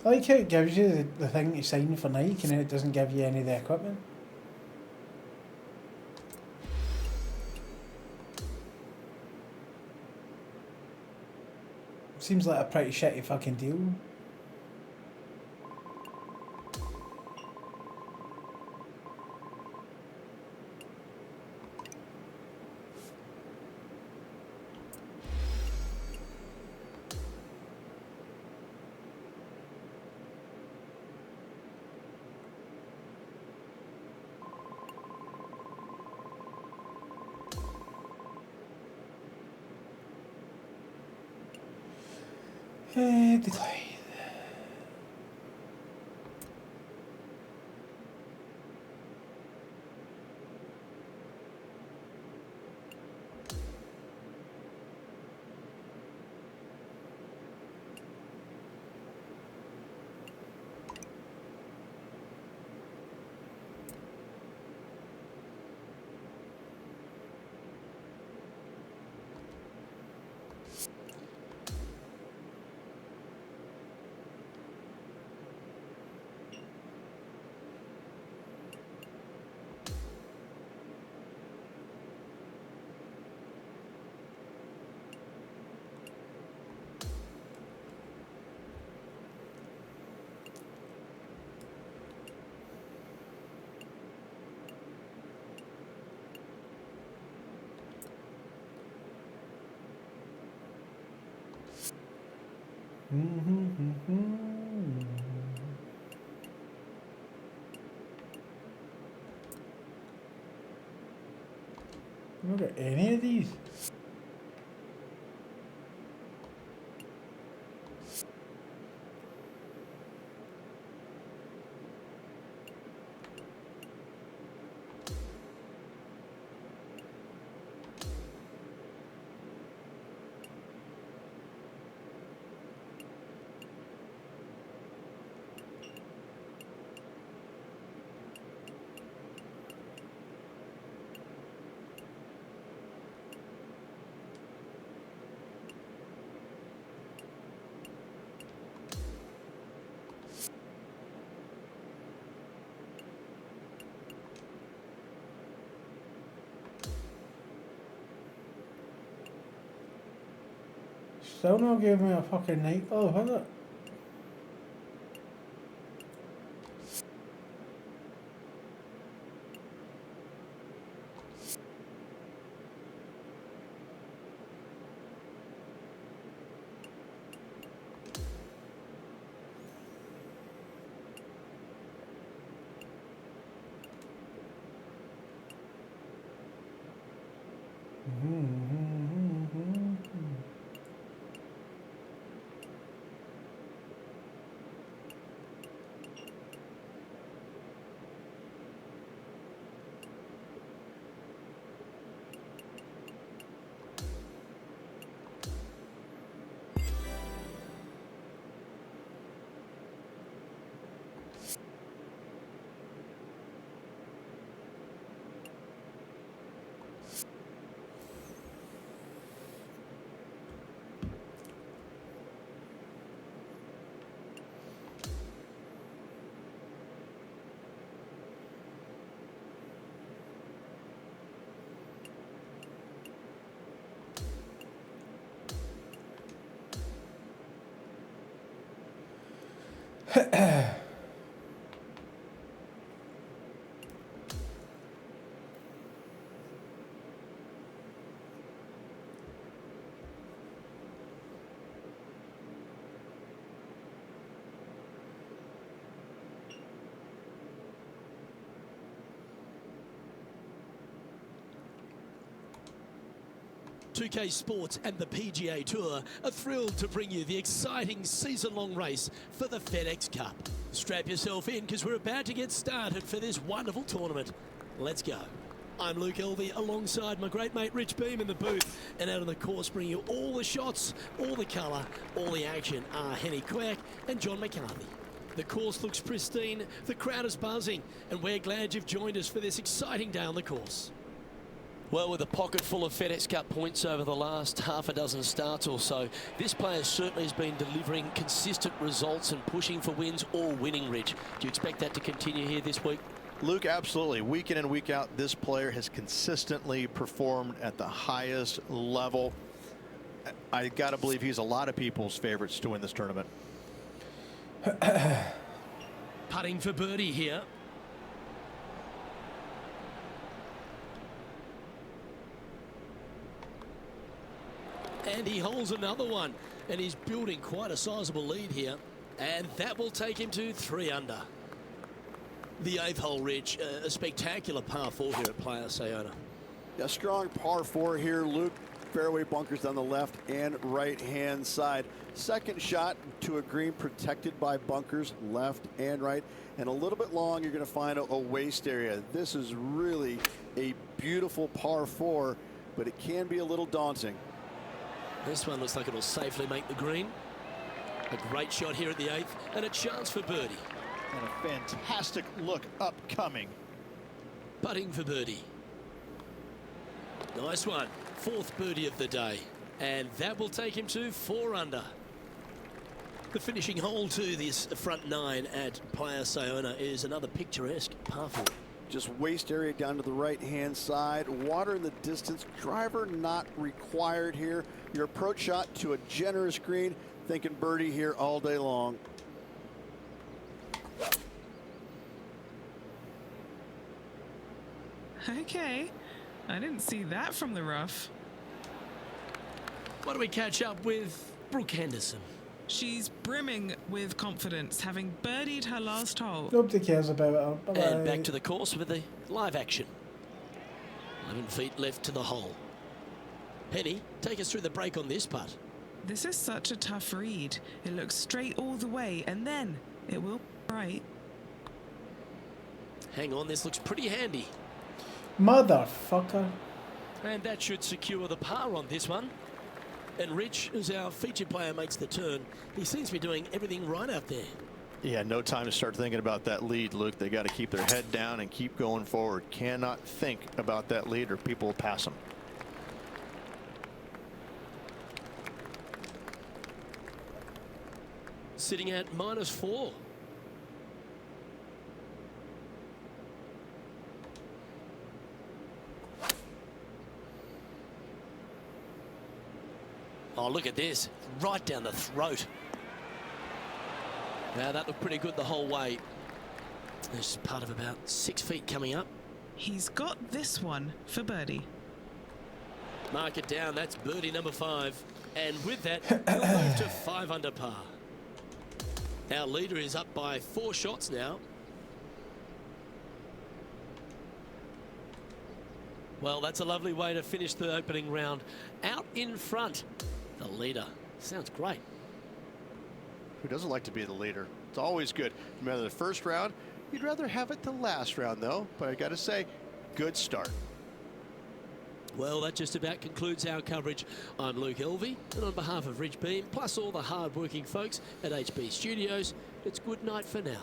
S1: I like how it gives you the thing to sign for Nike and then it doesn't give you any of the equipment. Seems like a pretty shitty fucking deal. Decline. I don't got any of these. still not gave me a fucking night. Oh, has it?
S2: .2K Sports and the PGA Tour are thrilled to bring you the exciting season-long race for the FedEx Cup. Strap yourself in because we're about to get started for this wonderful tournament. Let's go. I'm Luke Elvey alongside my great mate Rich Beam in the booth, and out on the course bringing you all the shots, all the colour, all the action are Henny Quack and John McCarthy. The course looks pristine, the crowd is buzzing, and we're glad you've joined us for this exciting day on the course. Well, with a pocket full of FedEx Cup points over the last half a dozen starts or so, this player certainly has been delivering consistent results and pushing for wins or winning, Rich. Do you expect that to continue here this week?
S3: Luke, absolutely. Week in and week out, this player has consistently performed at the highest level. I got to believe he's a lot of people's favorites to win this tournament.
S2: Putting for birdie here. And he holds another one, and he's building quite a sizable lead here, and that will take him to 3 under. The 8th hole, Rich, a spectacular par 4 here at Playa Sayona.
S10: A strong par 4 here, Luke. Fairway bunkers on the left and right hand side. Second shot to a green protected by bunkers left and right, and a little bit long you're going to find a waste area. This is really a beautiful par 4, but it can be a little daunting.
S2: This one looks like it'll safely make the green. A great shot here at the 8th, and a chance for birdie.
S3: And a fantastic look upcoming.
S2: Putting for birdie. Nice one. 4th birdie of the day. And that will take him to 4 under. The finishing hole to this front 9 at Playa Sayona is another picturesque par 4.
S10: Just waste area down to the right hand side. Water in the distance. Driver not required here. Your approach shot to a generous green. Thinking birdie here all day long.
S4: Okay, I didn't see that from the rough.
S2: Why don't we catch up with Brooke Henderson?
S4: She's brimming with confidence, having birdied her last hole.
S1: Nobody cares about her. Bye-bye.
S2: And back to the course with the live action. 11 feet left to the hole. Henny, take us through the break on this putt.
S4: This is such a tough read. It looks straight all the way, and then it will right.
S2: Hang on, this looks pretty handy.
S1: Motherfucker.
S2: And that should secure the par on this one. And Rich, as our featured player makes the turn, he seems to be doing everything right out there.
S3: Yeah, no time to start thinking about that lead, Luke. They got to keep their head down and keep going forward. Cannot think about that lead or people will pass them.
S2: Sitting at -4. Oh, look at this. Right down the throat. Now, that looked pretty good the whole way. There's part of about 6 feet coming up.
S4: He's got this one for birdie.
S2: Mark it down. That's birdie number 5. And with that, we'll move to 5 under par. Our leader is up by 4 shots now. Well, that's a lovely way to finish the opening round. Out in front, the leader. Sounds great.
S6: Who doesn't like to be the leader? It's always good. No matter the first round, you'd rather have it the last round, though. But I got to say, good start.
S2: Well, that just about concludes our coverage. I'm Luke Elvey, and on behalf of Rich Beam, plus all the hard-working folks at HB Studios, it's good night for now.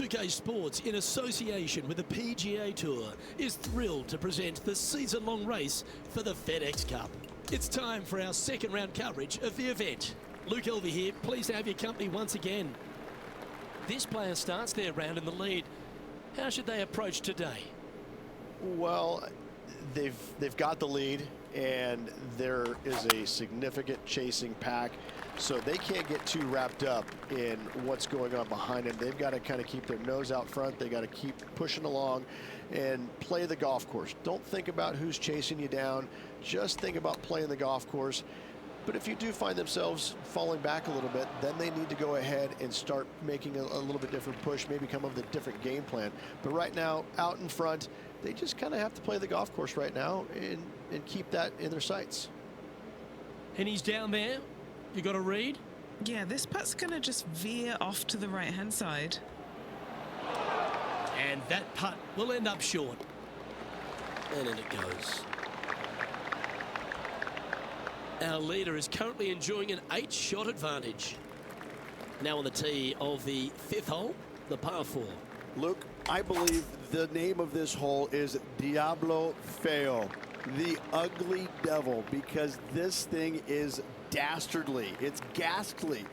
S2: K Sports, in association with the PGA Tour, is thrilled to present the season-long race for the FedEx Cup. It's time for our second round coverage of the event. Luke Elvey here, pleased to have your company once again. This player starts their round in the lead. How should they approach today?
S6: Well, they've got the lead, and there is a significant chasing pack, so they can't get too wrapped up in what's going on behind them. They've got to kind of keep their nose out front. They got to keep pushing along and play the golf course. Don't think about who's chasing you down. Just think about playing the golf course. But if you do find themselves falling back a little bit, then they need to go ahead and start making a little bit different push, maybe come up with a different game plan. But right now, out in front, they just kind of have to play the golf course right now and keep that in their sights.
S2: And he's down there. You got a read?
S4: Yeah, this putt's going to just veer off to the right-hand side.
S2: And that putt will end up short. And in it goes. Our leader is currently enjoying an 8-shot advantage. Now on the tee of the 5th hole, the par 4.
S10: Luke, I believe the name of this hole is Diablo Feo, the ugly devil, because this thing is dastardly. It's ghastly.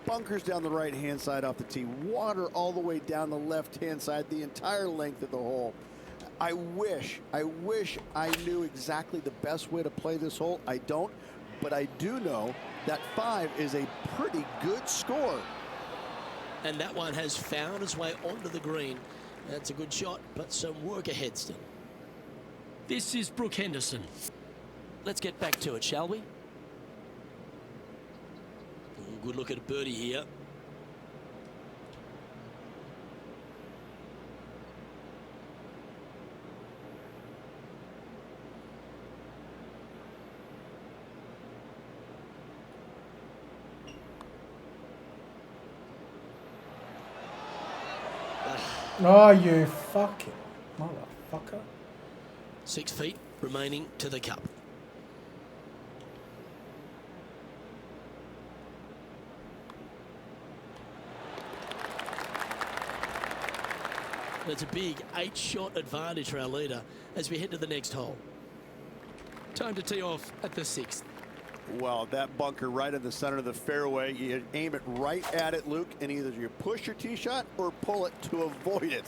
S10: Bunkers down the right-hand side off the tee, water all the way down the left-hand side, the entire length of the hole. I wish I knew exactly the best way to play this hole. I don't, but I do know that 5 is a pretty good score.
S2: And that one has found its way onto the green. That's a good shot, but some work ahead still. This is Brooke Henderson. Let's get back to it, shall we? Good look at a birdie here.
S1: Oh, you fucking motherfucker.
S2: 6 feet remaining to the cup. It's a big 8-shot advantage for our leader as we head to the next hole. Time to tee off at the 6th.
S10: Well, that bunker right in the center of the fairway, you aim it right at it, Luke, and either you push your tee shot or pull it to avoid it.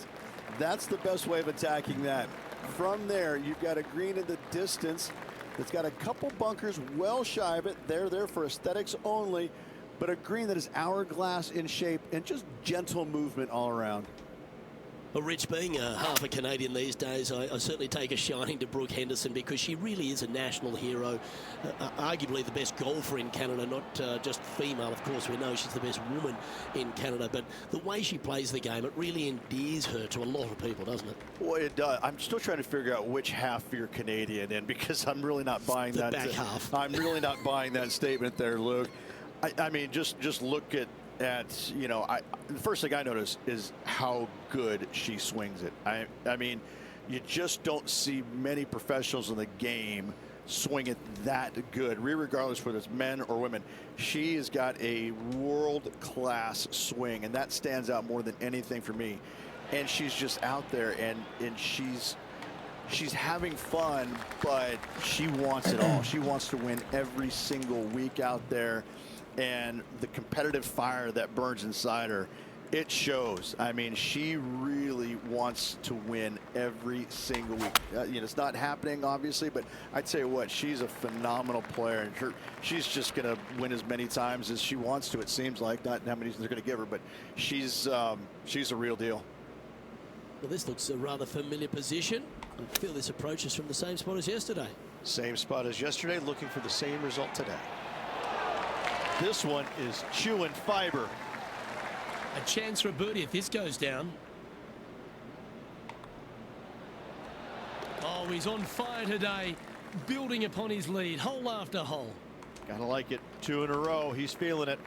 S10: That's the best way of attacking that. From there, you've got a green in the distance that's got a couple bunkers well shy of it. They're there for aesthetics only, but a green that is hourglass in shape and just gentle movement all around.
S2: Well, Rich, being half a Canadian these days, I certainly take a shining to Brooke Henderson because she really is a national hero, arguably the best golfer in Canada, not just female. Of course, we know she's the best woman in Canada, but the way she plays the game, it really endears her to a lot of people, doesn't it?
S10: Well, it does. I'm still trying to figure out which half you're Canadian in because I'm really not buying
S2: the
S10: that.
S2: Back half.
S10: I'm really not buying that statement there, Luke. I mean, just look at you know, the first thing I notice is how good she swings it. I mean, You just don't see many professionals in the game swing it that good, regardless whether it's men or women. She has got a world-class swing, and that stands out more than anything for me. And she's just out there, and she's having fun, but she wants it all. She wants to win every single week out there, and the competitive fire that burns inside her, it shows. I mean, she really wants to win every single week. It's not happening, obviously, but I tell you what, she's a phenomenal player, and she's just going to win as many times as she wants to. It seems like, not how many they're going to give her, but she's a real deal.
S2: Well, this looks a rather familiar position. I feel this approach is from the same spot as yesterday.
S6: Same spot as yesterday, looking for the same result today.
S3: This one is chewing fiber.
S2: A chance for a birdie if this goes down. Oh, he's on fire today, building upon his lead, hole after hole.
S3: Gotta like it. 2 in a row. He's feeling it.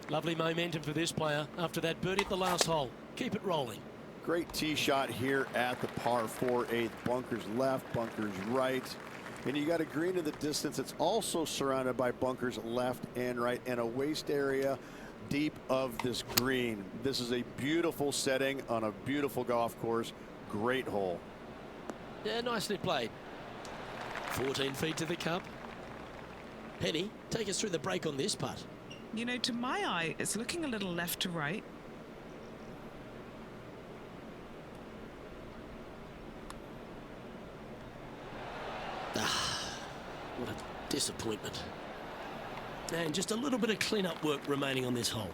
S2: Lovely momentum for this player after that birdie at the last hole. Keep it rolling.
S10: Great tee shot here at the par 4 8. Bunkers left, bunkers right. And you got a green in the distance. It's also surrounded by bunkers left and right, and a waste area deep of this green. This is a beautiful setting on a beautiful golf course. Great hole.
S2: Yeah, nicely played. 14 feet to the cup. Penny, take us through the break on this putt.
S4: You know, to my eye, it's looking a little left to right.
S2: What a disappointment. And just a little bit of clean-up work remaining on this hole.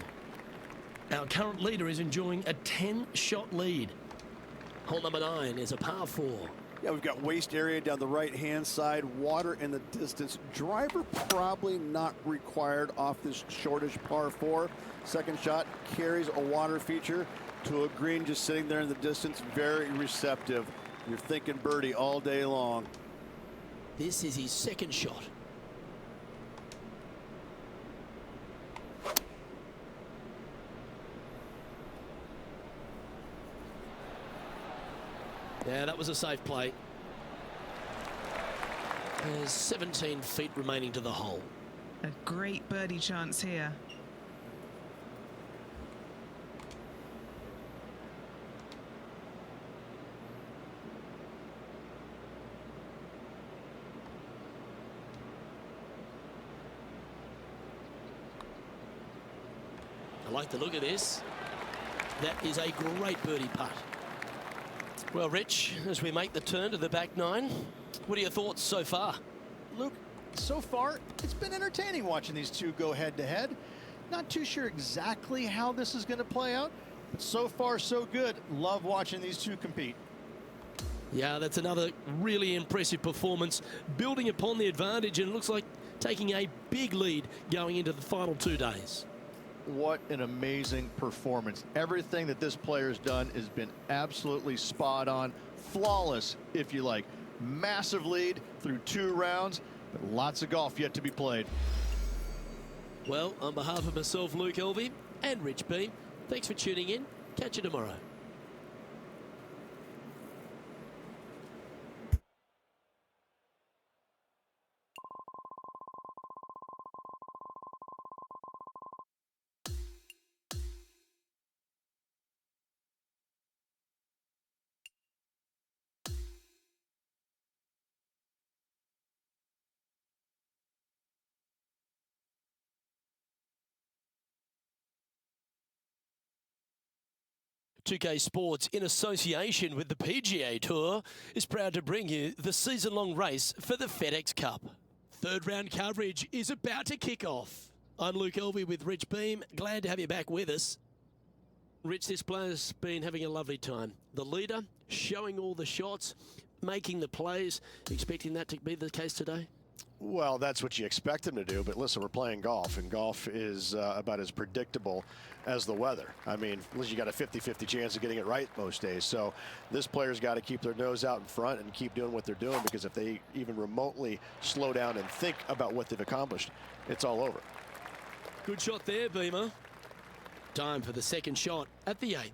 S2: Our current leader is enjoying a 10-shot lead. Hole number 9 is a par 4.
S10: Yeah, we've got waste area down the right-hand side, water in the distance. Driver probably not required off this shortish par 4. Second shot carries a water feature to a green just sitting there in the distance. Very receptive. You're thinking birdie all day long.
S2: This is his second shot. Yeah, that was a safe play. There's 17 feet remaining to the hole.
S4: A great birdie chance here.
S2: I like the look of this. That is a great birdie putt. Well, Rich, as we make the turn to the back 9, what are your thoughts so far?
S3: Luke, so far, it's been entertaining watching these two go head-to-head. Not too sure exactly how this is going to play out, but so far, so good. Love watching these two compete.
S2: Yeah, that's another really impressive performance, building upon the advantage, and it looks like taking a big lead going into the final 2 days.
S3: What an amazing performance. Everything that this player has done has been absolutely spot on, flawless, if you like. Massive lead through 2 rounds, but lots of golf yet to be played.
S2: Well, on behalf of myself, Luke Elvey, and Rich Beam, thanks for tuning in. Catch you tomorrow. .2K Sports, in association with the PGA Tour, is proud to bring you the season-long race for the FedEx Cup. Third round coverage is about to kick off. I'm Luke Elvey with Rich Beam. Glad to have you back with us. Rich, this player's been having a lovely time. The leader, showing all the shots, making the plays. Expecting that to be the case today?
S6: Well, that's what you expect him to do, but listen, we're playing golf, and golf is about as predictable as the weather. I mean, you got a 50-50 chance of getting it right most days, so this player's got to keep their nose out in front and keep doing what they're doing, because if they even remotely slow down and think about what they've accomplished, it's all over.
S2: Good shot there, Beamer. Time for the second shot at the 8th.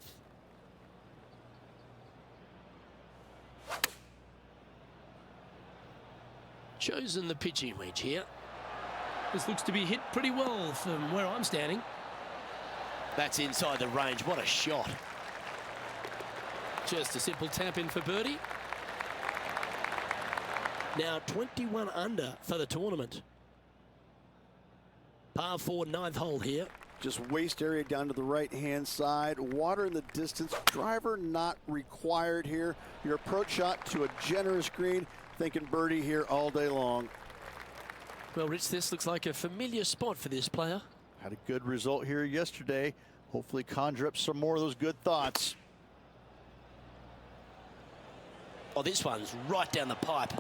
S2: chosen the pitching wedge here. This looks to be hit pretty well from where I'm standing. That's inside the range. What a shot. Just a simple tap in for birdie. Now 21 under for the tournament. Par 4, 9th hole here.
S10: Just waste area down to the right-hand side. Water in the distance. Driver not required here. Your approach shot to a generous green. Thinking birdie here all day long.
S2: Well, Rich, this looks like a familiar spot for this player.
S3: Had a good result here yesterday. Hopefully conjure up some more of those good thoughts.
S2: Oh, this one's right down the pipe.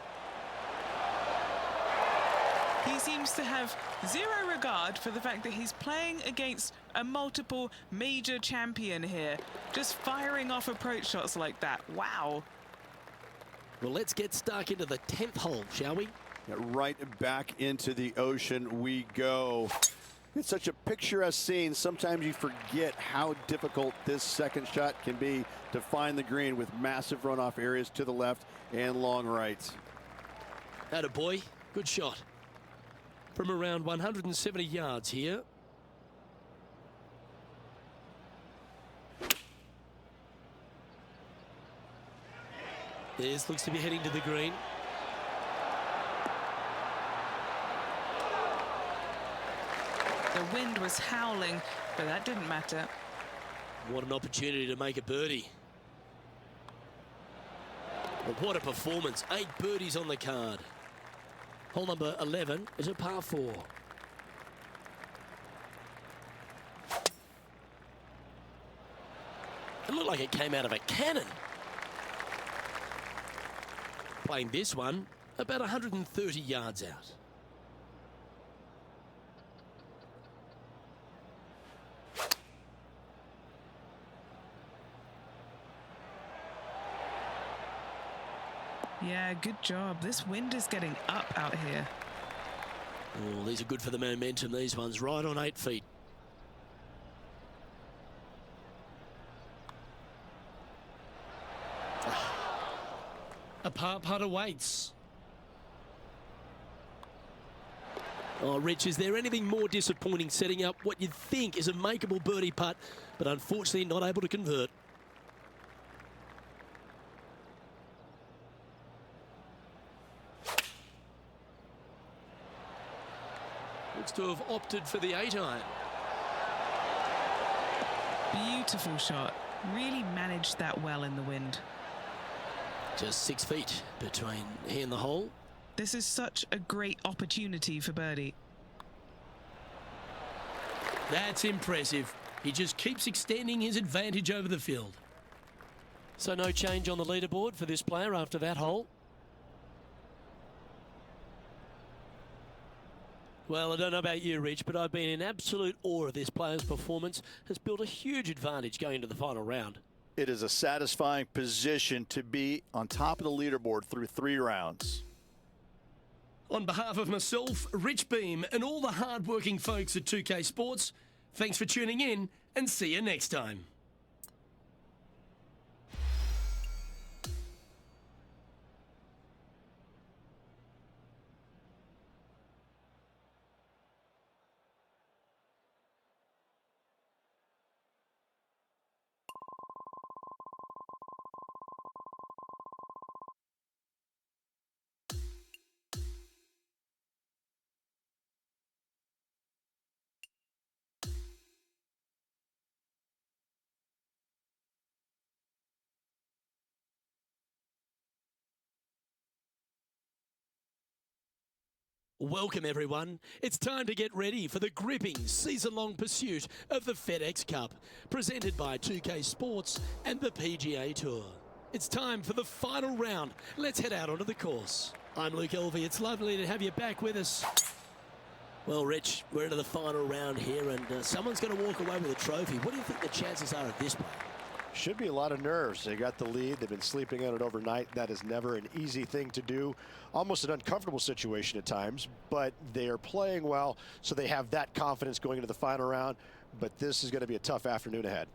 S4: He seems to have zero regard for the fact that he's playing against a multiple major champion here. Just firing off approach shots like that. Wow.
S2: Well, let's get stuck into the 10th hole, shall we?
S10: Yeah, right back into the ocean we go. It's such a picturesque scene. Sometimes you forget how difficult this second shot can be to find the green with massive runoff areas to the left and long right.
S2: Atta boy, good shot. From around 170 yards here. This looks to be heading to the green.
S4: The wind was howling, but that didn't matter.
S2: What an opportunity to make a birdie. But what a performance. 8 birdies on the card. Hole number 11 is a par 4. It looked like it came out of a cannon. Playing this one about 130 yards out.
S4: Yeah, good job. This wind is getting up out here.
S2: Oh, these are good for the momentum, these ones. Right on 8 feet. A par putt awaits. Oh, Rich, is there anything more disappointing setting up what you'd think is a makeable birdie putt, but unfortunately not able to convert? Looks to have opted for the 8-iron.
S4: Beautiful shot. Really managed that well in the wind.
S2: Just 6 feet between he and the hole.
S4: This is such a great opportunity for birdie.
S2: That's impressive. He just keeps extending his advantage over the field. So no change on the leaderboard for this player after that hole. Well, I don't know about you, Rich, but I've been in absolute awe of this player's performance. Has built a huge advantage going into the final round.
S3: It is a satisfying position to be on top of the leaderboard through 3 rounds.
S2: On behalf of myself, Rich Beam, and all the hard-working folks at 2K Sports, thanks for tuning in, and see you next time. Welcome, everyone. It's time to get ready for the gripping season-long pursuit of the FedEx Cup, presented by 2K Sports and the PGA Tour. It's time for the final round. Let's head out onto the course. I'm Luke Elvey. It's lovely to have you back with us. Well, Rich, we're into the final round here, and someone's going to walk away with a trophy. What do you think the chances are of this one?
S6: Should be a lot of nerves. They got the lead. They've been sleeping on it overnight. That is never an easy thing to do. Almost an uncomfortable situation at times, but they are playing well, so they have that confidence going into the final round. But this is going to be a tough afternoon ahead.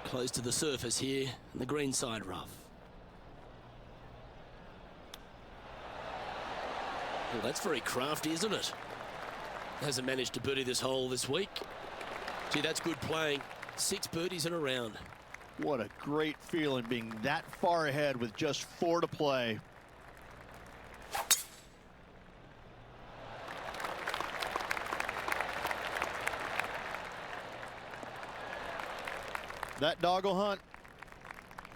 S2: Close to the surface here, and the green side rough. Well, that's very crafty, isn't it? Hasn't managed to birdie this hole this week. Gee, that's good playing. 6 birdies in a round.
S3: What a great feeling being that far ahead with just 4 to play. That dog will hunt.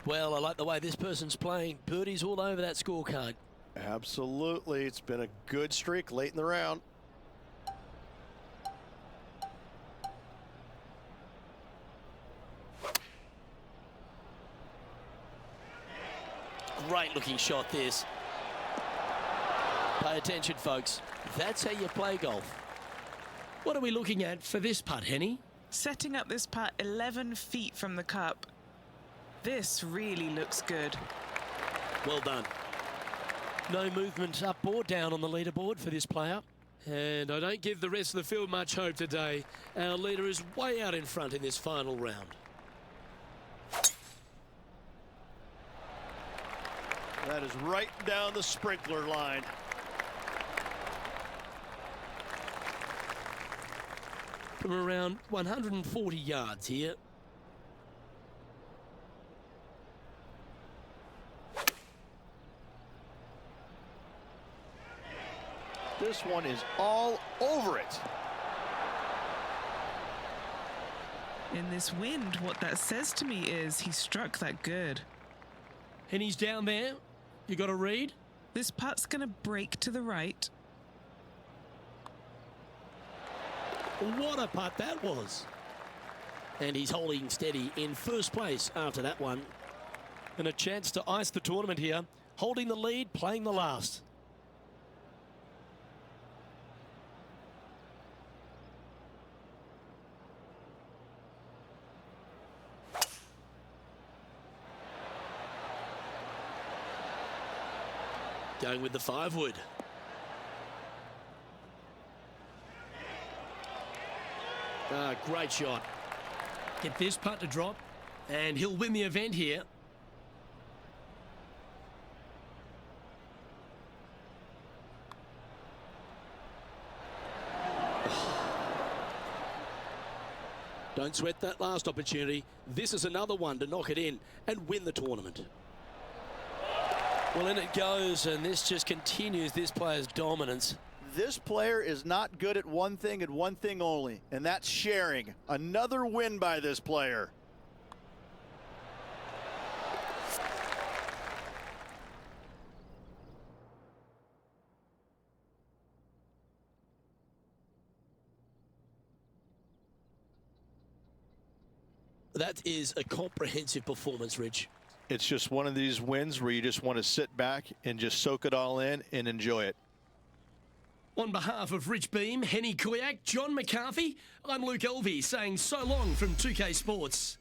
S2: Well, I like the way this person's playing. Birdies all over that scorecard.
S6: Absolutely. It's been a good streak late in the round.
S2: Great looking shot this. Pay attention, folks. That's how you play golf. What are we looking at for this putt, Henny?
S4: Setting up this putt 11 feet from the cup. This really looks good.
S2: Well done. No movement up or down on the leaderboard for this player.
S7: And I don't give the rest of the field much hope today. Our leader is way out in front in this final round.
S3: That is right down the sprinkler line.
S2: From around 140 yards here.
S3: This one is all over it.
S4: In this wind, what that says to me is he struck that good.
S2: Henny's down there. You got a read?
S4: This putt's going to break to the right.
S2: What a putt that was. And he's holding steady in first place after that one. And a chance to ice the tournament here. Holding the lead, playing the last. Going with the 5-wood. Great shot. Get this putt to drop, and he'll win the event here. Don't sweat that last opportunity. This is another one to knock it in and win the tournament. Well, in it goes, and this just continues this player's dominance.
S3: This player is not good at one thing and one thing only, and that's sharing. Another win by this player.
S2: That is a comprehensive performance, Rich.
S3: It's just one of these wins where you just want to sit back and just soak it all in and enjoy it.
S2: On behalf of Rich Beam, Henny Kuyak, John McCarthy, I'm Luke Elvey saying so long from 2K Sports.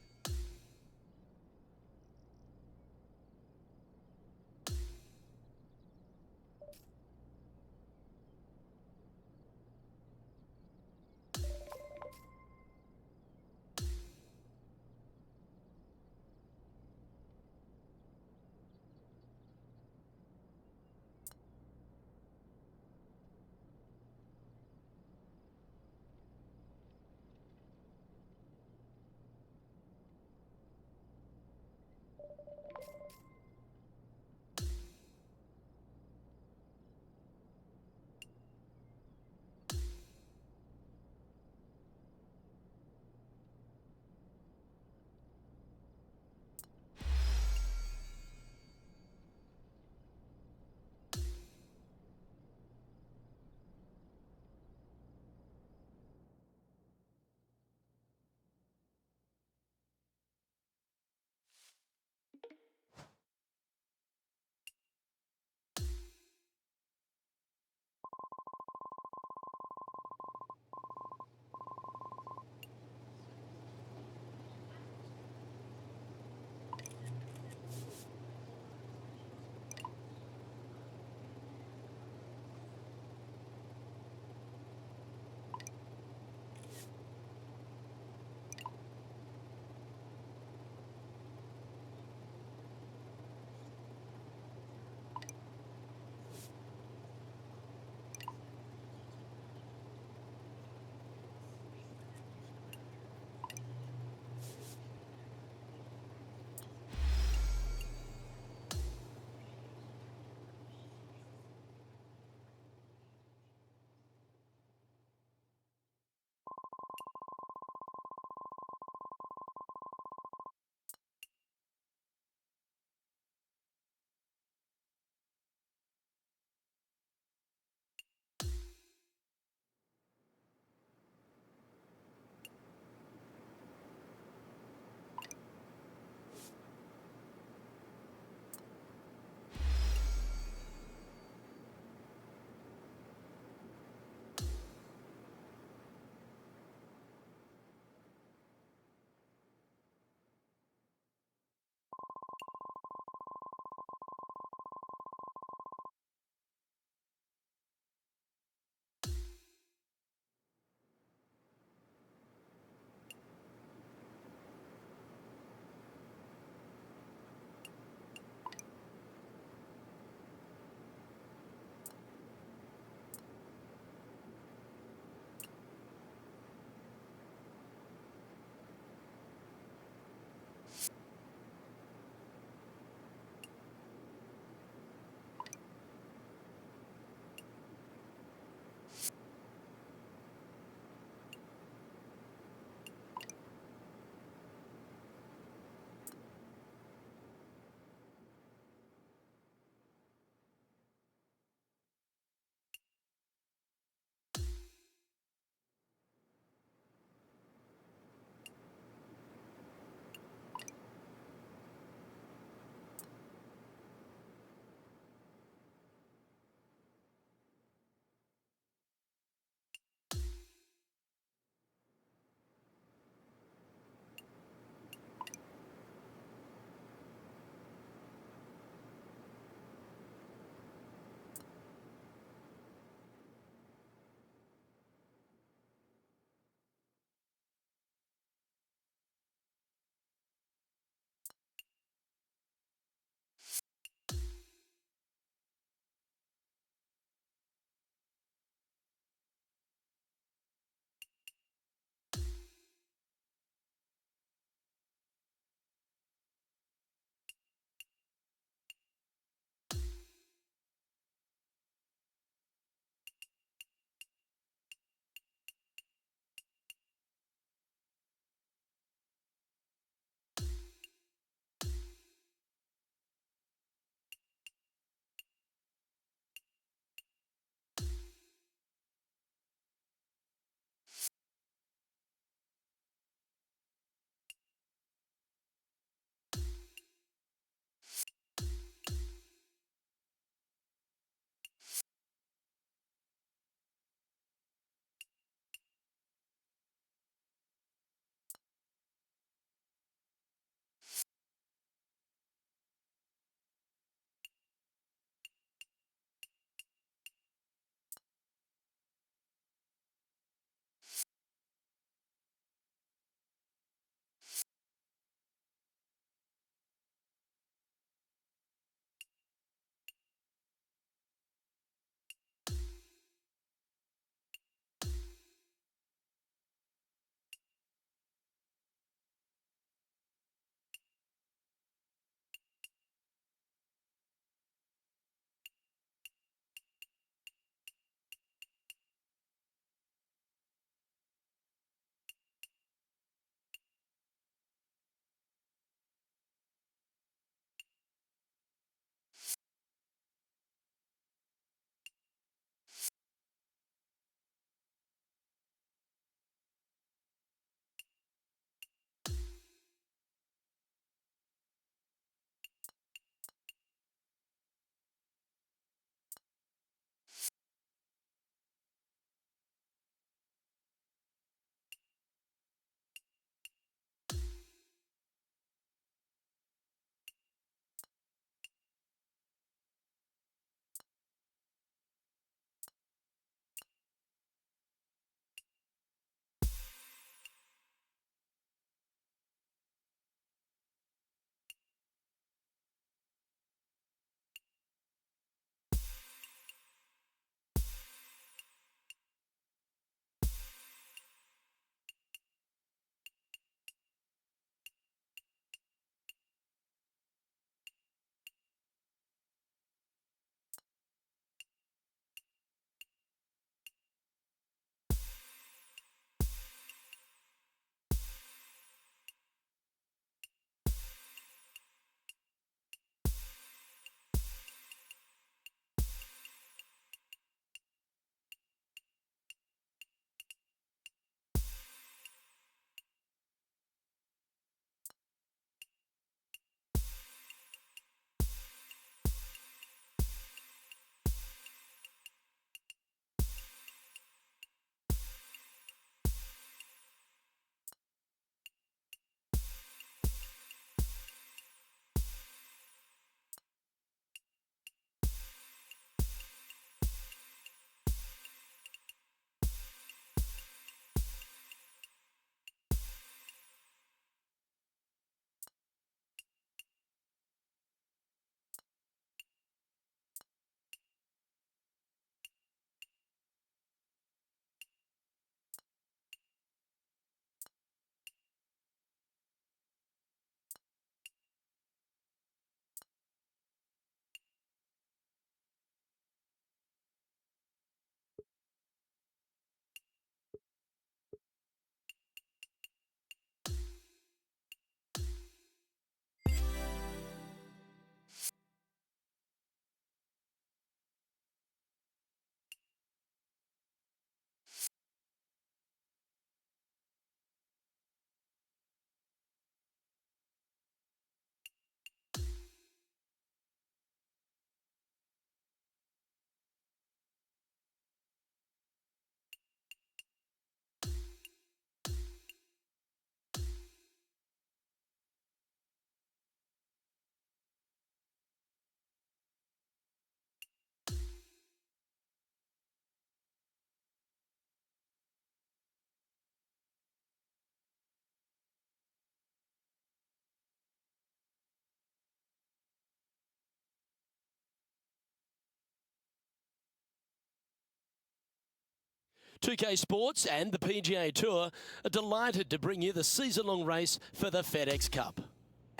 S2: 2K Sports and the PGA Tour are delighted to bring you the season-long race for the FedEx Cup.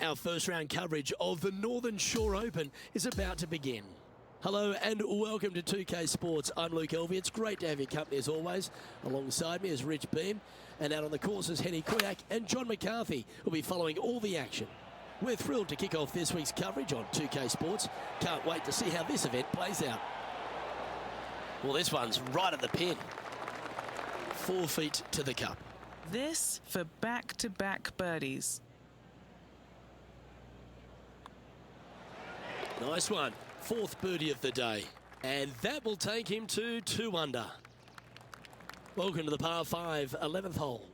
S2: Our first round coverage of the Northern Shore Open is about to begin. Hello and welcome to 2K Sports. I'm Luke Elvey. It's great to have your company as always. Alongside me is Rich Beam, and out on the course is Henny Kuyak and John McCarthy, who'll be following all the action. We're thrilled to kick off this week's coverage on 2K Sports. Can't wait to see how this event plays out. Well, this one's right at the pin. 4 feet to the cup.
S4: This for back-to-back birdies.
S2: Nice one. 4th birdie of the day. And that will take him to 2 under. Welcome to the par 5, 11th hole.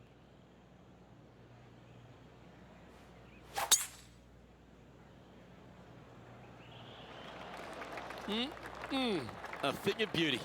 S2: A thing of beauty.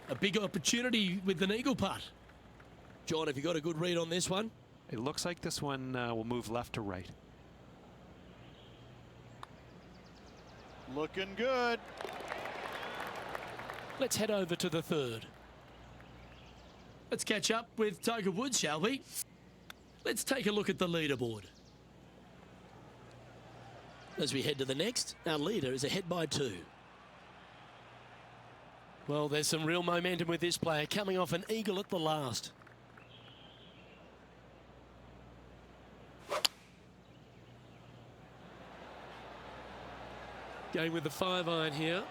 S2: A big opportunity with an eagle putt. John, have you got a good read on this one?
S5: It looks like this one will move left to right.
S3: Looking good.
S2: Let's head over to the 3rd. Let's catch up with Tiger Woods, shall we? Let's take a look at the leaderboard. As we head to the next, our leader is ahead by 2. Well, there's some real momentum with this player, coming off an eagle at the last. Going with the 5-iron here.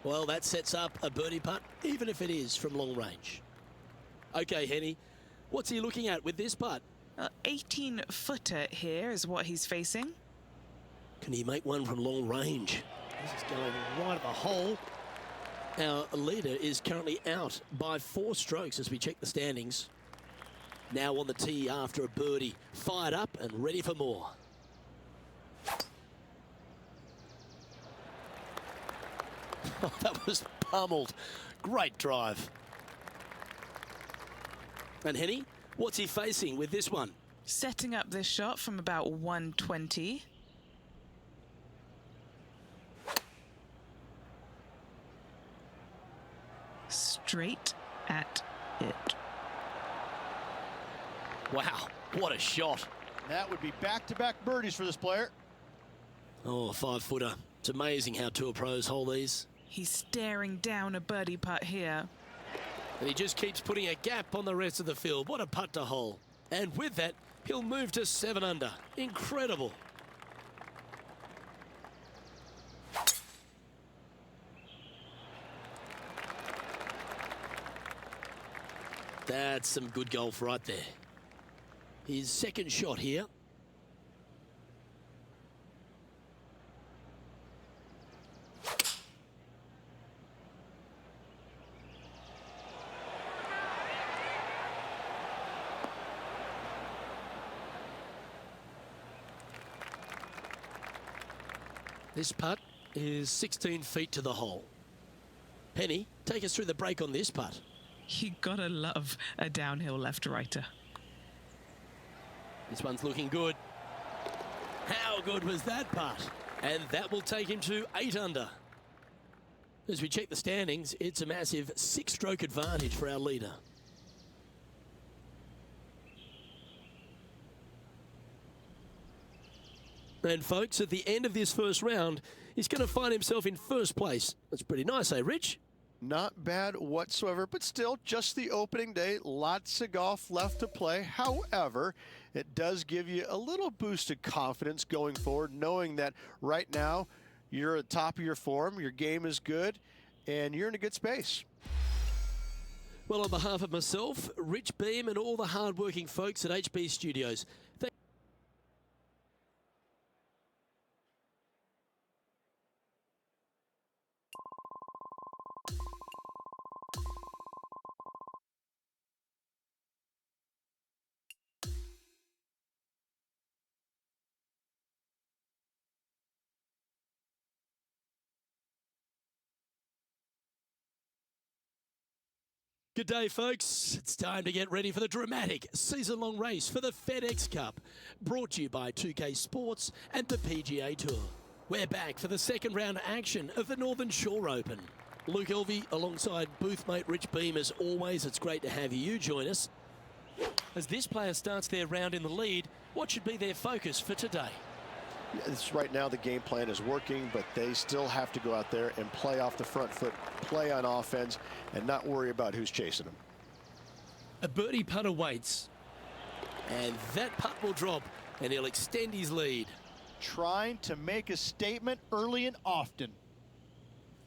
S2: Well, that sets up a birdie putt, even if it is from long range. Okay, Henny, what's he looking at with this putt?
S4: 18-footer here is what he's facing.
S2: Can he make one from long range? This is going right at the hole. Our leader is currently out by 4 strokes as we check the standings. Now on the tee after a birdie, fired up and ready for more. Oh, that was pummeled. Great drive. And Henny, what's he facing with this one?
S4: Setting up this shot from about 120. Straight at it.
S2: Wow, what a shot.
S3: That would be back-to-back birdies for this player.
S2: Oh, a 5-footer. It's amazing how tour pros hold these.
S4: He's staring down a birdie putt here.
S2: And he just keeps putting a gap on the rest of the field. What a putt to hole. And with that, he'll move to 7 under. Incredible. That's some good golf right there. His second shot here. This putt is 16 feet to the hole. Penny, take us through the break on this putt.
S4: You gotta love a downhill left-righter.
S2: This one's looking good. How good was that putt? And that will take him to 8 under. As we check the standings, it's a massive 6-stroke advantage for our leader. And folks, at the end of this first round, he's going to find himself in first place. That's pretty nice, eh, Rich?
S3: Not bad whatsoever, but still just the opening day. Lots of golf left to play. However, it does give you a little boost of confidence going forward, knowing that right now you're at the top of your form, your game is good, and you're in a good space.
S2: Well, on behalf of myself, Rich Beam, and all the hard-working folks at HB Studios, Good day, folks. It's time to get ready for the dramatic season-long race for the FedEx Cup, brought to you by 2K Sports and the PGA Tour. We're back for the second round action of the Northern Shore Open. Luke Elvey alongside boothmate Rich Beam. As always, it's great to have you join us. As this player starts their round in the lead, what should be their focus for today?
S6: It's right now the game plan is working, but they still have to go out there and play off the front foot, play on offense, and not worry about who's chasing them.
S2: A birdie putt awaits, and that putt will drop, and he'll extend his lead.
S3: Trying to make a statement early and often.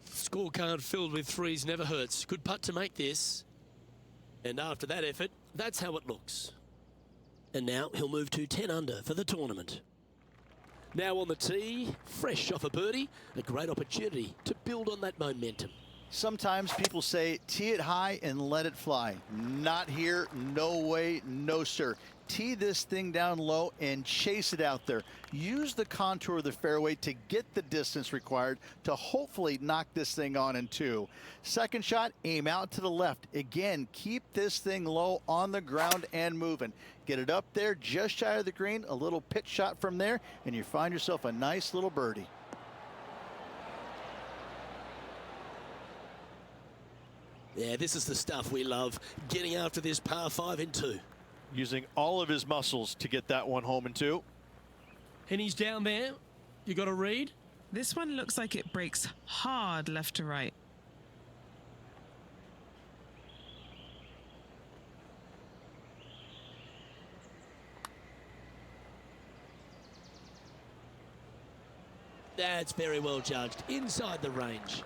S2: Scorecard filled with threes never hurts. Good putt to make this. And after that effort, that's how it looks. And now he'll move to 10 under for the tournament. Now on the tee, fresh off a birdie, a great opportunity to build on that momentum.
S3: Sometimes people say, tee it high and let it fly. Not here, no way, no sir. Tee this thing down low and chase it out there. Use the contour of the fairway to get the distance required to hopefully knock this thing on in two. Second shot, aim out to the left. Again, keep this thing low on the ground and moving. Get it up there just shy of the green, a little pitch shot from there, and you find yourself a nice little birdie.
S2: Yeah, this is the stuff we love, getting after this par 5 in 2.
S3: Using all of his muscles to get that one home in two.
S2: And he's down there. You got a read?
S4: This one looks like it breaks hard left to right.
S2: That's very well judged. Inside the range.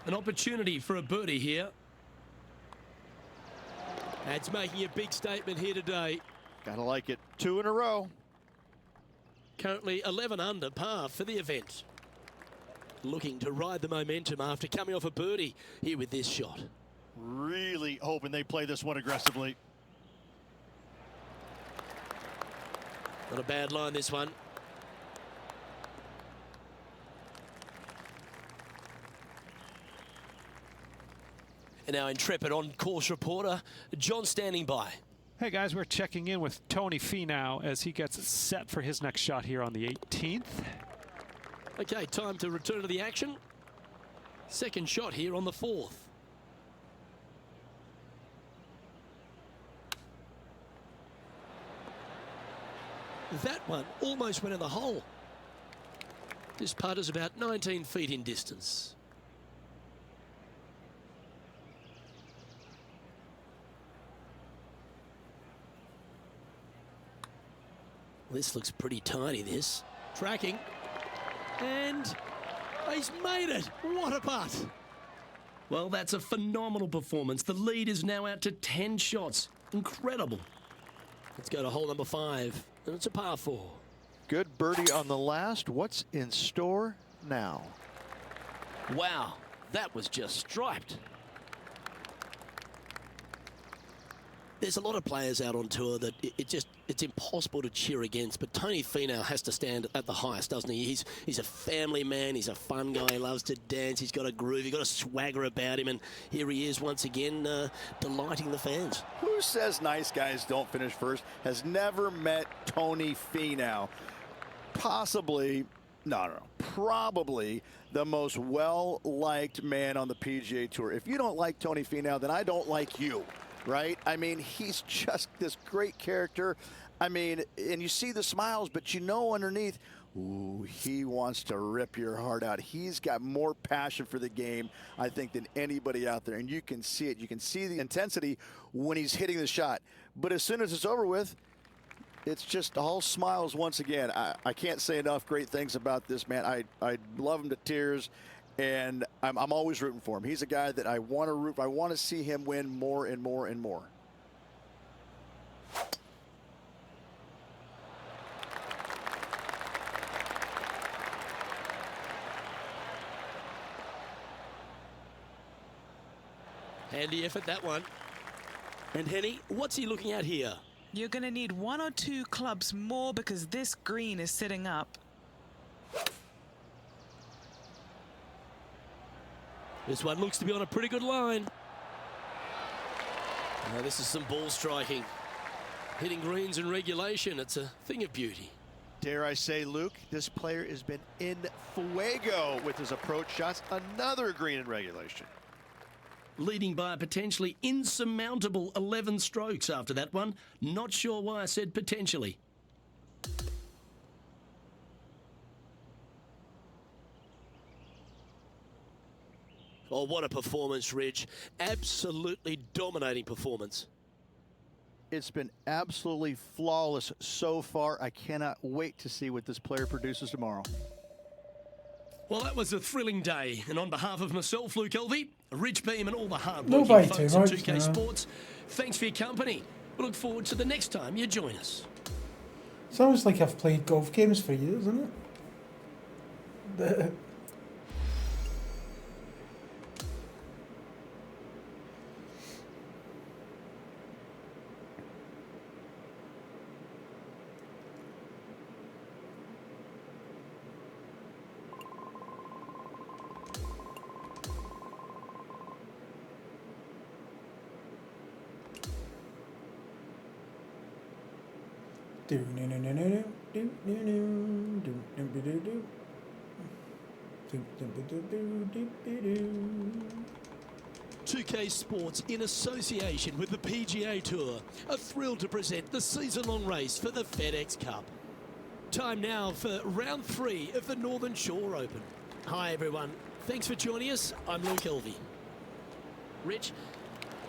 S2: An opportunity for a birdie here. That's making a big statement here today.
S3: Gotta like it. 2 in a row.
S2: Currently 11 under par for the event. Looking to ride the momentum after coming off a birdie here with this shot.
S3: Really hoping they play this one aggressively.
S2: Not a bad line, this one. And our intrepid on-course reporter, John, standing by.
S5: Hey guys, we're checking in with Tony Finau as he gets set for his next shot here on the 18th.
S2: Okay, time to return to the action. Second shot here on the 4th. That one almost went in the hole. This putt is about 19 feet in distance. This looks pretty tiny, this. Tracking. And he's made it. What a putt. Well, that's a phenomenal performance. The lead is now out to 10 shots. Incredible. Let's go to hole number 5. And it's a par 4.
S3: Good birdie on the last. What's in store now?
S2: Wow, that was just striped. There's a lot of players out on tour that it's impossible to cheer against, but Tony Finau has to stand at the highest, doesn't he? He's a family man, he's a fun guy, he loves to dance, he's got a groove, he's got a swagger about him, and here he is once again delighting the fans.
S10: Who says nice guys don't finish first has never met Tony Finau. Possibly, probably the most well-liked man on the PGA Tour. If you don't like Tony Finau, then I don't like you. Right? I mean, he's just this great character. I mean, and you see the smiles, but you know underneath, ooh, he wants to rip your heart out. He's got more passion for the game, I think, than anybody out there. And you can see it. You can see the intensity when he's hitting the shot. But as soon as it's over with, it's just all smiles once again. I can't say enough great things about this man. I love him to tears. And I'm always rooting for him. He's a guy that I want to root for. I want to see him win more and more and more.
S2: Handy effort, that one. And Henny, what's he looking at here?
S4: You're going to need 1 or 2 clubs more because this green is sitting up.
S2: This one looks to be on a pretty good line.
S7: Now this is some ball striking. Hitting greens in regulation, it's a thing of beauty.
S3: Dare I say, Luke, this player has been in fuego with his approach shots. Another green in regulation.
S2: Leading by a potentially insurmountable 11 strokes after that one. Not sure why I said potentially.
S7: Oh, what a performance, Rich. Absolutely dominating performance.
S3: It's been absolutely flawless so far. I cannot wait to see what this player produces tomorrow.
S2: Well, that was a thrilling day. And on behalf of myself, Luke Elvey, Rich Beam and all the
S1: No
S2: hard-working
S1: bite
S2: folks
S1: too
S2: at
S1: much,
S2: 2K
S1: no.
S2: Sports, thanks for your company. We look forward to the next time you join us.
S1: Sounds like I've played golf games for years, isn't it? Do no no no no do no no do do do do do do do do do do do.
S2: 2K Sports, in association with the PGA Tour, are thrilled to present the season-long race for the FedEx Cup. Time now for round 3 of the Northern Shore Open. Hi everyone, thanks for joining us. I'm Luke Elvey. Rich,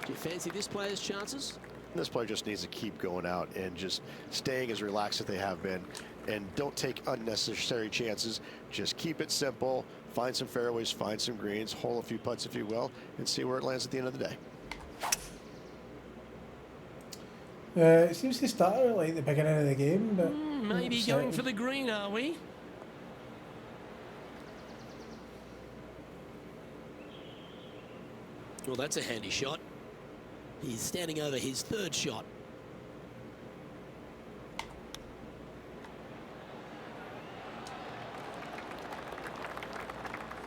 S2: do you fancy this player's chances?
S6: This player just needs to keep going out and just staying as relaxed as they have been, and don't take unnecessary chances. Just keep it simple, find some fairways, find some greens, hole a few putts if you will, and see where it lands at the end of the day.
S1: It seems to start at like the beginning of the game, but
S2: Maybe going for the green, are we? Well, that's a handy shot. He's standing over his third shot.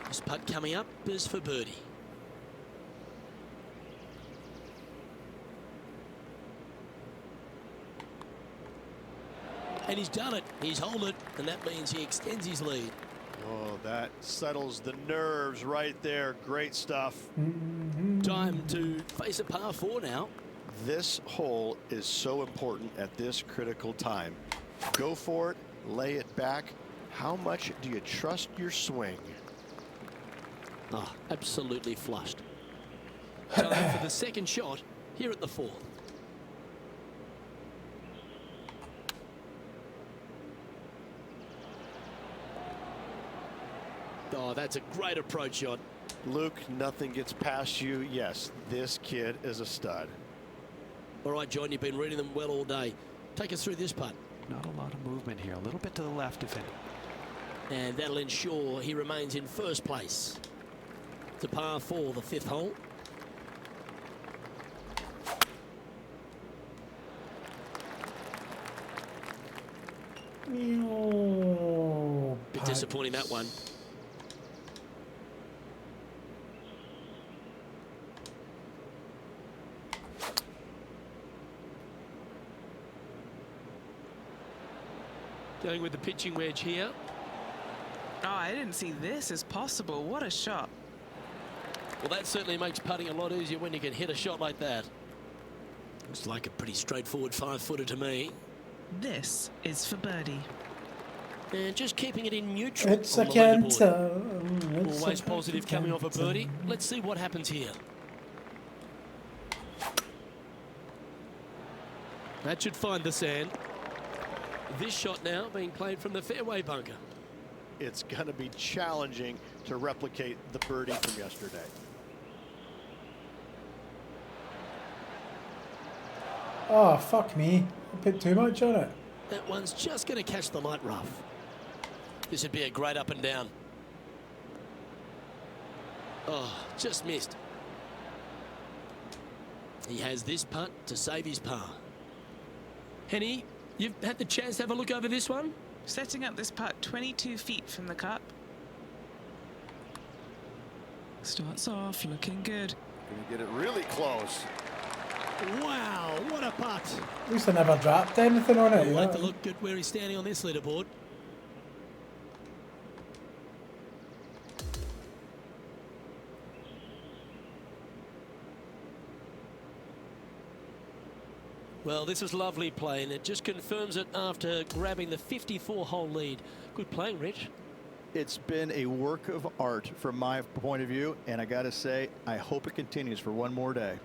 S2: This putt coming up is for birdie. And he's done it. He's holed it, and that means he extends his lead.
S3: Oh, that settles the nerves right there. Great stuff.
S2: Time to face a par 4 now.
S6: This hole is so important at this critical time. Go for it, lay it back. How much do you trust your swing?
S2: Ah, absolutely flushed. Time for the second shot here at the 4th. Oh, that's a great approach shot.
S6: Luke, nothing gets past you. Yes, this kid is a stud.
S2: All right, John, you've been reading them well all day. Take us through this putt.
S5: Not a lot of movement here. A little bit to the left, if any.
S2: And that'll ensure he remains in first place. It's a par 4, the 5th hole. Bit disappointing, that one. Going with the pitching wedge here.
S4: Oh, I didn't see this as possible. What a shot.
S2: Well, that certainly makes putting a lot easier when you can hit a shot like that. Looks like a pretty straightforward 5-footer to me.
S4: This is for birdie.
S2: And just keeping it in neutral.
S1: It's a
S2: on the leaderboard.
S1: canter.
S2: Always positive coming off a birdie. Let's see what happens here. That should find the sand. This shot now being played from the fairway bunker.
S3: It's going to be challenging to replicate the birdie from yesterday.
S1: Oh, fuck me. I put too much on it.
S2: That one's just going to catch the light rough. This would be a great up and down. Oh, just missed. He has this putt to save his par. Henny, you've had the chance to have a look over this one?
S4: Setting up this putt 22 feet from the cup. Starts off looking good.
S10: Gonna get it really close.
S2: Wow, what a putt.
S1: At least I never dropped anything on it.
S2: We'll
S1: You
S2: have
S1: know?
S2: to look at where he's standing on this leaderboard. Well, this is lovely play, and it just confirms it after grabbing the 54-hole lead. Good playing, Rich.
S3: It's been a work of art from my point of view, and I got to say, I hope it continues for one more day.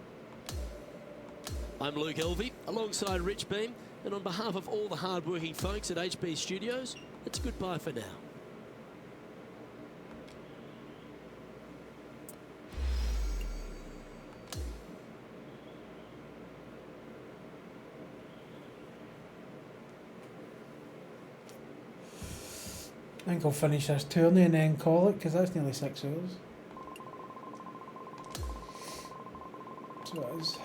S2: I'm Luke Elvey, alongside Rich Beam, and on behalf of all the hard-working folks at HB Studios, it's goodbye for now.
S1: I think I'll finish this tourney and then call it, because that's nearly 6 hours. So it is.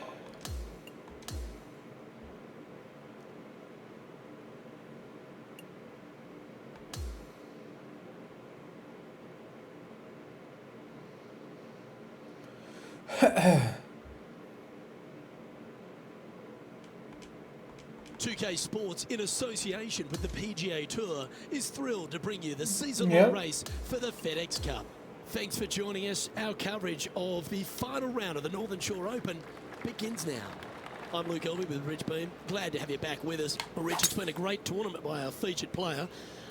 S2: .2K Sports, in association with the PGA Tour, is thrilled to bring you the season-long race for the FedEx Cup. Thanks for joining us. Our coverage of the final round of the Northern Shore Open begins now. I'm Luke Elvey with Rich Beam. Glad to have you back with us. Well, Rich, it's been a great tournament by our featured player.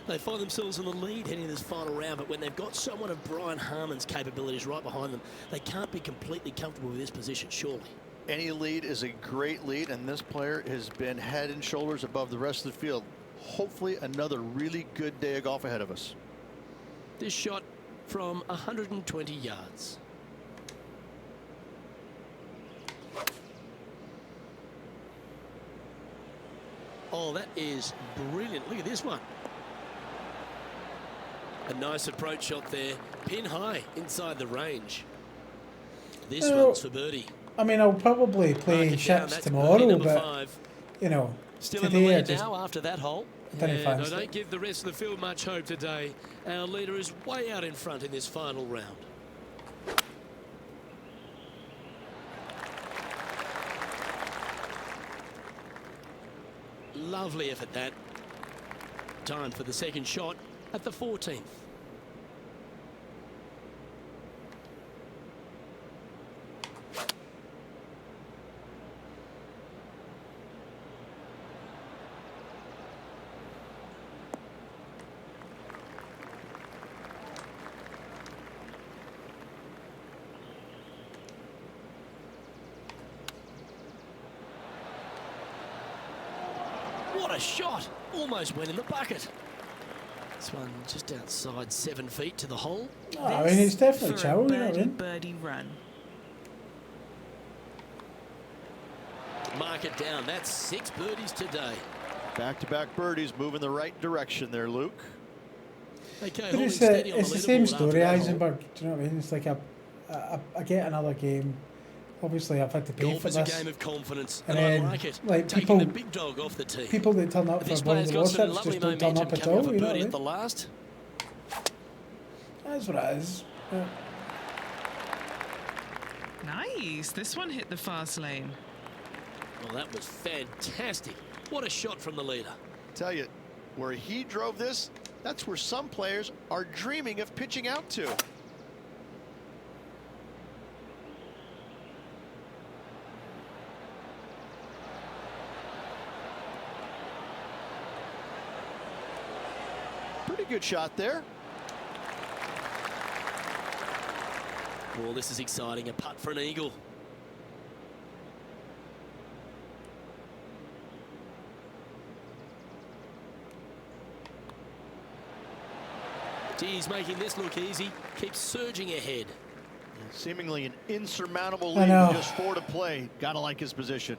S2: They find themselves in the lead heading to this final round, but when they've got someone of Brian Harman's capabilities right behind them, they can't be completely comfortable with this position, surely.
S3: Any lead is a great lead, and this player has been head and shoulders above the rest of the field. Hopefully another really good day of golf ahead of us.
S2: This shot from 120 yards. Oh, that is brilliant. Look at this one. A nice approach shot there. Pin high inside the range. This one's for birdie.
S1: I mean, I'll probably play chips tomorrow, but,
S2: 5.
S1: you know,
S2: Still in the
S1: today I
S2: lead
S1: just
S2: now after that hole.
S1: didn't
S2: And I
S1: fancy
S2: don't
S1: it.
S2: give the rest of the field much hope today. Our leader is way out in front in this final round. Lovely effort that. Time for the second shot at the 14th. What a shot! Almost went in the bucket. This one just outside 7 feet to the hole.
S1: Oh, I mean, it's definitely
S4: for
S1: chill,
S4: a
S1: you know what I mean?
S4: birdie run.
S2: Mark it down. That's 6 birdies today.
S3: Back-to-back birdies, move in the right direction there, Luke.
S2: Okay,
S1: But
S2: holding
S1: it's
S2: steady on
S1: the
S2: the
S1: same
S2: leaderboard after
S1: story,
S2: that hole.
S1: Eisenberg. Do you know what I mean? It's like I get another game. Obviously, I've had to pay
S2: Golf
S1: for
S2: is a
S1: this.
S2: game of confidence,
S1: And
S2: and I
S1: then,
S2: like it.
S1: like,
S2: Taking
S1: people-
S2: the big dog off the tee.
S1: People that turn up
S2: This
S1: for one of
S2: player's
S1: the
S2: got some
S1: warships
S2: lovely
S1: just don't turn
S2: momentum
S1: up at
S2: coming
S1: all.
S2: off a
S1: You know what I
S2: birdie
S1: mean?
S2: at the last.
S1: That's what it is. Yeah.
S4: Nice. This one hit the fast lane.
S2: Well, that was fantastic. What a shot from the leader.
S3: Tell you, where he drove this, that's where some players are dreaming of pitching out to. Pretty good shot there.
S2: Well, this is exciting. A putt for an eagle. He's making this look easy. Keeps surging ahead.
S3: Seemingly an insurmountable
S1: I
S3: lead
S1: know.
S3: with just 4 to play. Gotta like his position.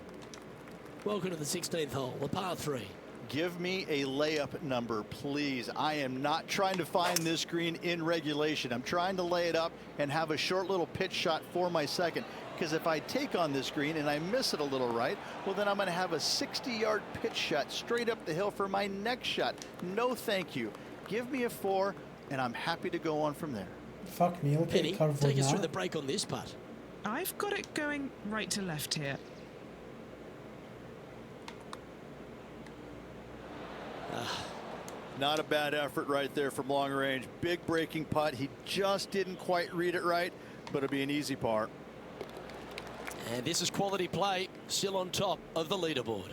S2: Welcome to the 16th hole, the par 3.
S3: Give me a layup number, please. I am not trying to find this green in regulation. I'm trying to lay it up and have a short little pitch shot for my second. Because if I take on this green and I miss it a little right, well, then I'm going to have a 60-yard pitch shot straight up the hill for my next shot. No, thank you. Give me a 4, and I'm happy to go on from there.
S1: Fuck me, look at
S2: Penny,
S1: the curve
S2: take
S1: on
S2: us through
S1: that.
S2: the break on this putt.
S4: I've got it going right to left here.
S3: Not a bad effort right there from long range. Big breaking putt. He just didn't quite read it right, but it'll be an easy par.
S2: And this is quality play, still on top of the leaderboard.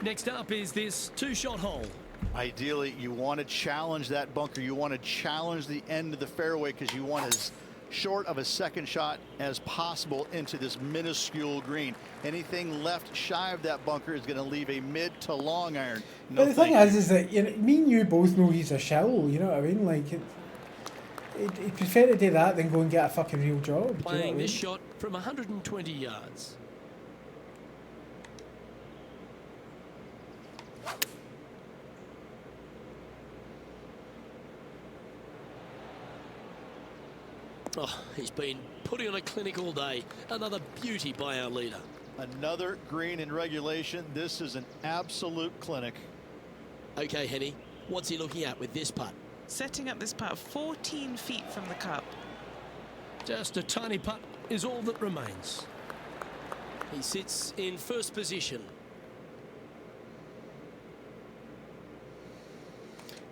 S2: Next up is this 2-shot hole.
S3: Ideally, you want to challenge that bunker. You want to challenge the end of the fairway because you want as short of a second shot as possible into this minuscule green. Anything left shy of that bunker is going to leave a mid to long iron. No,
S1: but the thing is that me and you both know he's a shell. You know what I mean? Like, he'd prefer to do that than go and get a fucking real job.
S2: Playing this shot from 120 yards. Oh, he's been putting on a clinic all day. Another beauty by our leader.
S3: Another green in regulation. This is an absolute clinic.
S2: Okay, Henny, what's he looking at with this putt?
S4: Setting up this putt 14 feet from the cup.
S2: Just a tiny putt is all that remains. He sits in first position.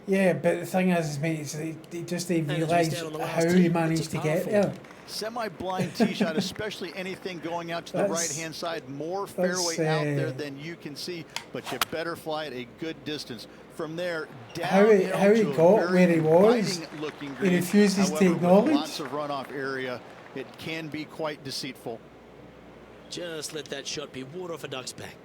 S1: Yeah, but the thing is, mate, he just didn't
S2: And
S1: realise
S2: just down on the
S1: how
S2: last
S1: he
S2: tee,
S1: managed
S2: it's a
S1: to
S2: par
S1: get
S2: four.
S1: there.
S3: Semi-blind tee shot, especially anything going out to the right-hand side. More fairway out there than you can see, but you better fly at a good distance. From there,
S1: how he got where he was, he refuses to acknowledge.
S3: With lots of runoff area, it can be quite deceitful.
S2: Just let that shot be water off a duck's back.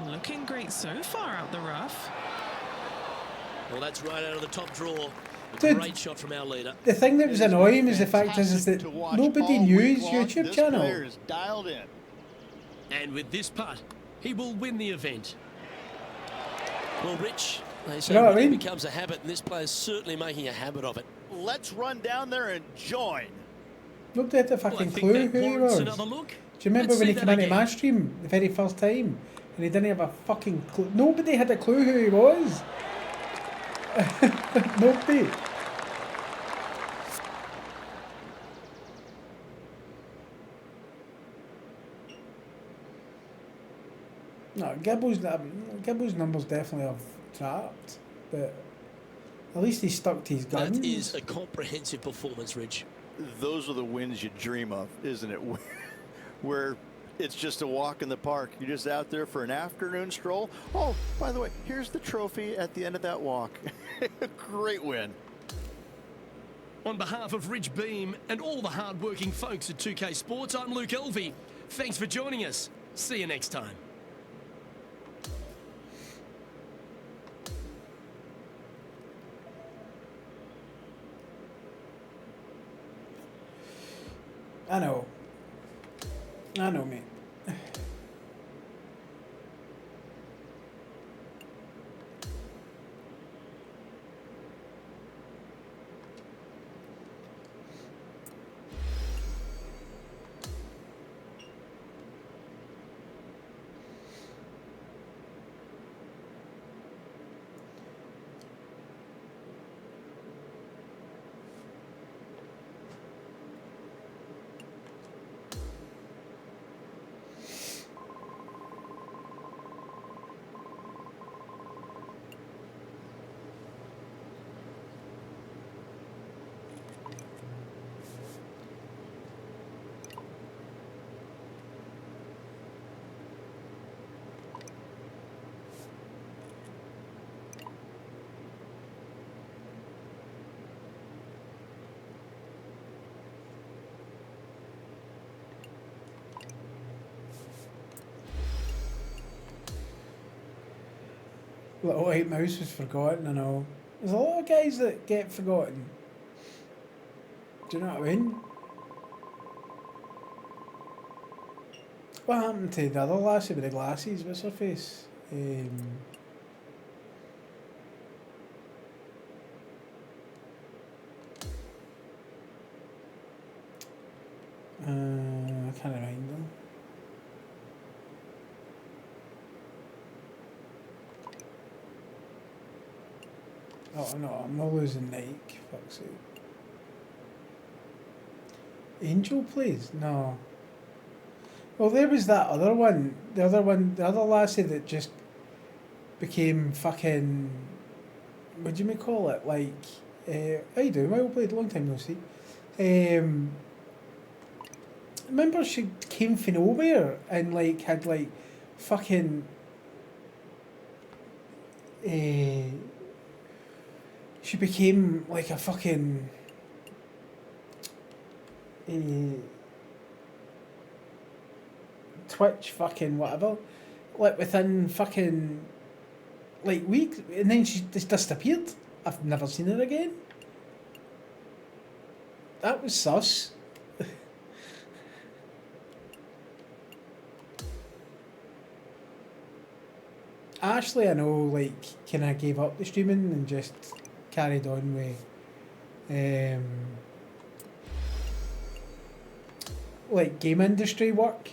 S4: Looking great so far out the rough.
S2: Well, that's right out of the top draw. A
S1: Dude,
S2: great shot from our leader.
S1: The thing that was annoying was the fact is that nobody knew his YouTube
S3: This
S1: channel.
S3: player is dialed in.
S2: And with this putt, he will win the event. Well, Rich, they say
S1: You know what I
S2: winning
S1: mean?
S2: becomes a habit, and this player's certainly making a habit of it.
S3: Let's run down there and join.
S1: Nobody had a
S2: Well, I
S1: fucking
S2: think
S1: clue
S2: that
S1: who he
S2: warrants
S1: was.
S2: another look.
S1: Do you remember
S2: Let's
S1: when he
S2: see
S1: came
S2: that
S1: into
S2: again.
S1: my stream the very first time and he didn't have a fucking clue? Nobody had a clue who he was. Nobody. No, Gibble's numbers definitely have trapped, but at least he stuck to his guns.
S2: That is a comprehensive performance, Rich.
S3: Those are the wins you dream of, isn't it? Where it's just a walk in the park. You're just out there for an afternoon stroll. Oh, by the way, here's the trophy at the end of that walk. Great win.
S2: On behalf of Rich Beam and all the hard-working folks at 2K Sports, I'm Luke Elvey. Thanks for joining us. See you next time.
S1: I know, mate. Little White Mouse was forgotten and all. There's a lot of guys that get forgotten. Do you know what I mean? What happened to the other lassie with the glasses? What's her face? I can't remember. Oh no, I'm not losing Nike, fuck's sake. Angel plays? No. Well, there was that other one. The other lassie that just became fucking. What do you call it? Like, how you doing? Well played. Long time no see. Remember she came from nowhere and like had like fucking. She became like a fucking. Twitch fucking whatever, like within fucking like weeks, and then she just disappeared. I've never seen her again. That was sus. Ashley, I know, like, kind of gave up the streaming and just carried on with, like, game industry work.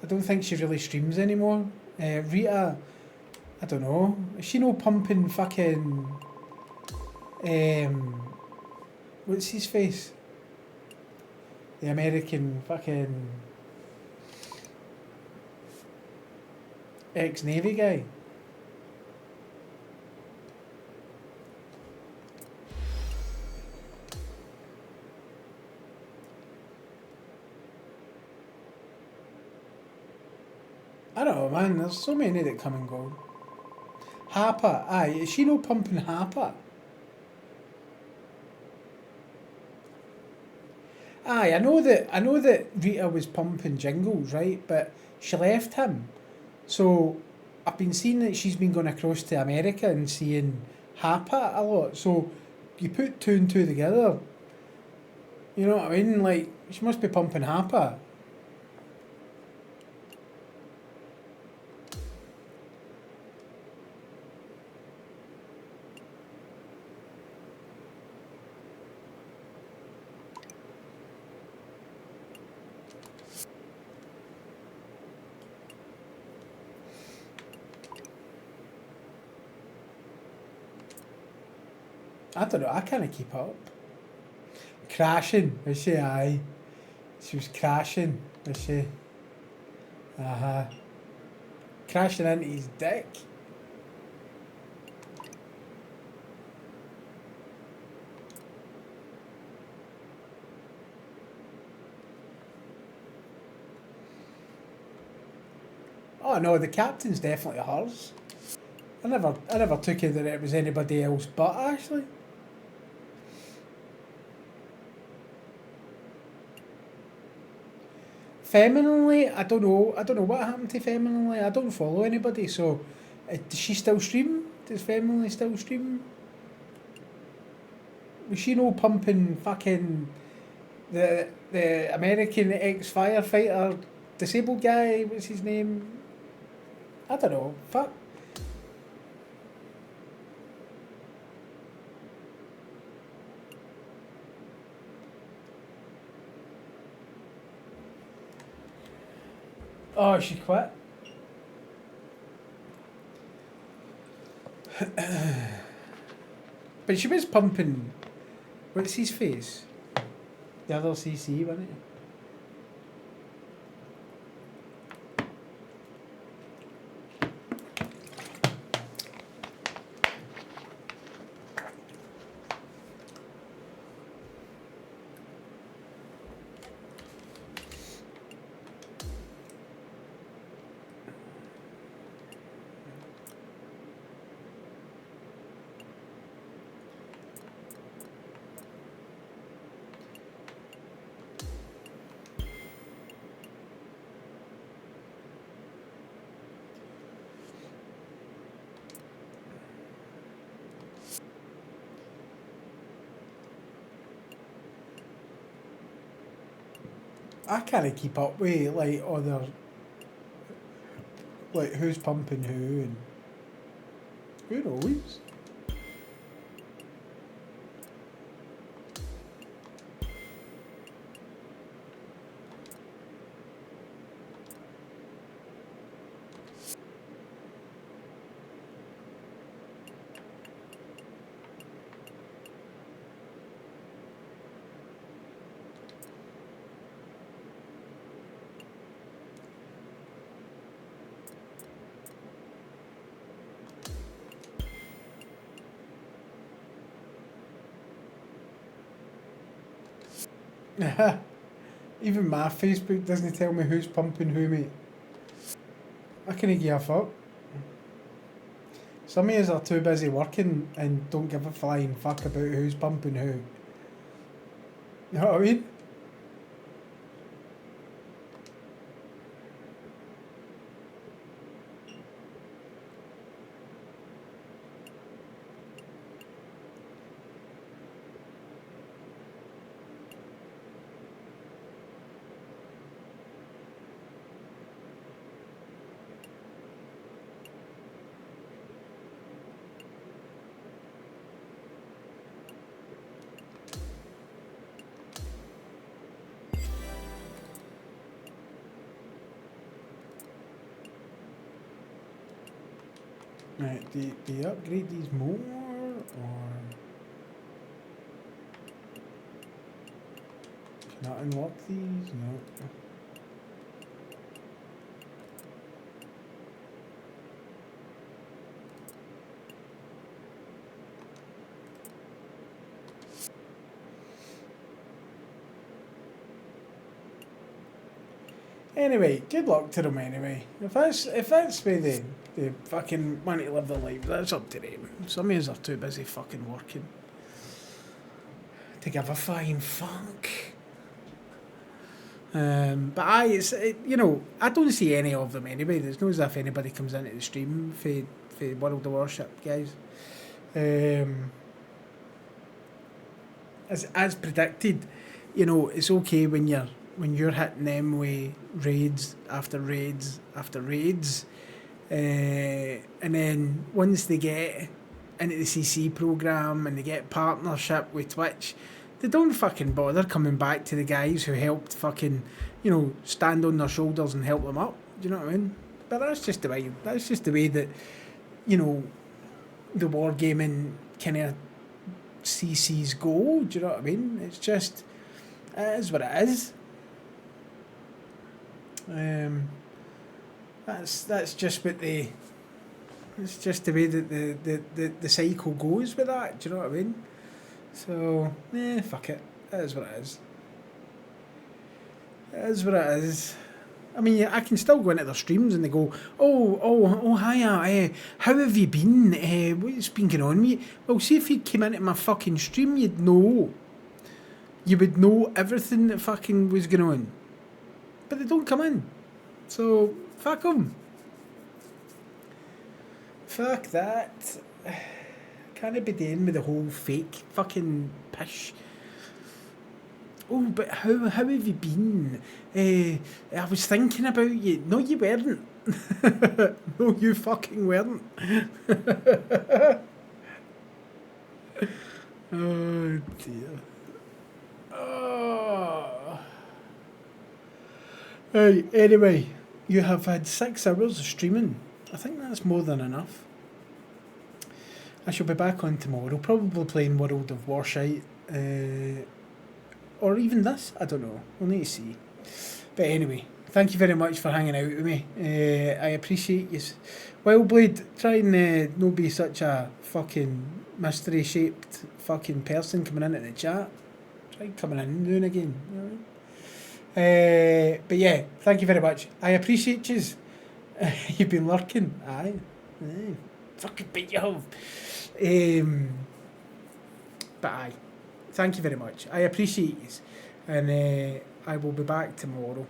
S1: I don't think she really streams anymore. Rita, I don't know. Is she no pumping fucking, what's his face? The American fucking ex-Navy guy. I don't know, man. There's so many that come and go. Harper, aye. Is she no pumping Harper? Aye, I know that Rita was pumping Jingles, right? But she left him. So I've been seeing that she's been going across to America and seeing Harper a lot. So you put two and two together. You know what I mean? Like, she must be pumping Harper. I don't know, I can't keep up. Crashing, is she? Aye. She was crashing, is she? Uh-huh. Crashing into his dick. Oh no, the captain's definitely hers. I never took it that it was anybody else but Ashley. Femininely, I don't know. I don't know what happened to Femininely. I don't follow anybody, so does she still stream? Does Femininely still stream? Was she no pumping fucking the American ex firefighter disabled guy? What's his name? I don't know. Fuck. Oh, she quit. But she was pumping. What's his face? The other CC, wasn't it? I can't keep up with like other, like who's pumping who and who knows. Even my Facebook doesn't tell me who's pumping who, mate. I can't give a fuck. Some of us are too busy working and don't give a flying fuck about who's pumping who. You know what I mean? Right, do you upgrade these more, or can I unlock these? No. Anyway, good luck to them anyway. If that's where they fucking want to live their lives, that's up to them. Some of us are too busy fucking working to give a flying fuck. But you know, I don't see any of them anyway. There's no as if anybody comes into the stream for World of Warship, guys. As predicted, you know, it's okay when you're hitting them with raids after raids after raids, and then once they get into the CC program and they get partnership with Twitch, they don't fucking bother coming back to the guys who helped fucking, you know, stand on their shoulders and help them up. Do you know what I mean? But that's just the way that, you know, the wargaming kind of CCs go. Do you know what I mean? It's just, it is what it is. That's just what it's just the way that the cycle goes with that. Do you know what I mean? So, fuck it. It is what it is. It is what it is. I mean, I can still go into their streams and they go, oh, hiya, how have you been? What's been going on with you? Well, see, if you came into my fucking stream, you'd know. You would know everything that fucking was going on. But they don't come in. So, fuck them. Fuck that. Can't be dealing with the whole fake fucking pish. Oh, but how have you been? I was thinking about you. No, you weren't. No, you fucking weren't. Oh, dear. Oh. Hey, anyway, you have had 6 hours of streaming. I think that's more than enough. I shall be back on tomorrow, probably playing World of Warship, or even this, I don't know, we'll need to see. But anyway, thank you very much for hanging out with me. I appreciate you. Wildblade, try and not be such a fucking mystery-shaped fucking person coming into the chat. Try coming in and doing again, you know what I mean? But yeah, thank you very much. I appreciate yous. You've been lurking. Aye. Fucking bet you have. But aye. Thank you very much. I appreciate yous. And I will be back tomorrow,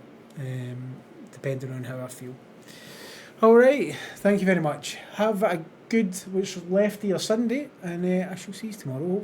S1: depending on how I feel. Alright, thank you very much. Have a good, what's left of your Sunday, and I shall see you tomorrow.